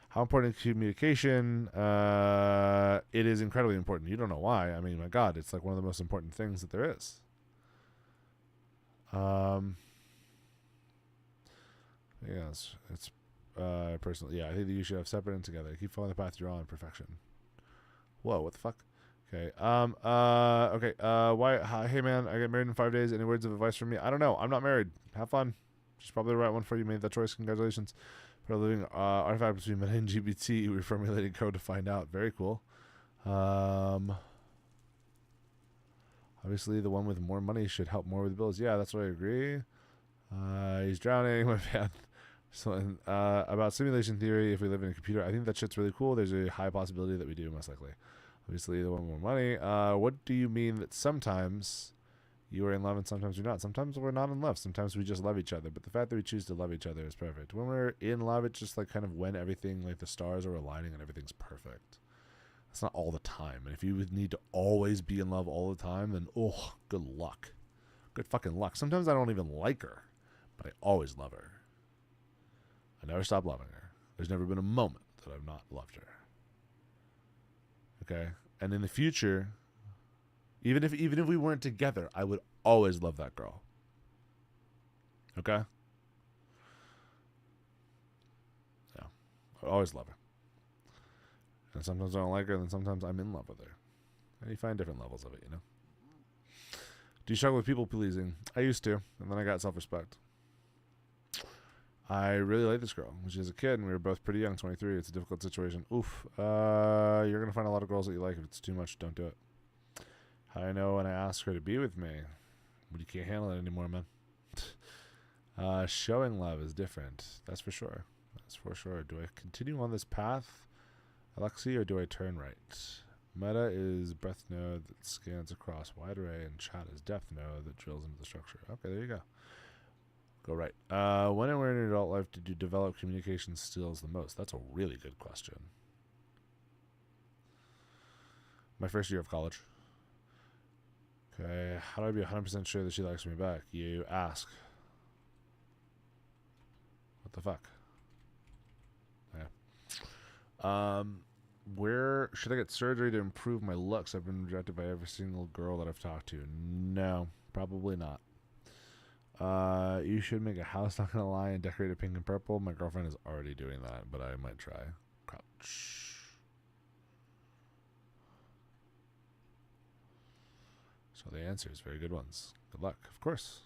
How important is communication? It is incredibly important. You don't know why. I mean, my God, it's like one of the most important things that there is. Yes, it's personally. Yeah, I think that you should have separate and together. Keep following the path you're on. Perfection. Whoa, what the fuck? Okay. Okay. Hey, man, I get married in 5 days. Any words of advice from me? I don't know. I'm not married. Have fun. She's probably the right one for you. Made that choice. Congratulations. For a living artifact between meta and GPT, we formulated code to find out. Very cool. Obviously, the one with more money should help more with bills. Yeah, that's what I agree. He's drowning. My bad. So, about simulation theory, if we live in a computer, I think that shit's really cool. There's a high possibility that we do, most likely. Obviously, the one with more money. What do you mean that sometimes you are in love and sometimes you're not? Sometimes we're not in love. Sometimes we just love each other. But the fact that we choose to love each other is perfect. When we're in love, it's just like kind of when everything, like the stars are aligning and everything's perfect. It's not all the time. And if you would need to always be in love all the time, then, oh, good luck. Good fucking luck. Sometimes I don't even like her, but I always love her. I never stop loving her. There's never been a moment that I've not loved her. Okay? And in the future, even if we weren't together, I would always love that girl. Okay? Yeah. I always love her. And sometimes I don't like her, and then sometimes I'm in love with her. And you find different levels of it, you know? Do you struggle with people pleasing? I used to, and then I got self-respect. I really like this girl. When she was a kid, and we were both pretty young, 23. It's a difficult situation. Oof. You're going to find a lot of girls that you like. If it's too much, don't do it. How I know when I ask her to be with me? But you can't handle it anymore, man. Showing love is different. That's for sure. That's for sure. Do I continue on this path, Alexi, or do I turn right? Meta is breadth node that scans across wide array, and chat is depth node that drills into the structure. Okay, there you go. Go right. When and where in your adult life did you develop communication skills the most? That's a really good question. My first year of college. Okay, how do I be 100% sure that she likes me back? You ask. What the fuck? Yeah. Where should I get surgery to improve my looks? I've been rejected by every single girl that I've talked to. No, probably not. You should make a house, not gonna lie, and decorate it pink and purple. My girlfriend is already doing that, but I might try. Crouch. So the answers, very good ones. Good luck, of course.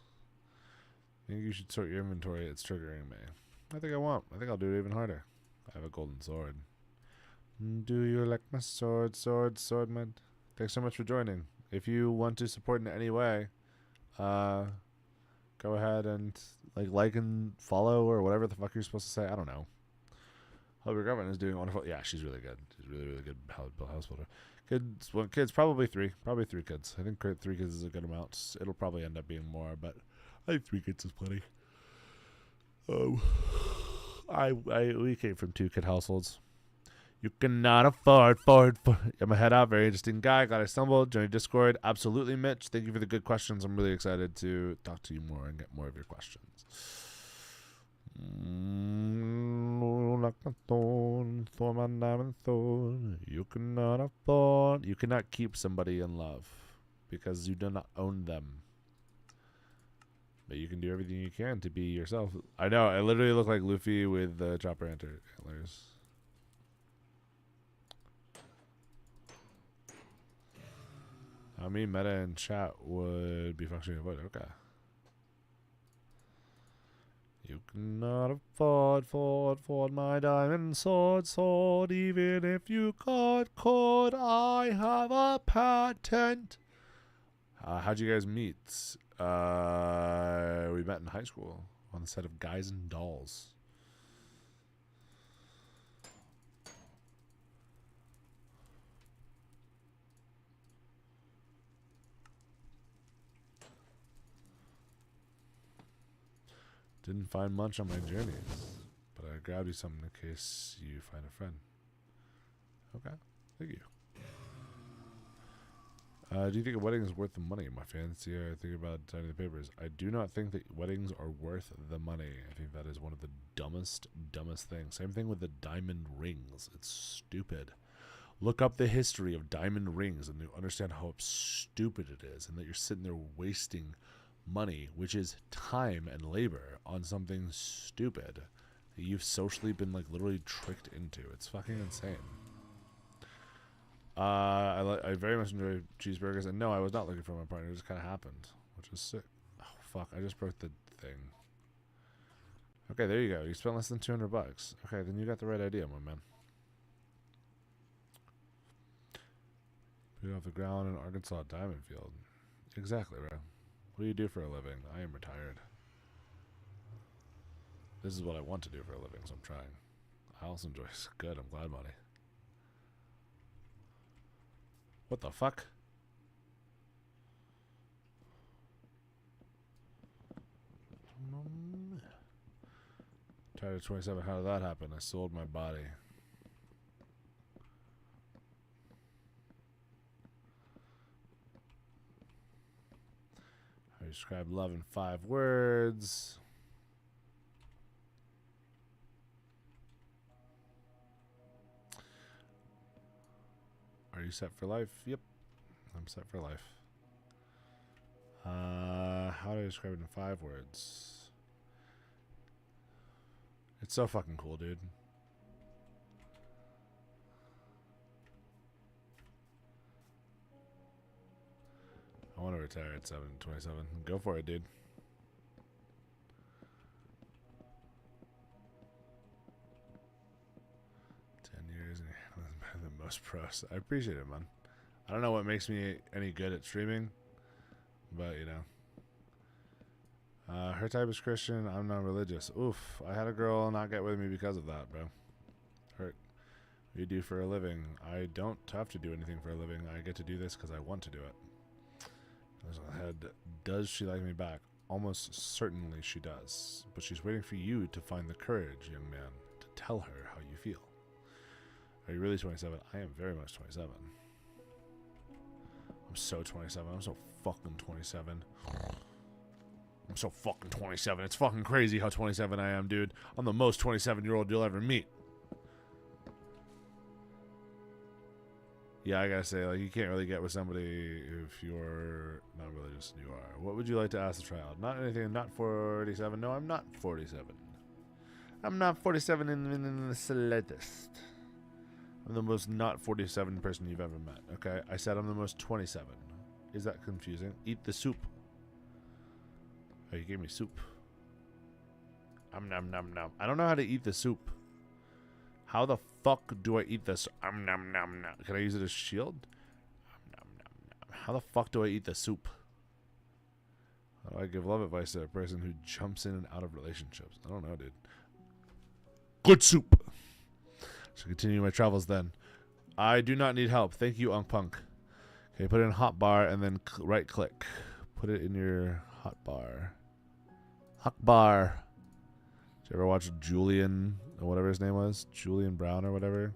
I think you should sort your inventory. It's triggering me. I think I won't. I think I'll do it even harder. I have a golden sword. Do you like my sword, swordman? Thanks so much for joining. If you want to support in any way, go ahead and like and follow or whatever the fuck you're supposed to say. I don't know. Hope your girlfriend is doing wonderful. Yeah, she's really good. She's really, really good house builder. Kids, probably three. Probably 3 kids. I think 3 kids is a good amount. It'll probably end up being more, but I think 3 kids is plenty. We came from 2-kid households. You cannot afford. I'm gonna head out. Very interesting guy. Glad I stumbled. Join Discord. Absolutely, Mitch. Thank you for the good questions. I'm really excited to talk to you more and get more of your questions. You cannot afford. You cannot keep somebody in love because you do not own them. But you can do everything you can to be yourself. I know. I literally look like Luffy with the chopper antlers. How many meta in chat would be functioning avoided? Okay. You cannot afford my diamond sword, even if you could, I have a patent. How'd you guys meet? We met in high school on the set of Guys and Dolls. Didn't find much on my journeys, but I grabbed you something in case you find a friend. Okay, thank you. Do you think a wedding is worth the money? My fans here think about signing the papers. I do not think that weddings are worth the money. I think that is one of the dumbest things. Same thing with the diamond rings. It's stupid. Look up the history of diamond rings and you understand how stupid it is and that you're sitting there wasting money, which is time and labor, on something stupid that you've socially been literally tricked into. It's fucking insane. I very much enjoy cheeseburgers, and no, I was not looking for my partner. It just kind of happened, which is sick. Oh fuck! I just broke the thing. Okay, there you go. You spent less than $200. Okay, then you got the right idea, my man. Put it off the ground in Arkansas Diamond Field. Exactly, bro. What do you do for a living? I am retired. This is what I want to do for a living, so I'm trying. I also enjoy it. Good, I'm glad money. What the fuck? Tired of 27. How did that happen? I sold my body. I describe love in 5 words. Are you set for life? Yep. I'm set for life. How do I describe it in 5 words? It's so fucking cool, dude. I want to retire at 27. Go for it, dude. Better than most pros. I appreciate it, man. I don't know what makes me any good at streaming, but you know. Her type is Christian. I'm not religious. Oof. I had a girl not get with me because of that, bro. Hurt. What do you do for a living? I don't have to do anything for a living. I get to do this because I want to do it. There's a head. Does she like me back? Almost certainly she does. But she's waiting for you to find the courage, young man, to tell her how you feel. Are you really 27? I am very much 27. I'm so 27. I'm so fucking 27. I'm so fucking 27. It's fucking crazy how 27 I am, dude. I'm the most 27-year-old you'll ever meet. Yeah, I gotta say, you can't really get with somebody if you're not religious and you are. What would you like to ask the child? Not anything, not 47. No, I'm not 47. I'm not 47 in the slightest. I'm the most not 47 person you've ever met, okay? I said I'm the most 27. is that confusing? Eat the soup. Oh, you gave me soup. Nom nom nom. I don't know how to eat the soup. How the fuck do I eat this? Nom nom nom. Can I use it as shield? Nom nom nom. How the fuck do I eat the soup? How do I give love advice to a person who jumps in and out of relationships? I don't know, dude. Good soup. So continue my travels then. I do not need help. Thank you, Unk Punk. Okay, put it in hotbar and then right click. Put it in your hotbar. Hotbar. Did you ever watch Julian, or whatever his name was? Julian Brown or whatever?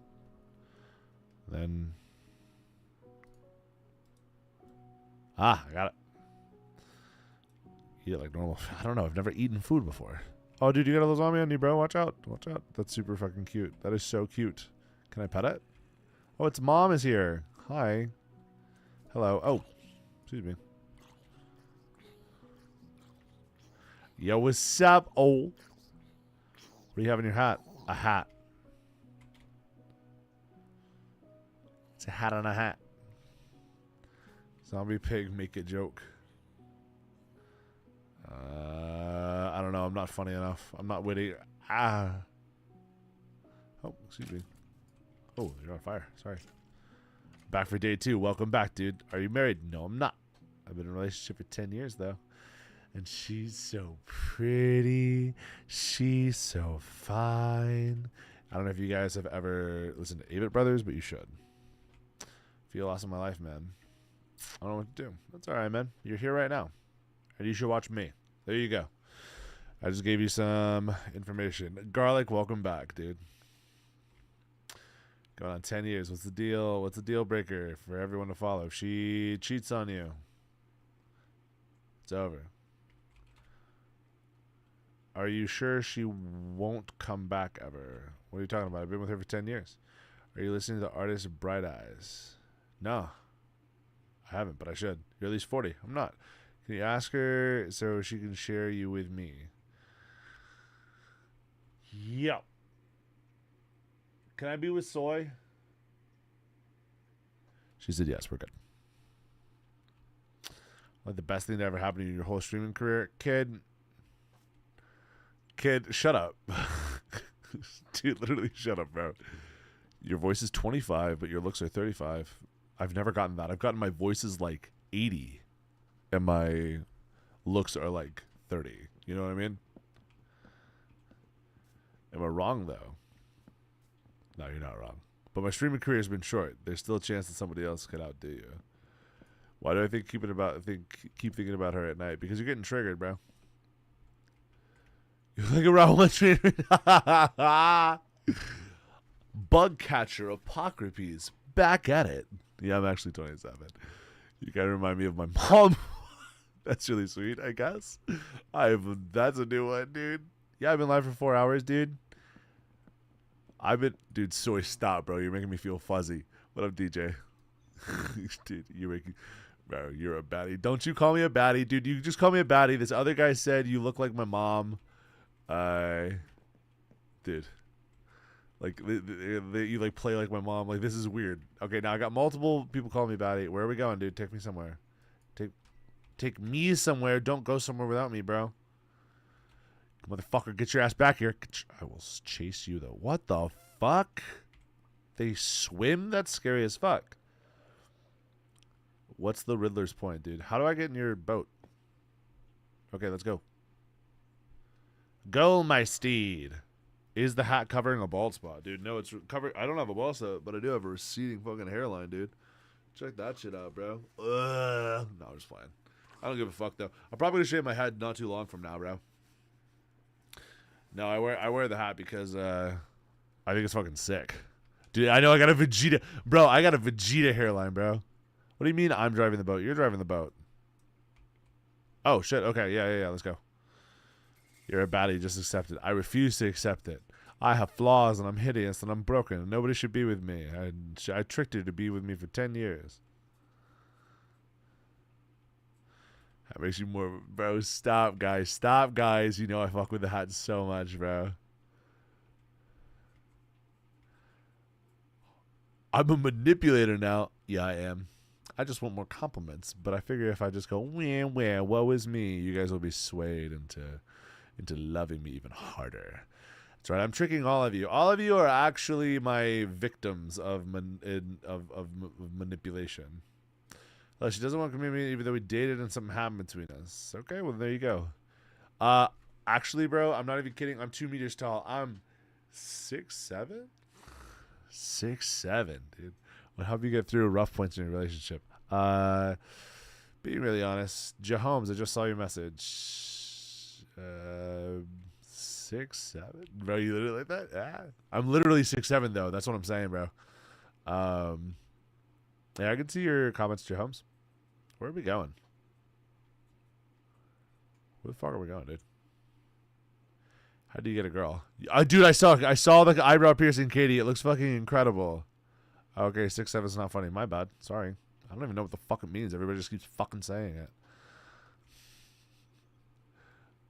Then. Ah, I got it. Eat it like normal. I don't know. I've never eaten food before. Oh, dude, you got a lasagna on you, bro. Watch out. Watch out. That's super fucking cute. That is so cute. Can I pet it? Oh, its mom is here. Hi. Hello. Oh, excuse me. Yo, what's up? Oh. What do you have in your hat? A hat. It's a hat on a hat. Zombie pig, make a joke. I don't know. I'm not funny enough. I'm not witty. Ah. Oh, excuse me. Oh, you're on fire. Sorry. Back for day 2. Welcome back, dude. Are you married? No, I'm not. I've been in a relationship for 10 years, though. And she's so pretty. She's so fine. I don't know if you guys have ever listened to Avett Brothers, but you should. Feel lost in my life, man. I don't know what to do. That's all right, man. You're here right now. And you should watch me. There you go. I just gave you some information. Garlic, welcome back, dude. Going on 10 years. What's the deal? What's the deal breaker for everyone to follow? If she cheats on you, it's over. Are you sure she won't come back ever? What are you talking about? I've been with her for 10 years. Are you listening to the artist Bright Eyes? No. I haven't, but I should. You're at least 40. I'm not. Can you ask her so she can share you with me? Yep. Can I be with Soy? She said yes, we're good. Like the best thing that ever happened to you in your whole streaming career? Kid, shut up. Dude, literally shut up, bro. Your voice is 25, but your looks are 35. I've never gotten that. I've gotten my voice is like 80, and my looks are like 30. You know what I mean? Am I wrong, though? No, you're not wrong. But my streaming career has been short. There's still a chance that somebody else could outdo you. Why do I keep thinking about her at night? Because you're getting triggered, bro. You're like a Raul streamer. Bug catcher Apocryphes. Back at it. Yeah, I'm actually 27. You gotta remind me of my mom. That's really sweet, I guess. That's a new one, dude. Yeah, I've been live for 4 hours, dude. Dude, Soy, stop, bro. You're making me feel fuzzy. What up, DJ? Dude, bro, you're a baddie. Don't you call me a baddie, dude. You just call me a baddie. This other guy said you look like my mom. Dude. Like, you, like, play like my mom. Like, this is weird. Okay, now I got multiple people calling me baddie. Where are we going, dude? Take me somewhere. Take me somewhere. Don't go somewhere without me, bro. Motherfucker, get your ass back here. I will chase you, though. What the fuck? They swim? That's scary as fuck. What's the Riddler's point, dude? How do I get in your boat? Okay, let's go. Go, my steed. Is the hat covering a bald spot? Dude, no, it's covered. I don't have a bald spot, but I do have a receding fucking hairline, dude. Check that shit out, bro. No, I'm just playing. I don't give a fuck, though. I'm probably going to shave my head not too long from now, bro. No, I wear the hat because I think it's fucking sick. Dude, I know I got a Vegeta. Bro, I got a Vegeta hairline, bro. What do you mean I'm driving the boat? You're driving the boat. Oh, shit. Okay, yeah. Let's go. You're a baddie. Just accept it. I refuse to accept it. I have flaws, and I'm hideous, and I'm broken, and nobody should be with me. I tricked her to be with me for 10 years. That makes you more... Bro, stop, guys. Stop, guys. You know I fuck with the hat so much, bro. I'm a manipulator now. Yeah, I am. I just want more compliments. But I figure if I just go, wah, woe is me, you guys will be swayed into loving me even harder. That's right. I'm tricking all of you. All of you are actually my victims of manipulation. Oh, she doesn't want to commit me even though we dated and something happened between us. Okay, well, there you go. Actually, bro, I'm not even kidding. I'm 2 meters tall. I'm 6'7"? 6'7", dude. What help you get through rough points in your relationship? Being really honest, Jahomes, I just saw your message. 6'7", bro. You literally like that? Yeah. I'm literally 6'7", though. That's what I'm saying, bro. Yeah, I can see your comments, Jahomes. Where are we going? Where the fuck are we going, dude? How do you get a girl? Dude, I saw the eyebrow piercing, Katie. It looks fucking incredible. Okay, 6'7" is not funny. My bad. Sorry. I don't even know what the fuck it means. Everybody just keeps fucking saying it.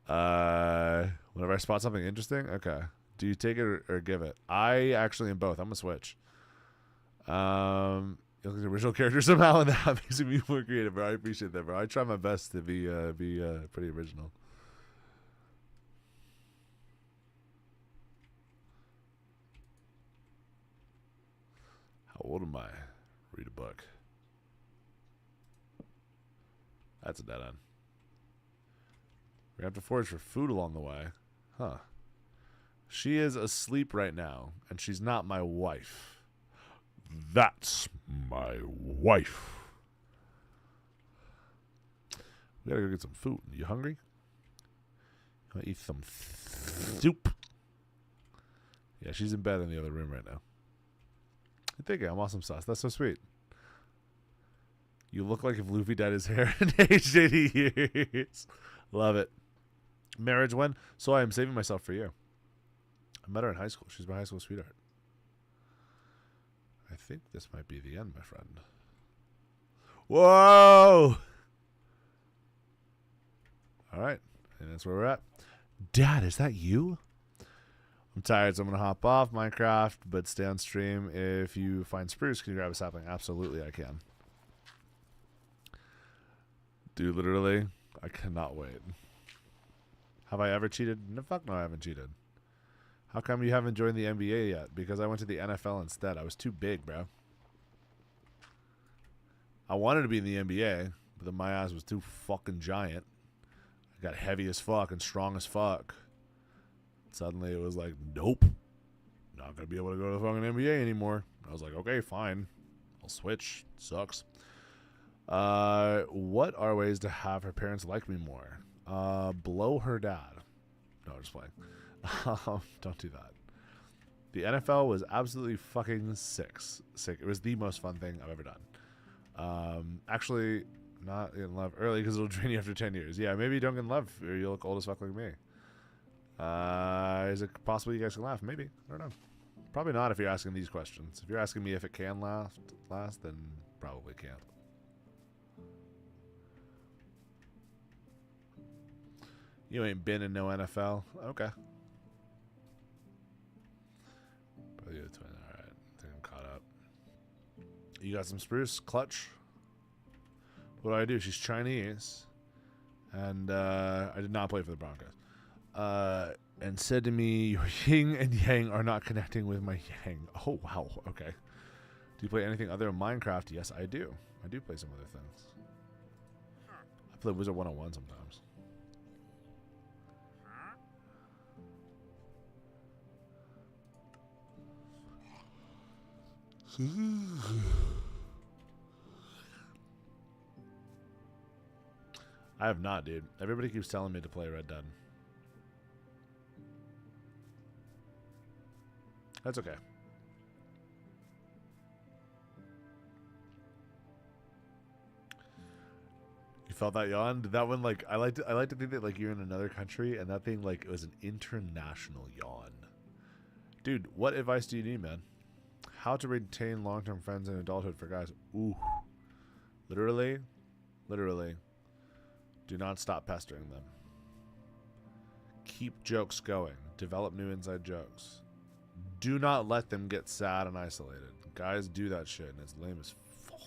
Whenever I spot something interesting, okay. Do you take it or give it? I actually am both. I'm gonna switch. You look at the original character somehow, and that makes me more creative, bro. I appreciate that, bro. I try my best to be pretty original. How old am I? Read a book. That's a dead end. We have to forage for food along the way. Huh. She is asleep right now, and she's not my wife. That's my wife. We gotta go get some food. You hungry? You wanna eat some soup? Yeah, she's in bed in the other room right now. Thank you. I'm awesome sauce. That's so sweet. You look like if Luffy dyed his hair and aged 80 years. Love it. Marriage when? So I am saving myself for you. I met her in high school. She's my high school sweetheart. I think this might be the end, my friend. Whoa! All right. And that's where we're at. Dad, is that you? I'm tired, so I'm going to hop off Minecraft, but stay on stream. If you find spruce, can you grab a sapling? Absolutely, I can. Dude, literally, I cannot wait. Have I ever cheated? No, fuck no, I haven't cheated. How come you haven't joined the NBA yet? Because I went to the NFL instead. I was too big, bro. I wanted to be in the NBA, but then my ass was too fucking giant. I got heavy as fuck and strong as fuck. Suddenly it was like, nope. Not going to be able to go to the fucking NBA anymore. I was like, okay, fine. I'll switch. Sucks. What are ways to have her parents like me more? Blow her dad. No, just playing. Don't do that. The NFL was absolutely fucking sick. It was the most fun thing I've ever done. Actually, not in love early because it'll drain you after 10 years. Yeah, maybe you don't get in love or you'll look old as fuck like me. Is it possible you guys can laugh? Maybe. I don't know. Probably not if you're asking these questions. If you're asking me if it can last, then probably can't. You ain't been in no NFL? Okay. Alright, I think I'm caught up. You got some spruce? Clutch? What do I do? She's Chinese. And I did not play for the Broncos. And said to me, your yin and yang are not connecting with my yang. Oh, wow. Okay. Do you play anything other than Minecraft? Yes, I do. I do play some other things. I play Wizard 101 sometimes. I have not, dude. Everybody keeps telling me to play Red Dead. That's okay. You felt that yawn? Did that one like I like to think that like you're in another country and that thing like it was an international yawn. Dude, what advice do you need, man? How to retain long-term friends in adulthood for guys. Ooh. Literally. Do not stop pestering them. Keep jokes going. Develop new inside jokes. Do not let them get sad and isolated. Guys do that shit and it's lame as fuck.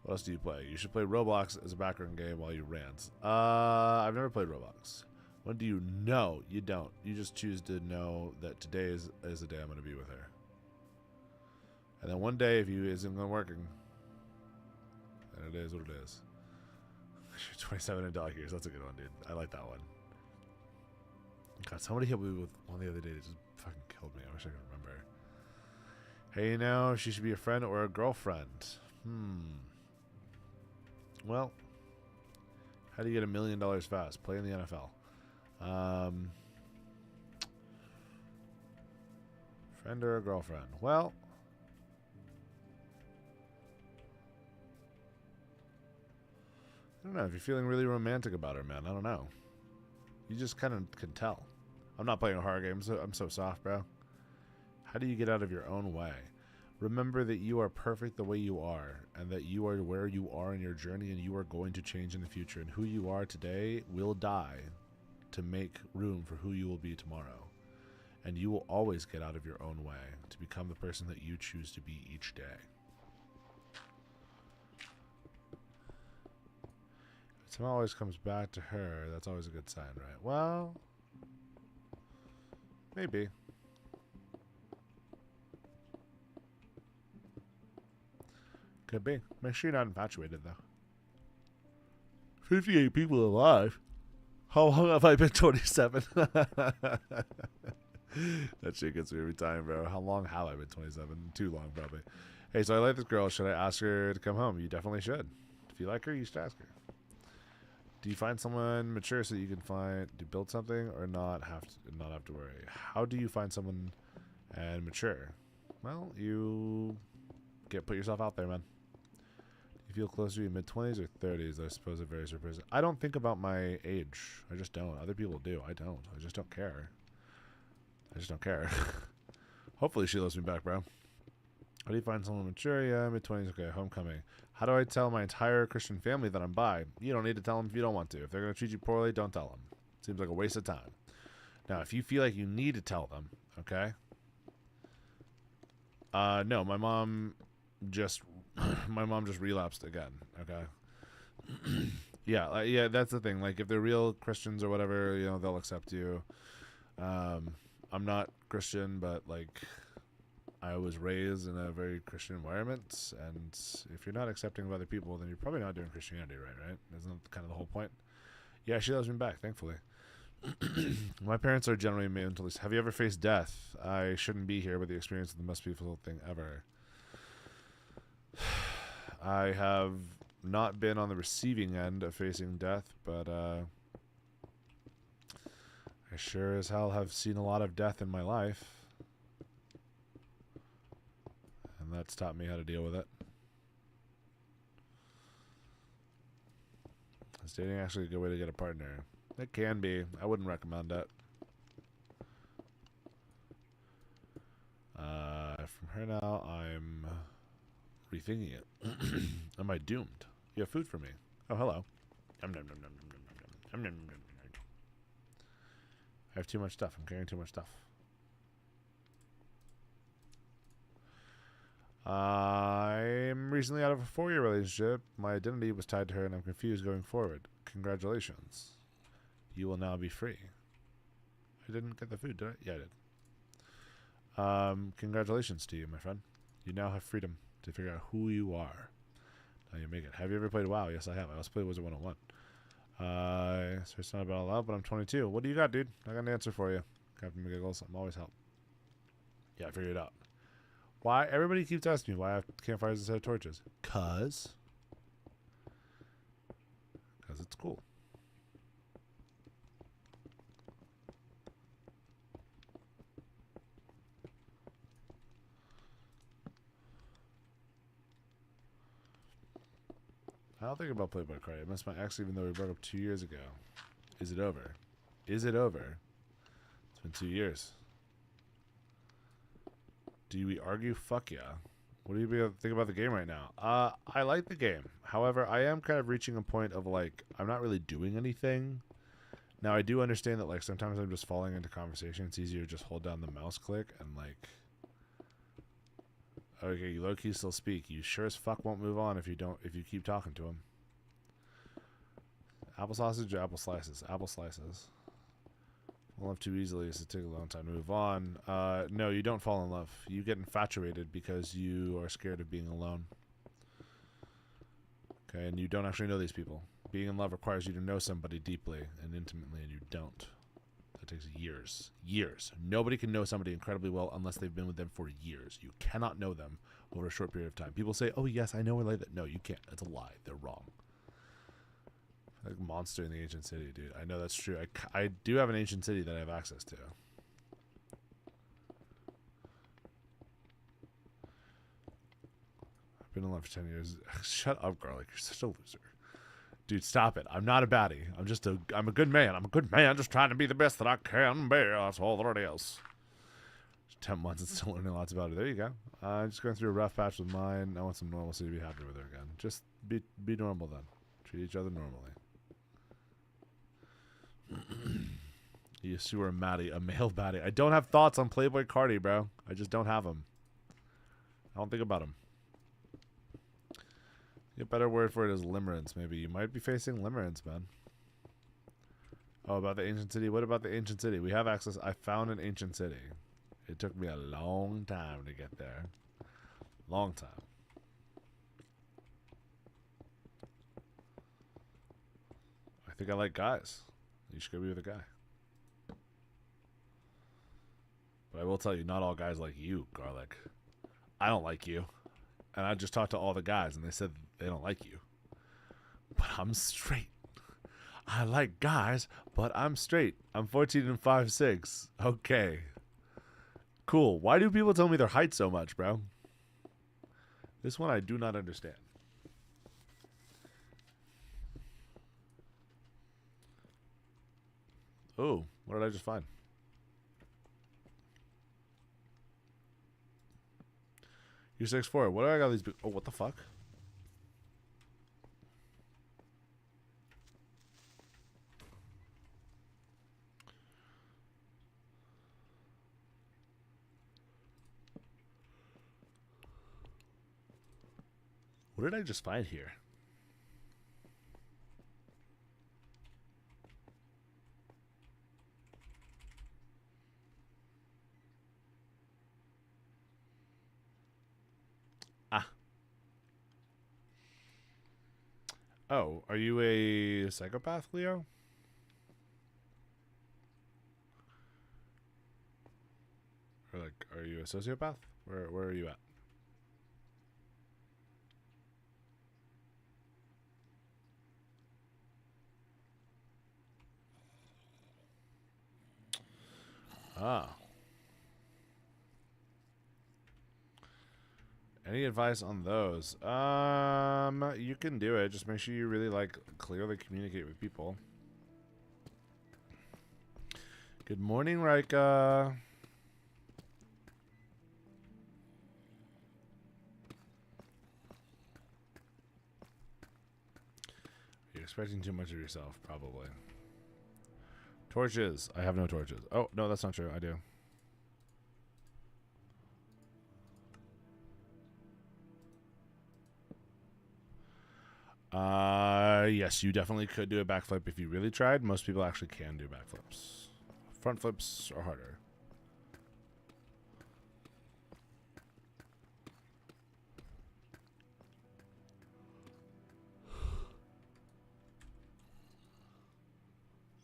What else do you play? You should play Roblox as a background game while you rant. I've never played Roblox. When do you know? You don't. You just choose to know that today is the day I'm going to be with her. And then one day, if you isn't going working, then it is what it is. 27 in dog years. That's a good one, dude. I like that one. God, somebody hit me with one the other day that just fucking killed me. I wish I could remember. Hey, you know, she should be a friend or a girlfriend. Well, how do you get $1 million fast? Play in the NFL. Friend or a girlfriend? Well, I don't know. If you're feeling really romantic about her, man, I don't know. You just kind of can tell. I'm not playing a horror game. I'm so soft, bro. How do you get out of your own way? Remember that you are perfect the way you are, and that you are where you are in your journey, and you are going to change in the future. And who you are today will die to make room for who you will be tomorrow. And you will always get out of your own way to become the person that you choose to be each day. If someone always comes back to her, that's always a good sign, right? Well, maybe. Could be. Make sure you're not infatuated, though. 58 people alive. How long have I been 27? That shit gets me every time, bro. How long have I been 27? Too long, probably. Hey, so I like this girl. Should I ask her to come home? You definitely should. If you like her, you should ask her. Do you find someone mature so that you can build something or not have to worry? How do you find someone and mature? Well, you put yourself out there, man. You feel closer to your mid-20s or 30s? I suppose it varies per person. I don't think about my age. I just don't. Other people do. I don't. I just don't care. Hopefully she loves me back, bro. How do you find someone mature? Yeah, mid-20s. Okay, homecoming. How do I tell my entire Christian family that I'm bi? You don't need to tell them if you don't want to. If they're going to treat you poorly, don't tell them. Seems like a waste of time. Now, if you feel like you need to tell them, okay? No, my mom just relapsed again, okay? Yeah, that's the thing. Like, if they're real Christians or whatever, you know, they'll accept you. I'm not Christian, but, like, I was raised in a very Christian environment, and if you're not accepting of other people, then you're probably not doing Christianity right? Isn't that kind of the whole point? Yeah, she loves me back, thankfully. My parents are generally mentally. Have you ever faced death? I shouldn't be here, but the experience is the most beautiful thing ever. I have not been on the receiving end of facing death, but I sure as hell have seen a lot of death in my life. And that's taught me how to deal with it. Is dating actually a good way to get a partner? It can be. I wouldn't recommend it. From here now, I'm rethinking it. Am I doomed? You have food for me. Oh, hello. I have too much stuff. I'm carrying too much stuff. I'm recently out of a 4-year relationship. My identity was tied to her, and I'm confused going forward. Congratulations. You will now be free. I didn't get the food, did I? Yeah, I did. Congratulations to you, my friend. You now have freedom to figure out who you are. Now you make it. Have you ever played WoW? Yes, I have. I also played Wizard 101. So it's not about love, but I'm 22. What do you got, dude? I got an answer for you. Captain McGiggles. I'm always help. Yeah, I figured it out. Why? Everybody keeps asking me why I have campfires instead of torches. Cause it's cool. I don't think about Playboy Cardi. I miss my ex even though we broke up 2 years ago. Is it over? Is it over? It's been 2 years. Do we argue? Fuck yeah. What do you think about the game right now? I like the game. However, I am kind of reaching a point of, like, I'm not really doing anything. Now, I do understand that, like, sometimes I'm just falling into conversation. It's easier to just hold down the mouse click and, like, Okay, you low key still speak. You sure as fuck won't move on if you keep talking to him. Apple sausage or apple slices? Apple slices. Fall in love too easily is to take a long time to move on. No, you don't fall in love. You get infatuated because you are scared of being alone. Okay, and you don't actually know these people. Being in love requires you to know somebody deeply and intimately, and you don't. That takes years. Years. Nobody can know somebody incredibly well unless they've been with them for years. You cannot know them over a short period of time. People say, oh, yes, I know her like that. No, you can't. That's a lie. They're wrong. Like Monster in the Ancient City, dude. I know that's true. I do have an ancient city that I have access to. I've been in love for 10 years. Shut up, Garlic. You're such a loser. Dude, stop it. I'm not a baddie. I'm a good man. I'm a good man just trying to be the best that I can be. That's all that it is. 10 months and still learning lots about it. There you go. Just going through a rough patch with mine. I want some normalcy to be happy with her again. Just be normal then. Treat each other normally. You sewer Maddie, a male baddie. I don't have thoughts on Playboy Cardi, bro. I just don't have them. I don't think about them. A better word for it is limerence, maybe. You might be facing limerence, man. Oh, about the ancient city? What about the ancient city? We have access. I found an ancient city. It took me a long time to get there. Long time. I think I like guys. You should go be with a guy. But I will tell you, not all guys like you, Garlic. I don't like you. And I just talked to all the guys, and they said they don't like you. But I'm straight. I like guys, but I'm straight. I'm 14 and 5'6". Okay. Cool. Why do people tell me their height so much, bro? This one I do not understand. Oh, what did I just find? You're 6'4". What do I got these? Oh, what the fuck? What did I just find here? Oh, are you a psychopath, Leo? Or like, are you a sociopath? Where are you at? Ah. Any advice on those? You can do it. Just make sure you really like clearly communicate with people. Good morning, Rika. You're expecting too much of yourself, probably. Torches. I have no torches. Oh, no, that's not true. I do. Yes, you definitely could do a backflip if you really tried. Most people actually can do backflips. Front flips are harder.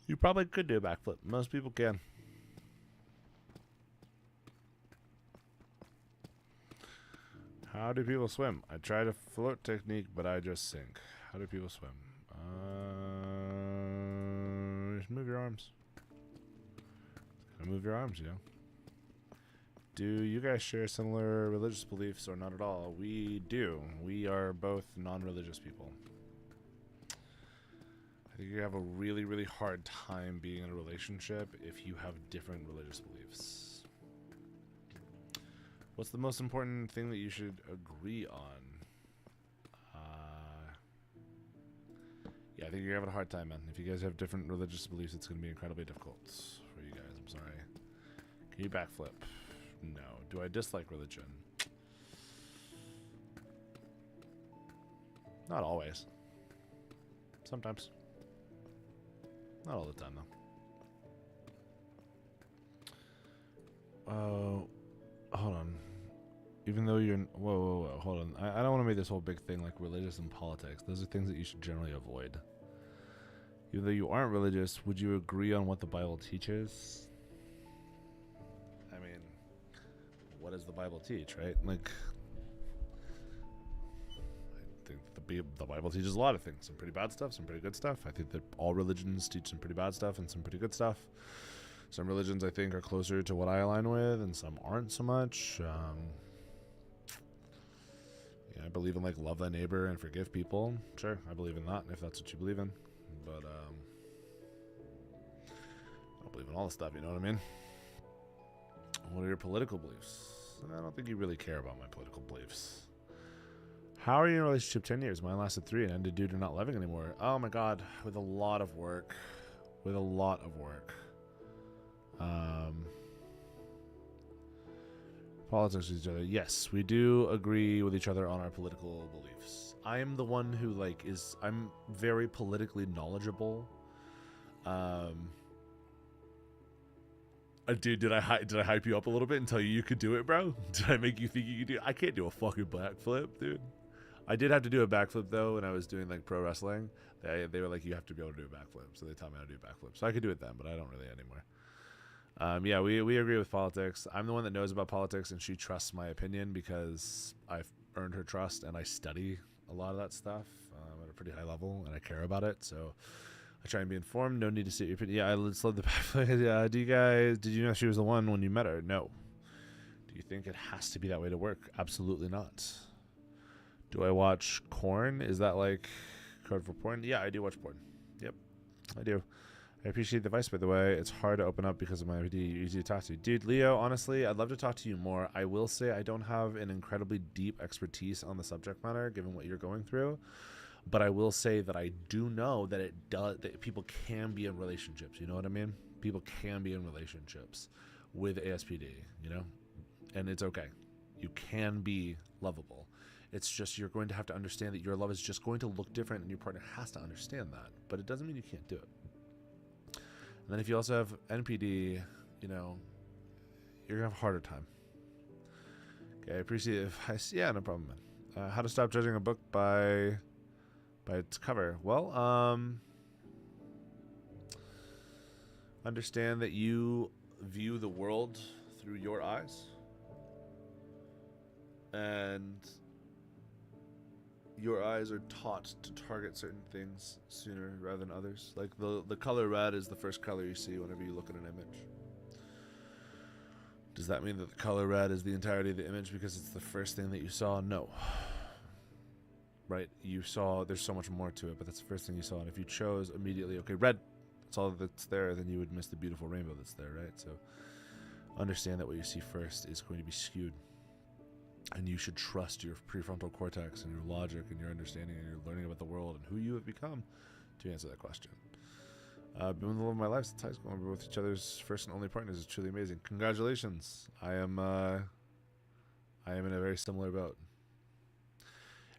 You probably could do a backflip. Most people can. How do people swim? I tried a float technique, but I just sink. How do people swim? Just move your arms. Gotta move your arms, you know. Do you guys share similar religious beliefs or not at all? We do. We are both non-religious people. I think you have a really, really hard time being in a relationship if you have different religious beliefs. What's the most important thing that you should agree on? Yeah, I think you're having a hard time, man. If you guys have different religious beliefs, it's going to be incredibly difficult for you guys. I'm sorry. Can you backflip? No. Do I dislike religion? Not always. Sometimes. Not all the time, though. Hold on. Even though you're... Whoa, hold on. I don't want to make this whole big thing like religious and politics. Those are things that you should generally avoid. Even though you aren't religious, would you agree on what the Bible teaches? I mean, what does the Bible teach, right? Like, I think the Bible teaches a lot of things. Some pretty bad stuff, some pretty good stuff. I think that all religions teach some pretty bad stuff and some pretty good stuff. Some religions, I think, are closer to what I align with, and some aren't so much. Yeah, I believe in, like, love thy neighbor and forgive people. Sure, I believe in that, if that's what you believe in. But, I don't believe in all the stuff, you know what I mean? What are your political beliefs? I don't think you really care about my political beliefs. How are you in a relationship 10 years? Mine lasted 3 and ended due to not living anymore. Oh my god, with a lot of work. With a lot of work. Politics with each other. Yes, we do agree with each other on our political beliefs. I am the one who, like, I'm very politically knowledgeable. Dude, did I hype you up a little bit and tell you could do it, bro? Did I make you think you could do it? I can't do a fucking backflip, dude. I did have to do a backflip, though, when I was doing, like, pro wrestling. They were like, you have to be able to do a backflip. So they taught me how to do a backflip. So I could do it then, but I don't really anymore. Yeah, we agree with politics. I'm the one that knows about politics, and she trusts my opinion because I've earned her trust, and I study a lot of that stuff at a pretty high level, and I care about it. So I try and be informed. No need to see your opinion. Yeah, let's let the backflip. Yeah, did you know she was the one when you met her? No. Do you think it has to be that way to work? Absolutely not. Do I watch Korn? Is that like code for porn? Yeah, I do watch porn. Yep, I do. I appreciate the advice, by the way. It's hard to open up because of my ID. You're easy to talk to. Dude, Leo, honestly, I'd love to talk to you more. I will say I don't have an incredibly deep expertise on the subject matter, given what you're going through. But I will say that I do know that that people can be in relationships. You know what I mean? People can be in relationships with ASPD, you know? And it's okay. You can be lovable. It's just you're going to have to understand that your love is just going to look different, and your partner has to understand that. But it doesn't mean you can't do it. And then if you also have NPD, you know, you're going to have a harder time. Okay, I appreciate it. Yeah, no problem, man. How to stop judging a book by its cover. Well, understand that you view the world through your eyes. And your eyes are taught to target certain things sooner rather than others. Like the color red is the first color you see whenever you look at an image. Does that mean that the color red is the entirety of the image because it's the first thing that you saw? No. Right? You saw, there's so much more to it, but that's the first thing you saw. And if you chose immediately, okay, red, that's all that's there, then you would miss the beautiful rainbow that's there, right? So understand that what you see first is going to be skewed. And you should trust your prefrontal cortex and your logic and your understanding and your learning about the world and who you have become to answer that question. Been with the love of my life since high school. We're with each other's first and only partners. Is truly amazing. Congratulations. I am in a very similar boat.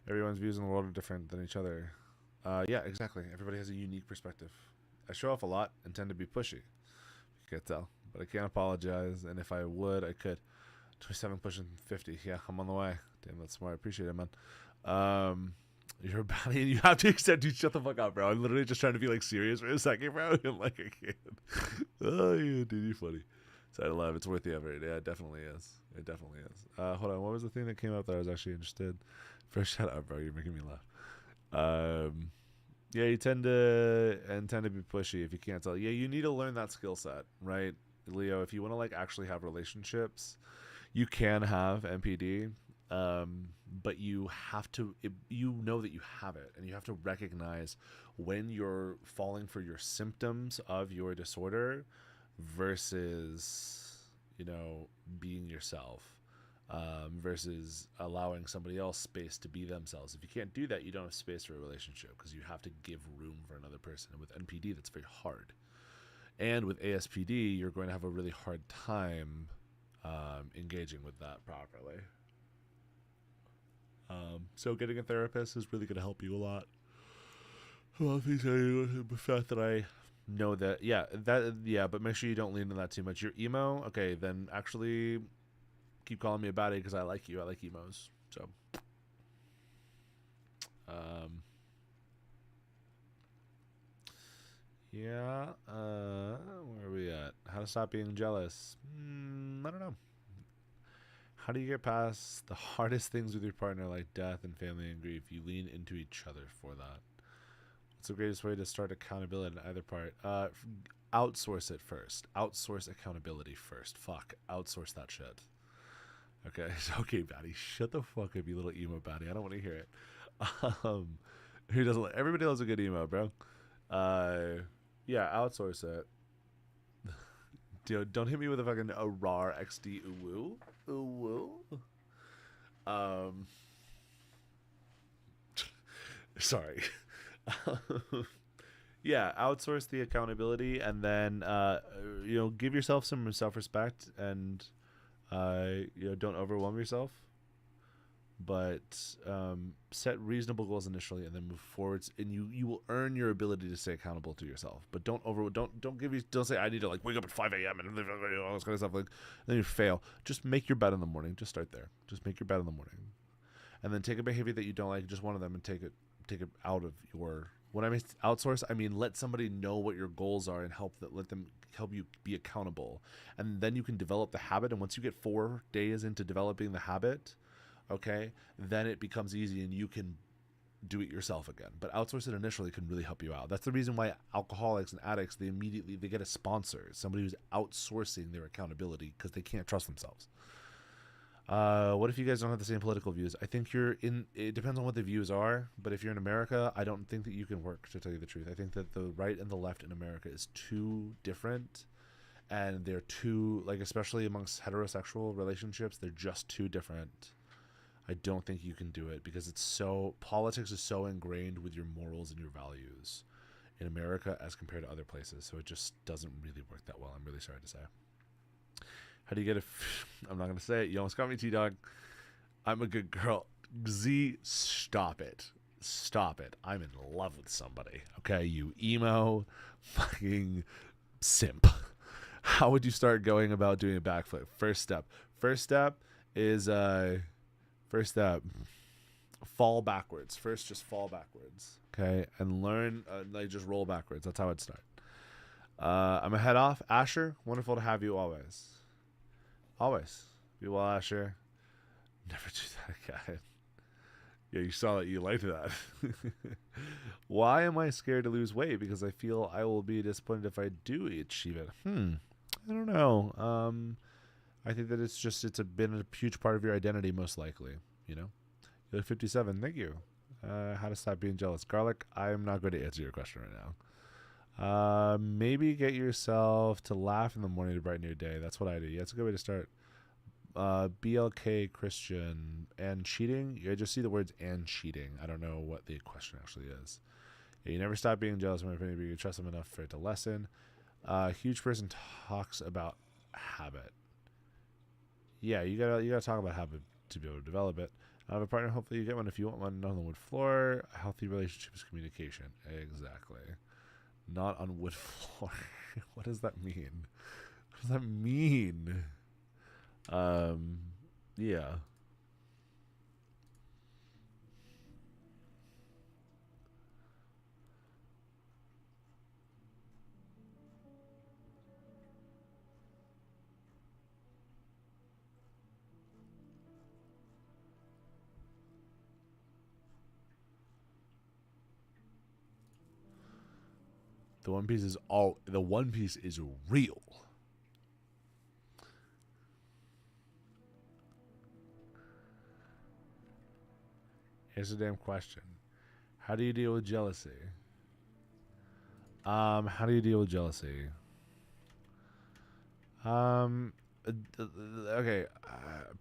Everyone's views on the world are different than each other. Yeah, exactly. Everybody has a unique perspective. I show off a lot and tend to be pushy. You can't tell, but I can't apologize. And if I would, I could. 27 pushing 50. Yeah, I'm on the way. Damn, that's smart. I appreciate it, man. You're a baddie and you have to accept. Dude, shut the fuck up, bro. I'm literally just trying to be like serious for a second, bro. I'm like, I can't. Oh, yeah, dude, you're funny. Side of love. It's worth the effort. Yeah, it definitely is. It definitely is. Hold on. What was the thing that came up that I was actually interested? First, shut up, bro. You're making me laugh. Yeah, you tend to be pushy if you can't tell. Yeah, you need to learn that skill set, right, Leo? If you want to like actually have relationships, you can have NPD, but you have to, you know that you have it, and you have to recognize when you're falling for your symptoms of your disorder versus, you know, being yourself, versus allowing somebody else space to be themselves. If you can't do that, you don't have space for a relationship because you have to give room for another person. And with NPD, that's very hard. And with ASPD, you're going to have a really hard time engaging with that properly. So getting a therapist is really going to help you a lot. Well, the fact that I know that, but make sure you don't lean into that too much. You're emo, okay? Then actually keep calling me about it because I like you. I like emos. So, where are we at? How to stop being jealous? I don't know. How do you get past the hardest things with your partner, like death and family and grief? You lean into each other for that. What's the greatest way to start accountability in either part? Outsource it first. Outsource accountability first. Fuck. Outsource that shit. Okay. Okay, Batty. Shut the fuck up, you little emo Batty. I don't want to hear it. Who doesn't? Everybody loves a good emo, bro. Yeah, outsource it. Dude, don't hit me with a fucking rar XD uwu. Sorry. Yeah, outsource the accountability, and then give yourself some self-respect, and don't overwhelm yourself, but set reasonable goals initially and then move forwards, and you will earn your ability to stay accountable to yourself. But don't say I need to like wake up at 5 a.m. and all this kind of stuff, like, then you fail. Just make your bed in the morning. Just start there. Just make your bed in the morning, and then take a behavior that you don't like, just one of them, and take it out of your. When I mean outsource, I mean let somebody know what your goals are and let them help you be accountable, and then you can develop the habit. And once you get 4 days into developing the habit, okay, then it becomes easy and you can do it yourself again. But outsource it initially can really help you out. That's the reason why alcoholics and addicts, they get a sponsor, somebody who's outsourcing their accountability because they can't trust themselves. What if you guys don't have the same political views? I think it depends on what the views are, but if you're in America, I don't think that you can work, to tell you the truth. I think that the right and the left in America is too different, and they're too, like, especially amongst heterosexual relationships, they're just too different. I don't think you can do it because politics is so ingrained with your morals and your values in America as compared to other places, so it just doesn't really work that well. I'm really sorry to say. How do you get I'm not going to say it. You almost got me, T-Dog. I'm a good girl. Z, stop it. Stop it. I'm in love with somebody. Okay, you emo fucking simp. How would you start going about doing a backflip? First step is fall backwards. First, just fall backwards. Okay, and learn, just roll backwards. That's how I'd start. I'm going to head off. Asher, wonderful to have you always. Always. Be well, Asher. Never do that again. Yeah, you saw that. You liked that. Why am I scared to lose weight? Because I feel I will be disappointed if I do achieve it. I don't know. I think that it's been a huge part of your identity, most likely. You're 57. Thank you. How to stop being jealous? Garlic, I'm not going to answer your question right now. Maybe get yourself to laugh in the morning to brighten your day. That's what I do. Yeah, it's a good way to start. BLK Christian and cheating. I just see the words and cheating. I don't know what the question actually is. Yeah, you never stop being jealous when you trust them enough for it to lessen. Huge person talks about habit. Yeah, you gotta talk about habit to be able to develop it. I have a partner. Hopefully you get one. If you want one, not on the wood floor. A healthy relationship is communication. Exactly. Not on wood floor. What does that mean? What does that mean? Yeah. The One Piece is real. Here's the damn question. How do you deal with jealousy? Okay,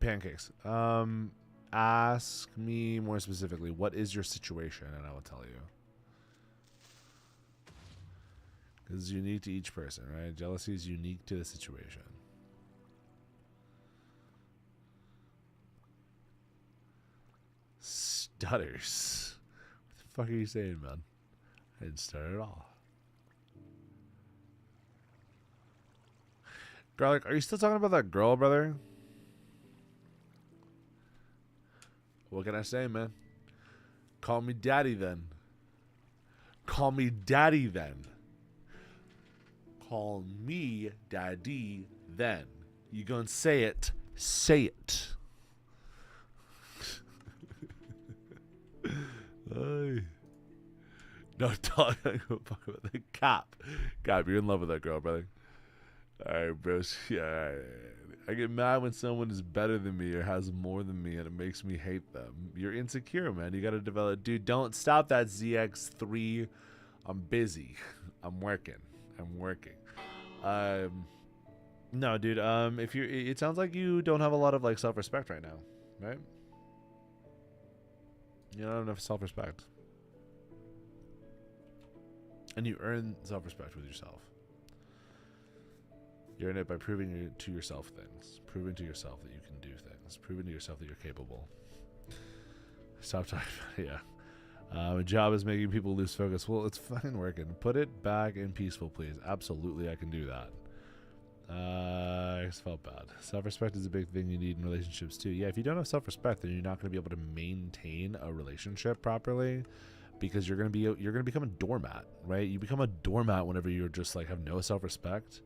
pancakes. Ask me more specifically, what is your situation, and I will tell you. Because it's unique to each person, right? Jealousy is unique to the situation. stutters. What the fuck are you saying, man? I didn't stutter at all. Garlic, are you still talking about that girl, brother? What can I say, man? Call me daddy then. Call me daddy then. Call me daddy then. You gonna say it? Say it. No, talk. I don't give a fuck about the cop. God, you're in love with that girl, brother. All right, bro. Yeah, all right. I get mad when someone is better than me or has more than me, and it makes me hate them. You're insecure, man. You got to develop. Dude, don't stop that ZX3. I'm busy. I'm working. No, dude. If you, it sounds like you don't have a lot of like self-respect right now, right? You don't have enough self-respect, and you earn self-respect with yourself. You earn it by proving to yourself things, proving to yourself that you can do things, proving to yourself that you're capable. Stop talking about it. Yeah. A job is making people lose focus. Well, it's fucking working. Put it back in peaceful, please. Absolutely, I can do that. I just felt bad. Self-respect is a big thing you need in relationships too. Yeah, if you don't have self-respect, then you're not going to be able to maintain a relationship properly, because you're going to become a doormat, right? You become a doormat whenever you're just like have no self-respect,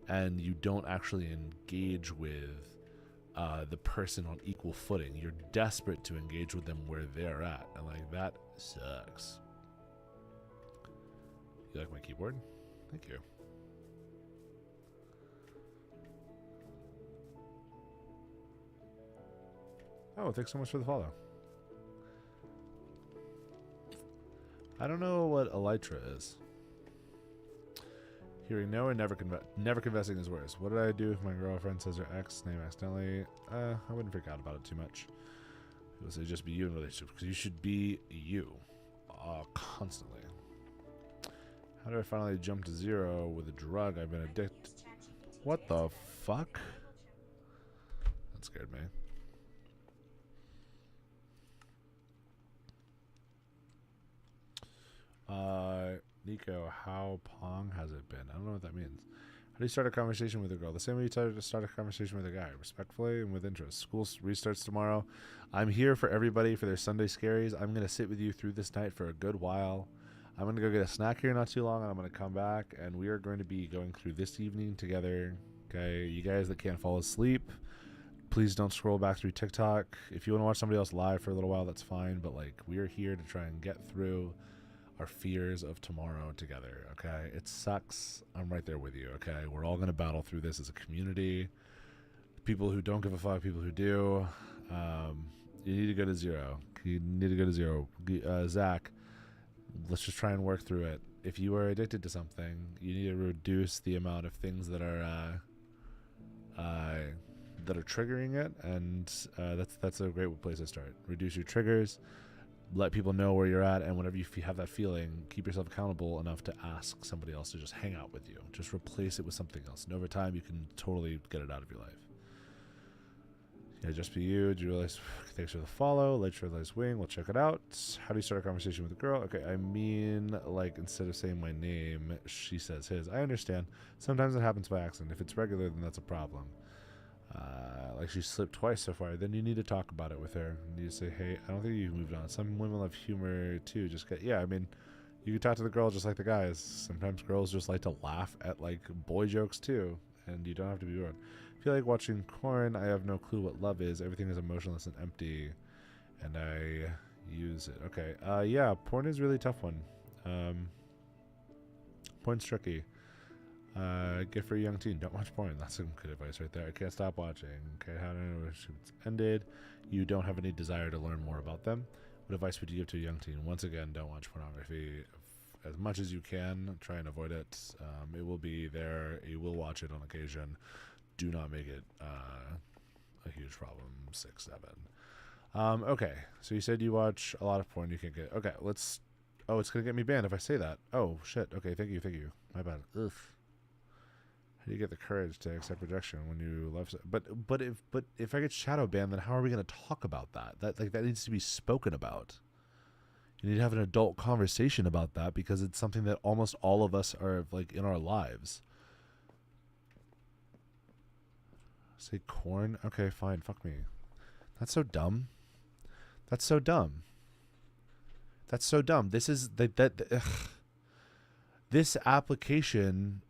and you don't actually engage with the person on equal footing. You're desperate to engage with them where they're at, and like that sucks. You like my keyboard? Thank you. Oh, thanks so much for the follow. I don't know what elytra is. Hearing no and never confessing is worse. What did I do if my girlfriend says her ex name accidentally? I wouldn't freak out about it too much. People say just be you in a relationship, because you should be you constantly. How do I finally jump to 0 with a drug I've been addicted? What the fuck? That scared me. Nico, how pong has it been? I don't know what that means. How do you start a conversation with a girl? The same way you try to start a conversation with a guy, respectfully and with interest. School restarts tomorrow. I'm here for everybody for their Sunday scaries. I'm going to sit with you through this night for a good while. I'm going to go get a snack here not too long, and I'm going to come back, and we are going to be going through this evening together. Okay, you guys that can't fall asleep, please don't scroll back through TikTok. If you want to watch somebody else live for a little while, that's fine, but like, we are here to try and get through our fears of tomorrow together. Okay, it sucks. I'm right there with you. Okay, we're all gonna battle through this as a community. People who don't give a fuck, people who do. You need to go to 0. You need to go to 0. Zach, let's just try and work through it. If you are addicted to something, you need to reduce the amount of things that are triggering it, and that's a great place to start. Reduce your triggers. Let people know where you're at, and whenever you have that feeling, keep yourself accountable enough to ask somebody else to just hang out with you. Just replace it with something else, and over time you can totally get it out of your life. Yeah, just be you. Do you realize? Thanks for the follow. Let's realize wing. We'll check it out. How do you start a conversation with a girl? Okay, I mean, like, instead of saying my name, she says his. I understand. Sometimes it happens by accident. If it's regular, then that's a problem. Like she slipped twice so far, then you need to talk about it with her. You need to say, hey, I don't think you've moved on. Some women love humor too. I mean, you can talk to the girl just like the guys. Sometimes girls just like to laugh at like boy jokes too, and you don't have to be rude. I feel like watching porn. I have no clue what love is. Everything is emotionless and empty, and I use it. Okay, yeah, porn is a really tough one. Porn's tricky. Good for a young teen. Don't watch porn. That's some good advice right there. I can't stop watching. Okay, how do I know it's ended? You don't have any desire to learn more about them. What advice would you give to a young teen? Once again, don't watch pornography. As much as you can, try and avoid it. It will be there. You will watch it on occasion. Do not make it a huge problem. 6, 7. Okay, so you said you watch a lot of porn. You can't get. Okay, let's. Oh, it's gonna get me banned if I say that. Oh shit. Okay, thank you. My bad. Ugh. How do you get the courage to accept rejection when you love? But if I get shadow banned, then how are we going to talk about that? That needs to be spoken about. You need to have an adult conversation about that because it's something that almost all of us are like in our lives. Say corn? Okay, fine. Fuck me. That's so dumb. That's so dumb. That's so dumb. This is this application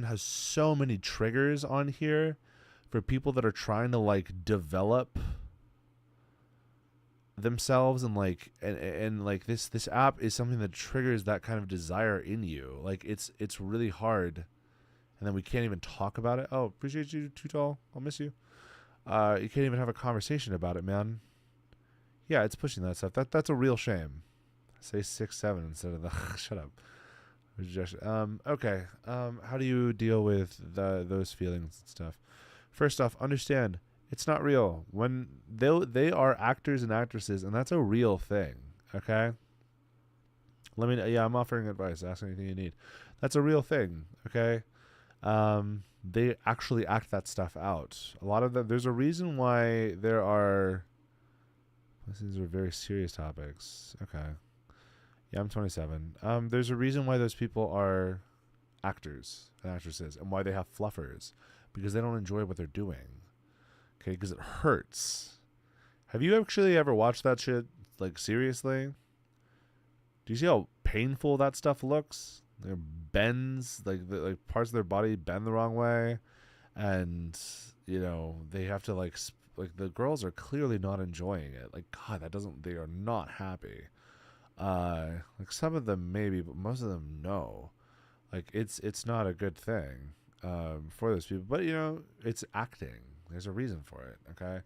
has so many triggers on here for people that are trying to like develop themselves and like this app is something that triggers that kind of desire in you. Like it's really hard, and then we can't even talk about it. Oh, appreciate you, Too Tall. I'll miss you. You can't even have a conversation about it, man. Yeah, it's pushing that stuff. That's a real shame. Say 6-7 instead of the shut up. Okay. How do you deal with those feelings and stuff? First off, understand it's not real. When they are actors and actresses, and that's a real thing. Okay. I'm offering advice. Ask anything you need. That's a real thing. Okay. They actually act that stuff out. A lot of them. There's a reason why there are. These are very serious topics. Okay. Yeah, I'm 27. There's a reason why those people are actors and actresses and why they have fluffers. Because they don't enjoy what they're doing. Okay, because it hurts. Have you actually ever watched that shit, like, seriously? Do you see how painful that stuff looks? It bends, like parts of their body bend the wrong way. And, you know, they have to, like the girls are clearly not enjoying it. Like, God, they are not happy. Like some of them maybe, but most of them no. Like it's not a good thing for those people. But you know, it's acting. There's a reason for it, okay?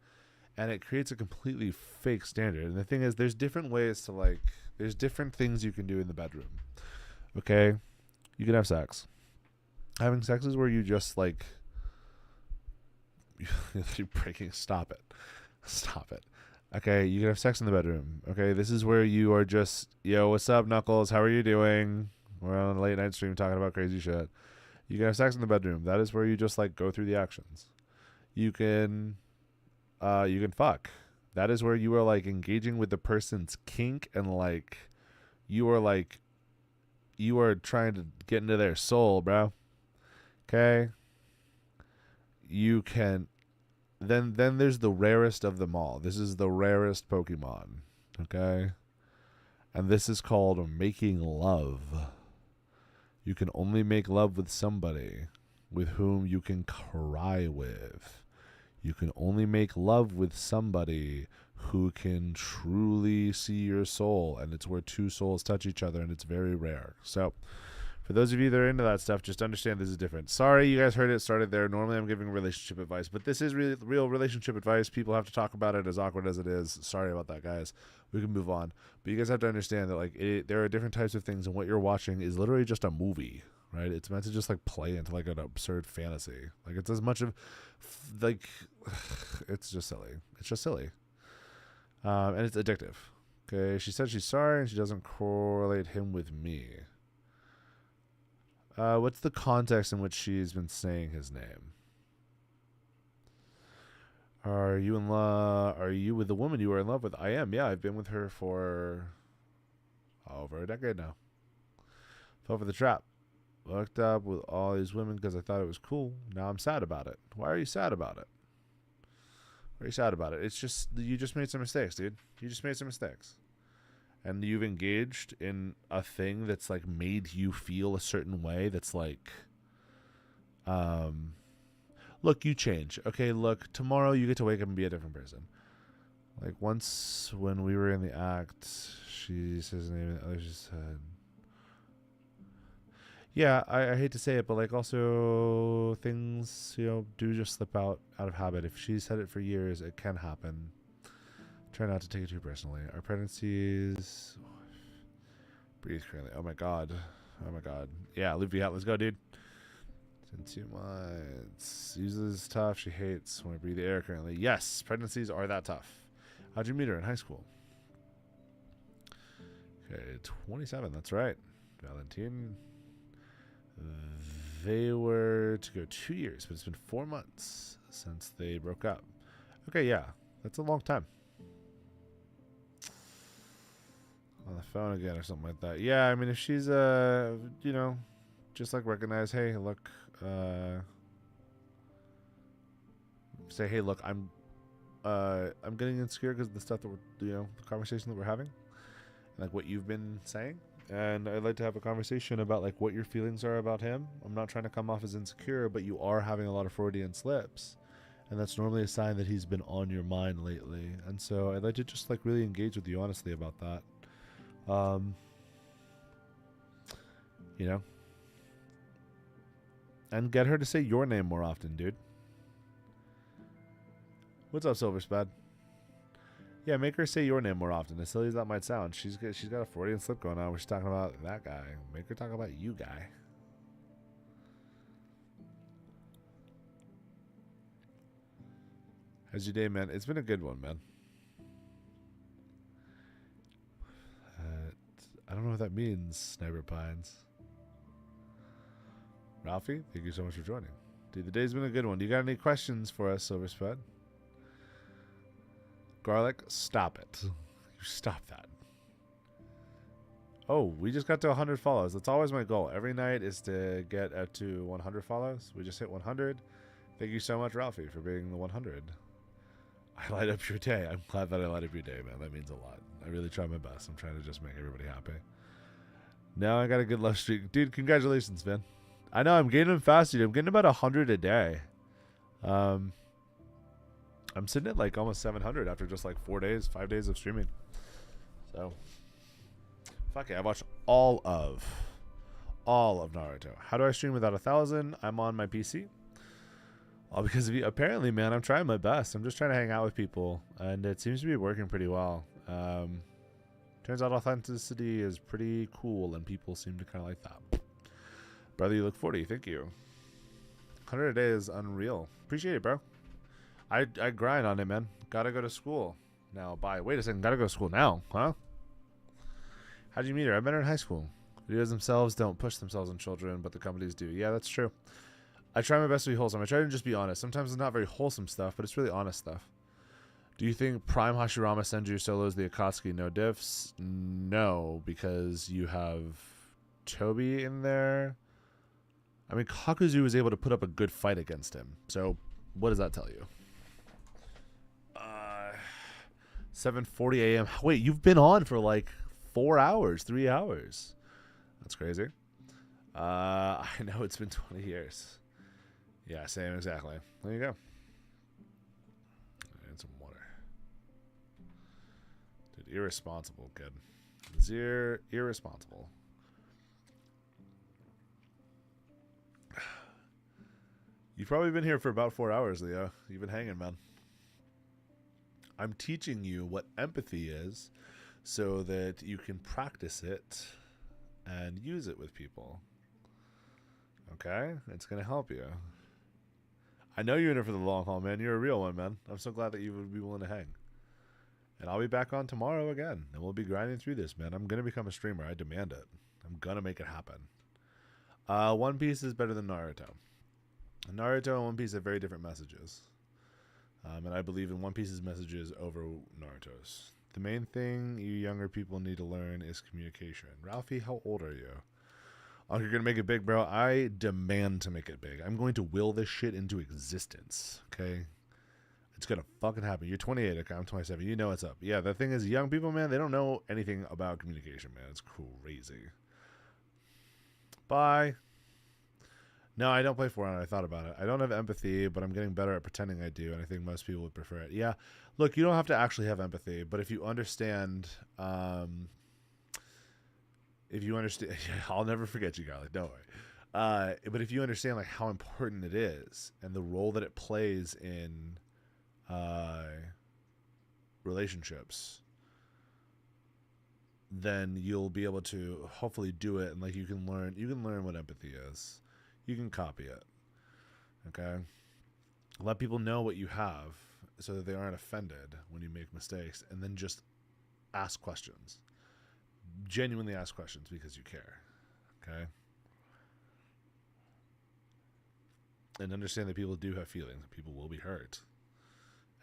And it creates a completely fake standard. And the thing is, there's different ways to there's different things you can do in the bedroom. Okay? You can have sex. Having sex is where you just you're breaking. Stop it. Okay, you can have sex in the bedroom. Okay, this is where you are just, yo, what's up, Knuckles? How are you doing? We're on a late night stream talking about crazy shit. You can have sex in the bedroom. That is where you just go through the actions. You can fuck. That is where you are engaging with the person's kink and you are trying to get into their soul, bro. Okay. You can. Then there's the rarest of them all. This is the rarest Pokemon. Okay? And this is called making love. You can only make love with somebody with whom you can cry with. You can only make love with somebody who can truly see your soul. And it's where two souls touch each other, and it's very rare. So, for those of you that are into that stuff, just understand this is different. Sorry, you guys heard it started there. Normally I'm giving relationship advice, but this is really real relationship advice. People have to talk about it, as awkward as it is. Sorry about that, guys. We can move on. But you guys have to understand that there are different types of things, and what you're watching is literally just a movie, right? It's meant to just play into an absurd fantasy. It's as much of it's just silly. It's just silly. And it's addictive. Okay, she said she's sorry and she doesn't correlate him with me. What's the context in which she's been saying his name? Are you in love? Are you with the woman you were in love with? I am. Yeah, I've been with her for over a decade now. Fell for the trap. Hooked up with all these women because I thought it was cool. Now I'm sad about it. Why are you sad about it? Why are you sad about it? It's just, you just made some mistakes, dude. You just made some mistakes. And you've engaged in a thing that's made you feel a certain way. That's look, you change. Okay, look, tomorrow you get to wake up and be a different person. Once when we were in the act, she says his name, and others just said, yeah, I hate to say it, but also things, do just slip out of habit. If she's said it for years, it can happen. Try not to take it too personally. Our pregnancies. Breathe currently. Oh my god. Yeah, Luffy out. Let's go, dude. In 2 months. Uses tough. She hates when I breathe the air currently. Yes, pregnancies are that tough. How'd you meet her in high school? Okay, 27. That's right. Valentine. They were to go 2 years, but it's been 4 months since they broke up. Okay, yeah. That's a long time. On the phone again or something like that. Yeah, I mean, if she's, you know, just like recognize, hey, look, say, hey, look, I'm getting insecure because of the stuff that we're, you know, the conversation that we're having, like what you've been saying. And I'd like to have a conversation about like what your feelings are about him. I'm not trying to come off as insecure, but you are having a lot of Freudian slips. And that's normally a sign that he's been on your mind lately. And so I'd like to just like really engage with you honestly about that. You know, and get her to say your name more often, dude. What's up, Silverspad? Yeah, make her say your name more often. As silly as that might sound, she's got a Freudian slip going on. We're talking about that guy. Make her talk about you, guy. How's your day, man? It's been a good one, man. I don't know what that means, Sniper Pines. Ralphie, thank you so much for joining. Dude, the day's been a good one. Do you got any questions for us, Silverspud? Garlic, stop it. You stop that. Oh, we just got to 100 follows. That's always my goal. Every night is to get up to 100 follows. We just hit 100. Thank you so much, Ralphie, for being the 100. I light up your day. I'm glad that I light up your day, man. That means a lot. I really try my best. I'm trying to just make everybody happy. Now I got a good love streak. Dude, congratulations, man. I know I'm gaining fast, dude. I'm getting about 100 a day. I'm sitting at like almost 700 after just like 5 days of streaming. So, fuck it. I watched all of Naruto. How do I stream without 1,000? I'm on my PC. All because of you. Apparently, man, I'm trying my best. I'm just trying to hang out with people, and it seems to be working pretty well. Turns out authenticity is pretty cool, and people seem to kind of like that. Brother, you look 40. Thank you. 100 a day is unreal. Appreciate it, bro. I grind on it, man. Gotta go to school now. Bye. Wait a second. Gotta go to school now, huh? How'd you meet her? I met her in high school. Videos themselves don't push themselves on children, but the companies do. Yeah, that's true. I try my best to be wholesome. I try to just be honest. Sometimes it's not very wholesome stuff, but it's really honest stuff. Do you think Prime Hashirama Senju solos the Akatsuki no diffs? No, because you have Toby in there. I mean, Kakuzu was able to put up a good fight against him. So, what does that tell you? 7:40 a.m. Wait, you've been on for like 4 hours, 3 hours. That's crazy. I know it's been 20 years. Yeah, same exactly. There you go. And some water. Dude, irresponsible kid. Zero irresponsible. You've probably been here for about 4 hours, Leo. You've been hanging, man. I'm teaching you what empathy is so that you can practice it and use it with people. Okay? It's going to help you. I know you're in it for the long haul, man. You're a real one, man. I'm so glad that you would be willing to hang. And I'll be back on tomorrow again, and we'll be grinding through this, man. I'm going to become a streamer. I demand it. I'm going to make it happen. One Piece is better than Naruto. Naruto and One Piece have very different messages. And I believe in One Piece's messages over Naruto's. The main thing you younger people need to learn is communication. Ralphie, how old are you? Oh, you're going to make it big, bro? I demand to make it big. I'm going to will this shit into existence, okay? It's going to fucking happen. You're 28, okay? I'm 27. You know what's up. Yeah, the thing is, young people, man, they don't know anything about communication, man. It's crazy. Bye. No, I don't play Fortnite. I thought about it. I don't have empathy, but I'm getting better at pretending I do, and I think most people would prefer it. Yeah, look, you don't have to actually have empathy, but if you understand, I'll never forget you, Garlic. Don't worry. But if you understand like how important it is and the role that it plays in relationships, then you'll be able to hopefully do it, and like you can learn what empathy is. You can copy it. Okay? Let people know what you have so that they aren't offended when you make mistakes, and then just ask questions. Genuinely ask questions because you care. Okay? And understand that people do have feelings. People will be hurt.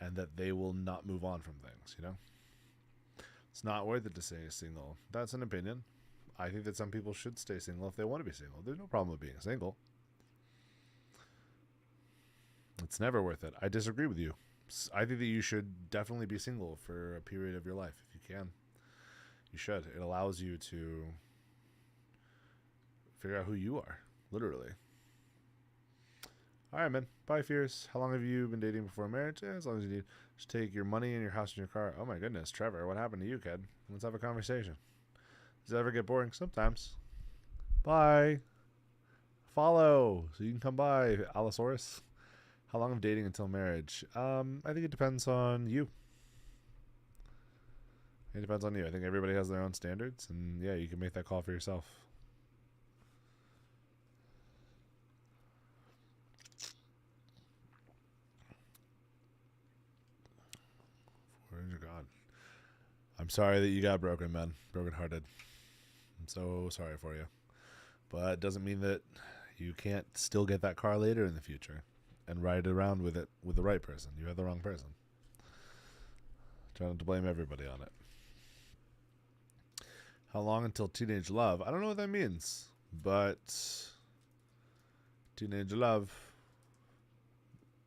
And that they will not move on from things, you know? It's not worth it to stay single. That's an opinion. I think that some people should stay single if they want to be single. There's no problem with being single. It's never worth it. I disagree with you. I think that you should definitely be single for a period of your life if you can. You should. It allows you to figure out who you are, literally. All right, man. Bye, Fierce. How long have you been dating before marriage? Yeah, as long as you need. Just take your money and your house and your car. Oh, my goodness. Trevor, what happened to you, kid? Let's have a conversation. Does it ever get boring? Sometimes. Bye. Follow so you can come by, Allosaurus. How long of dating until marriage? I think it depends on you. It depends on you. I think everybody has their own standards, and yeah, you can make that call for yourself. God. I'm sorry that you got broken, man. Broken-hearted. I'm so sorry for you. But it doesn't mean that you can't still get that car later in the future and ride around with it with the right person. You have the wrong person. Try not to blame everybody on it. How long until teenage love? I don't know what that means, but teenage love,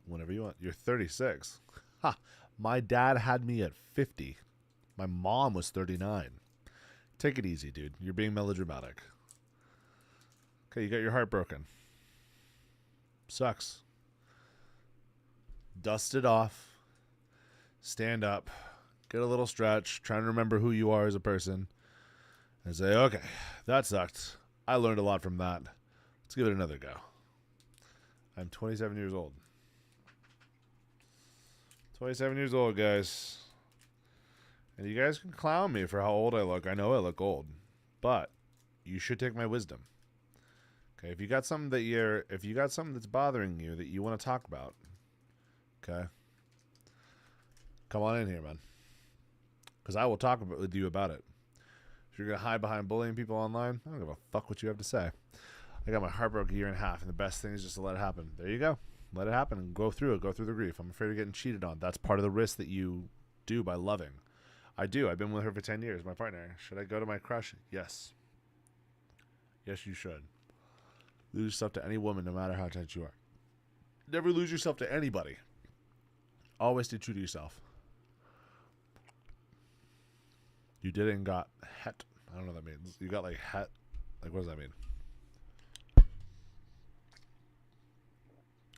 whenever you want. You're 36. Ha! My dad had me at 50. My mom was 39. Take it easy, dude. You're being melodramatic. Okay, you got your heart broken. Sucks. Dust it off. Stand up. Get a little stretch. Try and remember who you are as a person. And say, okay, that sucked. I learned a lot from that. Let's give it another go. I'm 27 years old. 27 years old, guys. And you guys can clown me for how old I look. I know I look old. But you should take my wisdom. Okay, if you got something that's bothering you that you want to talk about, okay, come on in here, man. Because I will talk with you about it. If you're going to hide behind bullying people online, I don't give a fuck what you have to say. I got my heart broke a year and a half, and the best thing is just to let it happen. There you go. Let it happen and go through it. Go through the grief. I'm afraid of getting cheated on. That's part of the risk that you do by loving. I do. I've been with her for 10 years, my partner. Should I go to my crush? Yes. Yes, you should. Lose yourself to any woman, no matter how tight you are. Never lose yourself to anybody. Always stay true to yourself. You did it and got het. I don't know what that means. You got like het. Like, what does that mean?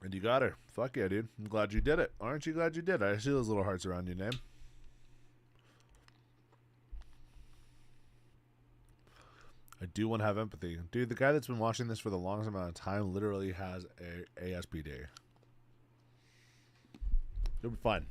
And you got her. Fuck yeah, dude. I'm glad you did it. Aren't you glad you did? I see those little hearts around your name. I do want to have empathy. Dude, the guy that's been watching this for the longest amount of time literally has a ASPD. It'll be fine.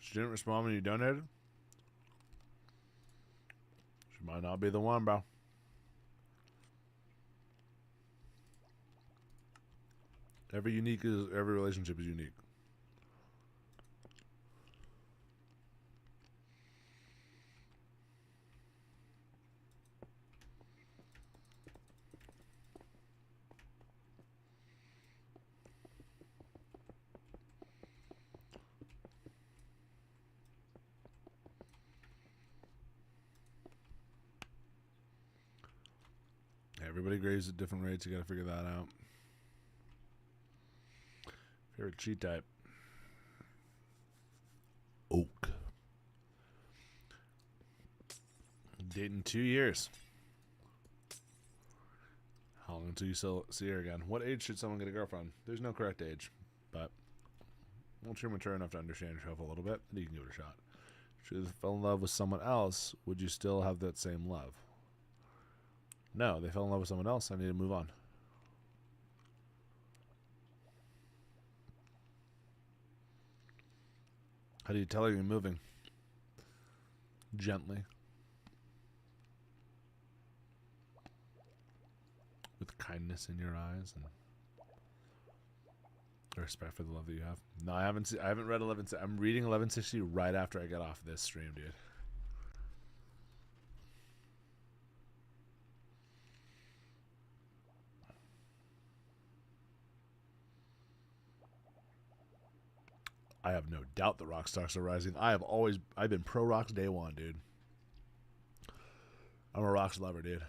She didn't respond when you donated? She might not be the one, bro. Every relationship is unique. Everybody grades at different rates. You got to figure that out. Favorite cheat type? Oak. Dating 2 years. How long until you see her again? What age should someone get a girlfriend? There's no correct age, but once you're mature enough to understand yourself a little bit, then you can give it a shot. Should you fall in love with someone else, would you still have that same love? No, they fell in love with someone else. I need to move on. How do you tell her you're moving? Gently. With kindness in your eyes. And Respect for the love that you have. No, I haven't read 11. I'm reading 1160 right after I get off this stream, dude. I have no doubt the rock stocks are rising. I've been pro rocks day one, dude. I'm a rocks lover, dude.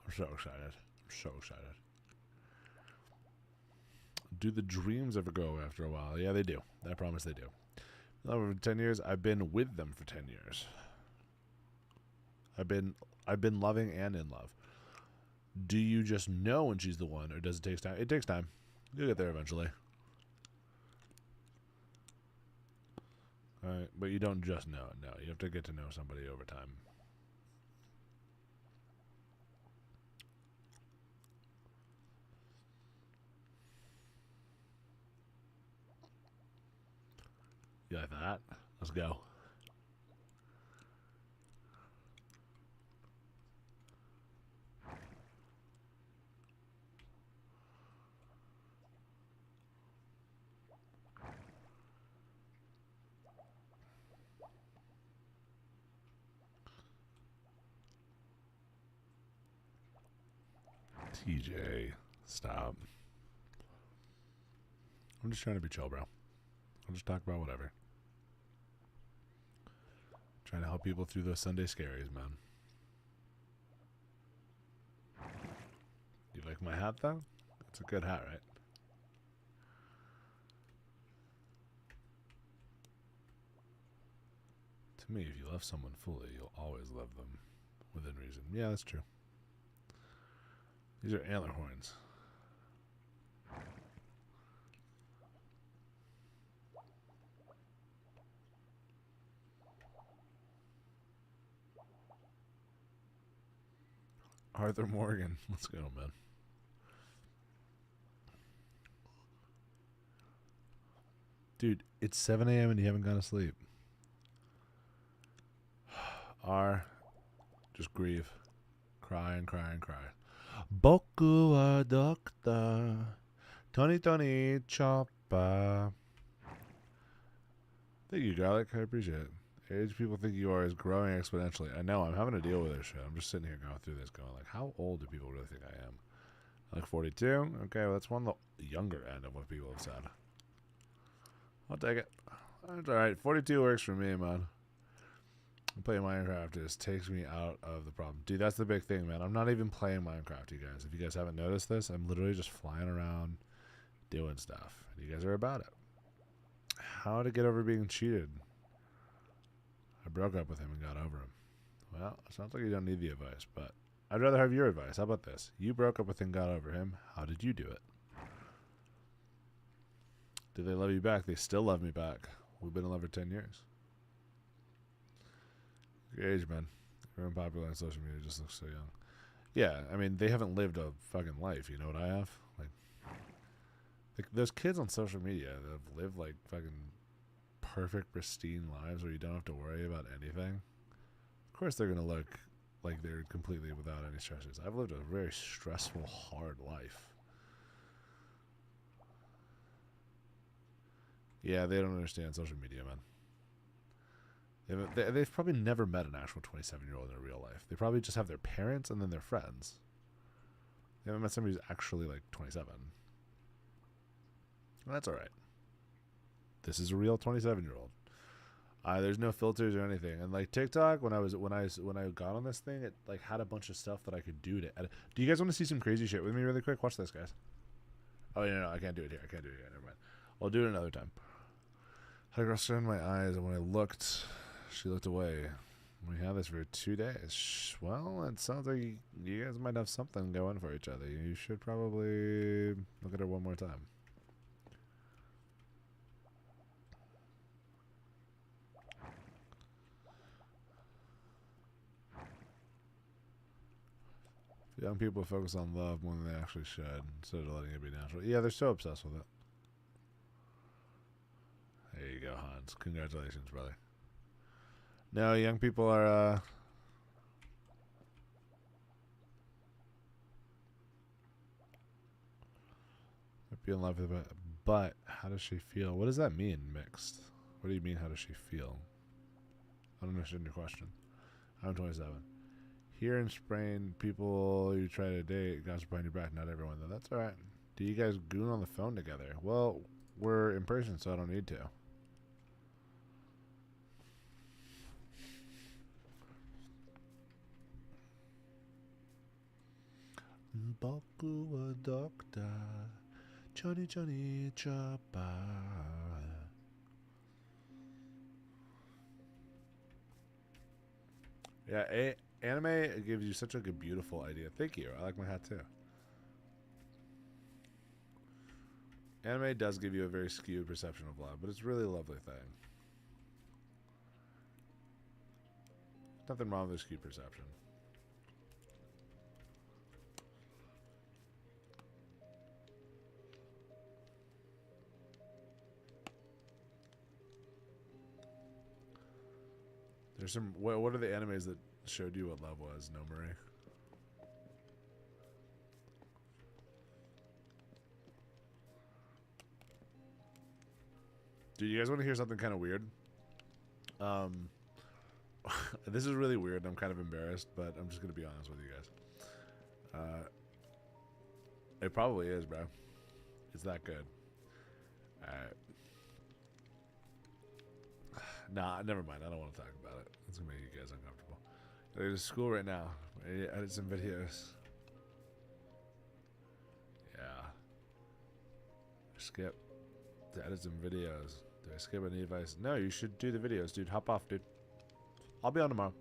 I'm so excited. I'm so excited. Do the dreams ever go away after a while? Yeah, they do. I promise they do. Over 10 years, I've been with them for 10 years. I've been loving and in love. Do you just know when she's the one, or does it take time? It takes time. You'll get there eventually. All right, but you don't just know. No, you have to get to know somebody over time. You like that? Let's go. TJ, stop. I'm just trying to be chill, bro. I'll just talk about whatever. Trying to help people through those Sunday scaries, man. You like my hat, though? It's a good hat, right? To me, if you love someone fully, you'll always love them within reason. Yeah, that's true. These are antler horns. Arthur Morgan. Let's go, man. Dude, it's 7 a.m. and you haven't gone to sleep. R. Just grieve. Cry and cry and cry. Boku wa dokta. Tony Tony choppa. Thank you, Garlic. I appreciate it. Age people think you are is growing exponentially. I know. I'm having to deal with this shit. I'm just sitting here going through this going like, how old do people really think I am? Like 42? Okay, well, that's one of the younger end of what people have said. I'll take it. That's alright. 42 works for me, man. Playing Minecraft just takes me out of the problem. Dude, that's the big thing, man. I'm not even playing Minecraft, you guys. If you guys haven't noticed this, I'm literally just flying around doing stuff. And you guys are about it. How to get over being cheated. I broke up with him and got over him. Well, it sounds like you don't need the advice, but I'd rather have your advice. How about this? You broke up with him and got over him. How did you do it? Did they love you back? They still love me back. We've been in love for 10 years. Your age, man. You're unpopular on social media. Just looks so young. Yeah, I mean, they haven't lived a fucking life. You know what I have? Like those kids on social media that have lived like fucking perfect, pristine lives where you don't have to worry about anything. Of course, they're gonna look like they're completely without any stresses. I've lived a very stressful, hard life. Yeah, they don't understand social media, man. They've probably never met an actual 27-year-old in real life. They probably just have their parents and then their friends. They haven't met somebody who's actually like 27. Well, that's all right. This is a real 27-year-old. There's no filters or anything. And like TikTok, when I got on this thing, it like had a bunch of stuff that I could do to edit. Do you guys want to see some crazy shit with me really quick? Watch this, guys. Oh yeah, no, I can't do it here. Never mind. I'll do it another time. I had a girl stare in my eyes, and when I looked, she looked away. We had this for 2 days. Well, it sounds like you guys might have something going for each other. You should probably look at her one more time. Young people focus on love more than they actually should, instead of letting it be natural. Yeah, they're so obsessed with it. There you go, Hans. Congratulations, brother. No, young people are, be in love with her, but how does she feel? What does that mean, mixed? What do you mean, how does she feel? I don't understand your question. I'm 27. Here in Spain, people you try to date gossip behind your back. Not everyone, though. That's all right. Do you guys goon on the phone together? Well, we're in person, so I don't need to. Boku wa doctor, Johnny Johnny Chopper. Yeah, anime gives you such a beautiful idea. Thank you. I like my hat too. Anime does give you a very skewed perception of love, but it's really a lovely thing. Nothing wrong with a skewed perception. There's some. What are the animes that showed you what love was? No, Marie. Dude, you guys want to hear something kind of weird? This is really weird, and I'm kind of embarrassed, but I'm just gonna be honest with you guys. It probably is, bro. It's that good. Alright. Nah, never mind. I don't want to talk about it. It's gonna make you guys uncomfortable. I go to school right now. I edit some videos. Yeah. Skip. To edit some videos. Do I skip any advice? No, you should do the videos, dude. Hop off, dude. I'll be on tomorrow.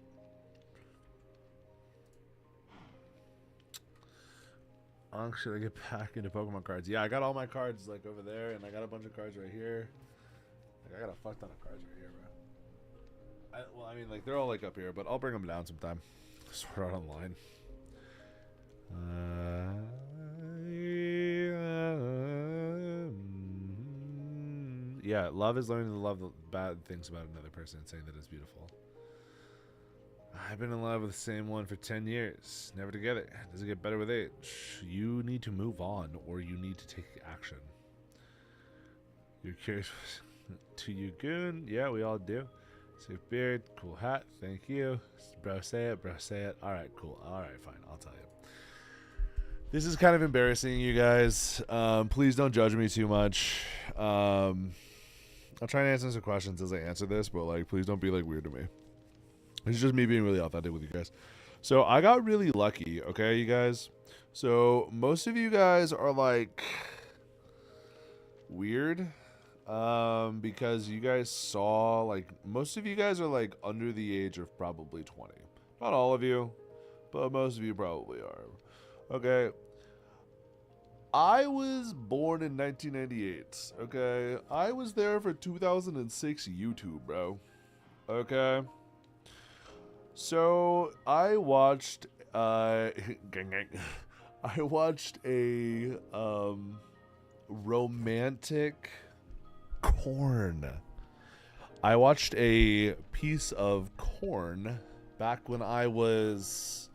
Should I get back into Pokemon cards? Yeah, I got all my cards like over there, and I got a bunch of cards right here. Like, I got a fuck ton of cards right here, bro. Well, I mean, like, they're all like up here, but I'll bring them down sometime. Sort out online. Yeah, love is learning to love the bad things about another person and saying that it's beautiful. I've been in love with the same one for 10 years. Never together. Does it get better with age? You need to move on, or you need to take action. You're curious to you, goon? Yeah, we all do. Safe beard, cool hat, thank you. Bro, say it, bro, say it. Alright, cool. Alright, fine, I'll tell you. This is kind of embarrassing, you guys. Please don't judge me too much. I'll try and answer some questions as I answer this, but like, please don't be like weird to me. It's just me being really authentic with you guys. So I got really lucky, okay, you guys? So most of you guys are like weird because you guys saw, like, most of you guys are like under the age of probably 20. Not all of you, but most of you probably are. Okay. I was born in 1998, okay? I was there for 2006 YouTube, bro. Okay? So, I watched, I watched a, romantic corn. I watched a piece of corn back when I was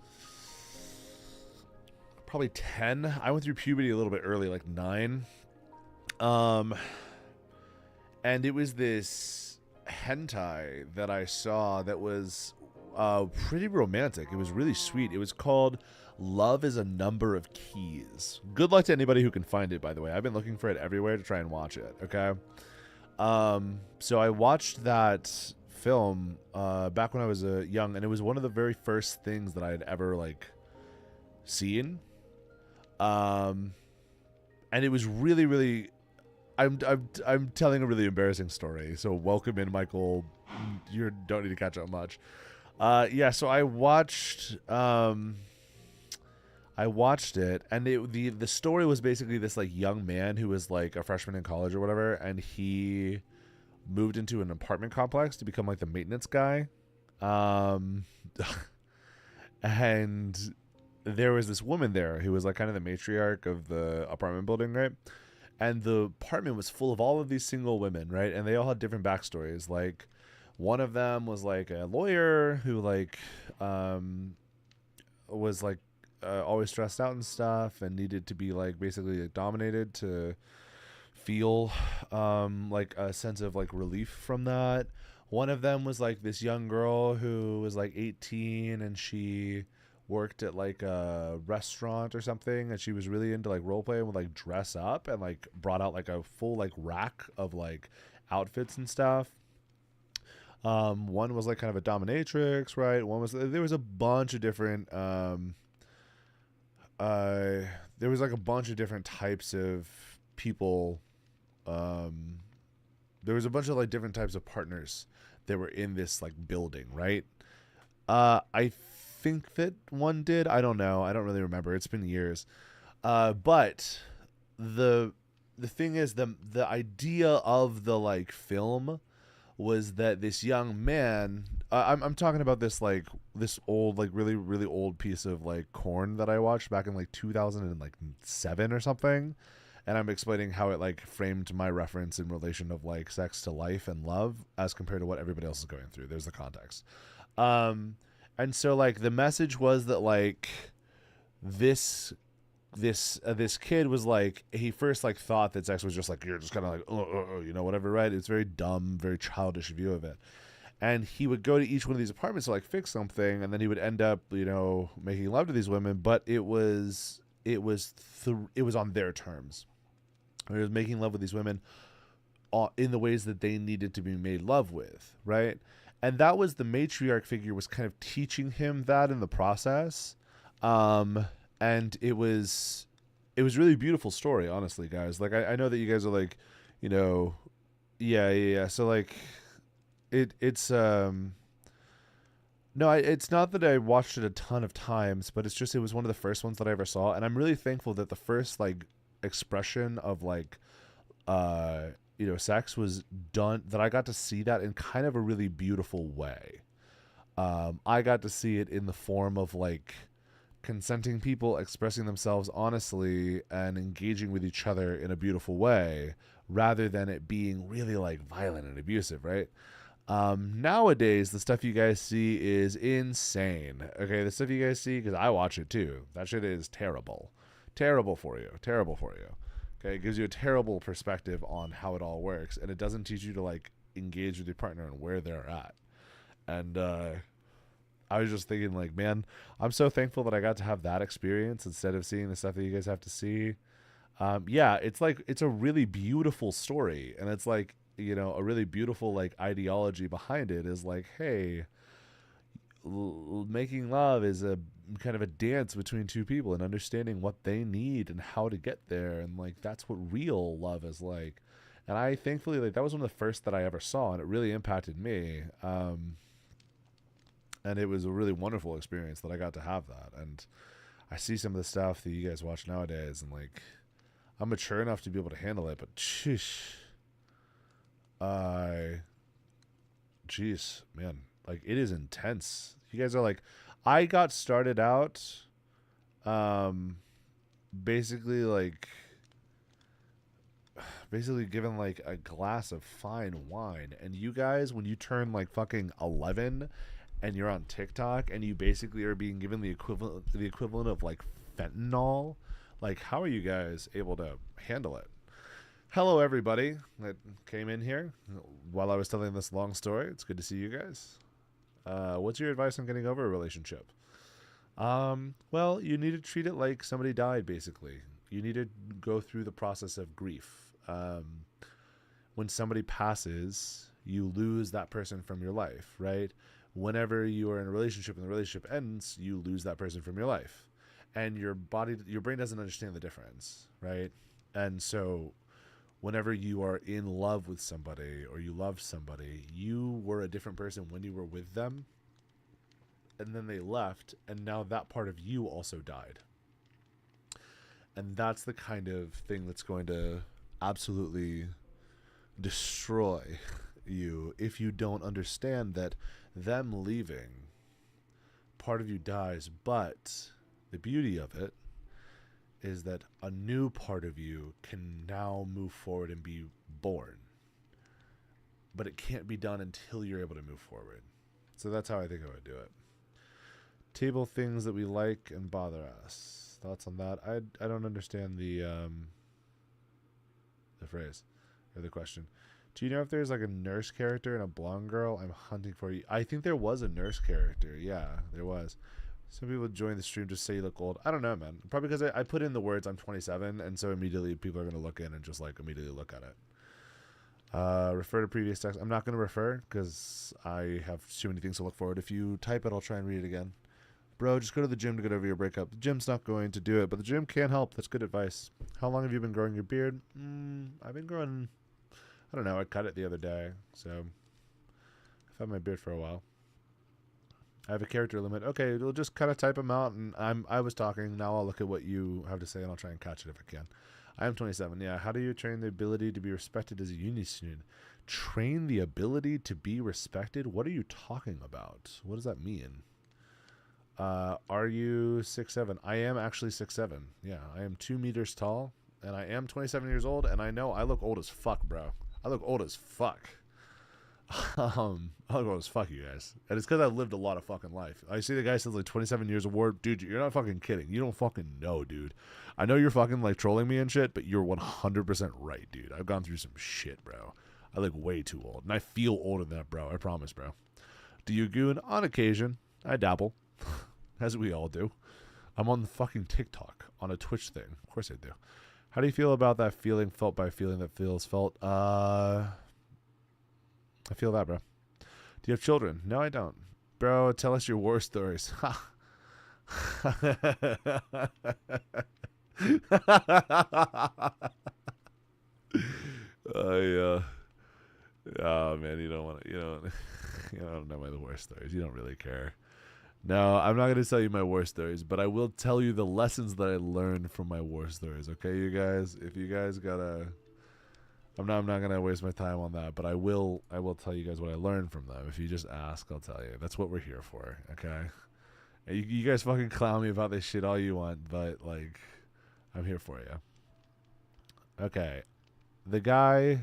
probably 10. I went through puberty a little bit early, like 9. And it was this hentai that I saw that was pretty romantic. It was really sweet. It was called Love is a Number of Keys. Good luck to anybody who can find it, by the way. I've been looking for it everywhere to try and watch it, okay? So I watched that film back when I was young, and it was one of the very first things that I had ever, like, seen. And it was really, really... I'm telling a really embarrassing story, so welcome in, Michael. You don't need to catch up much. Yeah, so I watched it, and the story was basically this, like, young man who was, like, a freshman in college or whatever, and he moved into an apartment complex to become, like, the maintenance guy. And there was this woman there who was, like, kind of the matriarch of the apartment building, right? And the apartment was full of all of these single women, right? And they all had different backstories. Like, one of them was, like, a lawyer who, like, was, like, always stressed out and stuff and needed to be, like, basically, like, dominated to feel like a sense of like relief from that. One of them was like this young girl who was like 18 and she worked at like a restaurant or something, and she was really into like role play and would like dress up and like brought out like a full like rack of like outfits and stuff. One was like kind of a dominatrix, right? One was, there was a bunch of different there was like a bunch of different types of people. There was a bunch of like different types of partners that were in this like building, right? I think that one did. I don't know. I don't really remember. It's been years. But the thing is, the idea of the like film was that this young man, I'm talking about this like this old like really really old piece of like corn that I watched back in like 2007 or something, and I'm explaining how it like framed my reference in relation of like sex to life and love as compared to what everybody else is going through. There's the context. And so like the message was that like this kid was like, he first like thought that sex was just like, you're just kind of like you know, whatever, right? It's very dumb, very childish view of it. And he would go to each one of these apartments to like fix something, and then he would end up, you know, making love to these women, but it was on their terms. He was making love with these women in the ways that they needed to be made love with, right? And that was, the matriarch figure was kind of teaching him that in the process. And it was really beautiful story, honestly, guys. Like, I know that you guys are like, you know, yeah. So like, it's no, it's not that I watched it a ton of times, but it's just, it was one of the first ones that I ever saw, and I'm really thankful that the first like expression of like, you know, sex was done, that I got to see that in kind of a really beautiful way. I got to see it in the form of like consenting people expressing themselves honestly and engaging with each other in a beautiful way, rather than it being really like violent and abusive, right? Nowadays, the stuff you guys see is insane. Okay, the stuff you guys see, because I watch it too, that shit is terrible. Terrible for you. Okay, it gives you a terrible perspective on how it all works, and it doesn't teach you to like engage with your partner and where they're at. And I was just thinking, like, man, I'm so thankful that I got to have that experience instead of seeing the stuff that you guys have to see. Yeah, it's like, it's a really beautiful story, and it's like, you know, a really beautiful like ideology behind it is like, hey, making love is a kind of a dance between two people and understanding what they need and how to get there, and like that's what real love is like. And I thankfully, like, that was one of the first that I ever saw, and it really impacted me. And it was a really wonderful experience that I got to have that. And I see some of the stuff that you guys watch nowadays, and like, I'm mature enough to be able to handle it, but jeez, man, like, it is intense. You guys are like, I got started out, basically given like a glass of fine wine, and you guys, when you turn like fucking 11 and you're on TikTok and you basically are being given the equivalent of like fentanyl, like, how are you guys able to handle it? Hello, everybody that came in here while I was telling this long story. It's good to see you guys. What's your advice on getting over a relationship? Well, you need to treat it like somebody died, basically. You need to go through the process of grief. When somebody passes, you lose that person from your life, right? Whenever you are in a relationship and the relationship ends, you lose that person from your life. And your brain doesn't understand the difference, right? And so whenever you are in love with somebody or you love somebody, you were a different person when you were with them, and then they left, and now that part of you also died. And that's the kind of thing that's going to absolutely destroy you if you don't understand that them leaving, part of you dies, but the beauty of it is that a new part of you can now move forward and be born. But it can't be done until you're able to move forward. So that's how I think I would do it. Table things that we like and bother us. Thoughts on that? I don't understand the the phrase or the question. Do you know if there's like a nurse character and a blonde girl? I'm hunting for you. I think there was a nurse character. Yeah, there was. Some people join the stream just say you look old. I don't know, man. Probably because I put in the words I'm 27, and so immediately people are going to look in and just like immediately look at it. Refer to previous text. I'm not going to refer because I have too many things to look forward. If you type it, I'll try and read it again. Bro, just go to the gym to get over your breakup. The gym's not going to do it, but the gym can help. That's good advice. How long have you been growing your beard? I've been growing, I don't know. I cut it the other day, so I've had my beard for a while. I have a character limit. Okay, we'll just kind of type them out, and I was talking. Now I'll look at what you have to say, and I'll try and catch it if I can. I am 27. Yeah. How do you train the ability to be respected as a uni student? Train the ability to be respected? What are you talking about? What does that mean? Are you 6'7"? I am actually 6'7". Yeah, I am 2 meters tall, and I am 27 years old, and I know I look old as fuck, bro. I look old as fuck. I look old as fuck, you guys. And it's because I've lived a lot of fucking life. I see the guy says like 27 years of war. Dude, you're not fucking kidding. You don't fucking know, dude. I know you're fucking like trolling me and shit, but you're 100% right, dude. I've gone through some shit, bro. I look way too old, and I feel older than that, bro. I promise, bro. Do you goon? On occasion. I dabble. As we all do. I'm on the fucking TikTok on a Twitch thing. Of course I do. How do you feel about that feeling felt by a feeling that feels felt? I feel that, bro. Do you have children? No, I don't. Bro, tell us your war stories. Yeah. Oh man, you don't want to. You don't know my war stories. You don't really care. No, I'm not going to tell you my war stories, but I will tell you the lessons that I learned from my war stories. Okay, you guys. If you guys gotta, I'm not going to waste my time on that, but I will tell you guys what I learned from them. If you just ask, I'll tell you. That's what we're here for. Okay. And you guys fucking clown me about this shit all you want, but like, I'm here for you. Okay, the guy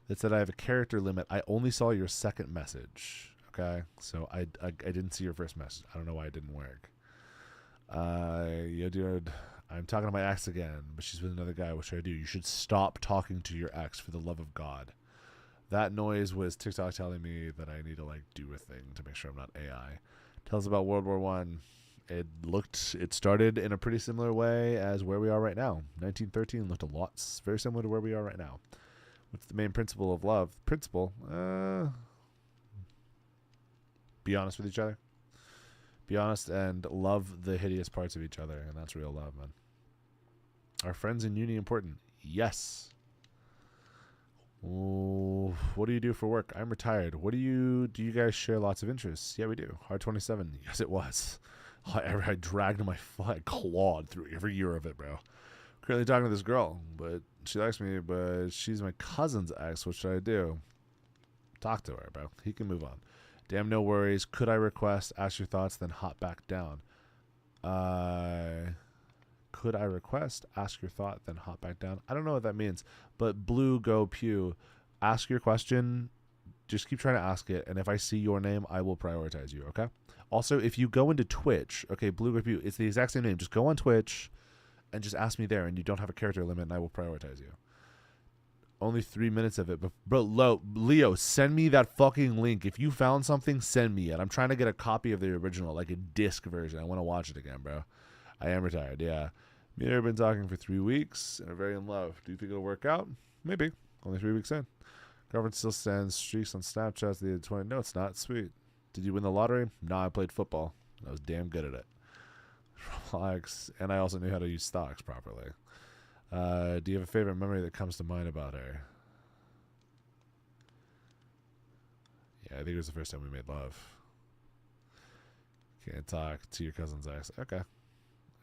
that said I have a character limit. I only saw your second message. Okay, so I didn't see your first message. I don't know why it didn't work. Yo, dude, I'm talking to my ex again, but she's with another guy. What should I do? You should stop talking to your ex for the love of God. That noise was TikTok telling me that I need to like do a thing to make sure I'm not AI. Tell us about World War One. It started in a pretty similar way as where we are right now. 1913 looked a lot very similar to where we are right now. What's the main principle of love? Principle? Be honest with each other. Be honest and love the hideous parts of each other, and that's real love, man. Are friends in uni important? Yes. Ooh, what do you do for work? I'm retired. Do you guys share lots of interests? Yeah, we do. Hard 27. Yes, it was. I dragged my I clawed through every year of it, bro. Currently talking to this girl, but she likes me, but she's my cousin's ex. What should I do? Talk to her, bro. He can move on. Damn, no worries. Could I request, ask your thoughts, then hop back down? Could I request, ask your thought, then hop back down? I don't know what that means, but Blue Go Pew, ask your question. Just keep trying to ask it, and if I see your name, I will prioritize you, okay? Also, if you go into Twitch, okay, Blue Go Pew, it's the exact same name. Just go on Twitch and just ask me there, and you don't have a character limit, and I will prioritize you. Only 3 minutes of it. But bro, Leo, send me that fucking link. If you found something, send me it. I'm trying to get a copy of the original, like a disc version. I want to watch it again, bro. I am retired, yeah. Me and her have been talking for 3 weeks and are very in love. Do you think it'll work out? Maybe. Only 3 weeks in. Girlfriend still sends streaks on Snapchat. The 20. No, it's not. Sweet. Did you win the lottery? No, I played football. I was damn good at it. Relax. And I also knew how to use stocks properly. Do you have a favorite memory that comes to mind about her? Yeah, I think it was the first time we made love. Can't talk to your cousin's ex. Okay.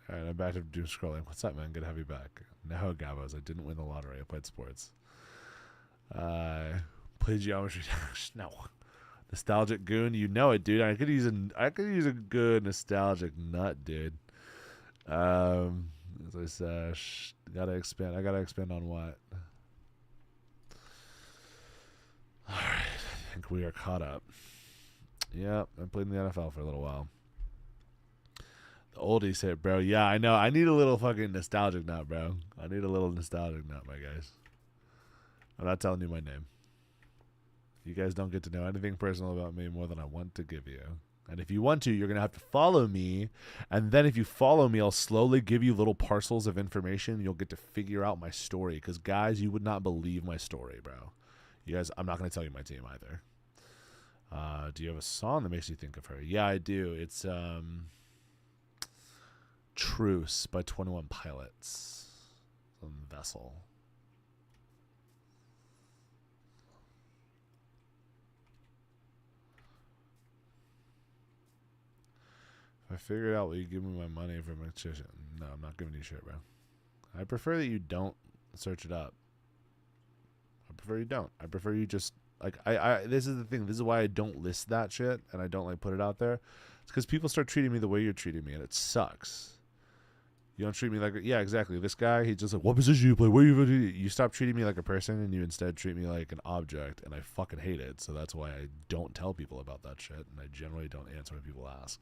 All right, I'm back to doom scrolling. What's up, man? Good to have you back. No, Gabos. I didn't win the lottery. I played sports. Played Geometry Dash. No. Nostalgic goon. You know it, dude. I could use a good nostalgic nut, dude. As I said, gotta expand. I gotta expand on what? Alright, I think we are caught up. Yep, I played in the NFL for a little while. The oldies hit, bro. Yeah, I know. I need a little fucking nostalgic nut, bro. I need a little nostalgic nut, my guys. I'm not telling you my name. You guys don't get to know anything personal about me more than I want to give you. And if you want to, you're going to have to follow me. And then if you follow me, I'll slowly give you little parcels of information. You'll get to figure out my story. Because, guys, you would not believe my story, bro. You guys, I'm not going to tell you my team either. Do you have a song that makes you think of her? Yeah, I do. It's Truce by 21 Pilots on Vessel. If I figure it out, will you give me my money for my shit? No, I'm not giving you shit, bro. I prefer that you don't search it up. I prefer you don't. I prefer you just, like, this is the thing. This is why I don't list that shit and I don't, like, put it out there. It's because people start treating me the way you're treating me, and it sucks. You don't treat me like, yeah, exactly. This guy, he's just like, what position you play? Where you stop treating me like a person, and you instead treat me like an object, and I fucking hate it. So that's why I don't tell people about that shit, and I generally don't answer when people ask.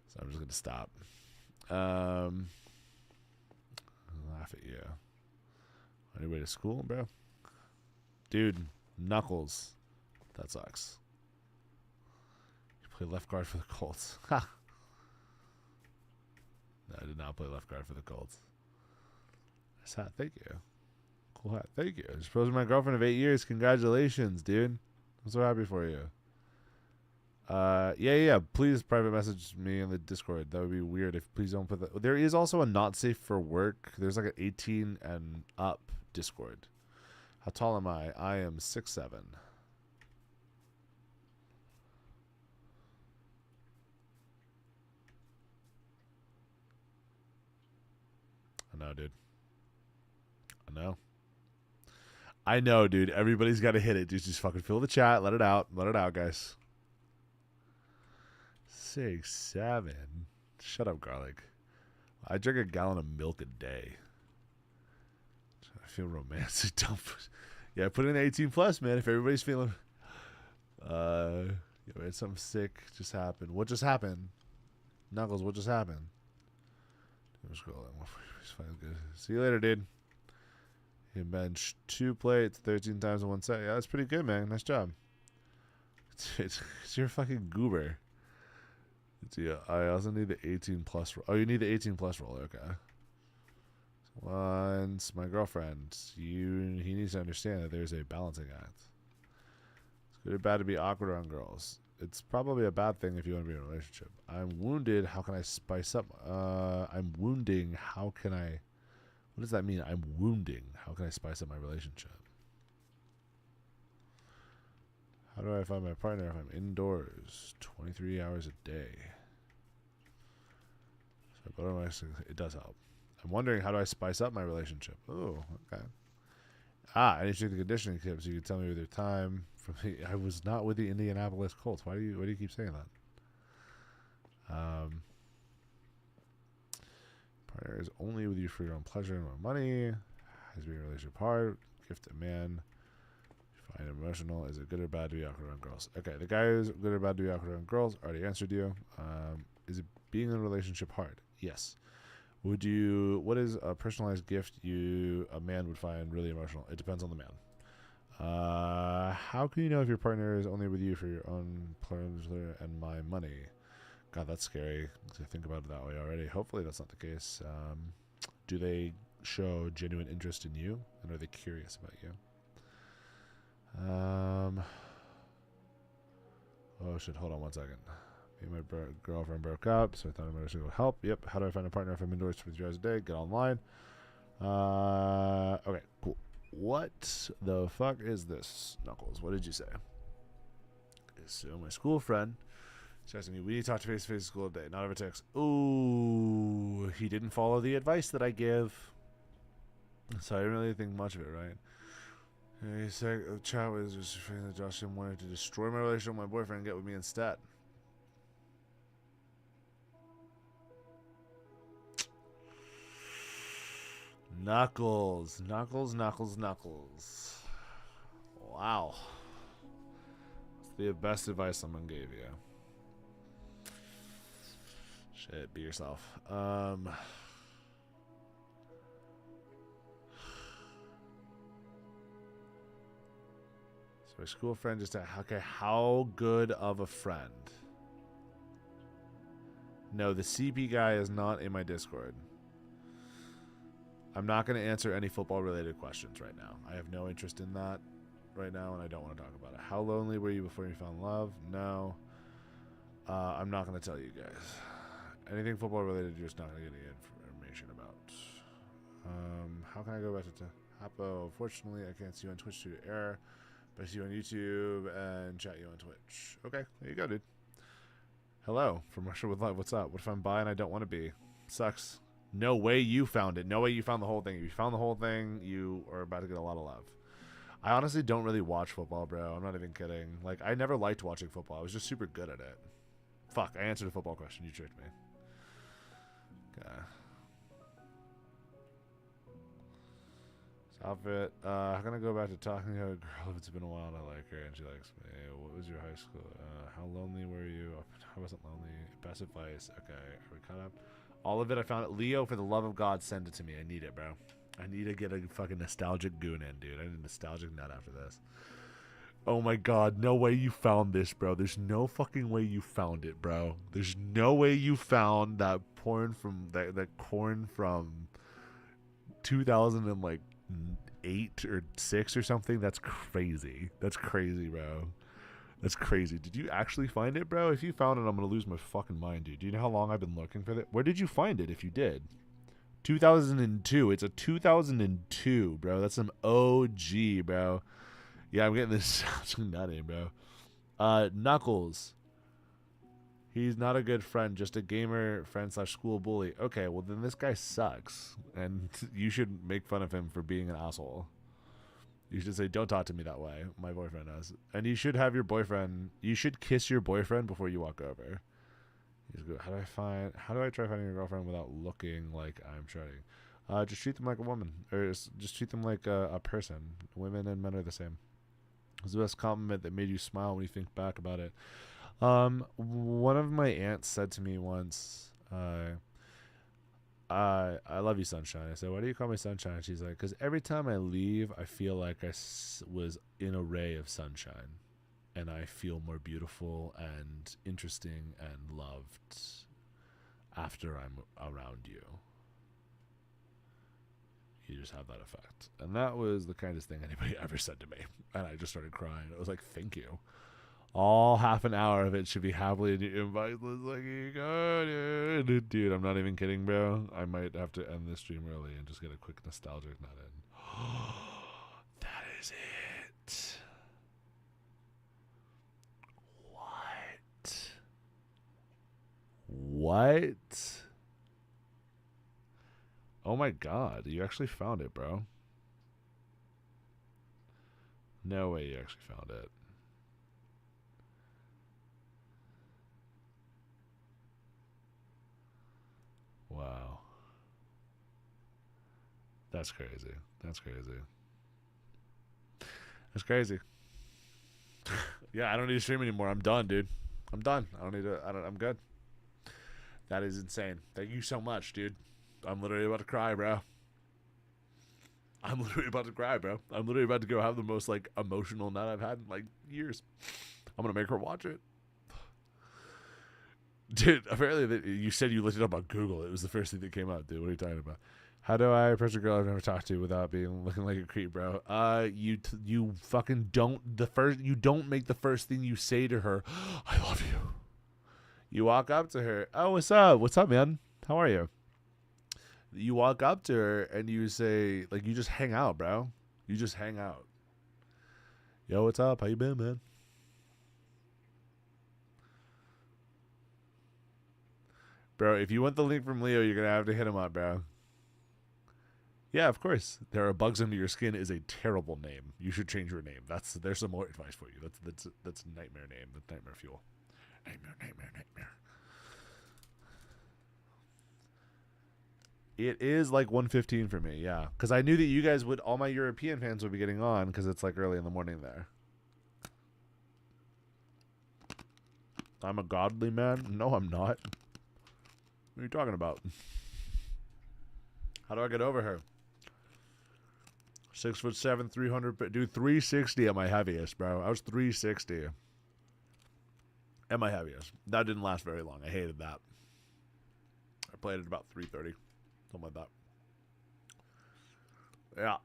So I'm just going to stop. I'll laugh at you. On your way to school, bro? Dude, Knuckles. That sucks. You play left guard for the Colts. Ha! No, I did not play left guard for the Colts. Nice hat. Thank you. Cool hat. Thank you. I just proposed to my girlfriend of 8 years. Congratulations, dude. I'm so happy for you. Yeah. Please private message me in the Discord. That would be weird if please don't put that. There is also a not safe for work. There's like an 18 and up Discord. How tall am I? I am 6'7". I know, dude. I know, dude. Everybody's got to hit it. Just fucking fill the chat. Let it out. Let it out, guys. 6'7". Shut up, garlic. I drink a gallon of milk a day. I feel romantic. Yeah, put in 18 plus, man. If everybody's feeling, man, something sick just happened. What just happened? Knuckles, what just happened? I'm scrolling. Good. See you later, dude. You bench 2 plates 13 times in 1 set. Yeah, that's pretty good, man. Nice job. It's you're a fucking goober. Yeah, I also need the 18 plus. Oh, you need the 18 plus roller. Okay. Once my girlfriend, he needs to understand that there's a balancing act. It's good or bad to be awkward around girls. It's probably a bad thing if you want to be in a relationship. I'm wounded. How can I spice up? I'm wounding. How can I? What does that mean? I'm wounding. How can I spice up my relationship? How do I find my partner if I'm indoors 23 hours a day? So, but it does help. I'm wondering, how do I spice up my relationship? Oh, okay. I need to check the conditioning tips. So you can tell me with your time. I was not with the Indianapolis Colts. Why do you keep saying that? Partner is only with you for your own pleasure and more money. Has to be a relationship hard. Gift a man. Find emotional. Is it good or bad to be awkward around girls? Okay, the guy is good or bad to be awkward around girls. Already answered you. Is it being in a relationship hard? Yes. What is a personalized gift a man would find really emotional? It depends on the man. How can you know if your partner is only with you for your own pleasure and my money? God, that's scary to think about it that way already. Hopefully that's not the case. Do they show genuine interest in you? And are they curious about you? Oh shit, hold on 1 second. Me and my girlfriend broke up, so I thought I might go help. Yep. How do I find a partner if I'm indoors 23 hours a day? Get online. Okay, cool. What the fuck is this, Knuckles? What did you say? So my school friend says to me, we need to talk to face-to-face at school today, not over text. Ooh, he didn't follow the advice that I give. So I didn't really think much of it, right? He said the chat was just afraid that Josh didn't want to destroy my relationship with my boyfriend and get with me instead. Knuckles. Wow. That's the best advice someone gave you. Shit, be yourself. So my school friend just... Okay, how good of a friend? No, the CP guy is not in my Discord. I'm not going to answer any football-related questions right now. I have no interest in that right now, and I don't want to talk about it. How lonely were you before you found love? No. I'm not going to tell you guys. Anything football-related, you're just not going to get any information about. How can I go back to Hapo? Fortunately, I can't see you on Twitch due to error, but I see you on YouTube and chat you on Twitch. Okay, there you go, dude. Hello, from Russia with Love. What's up? What if I'm bi and I don't want to be? Sucks. No way you found it. No way you found the whole thing. If you found the whole thing, you are about to get a lot of love. I honestly don't really watch football, bro. I'm not even kidding. Like, I never liked watching football. I was just super good at it. Fuck, I answered a football question. You tricked me. Okay. Outfit. I'm gonna go back to talking to a girl if it's been a while and I like her and she likes me. What was your high school? How lonely were you? I wasn't lonely. Best advice. Okay, are we caught up? All of it, I found it. Leo, for the love of God, send it to me. I need it, bro. I need to get a fucking nostalgic goon in, dude. I need a nostalgic nut after this. Oh my God, no way you found this, bro. There's no fucking way you found it, bro. There's no way you found that porn from that corn from 2008 or 6 or something. That's crazy. That's crazy, bro. That's crazy. Did you actually find it, bro? If you found it, I'm gonna lose my fucking mind, dude. Do you know how long I've been looking for that? Where did you find it if you did? 2002. It's a 2002, bro. That's some OG, bro. Yeah, I'm getting this nutty, bro. Knuckles. He's not a good friend, just a gamer friend / school bully. Okay, well then this guy sucks, and you should make fun of him for being an asshole. You should say, "Don't talk to me that way." My boyfriend does, and you should have your boyfriend. You should kiss your boyfriend before you walk over. How do I try finding a girlfriend without looking like I'm trying? Just treat them like a woman, or just treat them like a person. Women and men are the same. What's the best compliment that made you smile when you think back about it? One of my aunts said to me once, I love you, sunshine. I said, why do you call me sunshine? She's like, because every time I leave, I feel like I was in a ray of sunshine, and I feel more beautiful and interesting and loved after I'm around you. You just have that effect. And that was the kindest thing anybody ever said to me. And I just started crying. I was like, thank you. All half an hour of it should be happily in your invite list. Like, you go, dude. I'm not even kidding, bro. I might have to end this stream early and just get a quick nostalgic nut in. That is it. What? Oh my God, you actually found it, bro. No way you actually found it. Wow. That's crazy. That's crazy. That's crazy. Yeah, I don't need to stream anymore. I'm done, dude. I'm done. I'm good. That is insane. Thank you so much, dude. I'm literally about to cry, bro. I'm literally about to cry, bro. I'm literally about to go have the most, like, emotional night I've had in, like, years. I'm going to make her watch it. Dude, apparently you said you looked it up on Google. It was the first thing that came up, dude. What are you talking about? How do I approach a girl I've never talked to without looking like a creep, bro? You fucking don't. You don't make the first thing you say to her, I love you. You walk up to her. Oh, what's up? What's up, man? How are you? You walk up to her and you say, like, you just hang out, bro. You just hang out. Yo, what's up? How you been, man? Bro, if you want the link from Leo, you're going to have to hit him up, bro. Yeah, of course. There are bugs under your skin is a terrible name. You should change your name. There's some more advice for you. That's nightmare name. That's nightmare fuel. Nightmare. It is like 1:15 for me, yeah. Because I knew that you guys would, all my European fans would be getting on because it's like early in the morning there. I'm a godly man? No, I'm not. What are you talking about? How do I get over her? 6'7", 300. Dude, 360 at my heaviest, bro. I was 360 at my heaviest. That didn't last very long. I hated that. I played at about 330, something like that. Yeah.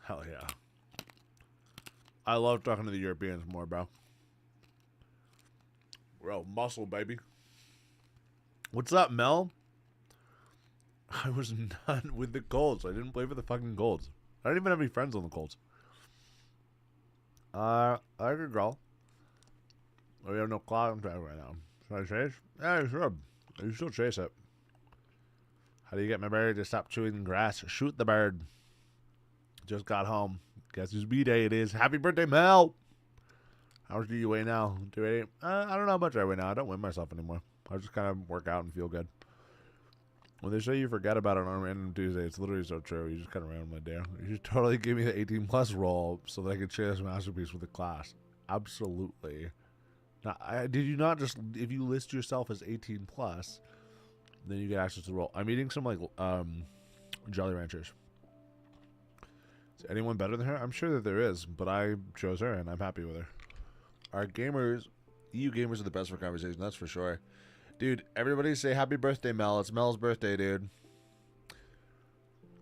Hell yeah. I love talking to the Europeans more, bro. Bro, muscle, baby. What's up, Mel? I was not with the Colts. I didn't play for the fucking Colts. I don't even have any friends on the Colts. I could go. We have no clock right now. Should I chase? Yeah, sure. You still chase it. How do you get my bird to stop chewing grass? Shoot the bird. Just got home. Guess whose B-day it is. Happy birthday, Mel! How much do you weigh now? 280? I don't know how much I weigh now. I don't weigh myself anymore. I just kind of work out and feel good. When they say you forget about it on Random Tuesday, it's literally so true. You just kind of ran my day. You should totally give me the 18+ role so that I could share this masterpiece with the class. Absolutely. Now, did you not just, if you list yourself as 18+, then you get access to the role. I'm eating some, like, Jolly Ranchers. Is anyone better than her? I'm sure that there is, but I chose her, and I'm happy with her. Our gamers, EU gamers are the best for conversation, that's for sure. Dude, everybody say happy birthday, Mel. It's Mel's birthday, dude.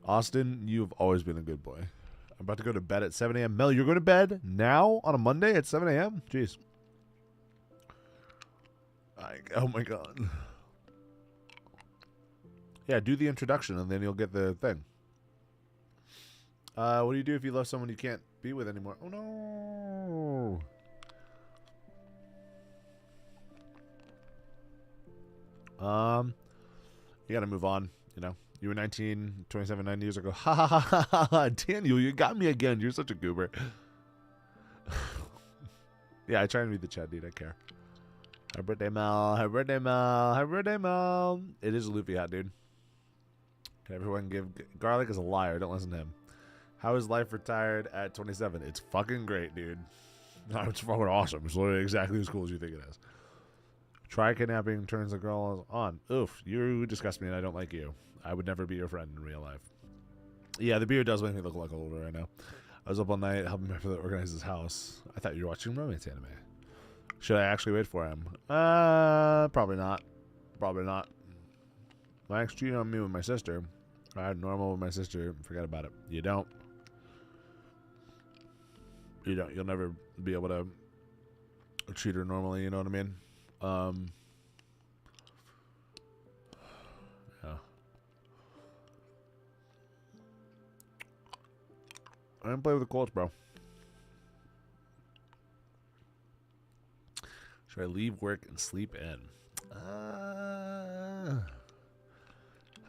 Austin, you've always been a good boy. I'm about to go to bed at 7 a.m. Mel, you're going to bed now on a Monday at 7 a.m.? Jeez. Oh, my God. Yeah, do the introduction, and then you'll get the thing. What do you do if you love someone you can't be with anymore? Oh, no. You gotta move on, you know. You were 19, 27, 9 years ago. Ha ha ha ha ha. Daniel, you got me again. You're such a goober. Yeah, I try and read the chat, dude. I care. Happy birthday, Mel. Happy birthday, Mel. Happy birthday, Mel. It is a loopy hat, dude. Can everyone give... Garlic is a liar. Don't listen to him. How is life retired at 27? It's fucking great, dude. No, it's fucking awesome. It's literally exactly as cool as you think it is. Try kidnapping turns the girl on. Oof, you disgust me and I don't like you. I would never be your friend in real life. Yeah, the beard does make me look like older right now. I was up all night helping my brother organize his house. I thought you were watching romance anime. Should I actually wait for him? Probably not. Probably not. My ex cheated on me with my sister. I had normal with my sister. Forget about it. You don't. You don't. You'll never be able to treat her normally, you know what I mean? Yeah. I didn't play with the Colts, bro. Should I leave work and sleep in?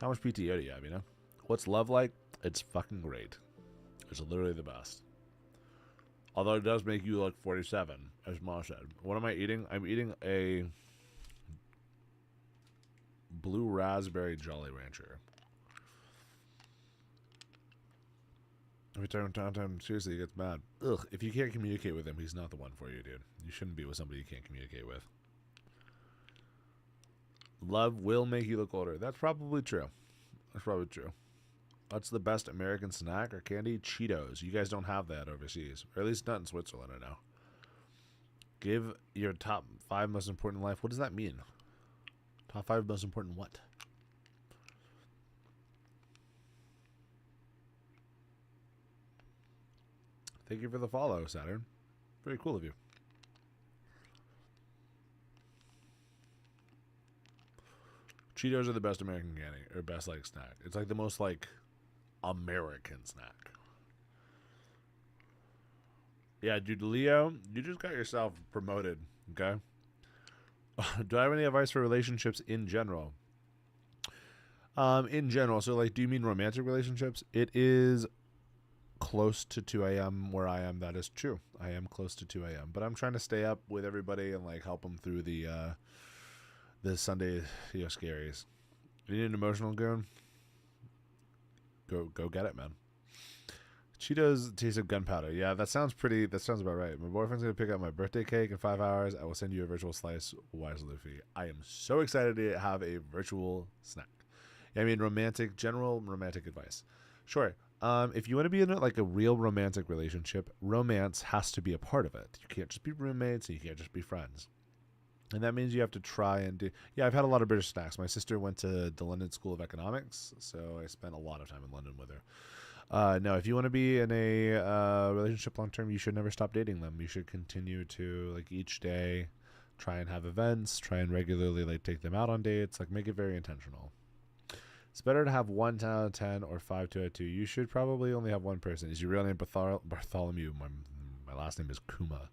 How much PTO do you have, you know? What's love like? It's fucking great. It's literally the best. Although it does make you look 47, as Ma said. What am I eating? I'm eating a blue raspberry Jolly Rancher. Every time, seriously, he gets mad. Ugh, if you can't communicate with him, he's not the one for you, dude. You shouldn't be with somebody you can't communicate with. Love will make you look older. That's probably true. That's probably true. What's the best American snack or candy? Cheetos. You guys don't have that overseas. Or at least not in Switzerland, I know. Give your top 5 most important in life. What does that mean? Top 5 most important what? Thank you for the follow, Saturn. Very cool of you. Cheetos are the best American candy, or best, like, snack. It's, like, the most, like, American snack. Yeah, dude, Leo, you just got yourself promoted, okay? Do I have any advice for relationships in general? In general, so, like, do you mean romantic relationships? It is close to 2 a.m. where I am. That is true. I am close to 2 a.m. But I'm trying to stay up with everybody and, like, help them through the Sunday, you know, scaries. You need an emotional goon? Go get it, man. Cheetos taste of gunpowder. Yeah, that sounds about right. My boyfriend's going to pick up my birthday cake in 5 hours. I will send you a virtual slice. Wise Luffy. I am so excited to have a virtual snack. Yeah, I mean, general romantic advice. Sure. If you want to be in like a real romantic relationship, romance has to be a part of it. You can't just be roommates and you can't just be friends. And that means you have to try and do. Yeah, I've had a lot of British snacks. My sister went to the London School of Economics, so I spent a lot of time in London with her. No, if you want to be in a relationship long term, you should never stop dating them. You should continue to like each day try and have events, try and regularly like take them out on dates, like make it very intentional. It's better to have 1 10 out of 10 or 5 2 out of 2. You should probably only have one person. Is your real name Bartholomew? My last name is Kuma.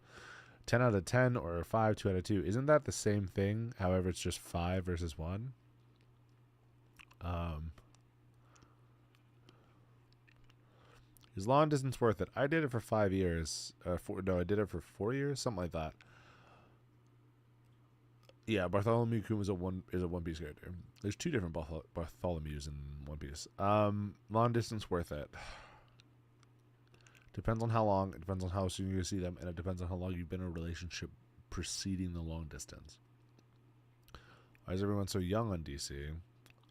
10 out of 10 or 5 2 out of 2. Isn't that the same thing? However, it's just 5 versus 1. Is long distance worth it? I did it for 5 years. I did it for 4 years, something like that. Yeah, Bartholomew Kuma is a One Piece character. There's 2 different Bartholomews in One Piece. Long distance worth it. Depends on how long. It depends on how soon you see them, and it depends on how long you've been in a relationship preceding the long distance. Why is everyone so young on DC?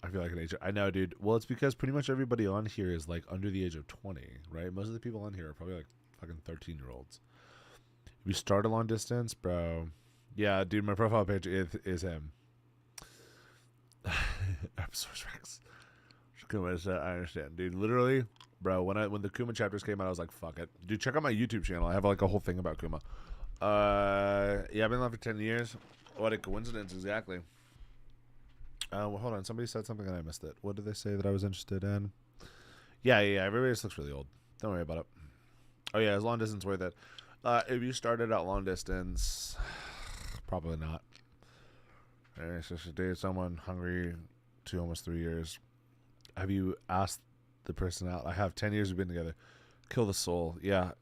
I feel like an age. I know, dude. Well, it's because pretty much everybody on here is like under the age of 20, right? Most of the people on here are probably like fucking 13-year-olds. If you start a long distance, bro. Yeah, dude, my profile page is him. Source Rex. I understand, dude. Literally, bro. When the Kuma chapters came out, I was like, "Fuck it, dude." Check out my YouTube channel. I have like a whole thing about Kuma. Yeah, I've been alive for 10 years. What a coincidence, exactly. Well, hold on. Somebody said something and I missed it. What did they say that I was interested in? Yeah. Everybody just looks really old. Don't worry about it. Oh yeah, is long distance worth it? If you started out long distance, probably not. It's just to date someone hungry to almost 3 years. Have you asked the person out? I have. 10 years we've been together. Kill the soul. Yeah.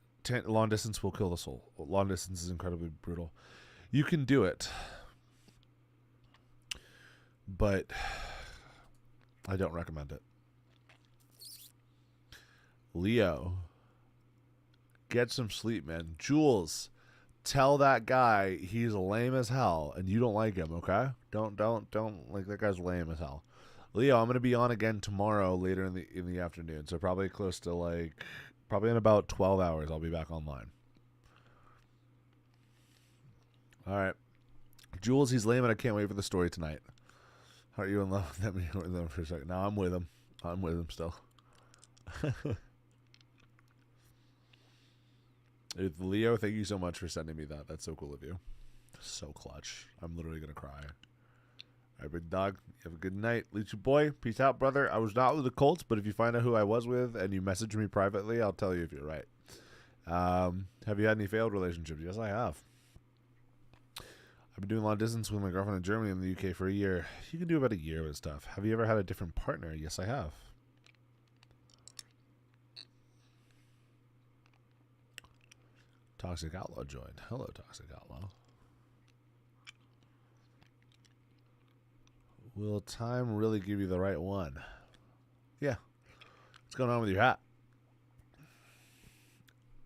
Long distance will kill the soul. Long distance is incredibly brutal. You can do it, but I don't recommend it. Leo, get some sleep, man. Jules, tell that guy he's lame as hell and you don't like him, okay? Don't like that guy's lame as hell. Leo, I'm gonna be on again tomorrow later in the afternoon, so probably close to like probably in about 12 hours I'll be back online. All right, Jules, he's lame and I can't wait for the story tonight. Are you in love with him? You were with him for a second. No, I'm with him. I'm with him still. Leo, thank you so much for sending me that. That's so cool of you. So clutch. I'm literally gonna cry. All right, big dog. You have a good night. Leechy boy. Peace out, brother. I was not with the Colts, but if you find out who I was with and you message me privately, I'll tell you if you're right. Have you had any failed relationships? Yes, I have. I've been doing long distance with my girlfriend in Germany and the UK for a year. You can do about a year with stuff. Have you ever had a different partner? Yes, I have. Toxic Outlaw joined. Hello, Toxic Outlaw. Will time really give you the right one? Yeah. What's going on with your hat?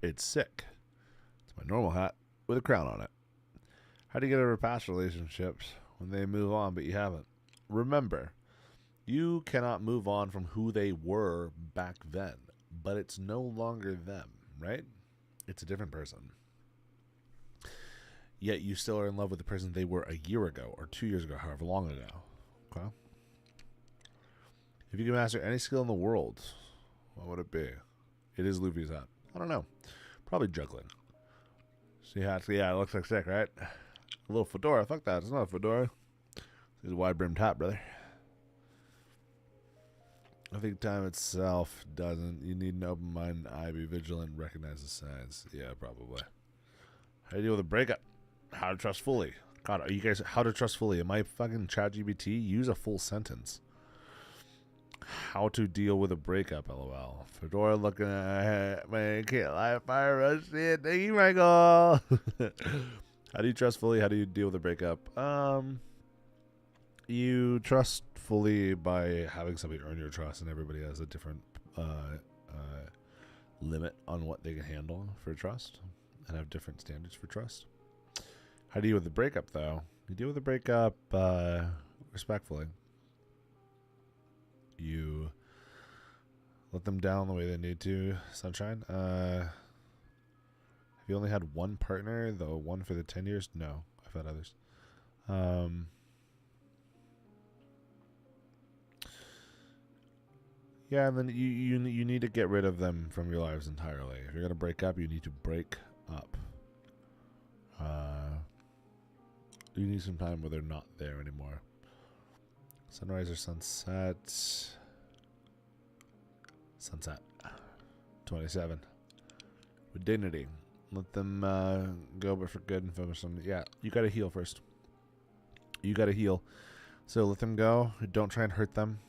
It's sick. It's my normal hat with a crown on it. How do you get over past relationships when they move on but you haven't? Remember, you cannot move on from who they were back then, but it's no longer them, right? It's a different person. Yet you still are in love with the person they were a year ago or 2 years ago, however long ago. Okay. If you can master any skill in the world, what would it be? It is Luffy's hat. I don't know. Probably juggling. See how yeah, it looks like sick, right? A little fedora. Fuck that. It's not a fedora. It's a wide-brimmed hat, brother. I think time itself doesn't. You need an open mind, eye, be vigilant, recognize the signs. Yeah, probably. How do you deal with a breakup? How to trust fully. God, are you guys how to trust fully? Am I fucking ChatGPT? Use a full sentence. How to deal with a breakup, LOL. Fedora looking at man, can't lie, fire rush shit. Thank you, Michael. How do you trust fully? How do you deal with a breakup? You trust fully by having somebody earn your trust, and everybody has a different limit on what they can handle for trust, and have different standards for trust. How do you deal with the breakup, though? You deal with the breakup respectfully. You Let them down the way they need to. Sunshine. Have you only had one partner? The one for the 10 years? No, I've had others. Yeah, and then you need to get rid of them from your lives entirely. If you're gonna break up, you need to break up. You need some time where they're not there anymore. Sunrise or sunset? Sunset. 27. With dignity. Let them go, but for good and focus on. Yeah, you gotta heal first. You gotta heal. So let them go. Don't try and hurt them.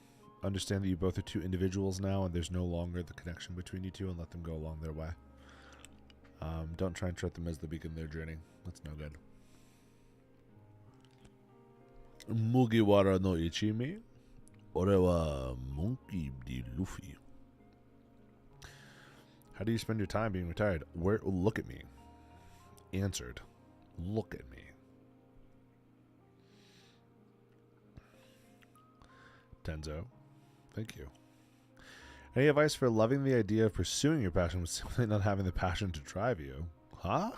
Understand that you both are two individuals now, and there's no longer the connection between you two, and let them go along their way. Don't try and treat them as they begin their journey. That's no good. Mugiwara no Ichimi. Ore wa Monkey D. Luffy. How do you spend your time being retired? Where? Look at me. Answered. Look at me. Tenzo. Thank you. Any advice for loving the idea of pursuing your passion but simply not having the passion to drive you? Huh?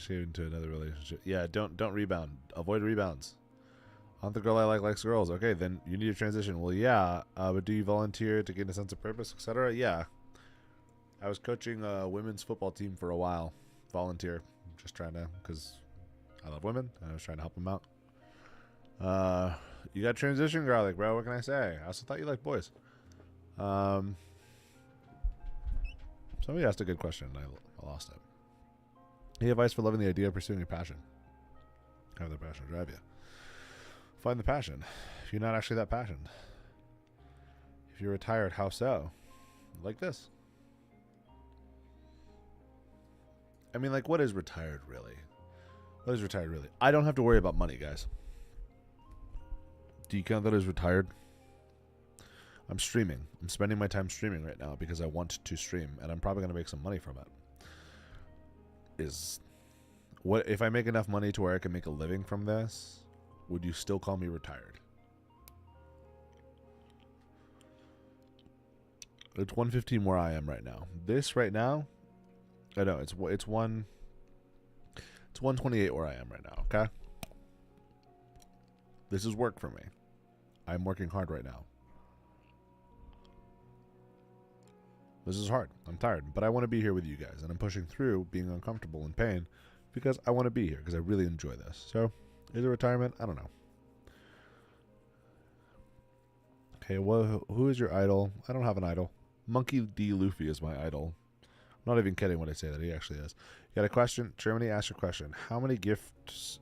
You're into another relationship. Yeah, don't rebound. Avoid rebounds. Not the girl I like likes girls. Okay, then you need to transition. Well, yeah, but do you volunteer to gain a sense of purpose, etc.? Yeah. I was coaching a women's football team for a while. Volunteer. Just trying to, because I love women, and I was trying to help them out. You got transition garlic, bro. What can I say? I also thought you liked boys. Somebody asked a good question, and I lost it. Any advice for loving the idea of pursuing your passion? Have the passion drive you. Find the passion. If you're not actually that passionate. If you're retired, how so? Like this. I mean, like, what is retired really? What is retired really? I don't have to worry about money, guys. Do you count that as retired? I'm streaming. I'm spending my time streaming right now because I want to stream, and I'm probably going to make some money from it. What if I make enough money to where I can make a living from this? Would you still call me retired? It's 1:15 where I am right now. This right now, I know it's 1:28 where I am right now. Okay, this is work for me. I'm working hard right now. This is hard. I'm tired, but I want to be here with you guys, and I'm pushing through being uncomfortable and pain because I want to be here because I really enjoy this. So, is it retirement? I don't know. Okay, well, who is your idol? I don't have an idol. Monkey D. Luffy is my idol. I'm not even kidding when I say that. He actually is. You got a question? Germany, ask your question. How many gifts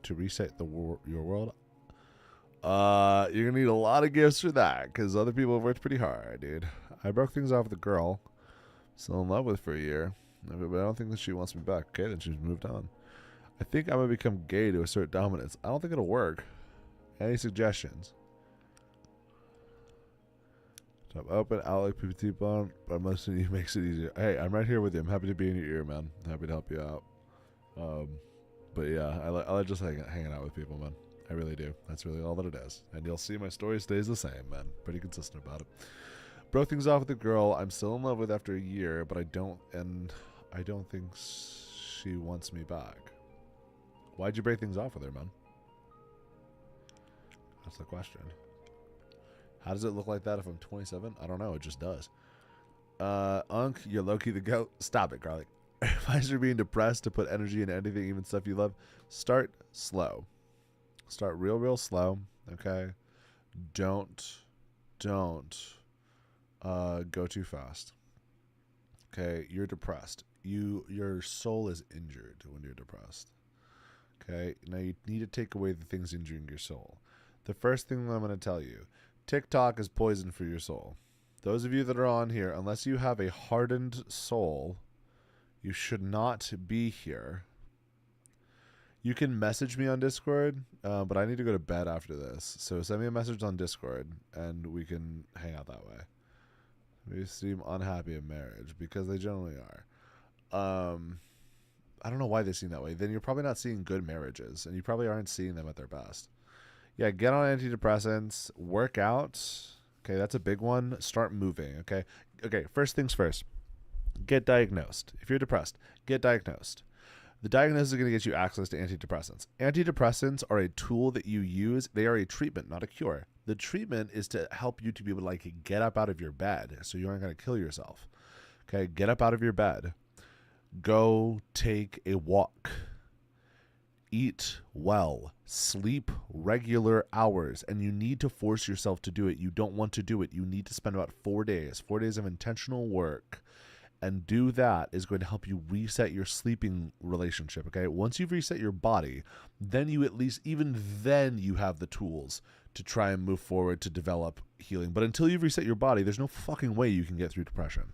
to reset your world? You're gonna need a lot of gifts for that because other people have worked pretty hard, dude. I broke things off with a girl, still in love with for a year, but I don't think that she wants me back. Okay, then she's moved on. I think I'm gonna become gay to assert dominance. I don't think it'll work. Any suggestions? Top open, out like PPT bomb, but most of you makes it easier. Hey, I'm right here with you. I'm happy to be in your ear, man. I'm happy to help you out. But yeah, I like just hanging out with people, man. I really do. That's really all that it is. And you'll see my story stays the same, man. Pretty consistent about it. Broke things off with a girl I'm still in love with after a year, but I don't think she wants me back. Why'd you break things off with her, man? That's the question. How does it look like that if I'm 27? I don't know. It just does. Unk, you're low-key the goat. Stop it, garlic. Advice for being depressed to put energy into anything, even stuff you love. Start slow. Start real slow. Okay. Don't go too fast. Okay. You're depressed. Your soul is injured when you're depressed. Okay. Now you need to take away the things injuring your soul. The first thing that I'm going to tell you, TikTok is poison for your soul. Those of you that are on here, unless you have a hardened soul, you should not be here. You can message me on Discord, but I need to go to bed after this. So send me a message on Discord, and we can hang out that way. You seem unhappy in marriage, because they generally are. I don't know why they seem that way. Then you're probably not seeing good marriages, and you probably aren't seeing them at their best. Yeah, get on antidepressants, work out, Okay, that's a big one. Start moving, okay? Okay, first things first. Get diagnosed. If you're depressed, get diagnosed. The diagnosis is going to get you access to antidepressants. Antidepressants are a tool that you use. They are a treatment, not a cure. The treatment is to help you to be able to like get up out of your bed so you aren't going to kill yourself. Okay, get up out of your bed. Go take a walk. Eat well. Sleep regular hours. And you need to force yourself to do it. You don't want to do it. You need to spend about 4 days of intentional work. And do that is going to help you reset your sleeping relationship, okay? Once you've reset your body, then you at least, even then you have the tools to try and move forward to develop healing. But until you've reset your body, there's no fucking way you can get through depression,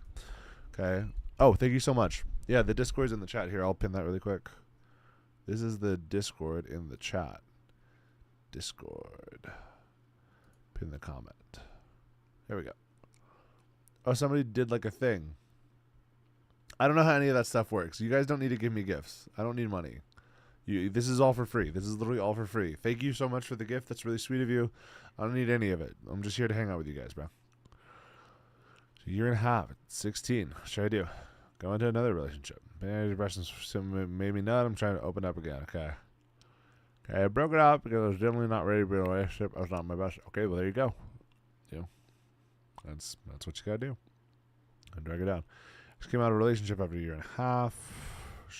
okay? Oh, thank you so much. Yeah, the Discord's in the chat here. I'll pin that really quick. This is the Discord in the chat. Discord. Pin the comment. There we go. Oh, somebody did like a thing. I don't know how any of that stuff works. You guys don't need to give me gifts. I don't need money. This is all for free. This is literally all for free. Thank you so much for the gift. That's really sweet of you. I don't need any of it. I'm just here to hang out with you guys, bro. So 1.5 years, 16. What should I do? Go into another relationship. Antidepressants made me nut. I'm trying to open up again. Okay. Okay, I broke it up because I was definitely not ready to be in a relationship. I was not my best. Okay, well, there you go. That's what you gotta do. And drag it down. Just came out of a relationship after 1.5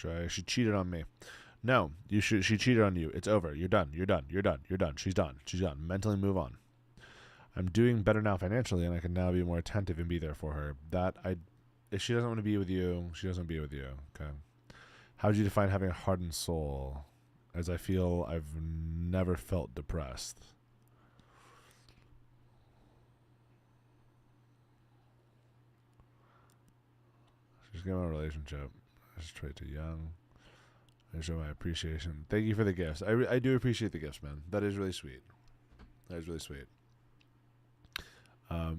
years. She cheated on me. No, she cheated on you. It's over. You're done. You're done. You're done. You're done. She's done. She's done. Mentally move on. I'm doing better now financially, and I can now be more attentive and be there for her. If she doesn't want to be with you, she doesn't be with you. Okay. How would you define having a hardened soul? As I feel I've never felt depressed. She's getting a relationship. I just try too young. I show my appreciation. Thank you for the gifts. I do appreciate the gifts, man. That is really sweet. That is really sweet.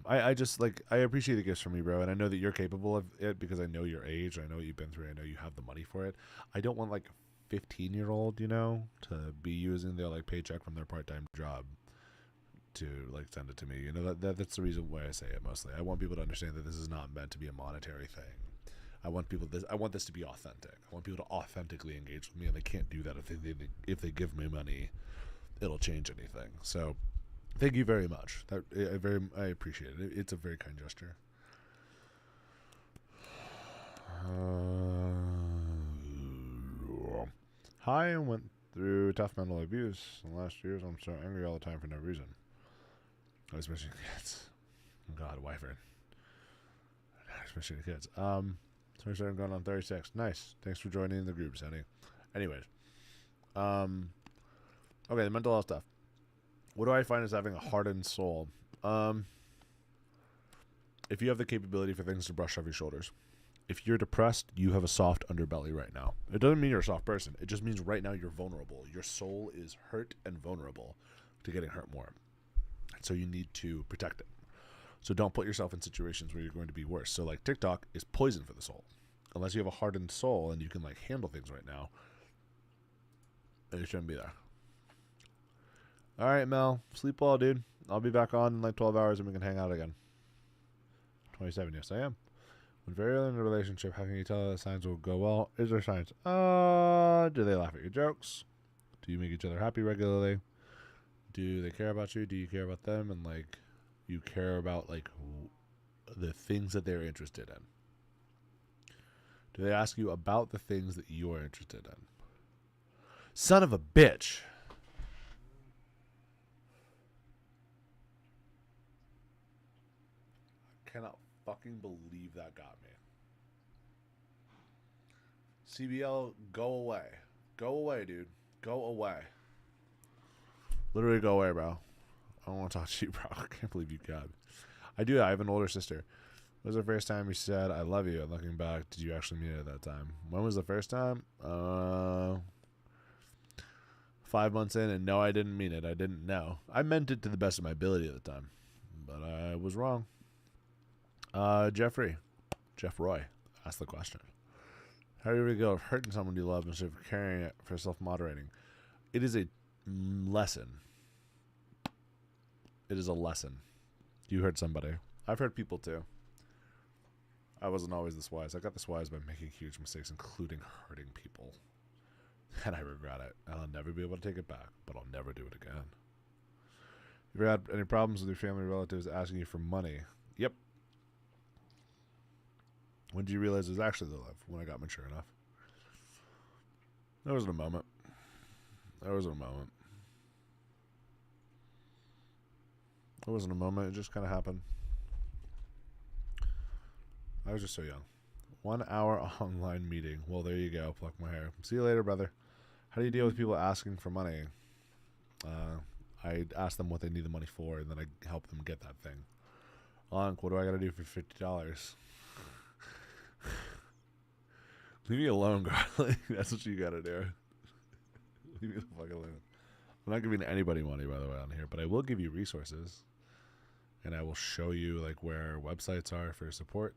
I just like I appreciate the gifts from you, bro, and I know that you're capable of it because I know your age. I know what you've been through. I know you have the money for it. I don't want like a 15-year-old, to be using their like paycheck from their part-time job to like send it to me. That's the reason why I say it mostly. I want people to understand that this is not meant to be a monetary thing. I want this to be authentic. I want people to authentically engage with me, and they can't do that if they give me money. It'll change anything. So, thank you very much. I appreciate it. It's a very kind gesture. Hi, and went through tough mental abuse in the last years. I'm so angry all the time for no reason. I was missing kids. Oh God, Wyvern. I was missing the kids. 27 going on 36. Nice. Thanks for joining the group, Sonny. Anyways. Okay, the mental health stuff. What do I find is having a hardened soul? If you have the capability for things to brush off your shoulders. If you're depressed, you have a soft underbelly right now. It doesn't mean you're a soft person. It just means right now you're vulnerable. Your soul is hurt and vulnerable to getting hurt more. So you need to protect it. So don't put yourself in situations where you're going to be worse. So like TikTok is poison for the soul. Unless you have a hardened soul and you can like handle things right now, it shouldn't be there. All right, Mel. Sleep well, dude. I'll be back on in like 12 hours and we can hang out again. 27, yes, I am. When very early in the relationship, how can you tell that signs will go well? Is there signs? Do they laugh at your jokes? Do you make each other happy regularly? Do they care about you? Do you care about them? And like, you care about like the things that they're interested in. Do they ask you about the things that you are interested in? Son of a bitch. I cannot fucking believe that got me. CBL, go away. Go away, dude. Go away. Literally go away, bro. I don't want to talk to you, bro. I can't believe you got me. I do. I have an older sister. When was the first time you said, I love you? And looking back, did you actually mean it at that time? When was the first time? 5 months in, and no, I didn't mean it. I didn't know. I meant it to the best of my ability at the time, but I was wrong. Jeff Roy, asked the question. How do you really go of hurting someone you love instead of carrying it for self-moderating? It is a lesson. It is a lesson. You heard somebody. I've heard people too. I wasn't always this wise. I got this wise by making huge mistakes, including hurting people. And I regret it. And I'll never be able to take it back, but I'll never do it again. You ever had any problems with your family or relatives asking you for money? Yep. When did you realize it was actually their love? When I got mature enough. There wasn't a moment. There wasn't a moment. There wasn't a moment. It just kind of happened. I was just so young. 1 hour online meeting. Well, there you go. Pluck my hair. See you later, brother. How do you deal with people asking for money? I ask them what they need the money for, and then I help them get that thing. Unc, what do I got to do for $50? Leave me alone, Garlic. That's what you got to do. Leave me the fuck alone. I'm not giving anybody money, by the way, on here, but I will give you resources. And I will show you like where websites are for support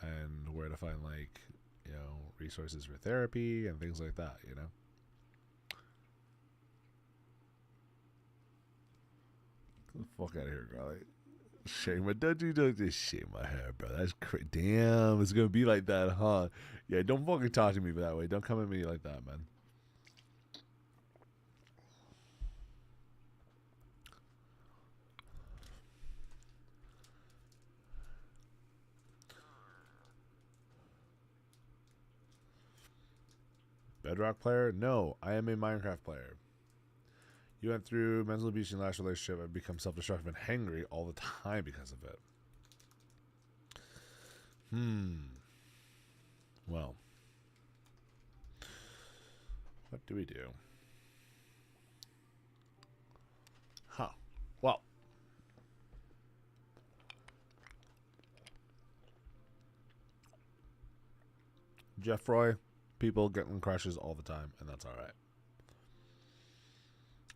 and where to find like, you know, resources for therapy and things like that, you know. Get the fuck out of here, Garlic. Shame my don't just shave my hair, bro. That's crazy. Damn, it's gonna be like that, huh? Yeah, don't fucking talk to me that way. Don't come at me like that, man. Bedrock player? No, I am a Minecraft player. You went through mental abuse in your last relationship and become self-destructive and hangry all the time because of it. Well. What do we do? Huh. Well. Jeff Roy, people getting crushes all the time, and that's alright.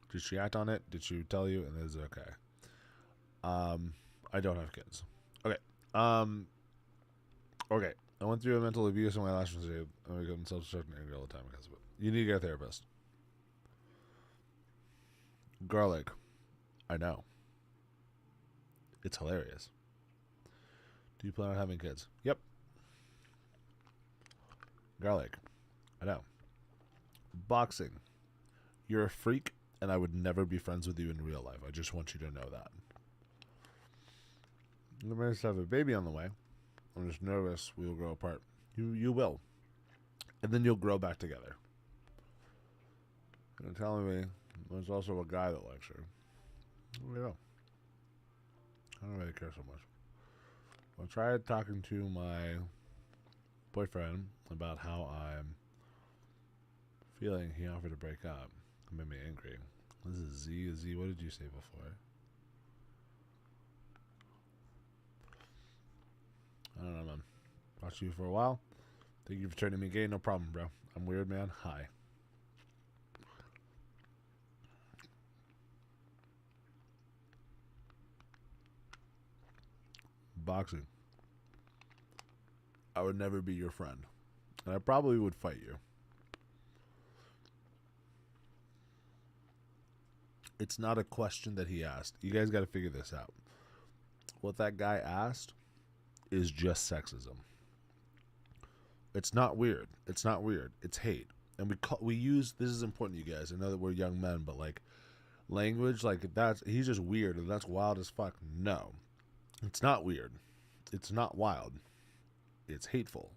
Did she act on it? Did she tell you? And is it okay? I don't have kids. Okay. Okay. I went through a mental abuse in my last relationship. I become self-destructive and angry all the time because of it. You need to get a therapist. Garlic. I know. It's hilarious. Do you plan on having kids? Yep. Garlic. I know. Boxing. You're a freak, and I would never be friends with you in real life. I just want you to know that. You're going to have a baby on the way. I'm just nervous we will grow apart. You will. And then you'll grow back together. You're telling me there's also a guy that likes her. There we go. I don't really care so much. I tried talking to my boyfriend about how I'm feeling. He offered to break up. It made me angry. This is Z. Z, what did you say before? I don't know, man. Watched you for a while. Thank you for turning me gay. No problem, bro. I'm weird, man. Hi. Boxing. I would never be your friend. And I probably would fight you. It's not a question that he asked. You guys got to figure this out. What that guy asked is just sexism. It's not weird. It's not weird. It's hate. And we use, this is important, you guys. I know that we're young men, but like language, like that's, he's just weird and that's wild as fuck. No, it's not weird. It's not wild. It's hateful.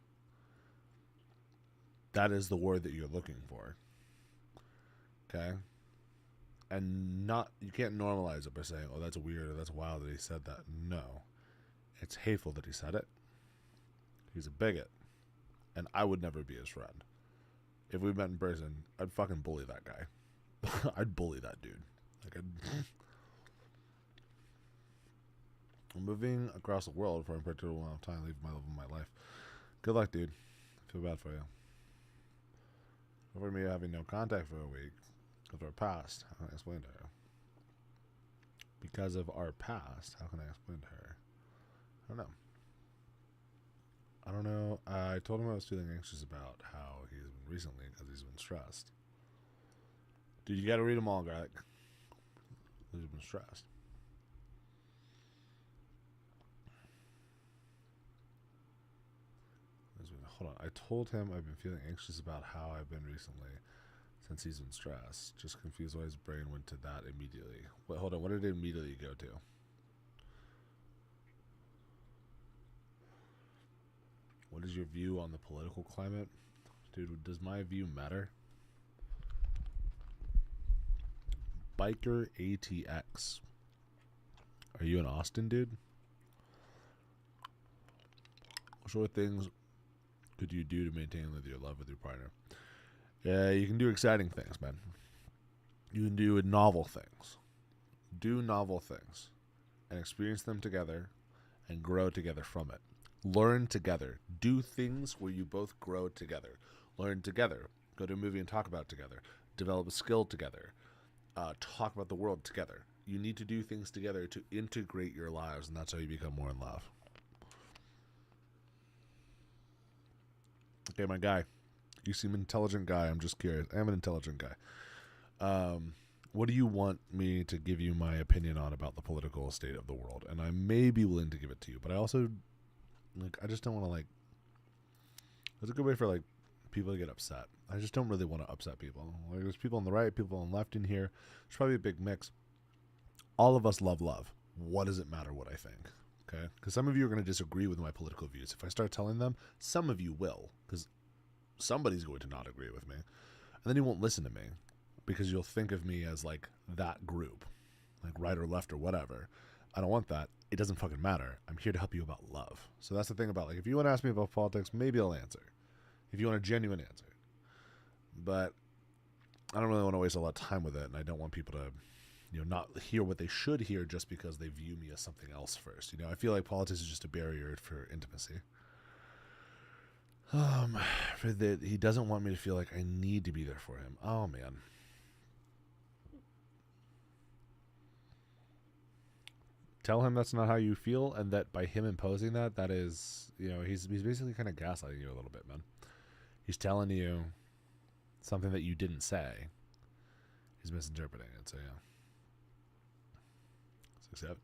That is the word that you're looking for. Okay? And not, you can't normalize it by saying, oh, that's weird or that's wild that he said that. No. It's hateful that he said it. He's a bigot. And I would never be his friend. If we met in person, I'd fucking bully that guy. I'd bully that dude. Like I'm moving across the world for a particular amount of time, leaving my love of my life. Good luck, dude. I feel bad for you. Over me having no contact for a week of our past, how can I explain to her? Because of our past, how can I explain to her? I don't know. I told him I was feeling anxious about how he's been recently because he's been stressed. Dude, you gotta read them all, Garlic. He's been stressed. hold on. I told him I've been feeling anxious about how I've been recently since he's in stress. Just confused why his brain went to that immediately. Wait, hold on. What did it immediately go to? What is your view on the political climate? Dude, does my view matter? Biker ATX. Are you in Austin, dude? What sort of things could you do to maintain your love with your partner? Yeah, you can do exciting things, man. You can do novel things. Do novel things and experience them together and grow together from it. Learn together. Do things where you both grow together. Learn together. Go to a movie and talk about it together. Develop a skill together. Talk about the world together. You need to do things together to integrate your lives, and that's how you become more in love. Okay, my guy. You seem an intelligent guy. I'm just curious. I am an intelligent guy. What do you want me to give you my opinion on about the political state of the world? And I may be willing to give it to you, but I also, I just don't want to, there's a good way for, people to get upset. I just don't really want to upset people. There's people on the right, people on the left in here. There's probably a big mix. All of us love love. What does it matter what I think? Okay? Because some of you are going to disagree with my political views. If I start telling them, some of you will, because somebody's going to not agree with me. And then you won't listen to me because you'll think of me as that group, right or left or whatever. I don't want that. It doesn't fucking matter. I'm here to help you about love. So that's the thing about, if you want to ask me about politics, maybe I'll answer. If you want a genuine answer. But I don't really want to waste a lot of time with it, and I don't want people to, not hear what they should hear just because they view me as something else first. I feel like politics is just a barrier for intimacy. He doesn't want me to feel like I need to be there for him. Oh, man. Tell him that's not how you feel, and that by him imposing that is, he's basically kind of gaslighting you a little bit, man. He's telling you something that you didn't say. He's misinterpreting it, so yeah. 6'7".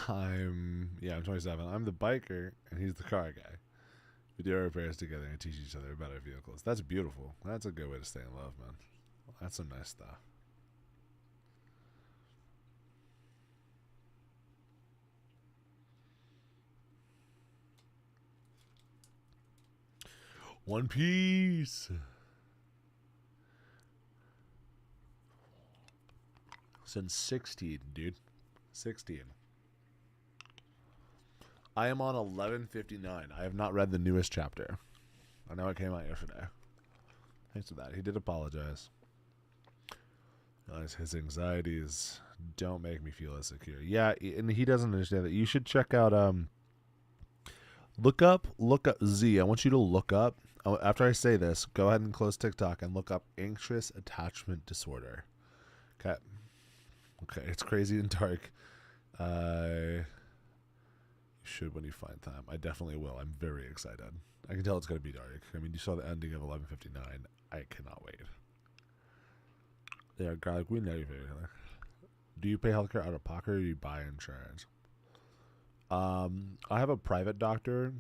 I'm 27. I'm the biker, and he's the car guy. We do our repairs together and teach each other about our vehicles. That's beautiful. That's a good way to stay in love, man. That's some nice stuff. One Piece. Since 16, dude. 16. I am on 11:59. I have not read the newest chapter. I know it came out yesterday. Thanks for that. He did apologize. His anxieties don't make me feel as secure. Yeah, and he doesn't understand that. You should check out look up Z. I want you to look up, after I say this, go ahead and close TikTok and look up anxious attachment disorder. Okay, it's crazy and dark. You should when you find time. I definitely will. I'm very excited. I can tell it's going to be dark. I mean, you saw the ending of 11:59. I cannot wait. Yeah, garlic, we know you. Do you pay healthcare out of pocket or do you buy insurance? I have a private doctor,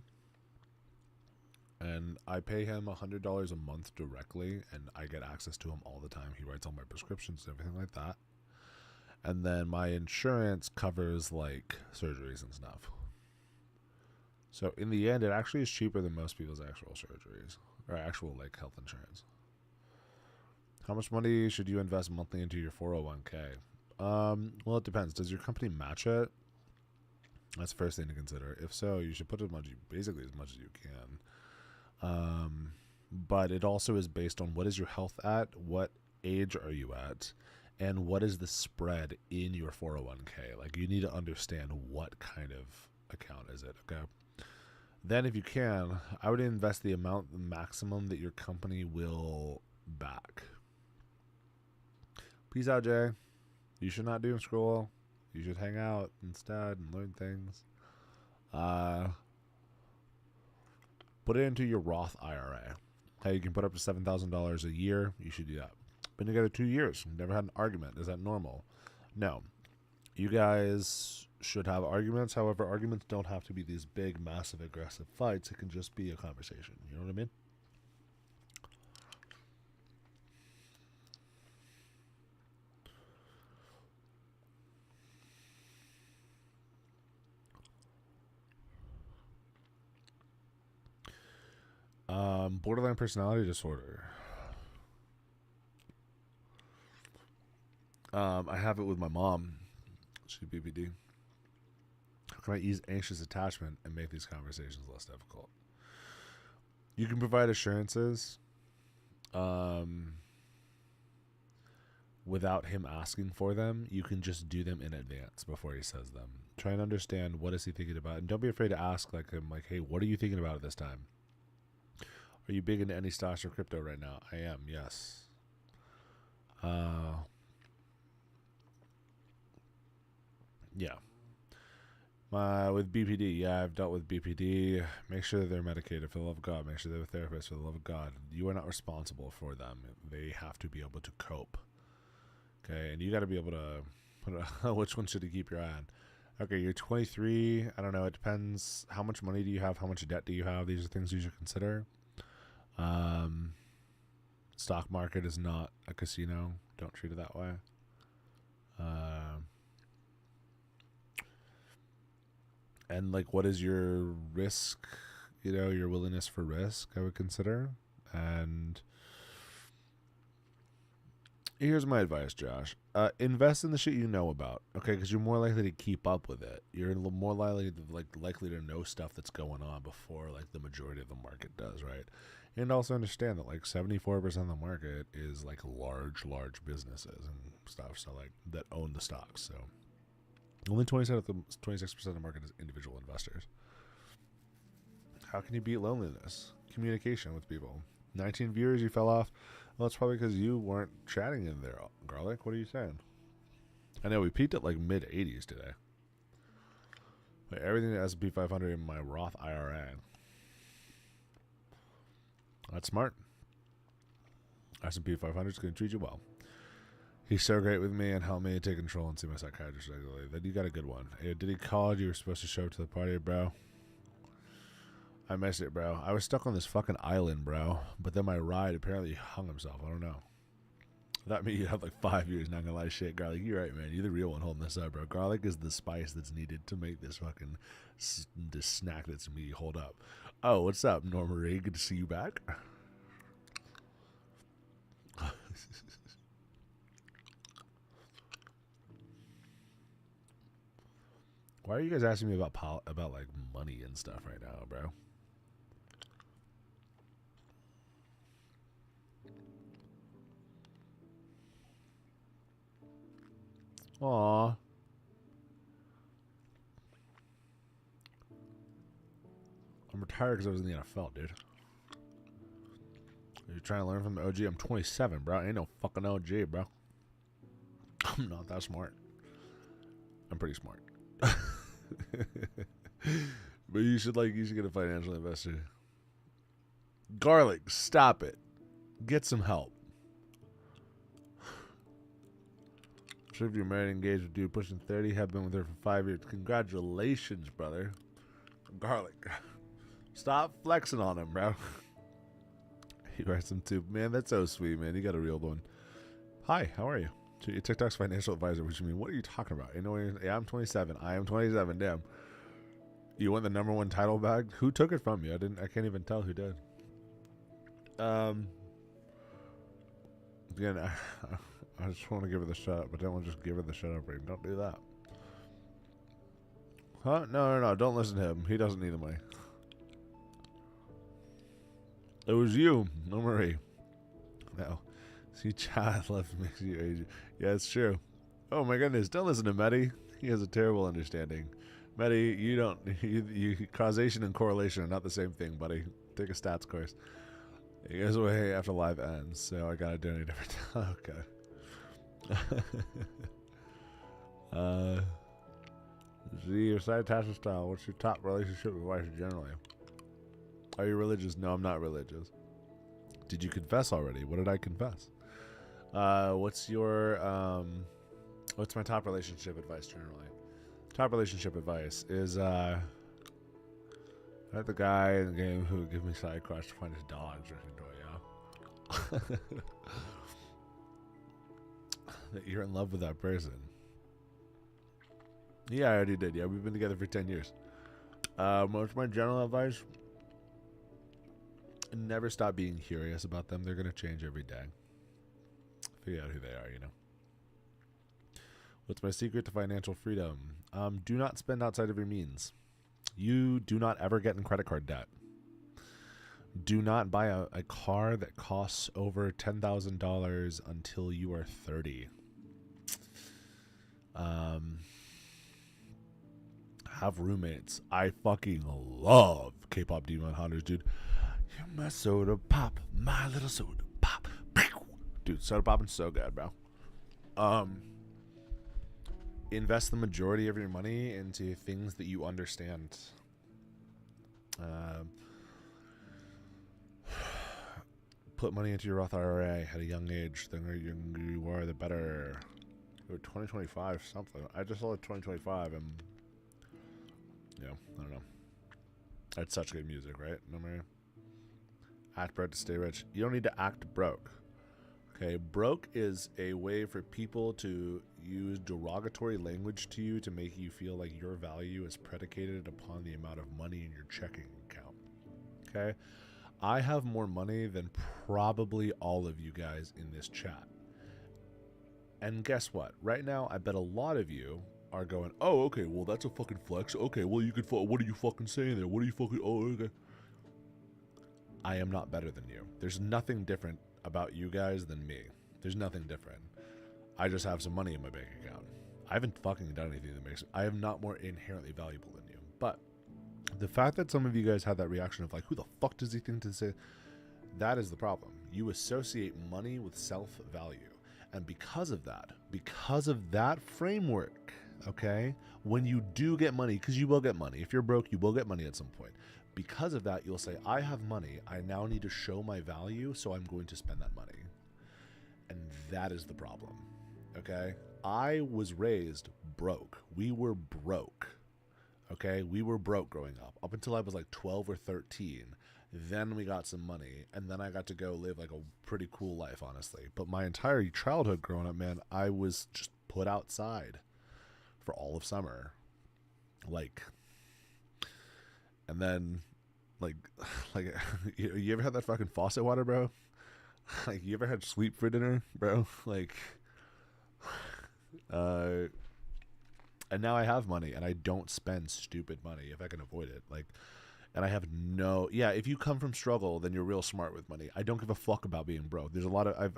and I pay him $100 a month directly, and I get access to him all the time. He writes all my prescriptions and everything like that. And then my insurance covers surgeries and stuff. So in the end, it actually is cheaper than most people's actual surgeries or actual health insurance. How much money should you invest monthly into your 401k? Well, it depends. Does your company match it? That's the first thing to consider. If so, you should put basically as much as you can. But it also is based on what is your health at, what age are you at, and what is the spread in your 401k. You need to understand what kind of account is it, okay? Then if you can, I would invest the maximum that your company will back. Peace out, Jay. You should not doom scroll. You should hang out instead and learn things. Put it into your Roth IRA. Hey, you can put up to $7,000 a year. You should do that. Been together 2 years. Never had an argument. Is that normal? No. You guys should have arguments. However, arguments don't have to be these big, massive, aggressive fights. It can just be a conversation. You know what I mean? Borderline personality disorder. I have it with my mom. She's BPD. How can I ease anxious attachment and make these conversations less difficult? You can provide assurances without him asking for them. You can just do them in advance before he says them. Try and understand what is he thinking about. And don't be afraid to ask him, hey, what are you thinking about at this time? Are you big into any stocks or crypto right now? I am, yes. Yeah. With BPD, yeah, I've dealt with BPD. Make sure that they're medicated for the love of God. Make sure they're a therapist for the love of God. You are not responsible for them. They have to be able to cope. Okay, and you got to be able to. Which one should you keep your eye on? Okay, you're 23. I don't know. It depends. How much money do you have? How much debt do you have? These are things you should consider. Stock market is not a casino. Don't treat it that way. And what is your risk? Your willingness for risk, I would consider. And here's my advice, Josh. Invest in the shit you know about, okay? Because you're more likely to keep up with it. You're more likely to know stuff that's going on before the majority of the market does, right? And also understand that 74% of the market is large businesses and stuff, so that own the stocks. So only 26% of the market is individual investors. How can you beat loneliness? Communication with people. 19 viewers, you fell off. Well, it's probably because you weren't chatting in there, Garlic. What are you saying? I know we peaked at mid 80s today. Everything at S&P 500 in my Roth IRA. That's smart. S&P 500 is going to treat you well. He's so great with me and helped me take control and see my psychiatrist regularly. Then you got a good one. Hey, did he call you? You were supposed to show up to the party, bro. I missed it, bro. I was stuck on this fucking island, bro. But then my ride apparently hung himself. I don't know. That means you have 5 years, not gonna lie, shit. Garlic, you're right, man. You're the real one holding this up, bro. Garlic is the spice that's needed to make this fucking this snack that's me hold up. Oh, what's up, Norma Ray? Good to see you back. Why are you guys asking me about money and stuff right now, bro? Aww. I'm retired because I was in the NFL, dude. You're trying to learn from the OG? I'm 27, bro. I ain't no fucking OG, bro. I'm not that smart. I'm pretty smart. But you should get a financial investor. Garlic, stop it. Get some help. Sure, if you're married, engaged with dude pushing 30, have been with her for 5 years. Congratulations, brother. Garlic. Stop flexing on him, bro. He writes him too. Man, that's so sweet, man. You got a real one. Hi, how are you? Your TikTok's financial advisor. What you mean? What are you talking about? Yeah, I'm 27. I am 27. Damn. You won the #1 title bag? Who took it from you? I can't even tell who did. Again, I just want to give her the shut up, but don't want to just give her the shut up ring. Don't do that. Huh? No. Don't listen to him. He doesn't need the money. It was you, no Marie. No. See, child left makes you age. Yeah, it's true. Oh my goodness, don't listen to Mehdi. He has a terrible understanding. Mehdi, you causation and correlation are not the same thing, buddy. Take a stats course. He goes away after live ends, so I gotta donate every time. Okay. Your side attachment style. What's your top relationship with wife generally? Are you religious? No, I'm not religious. Did you confess already? What did I confess? What's your What's my top relationship advice generally? Top relationship advice is I had the guy in the game who would give me side quests to find his dogs or something, yeah. That you're in love with that person. Yeah, I already did. Yeah, we've been together for 10 years. What's my general advice? Never stop being curious about them. They're going to change every day. Figure out who they are, you know. What's my secret to financial freedom? Do not spend outside of your means. You do not ever get in credit card debt. Do not buy a car that costs over $10,000 until you are 30. Have roommates. I fucking love K-pop Demon Hunters, dude. You're my soda pop, my little soda pop. Dude, soda popping so good, bro. Invest the majority of your money into things that you understand. Put money into your Roth IRA at a young age. The younger you are, the better. 2025 something. I just saw 2025 and yeah, I don't know. That's such good music, right? Remember? Act broke to stay rich. You don't need to act broke. Okay, broke is a way for people to use derogatory language to you to make you feel like your value is predicated upon the amount of money in your checking account. Okay? I have more money than probably all of you guys in this chat. And guess what? Right now, I bet a lot of you are going, oh, okay, well, that's a fucking flex. Okay, well, you could, what are you fucking saying there? What are you fucking, oh, okay. I am not better than you. There's nothing different about you guys than me. There's nothing different. I just have some money in my bank account. I haven't fucking done anything that makes, I am not more inherently valuable than you. But the fact that some of you guys had that reaction of like, who the fuck does he think to say, that is the problem. You associate money with self-value. And because of that framework, okay, when you do get money, because you will get money. If you're broke, you will get money at some point. Because of that, you'll say, I have money. I now need to show my value, so I'm going to spend that money. And that is the problem, okay? I was raised broke. We were broke, okay? We were broke growing up until I was like 12 or 13. Then we got some money, and then I got to go live like a pretty cool life, honestly. But my entire childhood growing up, man, I was just put outside for all of summer. Like, and then, like you ever had that fucking faucet water, bro? Like, you ever had sweet for dinner, bro? Like, and now I have money, and I don't spend stupid money if I can avoid it. Like, and I have if you come from struggle, then you're real smart with money. I don't give a fuck about being broke. There's a lot of,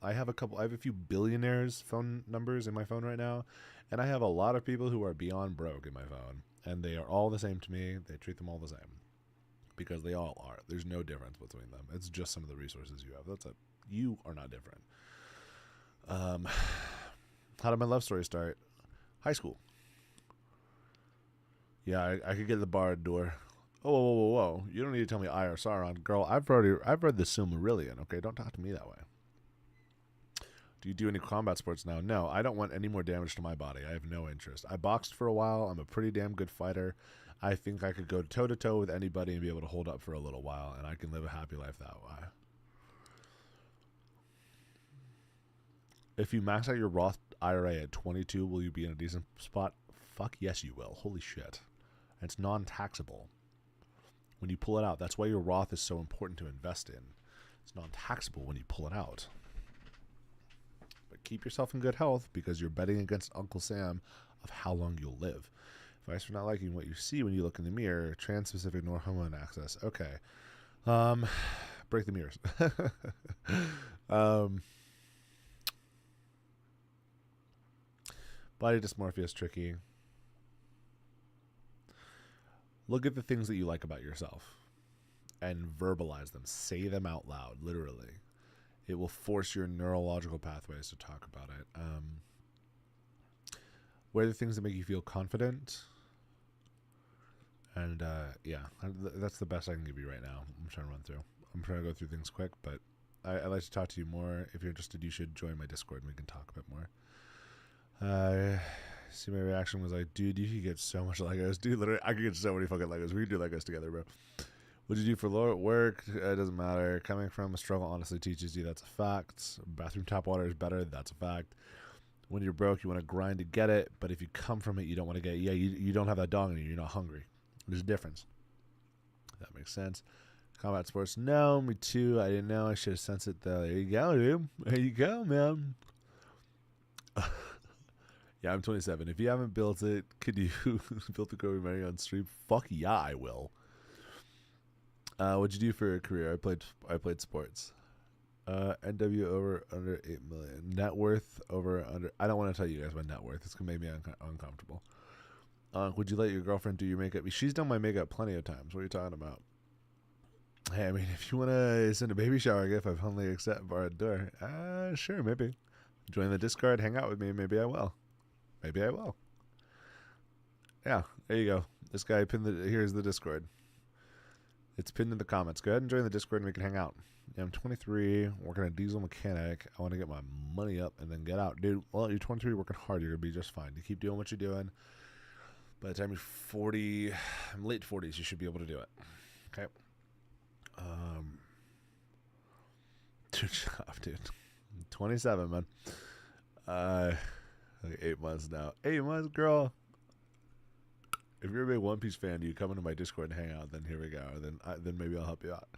I have a few billionaires phone numbers in my phone right now, and I have a lot of people who are beyond broke in my phone, and they are all the same to me. They treat them all the same. Because they all are. There's no difference between them. It's just some of the resources you have. That's it. You are not different. How did my love story start? High school. Yeah, I could get the bar door. Whoa. You don't need to tell me I or Sauron. Girl, I've read the Silmarillion, okay? Don't talk to me that way. Do you do any combat sports now? No, I don't want any more damage to my body. I have no interest. I boxed for a while. I'm a pretty damn good fighter. I think I could go toe-to-toe with anybody and be able to hold up for a little while, and I can live a happy life that way. If you max out your Roth IRA at 22, will you be in a decent spot? Fuck yes, you will. Holy shit. And it's non-taxable. When you pull it out, that's why your Roth is so important to invest in. It's non-taxable when you pull it out. But keep yourself in good health because you're betting against Uncle Sam of how long you'll live. Advice for not liking what you see when you look in the mirror. Trans-specific nor hormone access. Okay. Break the mirrors. Body dysmorphia is tricky. Look at the things that you like about yourself and verbalize them. Say them out loud, literally. It will force your neurological pathways to talk about it. What are the things that make you feel confident? And yeah, that's the best I can give you right now. I'm trying to run through. I'm trying to go through things quick, but I'd like to talk to you more. If you're interested, you should join my Discord and we can talk a bit more. See, my reaction was like, dude, you could get so much Legos. Dude, literally, I could get so many fucking Legos. We could do Legos together, bro. What'd you do for work? It doesn't matter. Coming from a struggle honestly teaches you that's a fact. Bathroom tap water is better. That's a fact. When you're broke, you want to grind to get it. But if you come from it, you don't want to get it. Yeah, you don't have that dog in you. You're not hungry. There's a difference. That makes sense. Combat sports. No, me too. I didn't know. I should have sensed it, though. There you go, dude. There you go, man. Yeah, I'm 27. If you haven't built it, could you build the Kobe Mary on stream? Fuck yeah, I will. What'd you do for a career? I played sports. NW over under 8 million. Net worth over under. I don't want to tell you guys my net worth. It's gonna make me uncomfortable. Would you let your girlfriend do your makeup? She's done my makeup plenty of times. What are you talking about? Hey, I mean, if you want to send a baby shower gift, I've only accept bar door. Sure, maybe. Join the Discord, hang out with me. Maybe I will. Maybe I will. Yeah, there you go. This guy pinned here's the Discord. It's pinned in the comments. Go ahead and join the Discord and we can hang out. Yeah, I'm 23, working a diesel mechanic. I want to get my money up and then get out. Dude, well, you're 23, working hard. You're going to be just fine. You keep doing what you're doing. By the time you're 40, late 40s, you should be able to do it. Okay. Good job, dude. 27, man. Like 8 months now. 8 months, girl. If you're a big One Piece fan, you come into my Discord and hang out. Then here we go. Then maybe I'll help you out.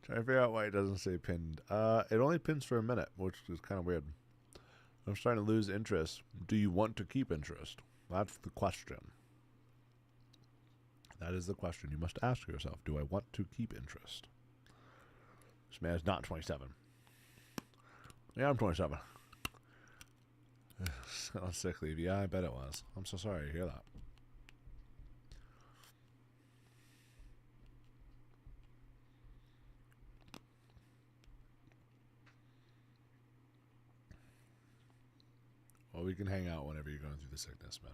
Trying to figure out why it doesn't say pinned. It only pins for a minute, which is kind of weird. I'm starting to lose interest. Do you want to keep interest? That's the question. That is the question you must ask yourself. Do I want to keep interest? This man is not 27. Yeah, I'm 27. Sounds sick leave. Yeah, I bet it was. I'm so sorry to hear that. Well, we can hang out whenever you're going through the sickness, man.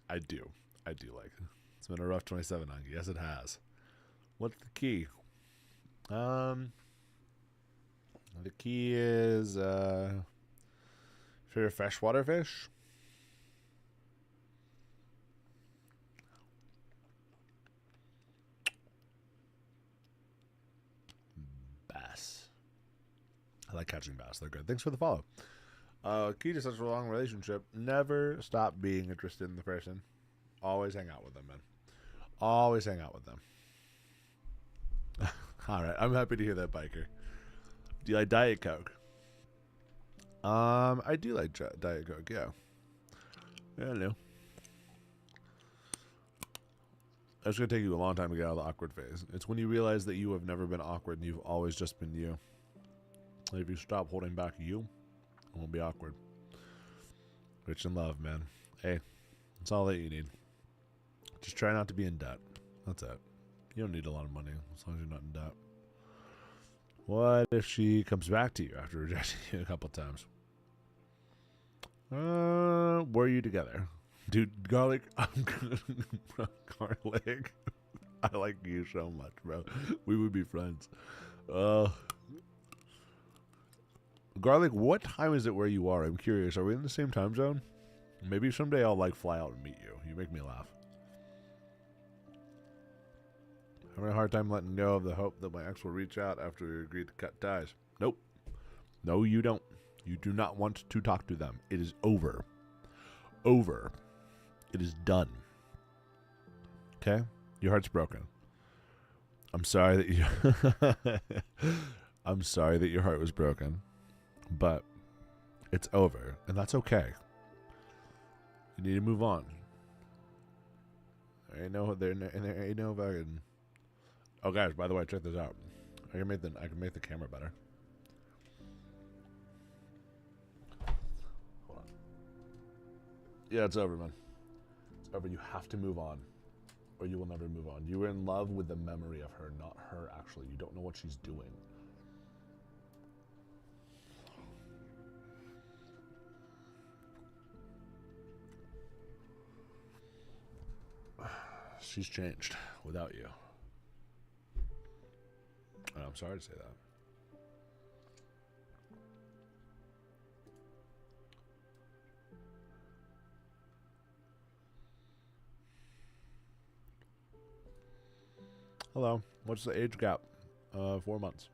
I do like it. It's been a rough 27 on you. Yes, it has. What's the key? The key is favorite freshwater fish. Bass. I like catching bass. They're good. Thanks for the follow. Key to such a long relationship: never stop being interested in the person. Always hang out with them, man. Always hang out with them. All right, I'm happy to hear that, biker. Do you like Diet Coke? I do like Diet Coke. Yeah. Yeah, I know. It's gonna take you a long time to get out of the awkward phase. It's when you realize that you have never been awkward and you've always just been you. Like if you stop holding back you, it won't be awkward. Rich in love, man. Hey, that's all that you need. Just try not to be in debt. That's it. You don't need a lot of money as long as you're not in debt. What if she comes back to you after rejecting you a couple times? Were you together? Dude, garlic. Garlic. I like you so much, bro. We would be friends. Garlic, what time is it where you are? I'm curious. Are we in the same time zone? Maybe someday I'll like fly out and meet you. You make me laugh. Having a hard time letting go of the hope that my ex will reach out after we agreed to cut ties. Nope. No, you don't. You do not want to talk to them. It is over. Over. It is done. Okay? Your heart's broken. I'm sorry that you I'm sorry that your heart was broken. But it's over. And that's okay. You need to move on. There ain't no fucking. Oh guys, by the way, check this out. I can make the camera better. Hold on. Yeah, it's over, man. It's over. You have to move on, or you will never move on. You were in love with the memory of her, not her actually. You don't know what she's doing. She's changed without you. And I'm sorry to say that. Hello. What's the age gap? 4 months.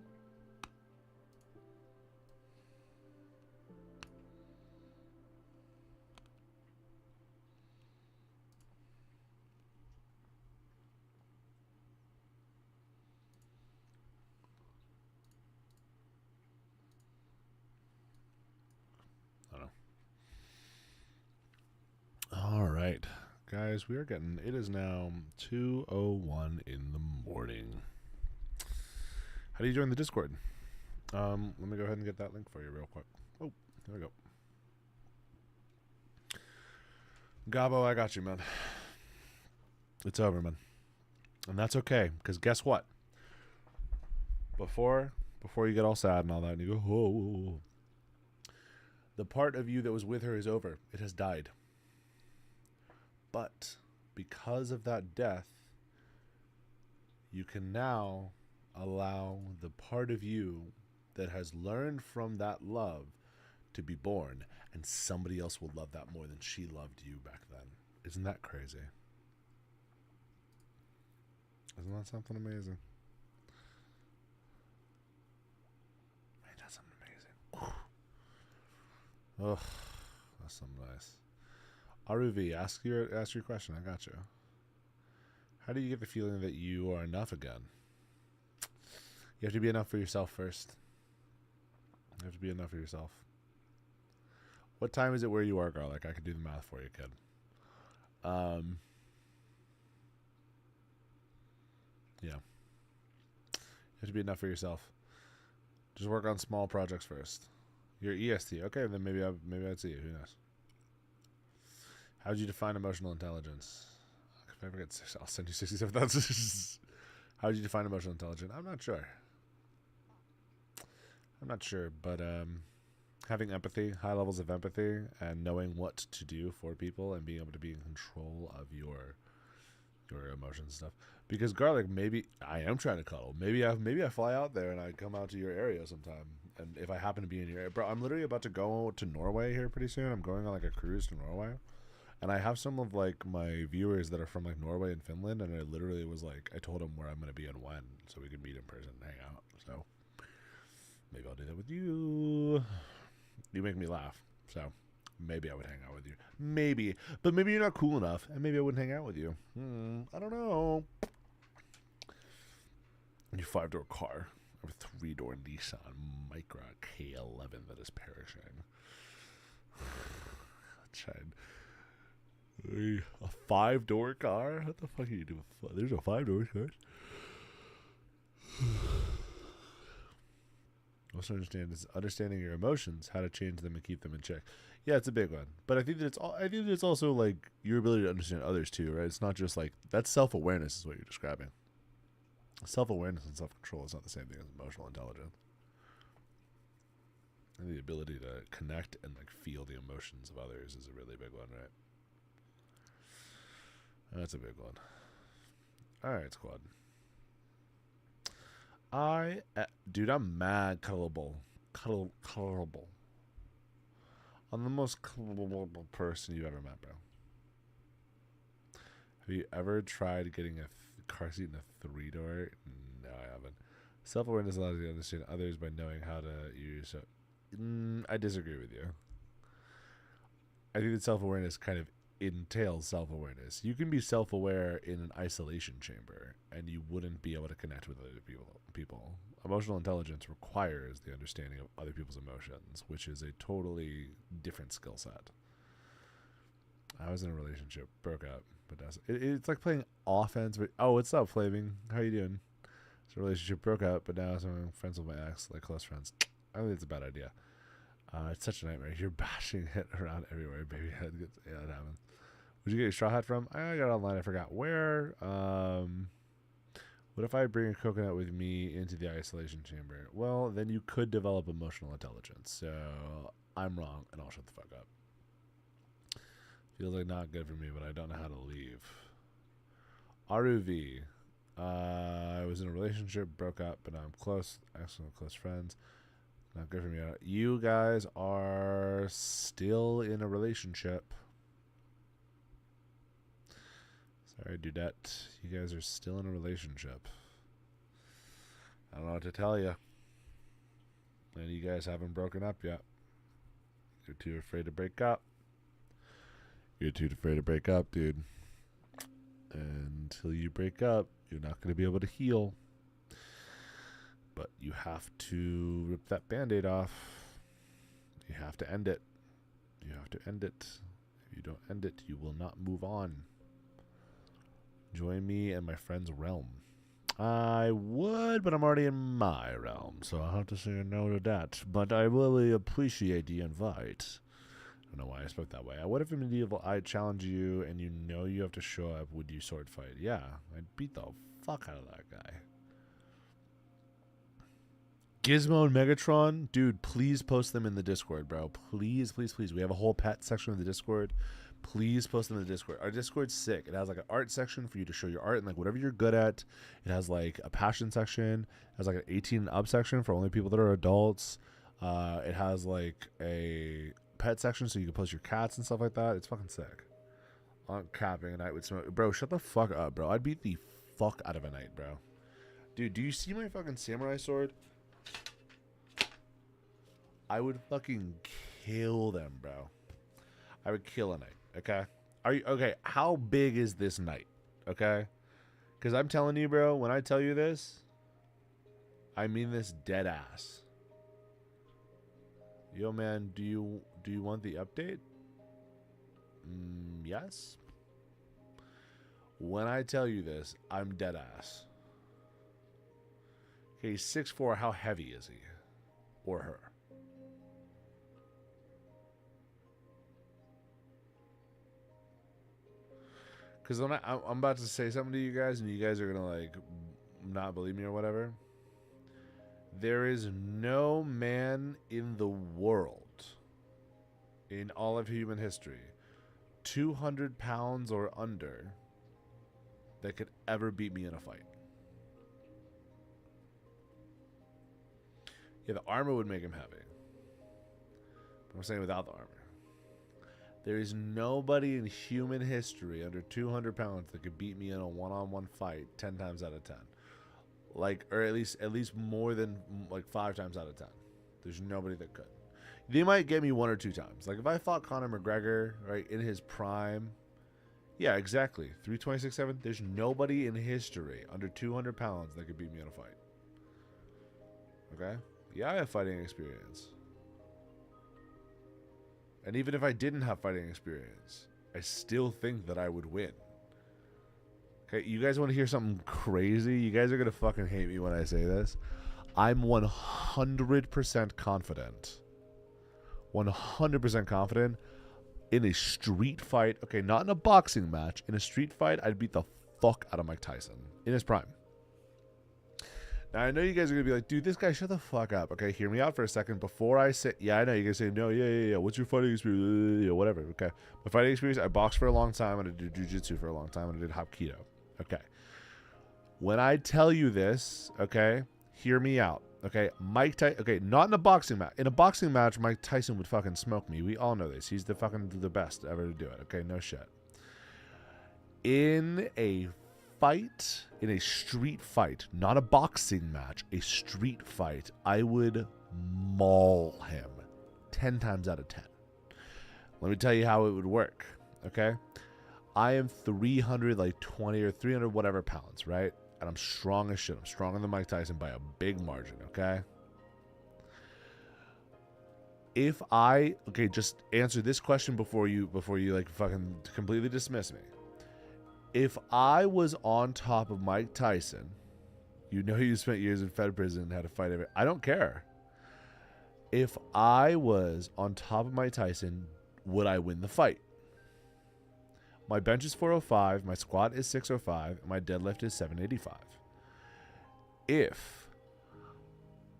I don't know. All right. Guys, we are getting, it is now 2:01 in the morning. How do you join the Discord? Let me go ahead and get that link for you real quick. Oh, there we go. Gabo, I got you, man. It's over, man. And that's okay, because guess what? Before you get all sad and all that, and you go, oh, the part of you that was with her is over. It has died. But because of that death, you can now allow the part of you that has learned from that love to be born, and somebody else will love that more than she loved you back then. Isn't that crazy? Isn't that something amazing? Ain't that something amazing? Ugh, that's something nice. Aruvi, ask your question. I got you. How do you get the feeling that you are enough again? You have to be enough for yourself first. You have to be enough for yourself. What time is it where you are, Garlic? I can do the math for you, kid. Yeah. You have to be enough for yourself. Just work on small projects first. You're EST. Okay, then maybe I'd see you. Who knows? How would you define emotional intelligence? If I ever get 6, I'll send you 67,000. How would you define emotional intelligence? I'm not sure. But having empathy, high levels of empathy, and knowing what to do for people, and being able to be in control of your emotions and stuff. Because Garlic, maybe I am trying to cuddle. Maybe I fly out there and I come out to your area sometime. And if I happen to be in your area, bro, I'm literally about to go to Norway here pretty soon. I'm going on like a cruise to Norway. And I have some of like my viewers that are from like Norway and Finland, and I literally was like, I told them where I'm going to be and when, so we could meet in person and hang out. So maybe I'll do that with you. You make me laugh, so maybe I would hang out with you. Maybe, but maybe you're not cool enough, and maybe I wouldn't hang out with you. I don't know. Your 5-door car, or 3-door Nissan Micra K11 that is perishing. A 5-door car? What the fuck are you doing? There's a 5-door car. Also understanding your emotions, how to change them and keep them in check. Yeah, it's a big one. But I think that it's also like your ability to understand others too, right? It's not just like, that's self-awareness is what you're describing. Self-awareness and self-control is not the same thing as emotional intelligence. And the ability to connect and like feel the emotions of others is a really big one, right? That's a big one. All right, squad. Dude, I'm mad cuddleable. Cuddleable. I'm the most cuddleable person you ever met, bro. Have you ever tried getting a car seat in a 3-door? No, I haven't. Self-awareness allows you to understand others by knowing how to use it. I disagree with you. I think that self-awareness kind of entails self-awareness. You can be self-aware in an isolation chamber, and you wouldn't be able to connect with other people. Emotional intelligence requires the understanding of other people's emotions, which is a totally different skill set. I was in a relationship, broke up, but it's like playing offense. Oh, what's up, Flaming? How you doing? It's a relationship, broke up, but now I'm friends with my ex, like close friends. I think it's a bad idea. It's such a nightmare. You're bashing it around everywhere, baby. Yeah, that happens. Where'd you get your straw hat from? I got it online. I forgot where. What if I bring a coconut with me into the isolation chamber? Well, then you could develop emotional intelligence. So I'm wrong, and I'll shut the fuck up. Feels like not good for me, but I don't know how to leave. RUV. I was in a relationship, broke up, but now I'm close. Excellent close friends. Not good for me. You guys are still in a relationship. Sorry, Dudette. You guys are still in a relationship. I don't know what to tell you. And you guys haven't broken up yet. You're too afraid to break up. You're too afraid to break up, dude. Until you break up, you're not going to be able to heal. But you have to rip that Band-Aid off. You have to end it. You have to end it. If you don't end it, you will not move on. Join me in my friend's realm. I would, but I'm already in my realm, so I'll have to say no to that. But I really appreciate the invite. I don't know why I spoke that way. What if in medieval I challenge you and you know you have to show up? Would you sword fight? Yeah, I'd beat the fuck out of that guy. Gizmo and Megatron, dude, please post them in the Discord, bro. Please, please, please. We have a whole pet section in the Discord. Please post them in the Discord. Our Discord's sick. It has like an art section for you to show your art and like whatever you're good at. It has like a passion section. It has like an 18 and up section for only people that are adults. It has like a pet section so you can post your cats and stuff like that. It's fucking sick. On capping a night with smoke. Bro, shut the fuck up, bro. I'd beat the fuck out of a night, bro. Dude, do you see my fucking samurai sword? I would fucking kill them, bro. I would kill a knight, okay? Are you okay? How big is this knight, okay? Because I'm telling you, bro, when I tell you this, I mean this dead ass. Yo, man, do you want the update? Yes. When I tell you this, I'm dead ass. Okay, he's 6'4". How heavy is he? Or her? Because I'm about to say something to you guys, and you guys are going to, like, not believe me or whatever. There is no man in the world, in all of human history, 200 pounds or under, that could ever beat me in a fight. Yeah, the armor would make him heavy. But I'm saying without the armor. There is nobody in human history under 200 pounds that could beat me in a one-on-one fight 10 times out of 10. Like, or at least more than like 5 times out of 10. There's nobody that could. They might get me 1 or 2 times. Like if I fought Conor McGregor, right, in his prime, yeah, exactly. 326.7. There's nobody in history under 200 pounds that could beat me in a fight. Okay? Yeah, I have fighting experience. And even if I didn't have fighting experience, I still think that I would win. Okay, you guys want to hear something crazy? You guys are going to fucking hate me when I say this. I'm 100% confident. 100% confident in a street fight. Okay, not in a boxing match. In a street fight, I'd beat the fuck out of Mike Tyson in his prime. Now, I know you guys are going to be like, dude, this guy, shut the fuck up. Okay, hear me out for a second. Before I say, yeah, I know. You're going to say, no, yeah. What's your fighting experience? Yeah, whatever. Okay. My fighting experience, I boxed for a long time. And I did jiu-jitsu for a long time. And I did Hapkido. Okay. When I tell you this, okay, hear me out. Okay, Mike Tyson, okay, not in a boxing match. In a boxing match, Mike Tyson would fucking smoke me. We all know this. He's the best ever to do it. Okay, no shit. In a fight, in a street fight, not a boxing match, a street fight, I would maul him 10 times out of 10. Let me tell you how it would work, okay? I am 320 or 300 whatever pounds, right? And I'm strong as shit. I'm stronger than Mike Tyson by a big margin, okay? Just answer this question before you like fucking completely dismiss me. If I was on top of Mike Tyson, you know you spent years in Fed prison and had to fight every. I don't care. If I was on top of Mike Tyson, would I win the fight? My bench is 405, my squat is 605, and my deadlift is 785. If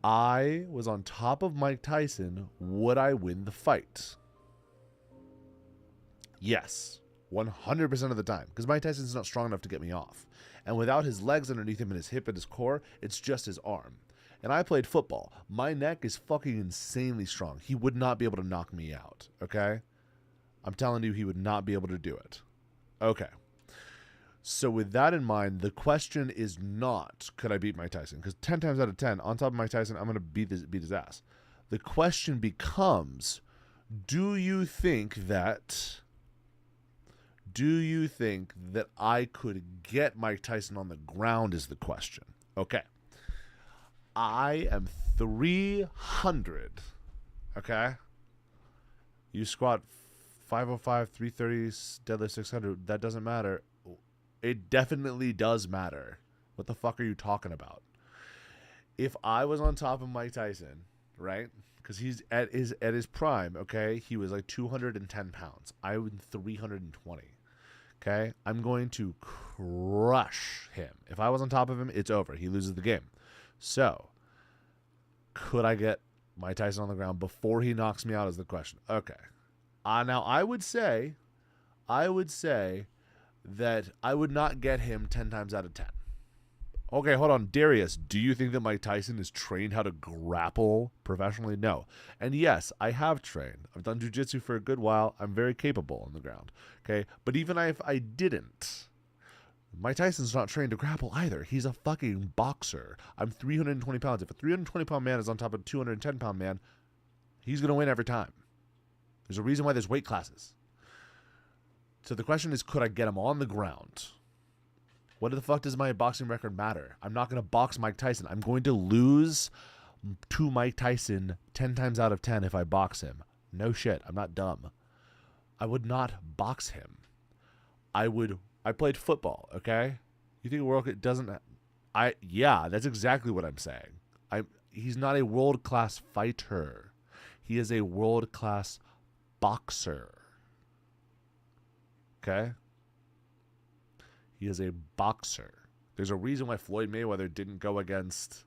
I was on top of Mike Tyson, would I win the fight? Yes, 100% of the time, because Mike Tyson's not strong enough to get me off. And without his legs underneath him and his hip and his core, it's just his arm. And I played football. My neck is fucking insanely strong. He would not be able to knock me out, okay? I'm telling you, he would not be able to do it. Okay. So with that in mind, the question is not, could I beat Mike Tyson? Because 10 times out of 10, on top of Mike Tyson, I'm going to beat his ass. The question becomes, do you think that I could get Mike Tyson on the ground is the question. Okay. I am 300. Okay? You squat 505, 330, deadlift 600. That doesn't matter. It definitely does matter. What the fuck are you talking about? If I was on top of Mike Tyson, right? Because he's at his prime, okay? He was like 210 pounds. I was 320. Okay? I'm going to crush him. If I was on top of him, it's over. He loses the game. So, could I get Mike Tyson on the ground before he knocks me out is the question. Okay. Now, I would say that I would not get him 10 times out of 10. Okay, hold on. Darius, do you think that Mike Tyson is trained how to grapple professionally? No. And yes, I have trained. I've done jiu-jitsu for a good while. I'm very capable on the ground. Okay? But even if I didn't, Mike Tyson's not trained to grapple either. He's a fucking boxer. I'm 320 pounds. If a 320-pound man is on top of a 210-pound man, he's going to win every time. There's a reason why there's weight classes. So the question is, could I get him on the ground? What the fuck does my boxing record matter? I'm not going to box Mike Tyson. I'm going to lose to Mike Tyson 10 times out of 10 if I box him. No shit. I'm not dumb. I would not box him. I played football, okay? You think World Cup doesn't... Yeah, that's exactly what I'm saying. He's not a world-class fighter. He is a world-class boxer. Okay? He is a boxer. There's a reason why Floyd Mayweather didn't go against...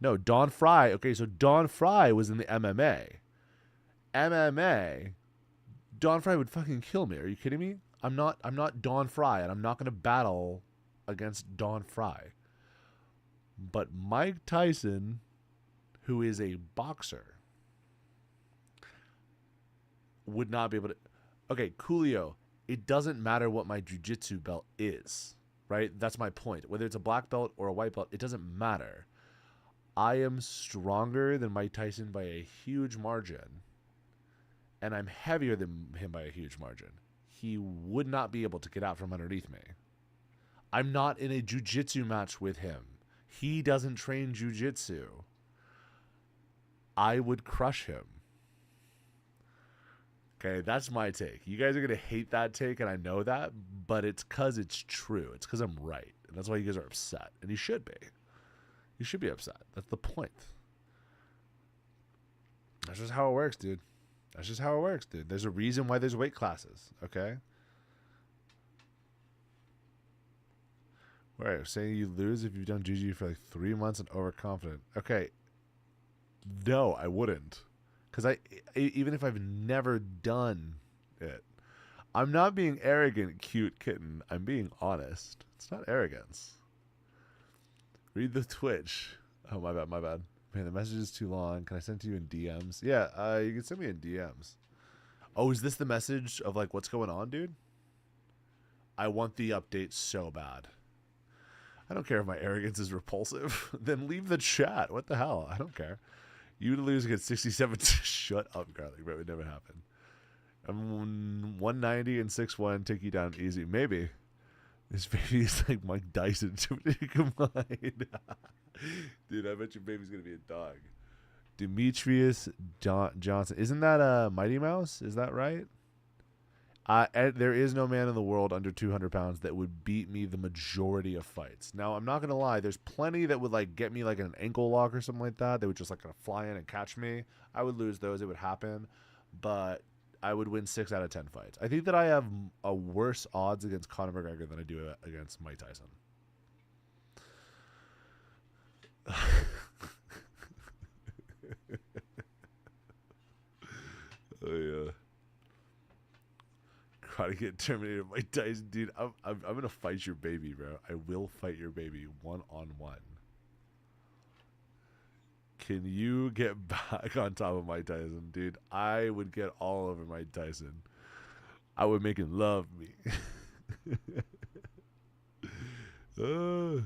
No, Don Fry. Okay, so Don Fry was in the MMA. Don Fry would fucking kill me. Are you kidding me? I'm not Don Fry, and I'm not going to battle against Don Fry. But Mike Tyson, who is a boxer, would not be able to... Okay, Coolio, it doesn't matter what my jiu-jitsu belt is, right? That's my point. Whether it's a black belt or a white belt, it doesn't matter. I am stronger than Mike Tyson by a huge margin, and I'm heavier than him by a huge margin. He would not be able to get out from underneath me. I'm not in a jiu-jitsu match with him. He doesn't train jiu-jitsu. I would crush him. Okay, that's my take. You guys are going to hate that take, and I know that, but it's because it's true. It's because I'm right, and that's why you guys are upset, and you should be. You should be upset. That's the point. That's just how it works, dude. That's just how it works, dude. There's a reason why there's weight classes, okay? Right, saying you lose if you've done jiu-jitsu for like 3 months and overconfident. Okay. No, I wouldn't. Because even if I've never done it, I'm not being arrogant, cute kitten. I'm being honest. It's not arrogance. Read the Twitch. Oh, my bad. Man, the message is too long. Can I send it to you in DMs? Yeah, you can send me in DMs. Oh, is this the message of like what's going on, dude? I want the update so bad. I don't care if my arrogance is repulsive. Then leave the chat. What the hell? I don't care. You to lose against 67. Shut up, Garlic, bro. It would never happen. I'm 190 and 6'1". Take you down easy. Maybe. This baby is like Mike Dyson. Come on. Dude, I bet your baby's going to be a dog. Demetrius Johnson. Isn't that Mighty Mouse? Is that right? There is no man in the world under 200 pounds that would beat me the majority of fights. Now, I'm not going to lie. There's plenty that would like get me like an ankle lock or something like that. They would just like kind of fly in and catch me. I would lose those. It would happen. But I would win 6 out of 10 fights. I think that I have a worse odds against Conor McGregor than I do against Mike Tyson. Oh, yeah. Gotta get terminated by Tyson, dude. I'm gonna fight your baby, bro. I will fight your baby 1-on-1. Can you get back on top of Mike Tyson, dude? I would get all over Mike Tyson. I would make him love me. Dude,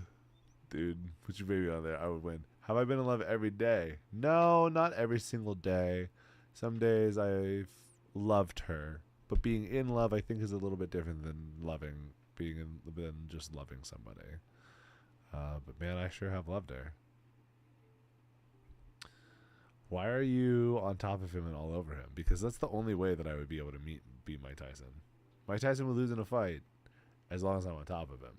put your baby on there. I would win. Have I been in love every day? No, not every single day. Some days I've loved her, but being in love, I think, is a little bit different than than just loving somebody. But man, I sure have loved her. Why are you on top of him and all over him? Because that's the only way that I would be able to beat Mike Tyson. Mike Tyson would lose in a fight as long as I'm on top of him.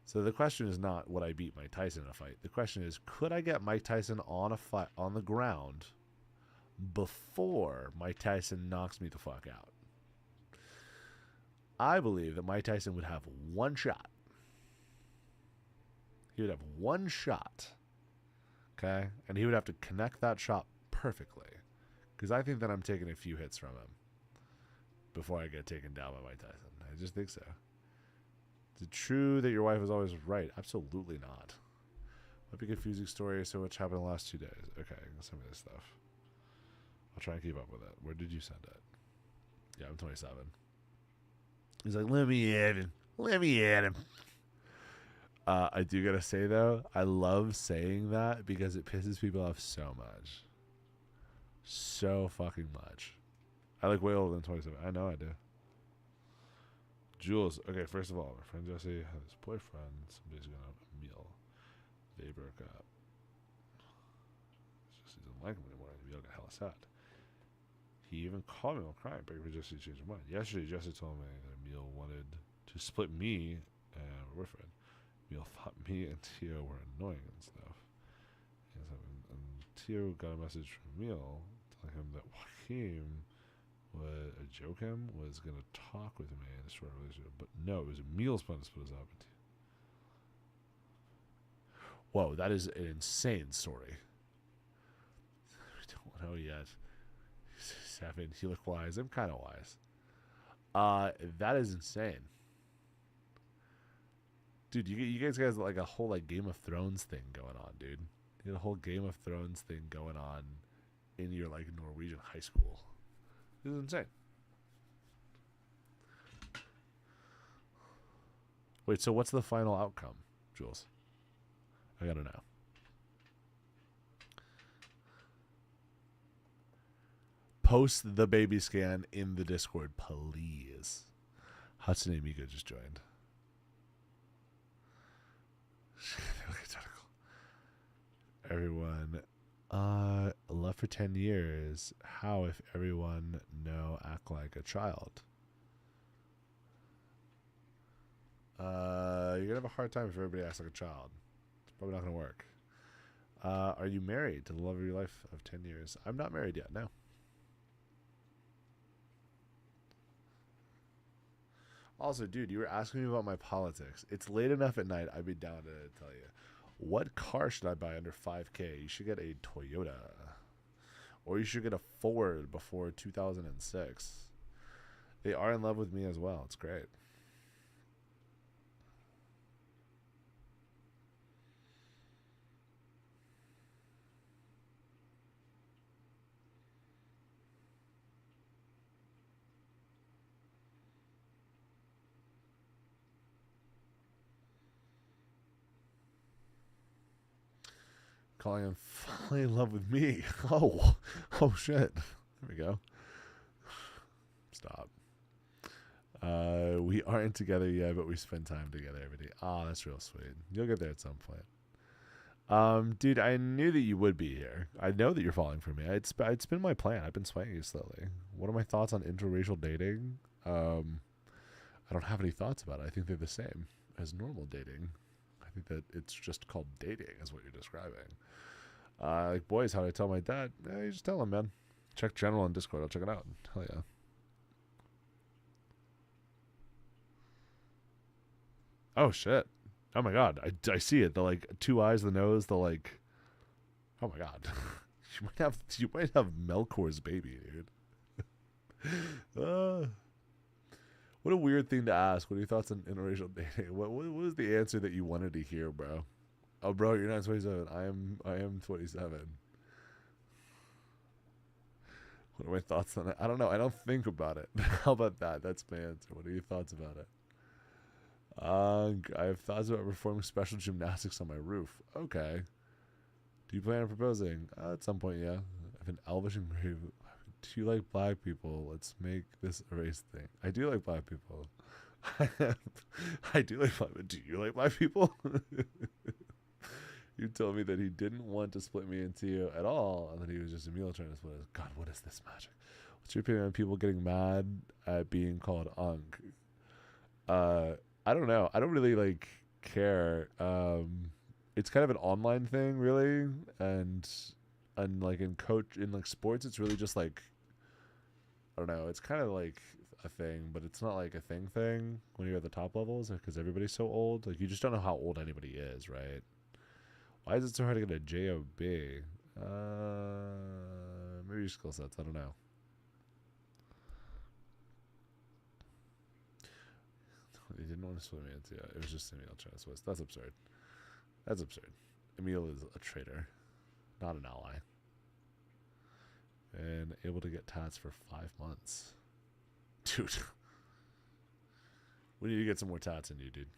So the question is not would I beat Mike Tyson in a fight. The question is, could I get Mike Tyson on a fight on the ground before Mike Tyson knocks me the fuck out? I believe that Mike Tyson would have one shot. He would have one shot. Okay? And he would have to connect that shot perfectly. Because I think that I'm taking a few hits from him before I get taken down by Mike Tyson. I just think so. Is it true that your wife is always right? Absolutely not. Might be a confusing story, so much happened in the last 2 days. Okay, send me this stuff. I'll try and keep up with it. Where did you send it? Yeah, I'm 27. He's like, let me at him. Let me at him. I do gotta say, though, I love saying that because it pisses people off so much. So fucking much. I like way older than 27. I know I do. Jules. Okay, first of all, my friend Jesse had his boyfriend. Somebody's going to have a meal. They broke up. Jesse didn't like him anymore. Emil got hella sad. He even called me while crying, begging for Jesse to change his mind. Yesterday, Jesse told me that Emil wanted to split me and my boyfriend. Emil thought me and Tio were annoying and stuff. And Tio got a message from Emil telling him that Joaquin would joke him, was going to talk with me in a short relationship. But no, it was Emil's plan to split us up. Whoa, that is an insane story. We don't know yet. 7, you look wise. I'm kind of wise. That is insane. Dude, you guys got like a whole like Game of Thrones thing going on, dude. You got a whole Game of Thrones thing going on in your like Norwegian high school. This is insane. Wait, so what's the final outcome, Jules? I gotta know. Post the baby scan in the Discord, please. Hudson Amigo just joined. Everyone, love for 10 years. How if everyone act like a child? You're gonna have a hard time if everybody acts like a child. It's probably not gonna work. Are you married to the love of your life of 10 years? I'm not married yet, no. Also, dude, you were asking me about my politics. It's late enough at night. I'd be down to tell you. What car should I buy under 5K? You should get a Toyota. Or you should get a Ford before 2006. They are in love with me as well. It's great. Calling him falling in love with me. Oh shit. There we go. Stop. We aren't together yet, but we spend time together every day. Ah, that's real sweet. You'll get there at some point. Dude, I knew that you would be here. I know that you're falling for me. It's been my plan. I've been swaying you slowly. What are my thoughts on interracial dating? I don't have any thoughts about it. I think they're the same as normal dating. I think that it's just called dating is what you're describing. Like, boys, how do I tell my dad? You just tell him, man. Check general on Discord. I'll check it out. Hell yeah. Oh, shit. Oh, my God. I see it. The, like, 2 eyes, the nose, the, like... Oh, my God. you might have Melkor's baby, dude. What a weird thing to ask. What are your thoughts on interracial dating? What was the answer that you wanted to hear, bro? Oh, bro, you're not 27. I am 27. What are my thoughts on it? I don't know. I don't think about it. How about that? That's my answer. What are your thoughts about it? I have thoughts about performing special gymnastics on my roof. Okay. Do you plan on proposing? At some point, yeah. I have an elvish engraved. Do you like black people? Let's make this a race thing. I do like black people. I do like black people. Do you like black people? You told me that he didn't want to split me into you at all, and that he was just Emil trying to split us. God, what is this magic? What's your opinion on people getting mad at being called Unk? I don't know. I don't really like care. It's kind of an online thing, really, and like in like sports, it's really just like, I don't know. It's kind of like a thing, but it's not like a thing when you're at the top levels because everybody's so old. Like you just don't know how old anybody is, right? Why is it so hard to get a job? Maybe your skill sets. I don't know. He didn't want to swim me into it. It was just Emil trying to Swiss. That's absurd. That's absurd. Emil is a traitor, not an ally. And able to get tats for 5 months. Dude. We need to get some more tats in you, dude.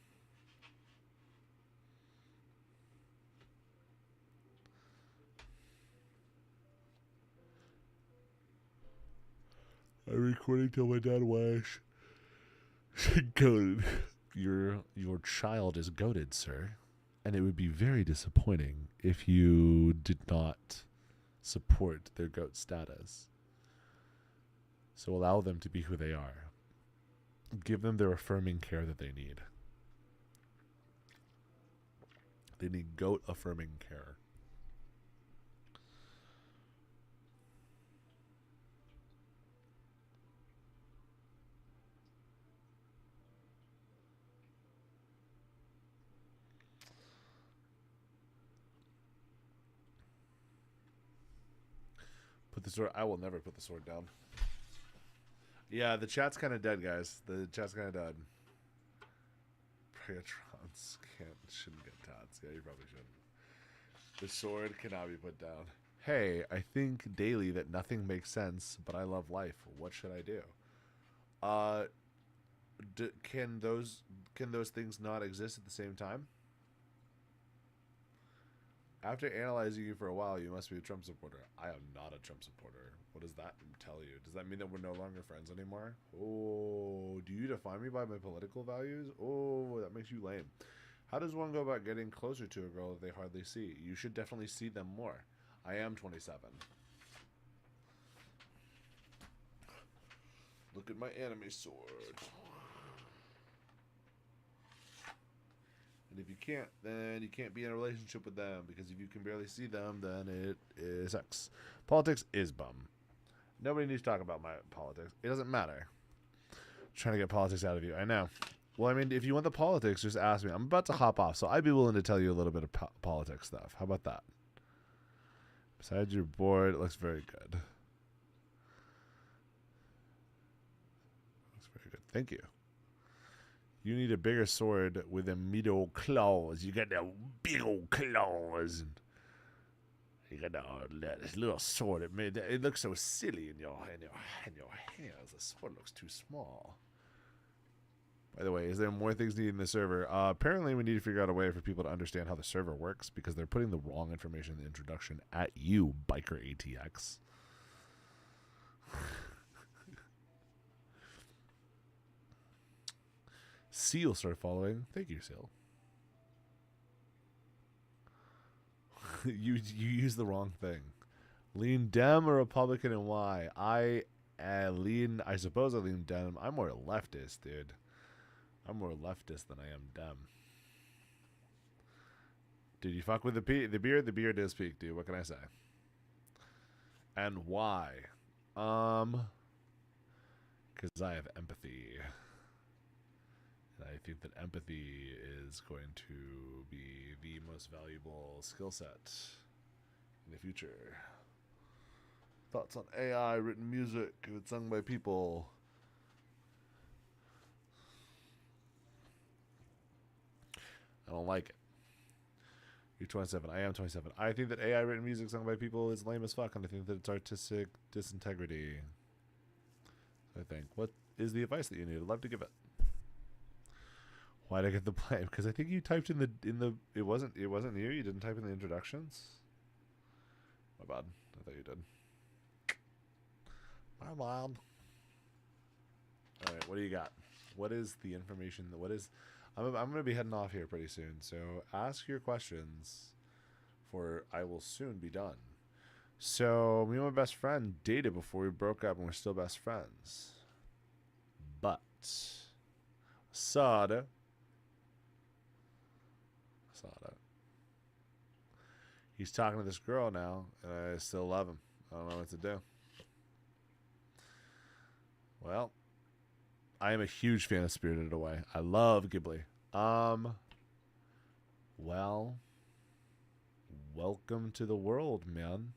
I'm recording till my dad wash. Goated. Your child is goated, sir. And it would be very disappointing if you did not support their goat status. So allow them to be who they are. Give them their affirming care that they need. They need goat affirming care. Put the sword. I will never put the sword down. Yeah, the chat's kind of dead, guys. The chat's kind of dead. Priatrons shouldn't get tats. Yeah, you probably shouldn't. The sword cannot be put down. Hey, I think daily that nothing makes sense, but I love life. What should I do? Can those things not exist at the same time? After analyzing you for a while, you must be a Trump supporter. I am not a Trump supporter. What does that tell you? Does that mean that we're no longer friends anymore? Oh, do you define me by my political values? Oh, that makes you lame. How does one go about getting closer to a girl that they hardly see? You should definitely see them more. I am 27. Look at my anime sword. And if you can't, then you can't be in a relationship with them, because if you can barely see them, then it is sex. Politics is bum. Nobody needs to talk about my politics. It doesn't matter. I'm trying to get politics out of you. I know. Well, I mean, if you want the politics, just ask me. I'm about to hop off, so I'd be willing to tell you a little bit of politics stuff. How about that? Besides your board, it looks very good. Looks very good. Thank you. You need a bigger sword with a middle claws. You got that big old claws. And you got that little sword. It looks so silly in your hands. The sword looks too small. By the way, is there more things needed in the server? Apparently, we need to figure out a way for people to understand how the server works, because they're putting the wrong information in the introduction at you, Biker ATX. Seal started following. Thank you, Seal. you used the wrong thing. Lean Dem or Republican, and why? I suppose I lean Dem. I'm more leftist, dude. I'm more leftist than I am Dem. Dude, you fuck with the beard? The beard does peak, dude. What can I say? And why? Because I have empathy. I think that empathy is going to be the most valuable skill set in the future. Thoughts on AI written music if it's sung by people? I don't like it. You're 27. I am 27. I think that AI written music sung by people is lame as fuck, and I think that it's artistic disintegrity. I think. What is the advice that you need? I'd love to give it. Why'd I get the blame? Because I think you typed in the it wasn't you. You didn't type in the introductions. My bad. I thought you did. My bad. All right, what do you got? What is the information? What is? I'm gonna be heading off here pretty soon. So ask your questions, for I will soon be done. So me and my best friend dated before we broke up, and we're still best friends. But Sada. He's talking to this girl now, and I still love him. I don't know what to do. Well, I am a huge fan of Spirited Away. I love Ghibli. Well, welcome to the world, man.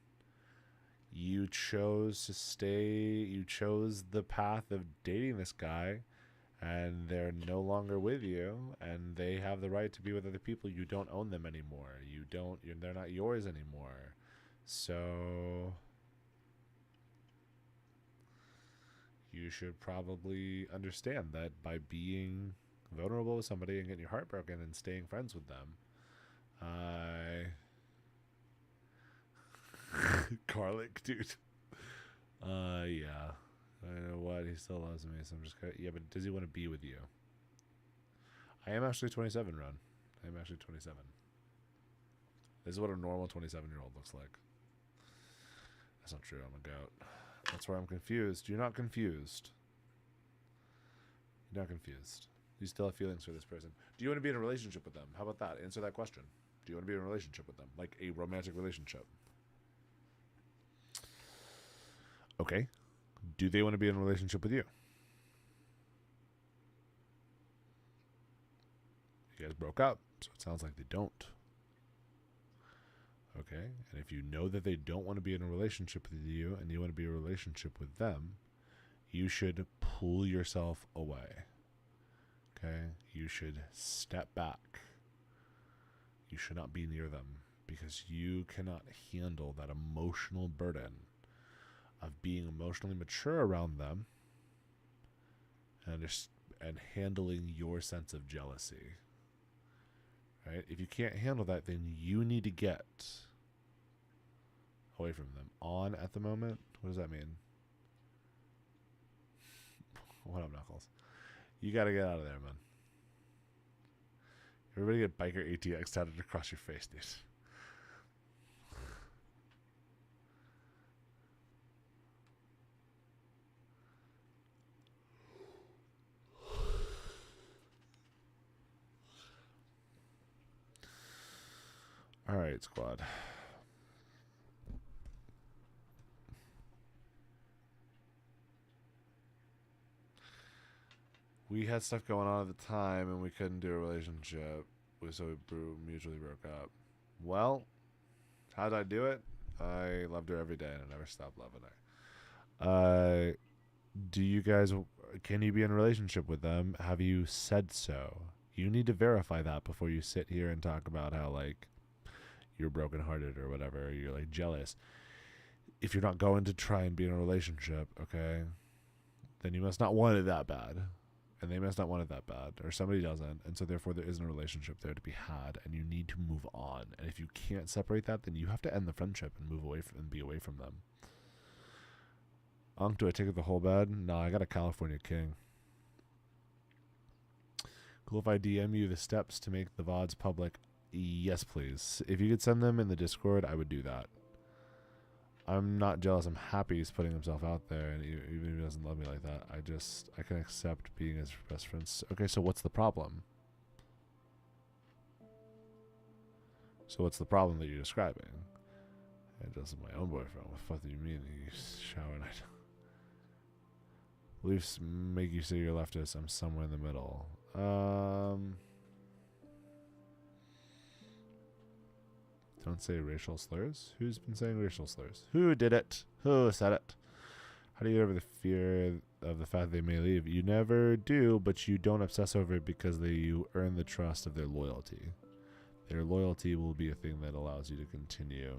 You chose to stay. You chose the path of dating this guy, and they're no longer with you, and they have the right to be with other people. You don't own them anymore. They're not yours anymore. So you should probably understand that by being vulnerable with somebody and getting your heart broken and staying friends with them, garlic, dude. Yeah. I know what, he still loves me, so I'm just gonna, yeah, but does he want to be with you? I am actually 27, Ron. I am actually 27. This is what a normal 27-year-old looks like. That's not true, I'm a goat. That's where I'm confused. You're not confused. You're not confused. You still have feelings for this person. Do you want to be in a relationship with them? How about that? Answer that question. Do you want to be in a relationship with them? Like a romantic relationship? Okay. Do they want to be in a relationship with you? You guys broke up, so it sounds like they don't. Okay, and if you know that they don't want to be in a relationship with you and you want to be in a relationship with them, you should pull yourself away. Okay, you should step back. You should not be near them because you cannot handle that emotional burden of being emotionally mature around them and handling your sense of jealousy. Right? If you can't handle that, then you need to get away from them. On at the moment? What does that mean? What up, Knuckles? You gotta get out of there, man. Everybody get biker ATX tatted across your face, dude. All right, squad. We had stuff going on at the time, and we couldn't do a relationship, so we mutually broke up. Well, how did I do it? I loved her every day, and I never stopped loving her. Do you guys? Can you be in a relationship with them? Have you said so? You need to verify that before you sit here and talk about how like you're brokenhearted or whatever, you're like jealous. If you're not going to try and be in a relationship, okay, then you must not want it that bad. And they must not want it that bad, or somebody doesn't, and so therefore there isn't a relationship there to be had, and you need to move on. And if you can't separate that, then you have to end the friendship and move away and be away from them. Do I take it the whole bed? No, I got a California king. Cool if I DM you the steps to make the VODs public. Yes, please. If you could send them in the Discord, I would do that. I'm not jealous. I'm happy he's putting himself out there, and even if he doesn't love me like that, I can accept being his best friends. Okay, so what's the problem? So what's the problem that you're describing? It doesn't my own boyfriend. What the fuck do you mean? He's showering. Beliefs make you say you're leftist. I'm somewhere in the middle. Don't say racial slurs. Who's been saying racial slurs? Who did it? Who said it? How do you get over the fear of the fact they may leave? You never do, but you don't obsess over it because you earn the trust of their loyalty. Their loyalty will be a thing that allows you to continue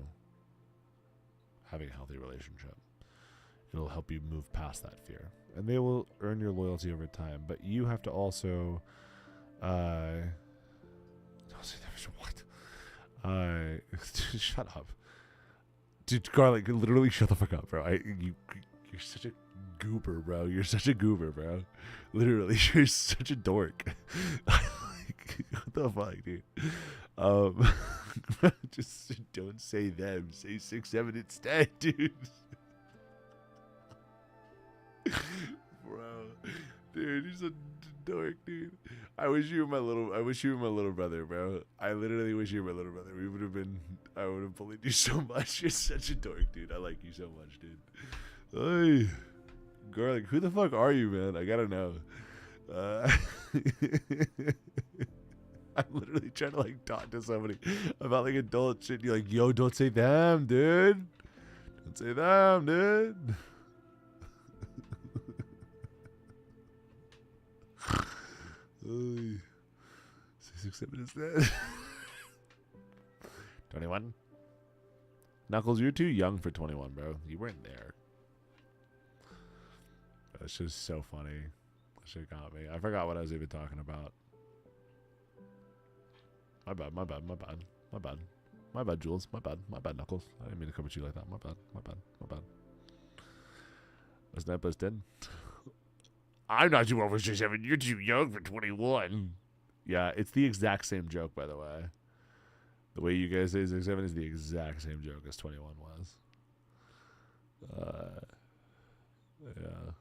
having a healthy relationship. It'll help you move past that fear. And they will earn your loyalty over time, but you have to also Don't say that. What? Shut up. Dude, Garlic, literally shut the fuck up, bro. You're such a goober, bro. You're such a goober, bro. Literally, you're such a dork. Like, what the fuck, dude? Just don't say them. Say 6, 7 instead, dude. Bro, dude, you're such a dork, dude. I wish you were my little brother, bro. I literally wish you were my little brother. I would have bullied you so much. You're such a dork, dude. I like you so much, dude. Hey, Garlic, who the fuck are you, man? I gotta know. I'm literally trying to like talk to somebody about like adult shit. You're like, yo, don't say them, dude. Don't say them, dude. Say 6, 7 instead. 21. Knuckles, you're too young for 21, bro. You weren't there. That's just so funny. That shit got me. I forgot what I was even talking about. My bad, Jules. My bad, Knuckles. I didn't mean to come at you like that. My bad. That's not busted. I'm not too old for 6, 7. You're too young for 21. Yeah, it's the exact same joke, by the way. The way you guys say 6, 7 is the exact same joke as 21 was. Yeah.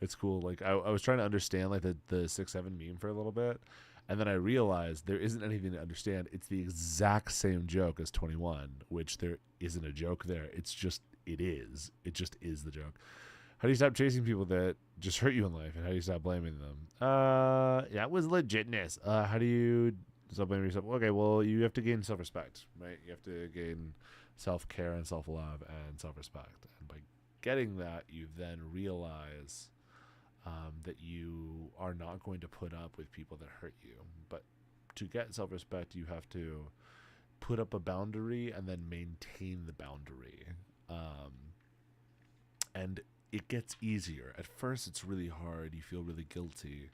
It's cool. Like, I was trying to understand, like, the 6, 7 meme for a little bit. And then I realized there isn't anything to understand. It's the exact same joke as 21, which there isn't a joke there. It's just, it is. It just is the joke. How do you stop chasing people that just hurt you in life? And how do you stop blaming them? That was legitness. How do you stop blaming yourself? Okay, well, you have to gain self-respect, right? You have to gain self-care and self-love and self-respect. And by getting that, you then realize that you are not going to put up with people that hurt you. But to get self-respect, you have to put up a boundary and then maintain the boundary. And it gets easier. At first, it's really hard. You feel really guilty.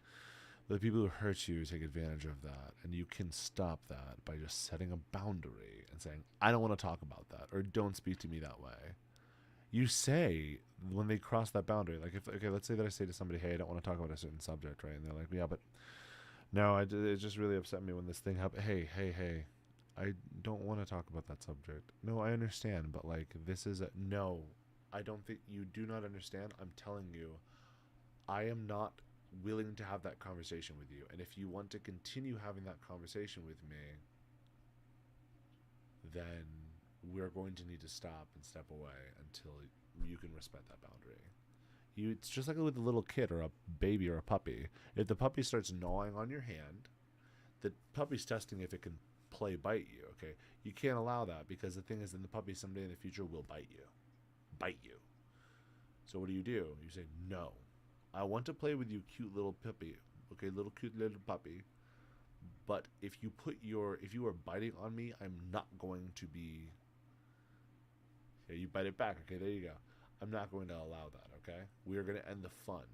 The people who hurt you take advantage of that, and you can stop that by just setting a boundary and saying, I don't want to talk about that, or don't speak to me that way. You say, when they cross that boundary, like, let's say that I say to somebody, hey, I don't want to talk about a certain subject, right? And they're like, yeah, but no, it just really upset me when this thing happened. Hey, I don't want to talk about that subject. No, I understand, but, like, this is no, I don't think you do not understand. I'm telling you, I am not willing to have that conversation with you. And if you want to continue having that conversation with me, then we're going to need to stop and step away until you can respect that boundary. It's just like with a little kid or a baby or a puppy. If the puppy starts gnawing on your hand, the puppy's testing if it can play bite you, okay? You can't allow that, because the thing is, then the puppy someday in the future will bite you. So what do? You say, no, I want to play with you, cute little puppy. Okay, cute little puppy. But if you are biting on me, I'm not going to be. Okay, you bite it back. Okay, there you go. I'm not going to allow that. Okay, we are going to end the fun.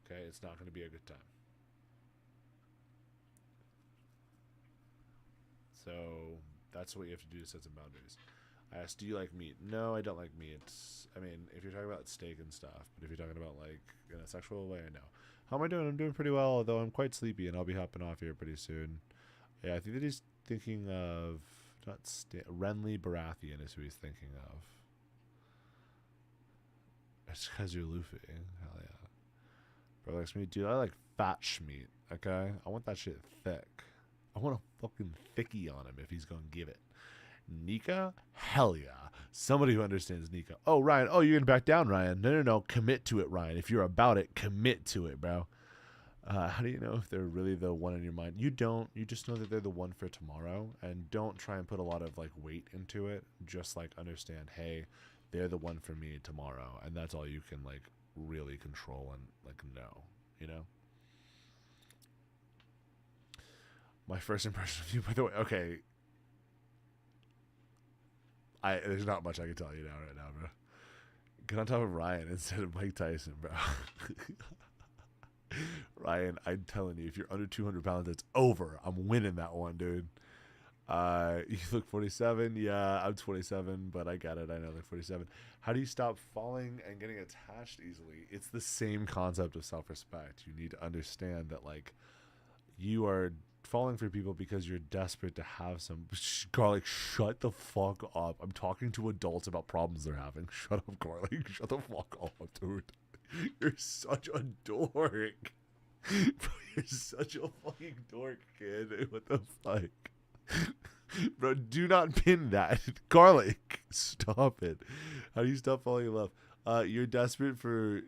Okay, it's not going to be a good time. So that's what you have to do to set some boundaries. I asked, do you like meat? No, I don't like meat. I mean, if you're talking about steak and stuff, but if you're talking about, like, in a sexual way, no. How am I doing? I'm doing pretty well, although I'm quite sleepy, and I'll be hopping off here pretty soon. Yeah, I think that he's thinking of, Renly Baratheon is who he's thinking of. It's because you're Luffy. Hell yeah. Bro likes meat. Dude, I like fat schmeat, okay? I want that shit thick. I want a fucking thickie on him if he's going to give it. Nika? Hell yeah. Somebody who understands Nika. Oh, Ryan. Oh, you're going to back down, Ryan. No. Commit to it, Ryan. If you're about it, commit to it, bro. How do you know if they're really the one in your mind? You don't. You just know that they're the one for tomorrow. And don't try and put a lot of, like, weight into it. Just, like, understand, hey, they're the one for me tomorrow. And that's all you can, like, really control and, like, know. You know? My first impression of you, by the way. Okay. There's not much I can tell you right now, bro. Get on top of Ryan instead of Mike Tyson, bro. I'm telling you, if you're under 200 pounds, it's over. I'm winning that one, dude. You look 47. Yeah, I'm 27, but I get it. I know they're 47. How do you stop falling and getting attached easily? It's the same concept of self-respect. You need to understand that, like, you are falling for people because you're desperate to have some. Garlic, shut the fuck up. I'm talking to adults about problems they're having. Shut up, Garlic. Shut the fuck up, dude. You're such a dork. Bro, you're such a fucking dork, kid. What the fuck? Bro, do not pin that. Garlic, stop it. How do you stop falling in love? You're desperate for.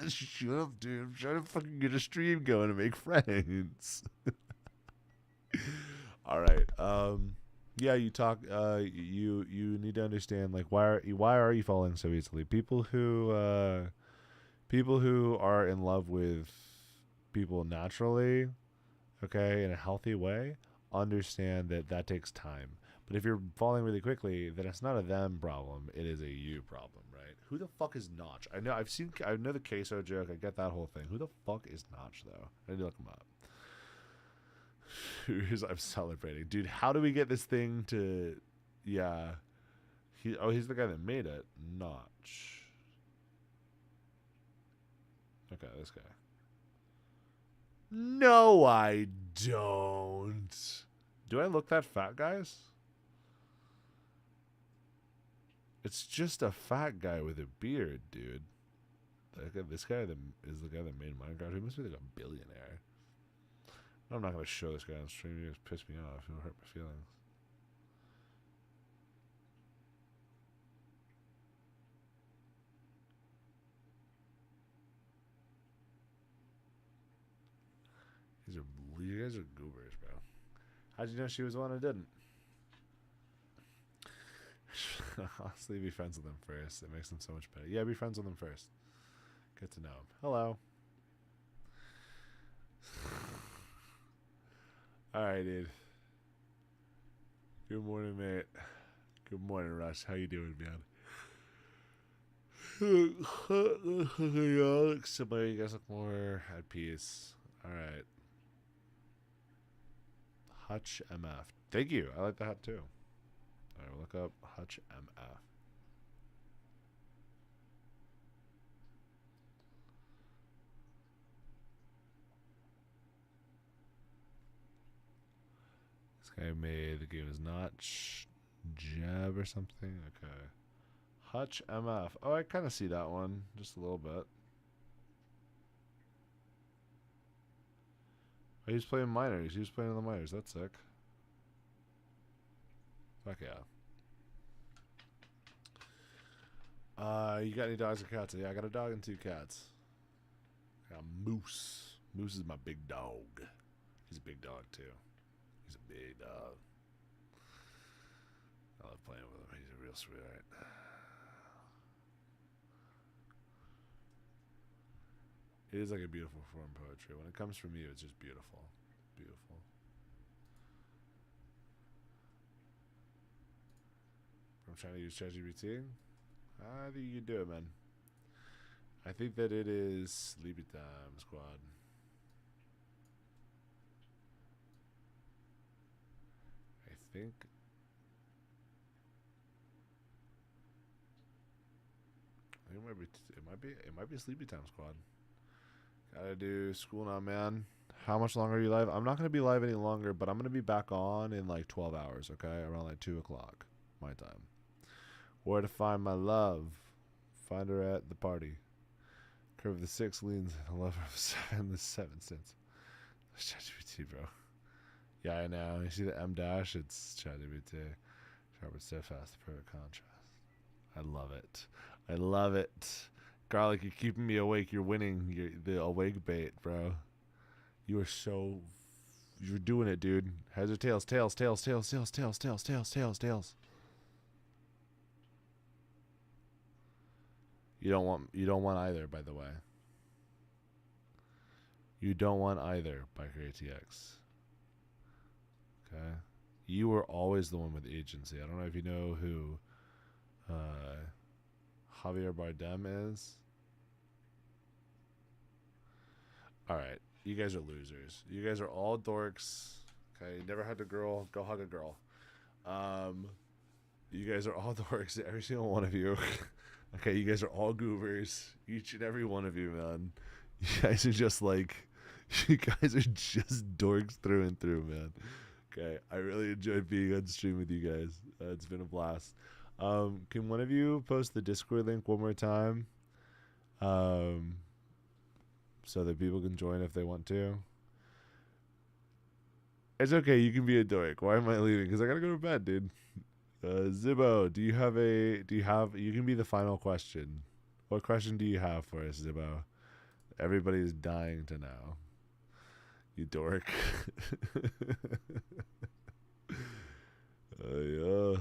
Shut up, dude. I'm trying to fucking get a stream going and make friends. All right. Yeah, you talk. You need to understand, like, why are you falling so easily? People who are in love with people naturally, okay, in a healthy way, understand that takes time. But if you're falling really quickly, then it's not a them problem. It is a you problem, right? Who the fuck is Notch? I know the queso joke. I get that whole thing. Who the fuck is Notch, though? I need to look him up. I'm celebrating. Dude, how do we get this thing to... Yeah. He's the guy that made it. Notch. Okay, this guy. No, I don't. Do I look that fat, guys? It's just a fat guy with a beard, dude. This guy is the guy that made Minecraft. He must be like a billionaire. I'm not going to show this guy on stream. He just pissed me off. He'll hurt my feelings. You guys are goobers, bro. How'd you know she was the one who didn't? Honestly, be friends with them first. It makes them so much better. Yeah, be friends with them first. Get to know them. Hello. Alright, dude. Good morning, mate. Good morning, Rush. How you doing, man? You look similar. You guys look more at peace. Alright. Hutch MF. Thank you. I like the hat too. Alright, we'll look up Hutch MF. This guy made the game is Notch Jab or something. Okay. Hutch MF. Oh, I kind of see that one. Just a little bit. Oh, he's playing minors. He was playing in the minors. That's sick. Fuck yeah. You got any dogs or cats? Yeah, I got a dog and 2 cats. I got Moose. Moose is my big dog. He's a big dog too. He's a big dog. I love playing with him. He's a real sweetheart. It is like a beautiful form of poetry. When it comes from you, it's just beautiful. Beautiful. I'm trying to use ChatGPT. I think you can do it, man. I think that it is Sleepy Time Squad. I think. It might be Sleepy Time Squad. Gotta do school now, man. How much longer are you live? I'm not gonna be live any longer, but I'm gonna be back on in like 12 hours, okay? Around like 2 o'clock my time. Where to find my love? Find her at the party. Curve of the 6 leans and a lover of 7. The 7 cents. ChatGPT, bro. Yeah, I know. You see the M dash? It's ChatGPT. Sharp and steadfast, the perfect contrast. I love it. I love it. Garlic, you're keeping me awake. You're winning. You're the awake bait, bro. You are so... You're doing it, dude. Heads or tails? Tails, tails, tails, tails, tails, tails, tails, tails, tails. You don't want either, by the way. You don't want either by CreateTX. Okay? You were always the one with agency. I don't know if you know who Javier Bardem is. All right. You guys are losers. You guys are all dorks. Okay. Never had a girl. Go hug a girl. You guys are all dorks. Every single one of you. Okay. You guys are all goobers. Each and every one of you, man. You guys are just like, you guys are just dorks through and through, man. Okay. I really enjoyed being on stream with you guys. It's been a blast. Can one of you post the Discord link one more time? So that people can join if they want to. It's okay, you can be a dork. Why am I leaving? Because I gotta go to bed, dude. Zibbo, you can be the final question. What question do you have for us, Zibbo? Everybody's dying to know. You dork. Yeah.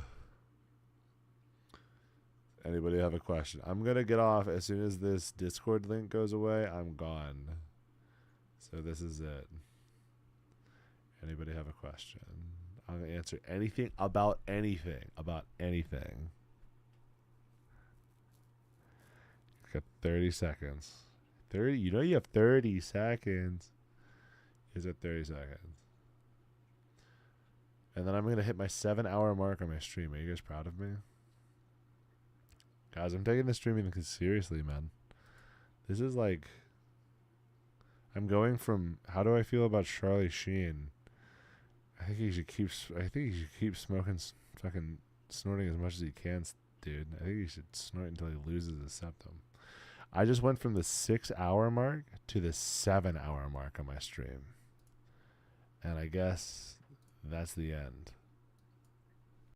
Anybody have a question? I'm going to get off as soon as this Discord link goes away. I'm gone. So this is it. Anybody have a question? I'm going to answer anything about anything. About anything. You've got 30 seconds. 30? You know you have 30 seconds. You guys have 30 seconds. And then I'm going to hit my 7-hour mark on my stream. Are you guys proud of me? Guys, I'm taking this streaming seriously, man. This is like, I'm going from how do I feel about Charlie Sheen? I think he should keep smoking, fucking snorting as much as he can, dude. I think he should snort until he loses his septum. I just went from the 6-hour mark to the 7-hour mark on my stream, and I guess that's the end.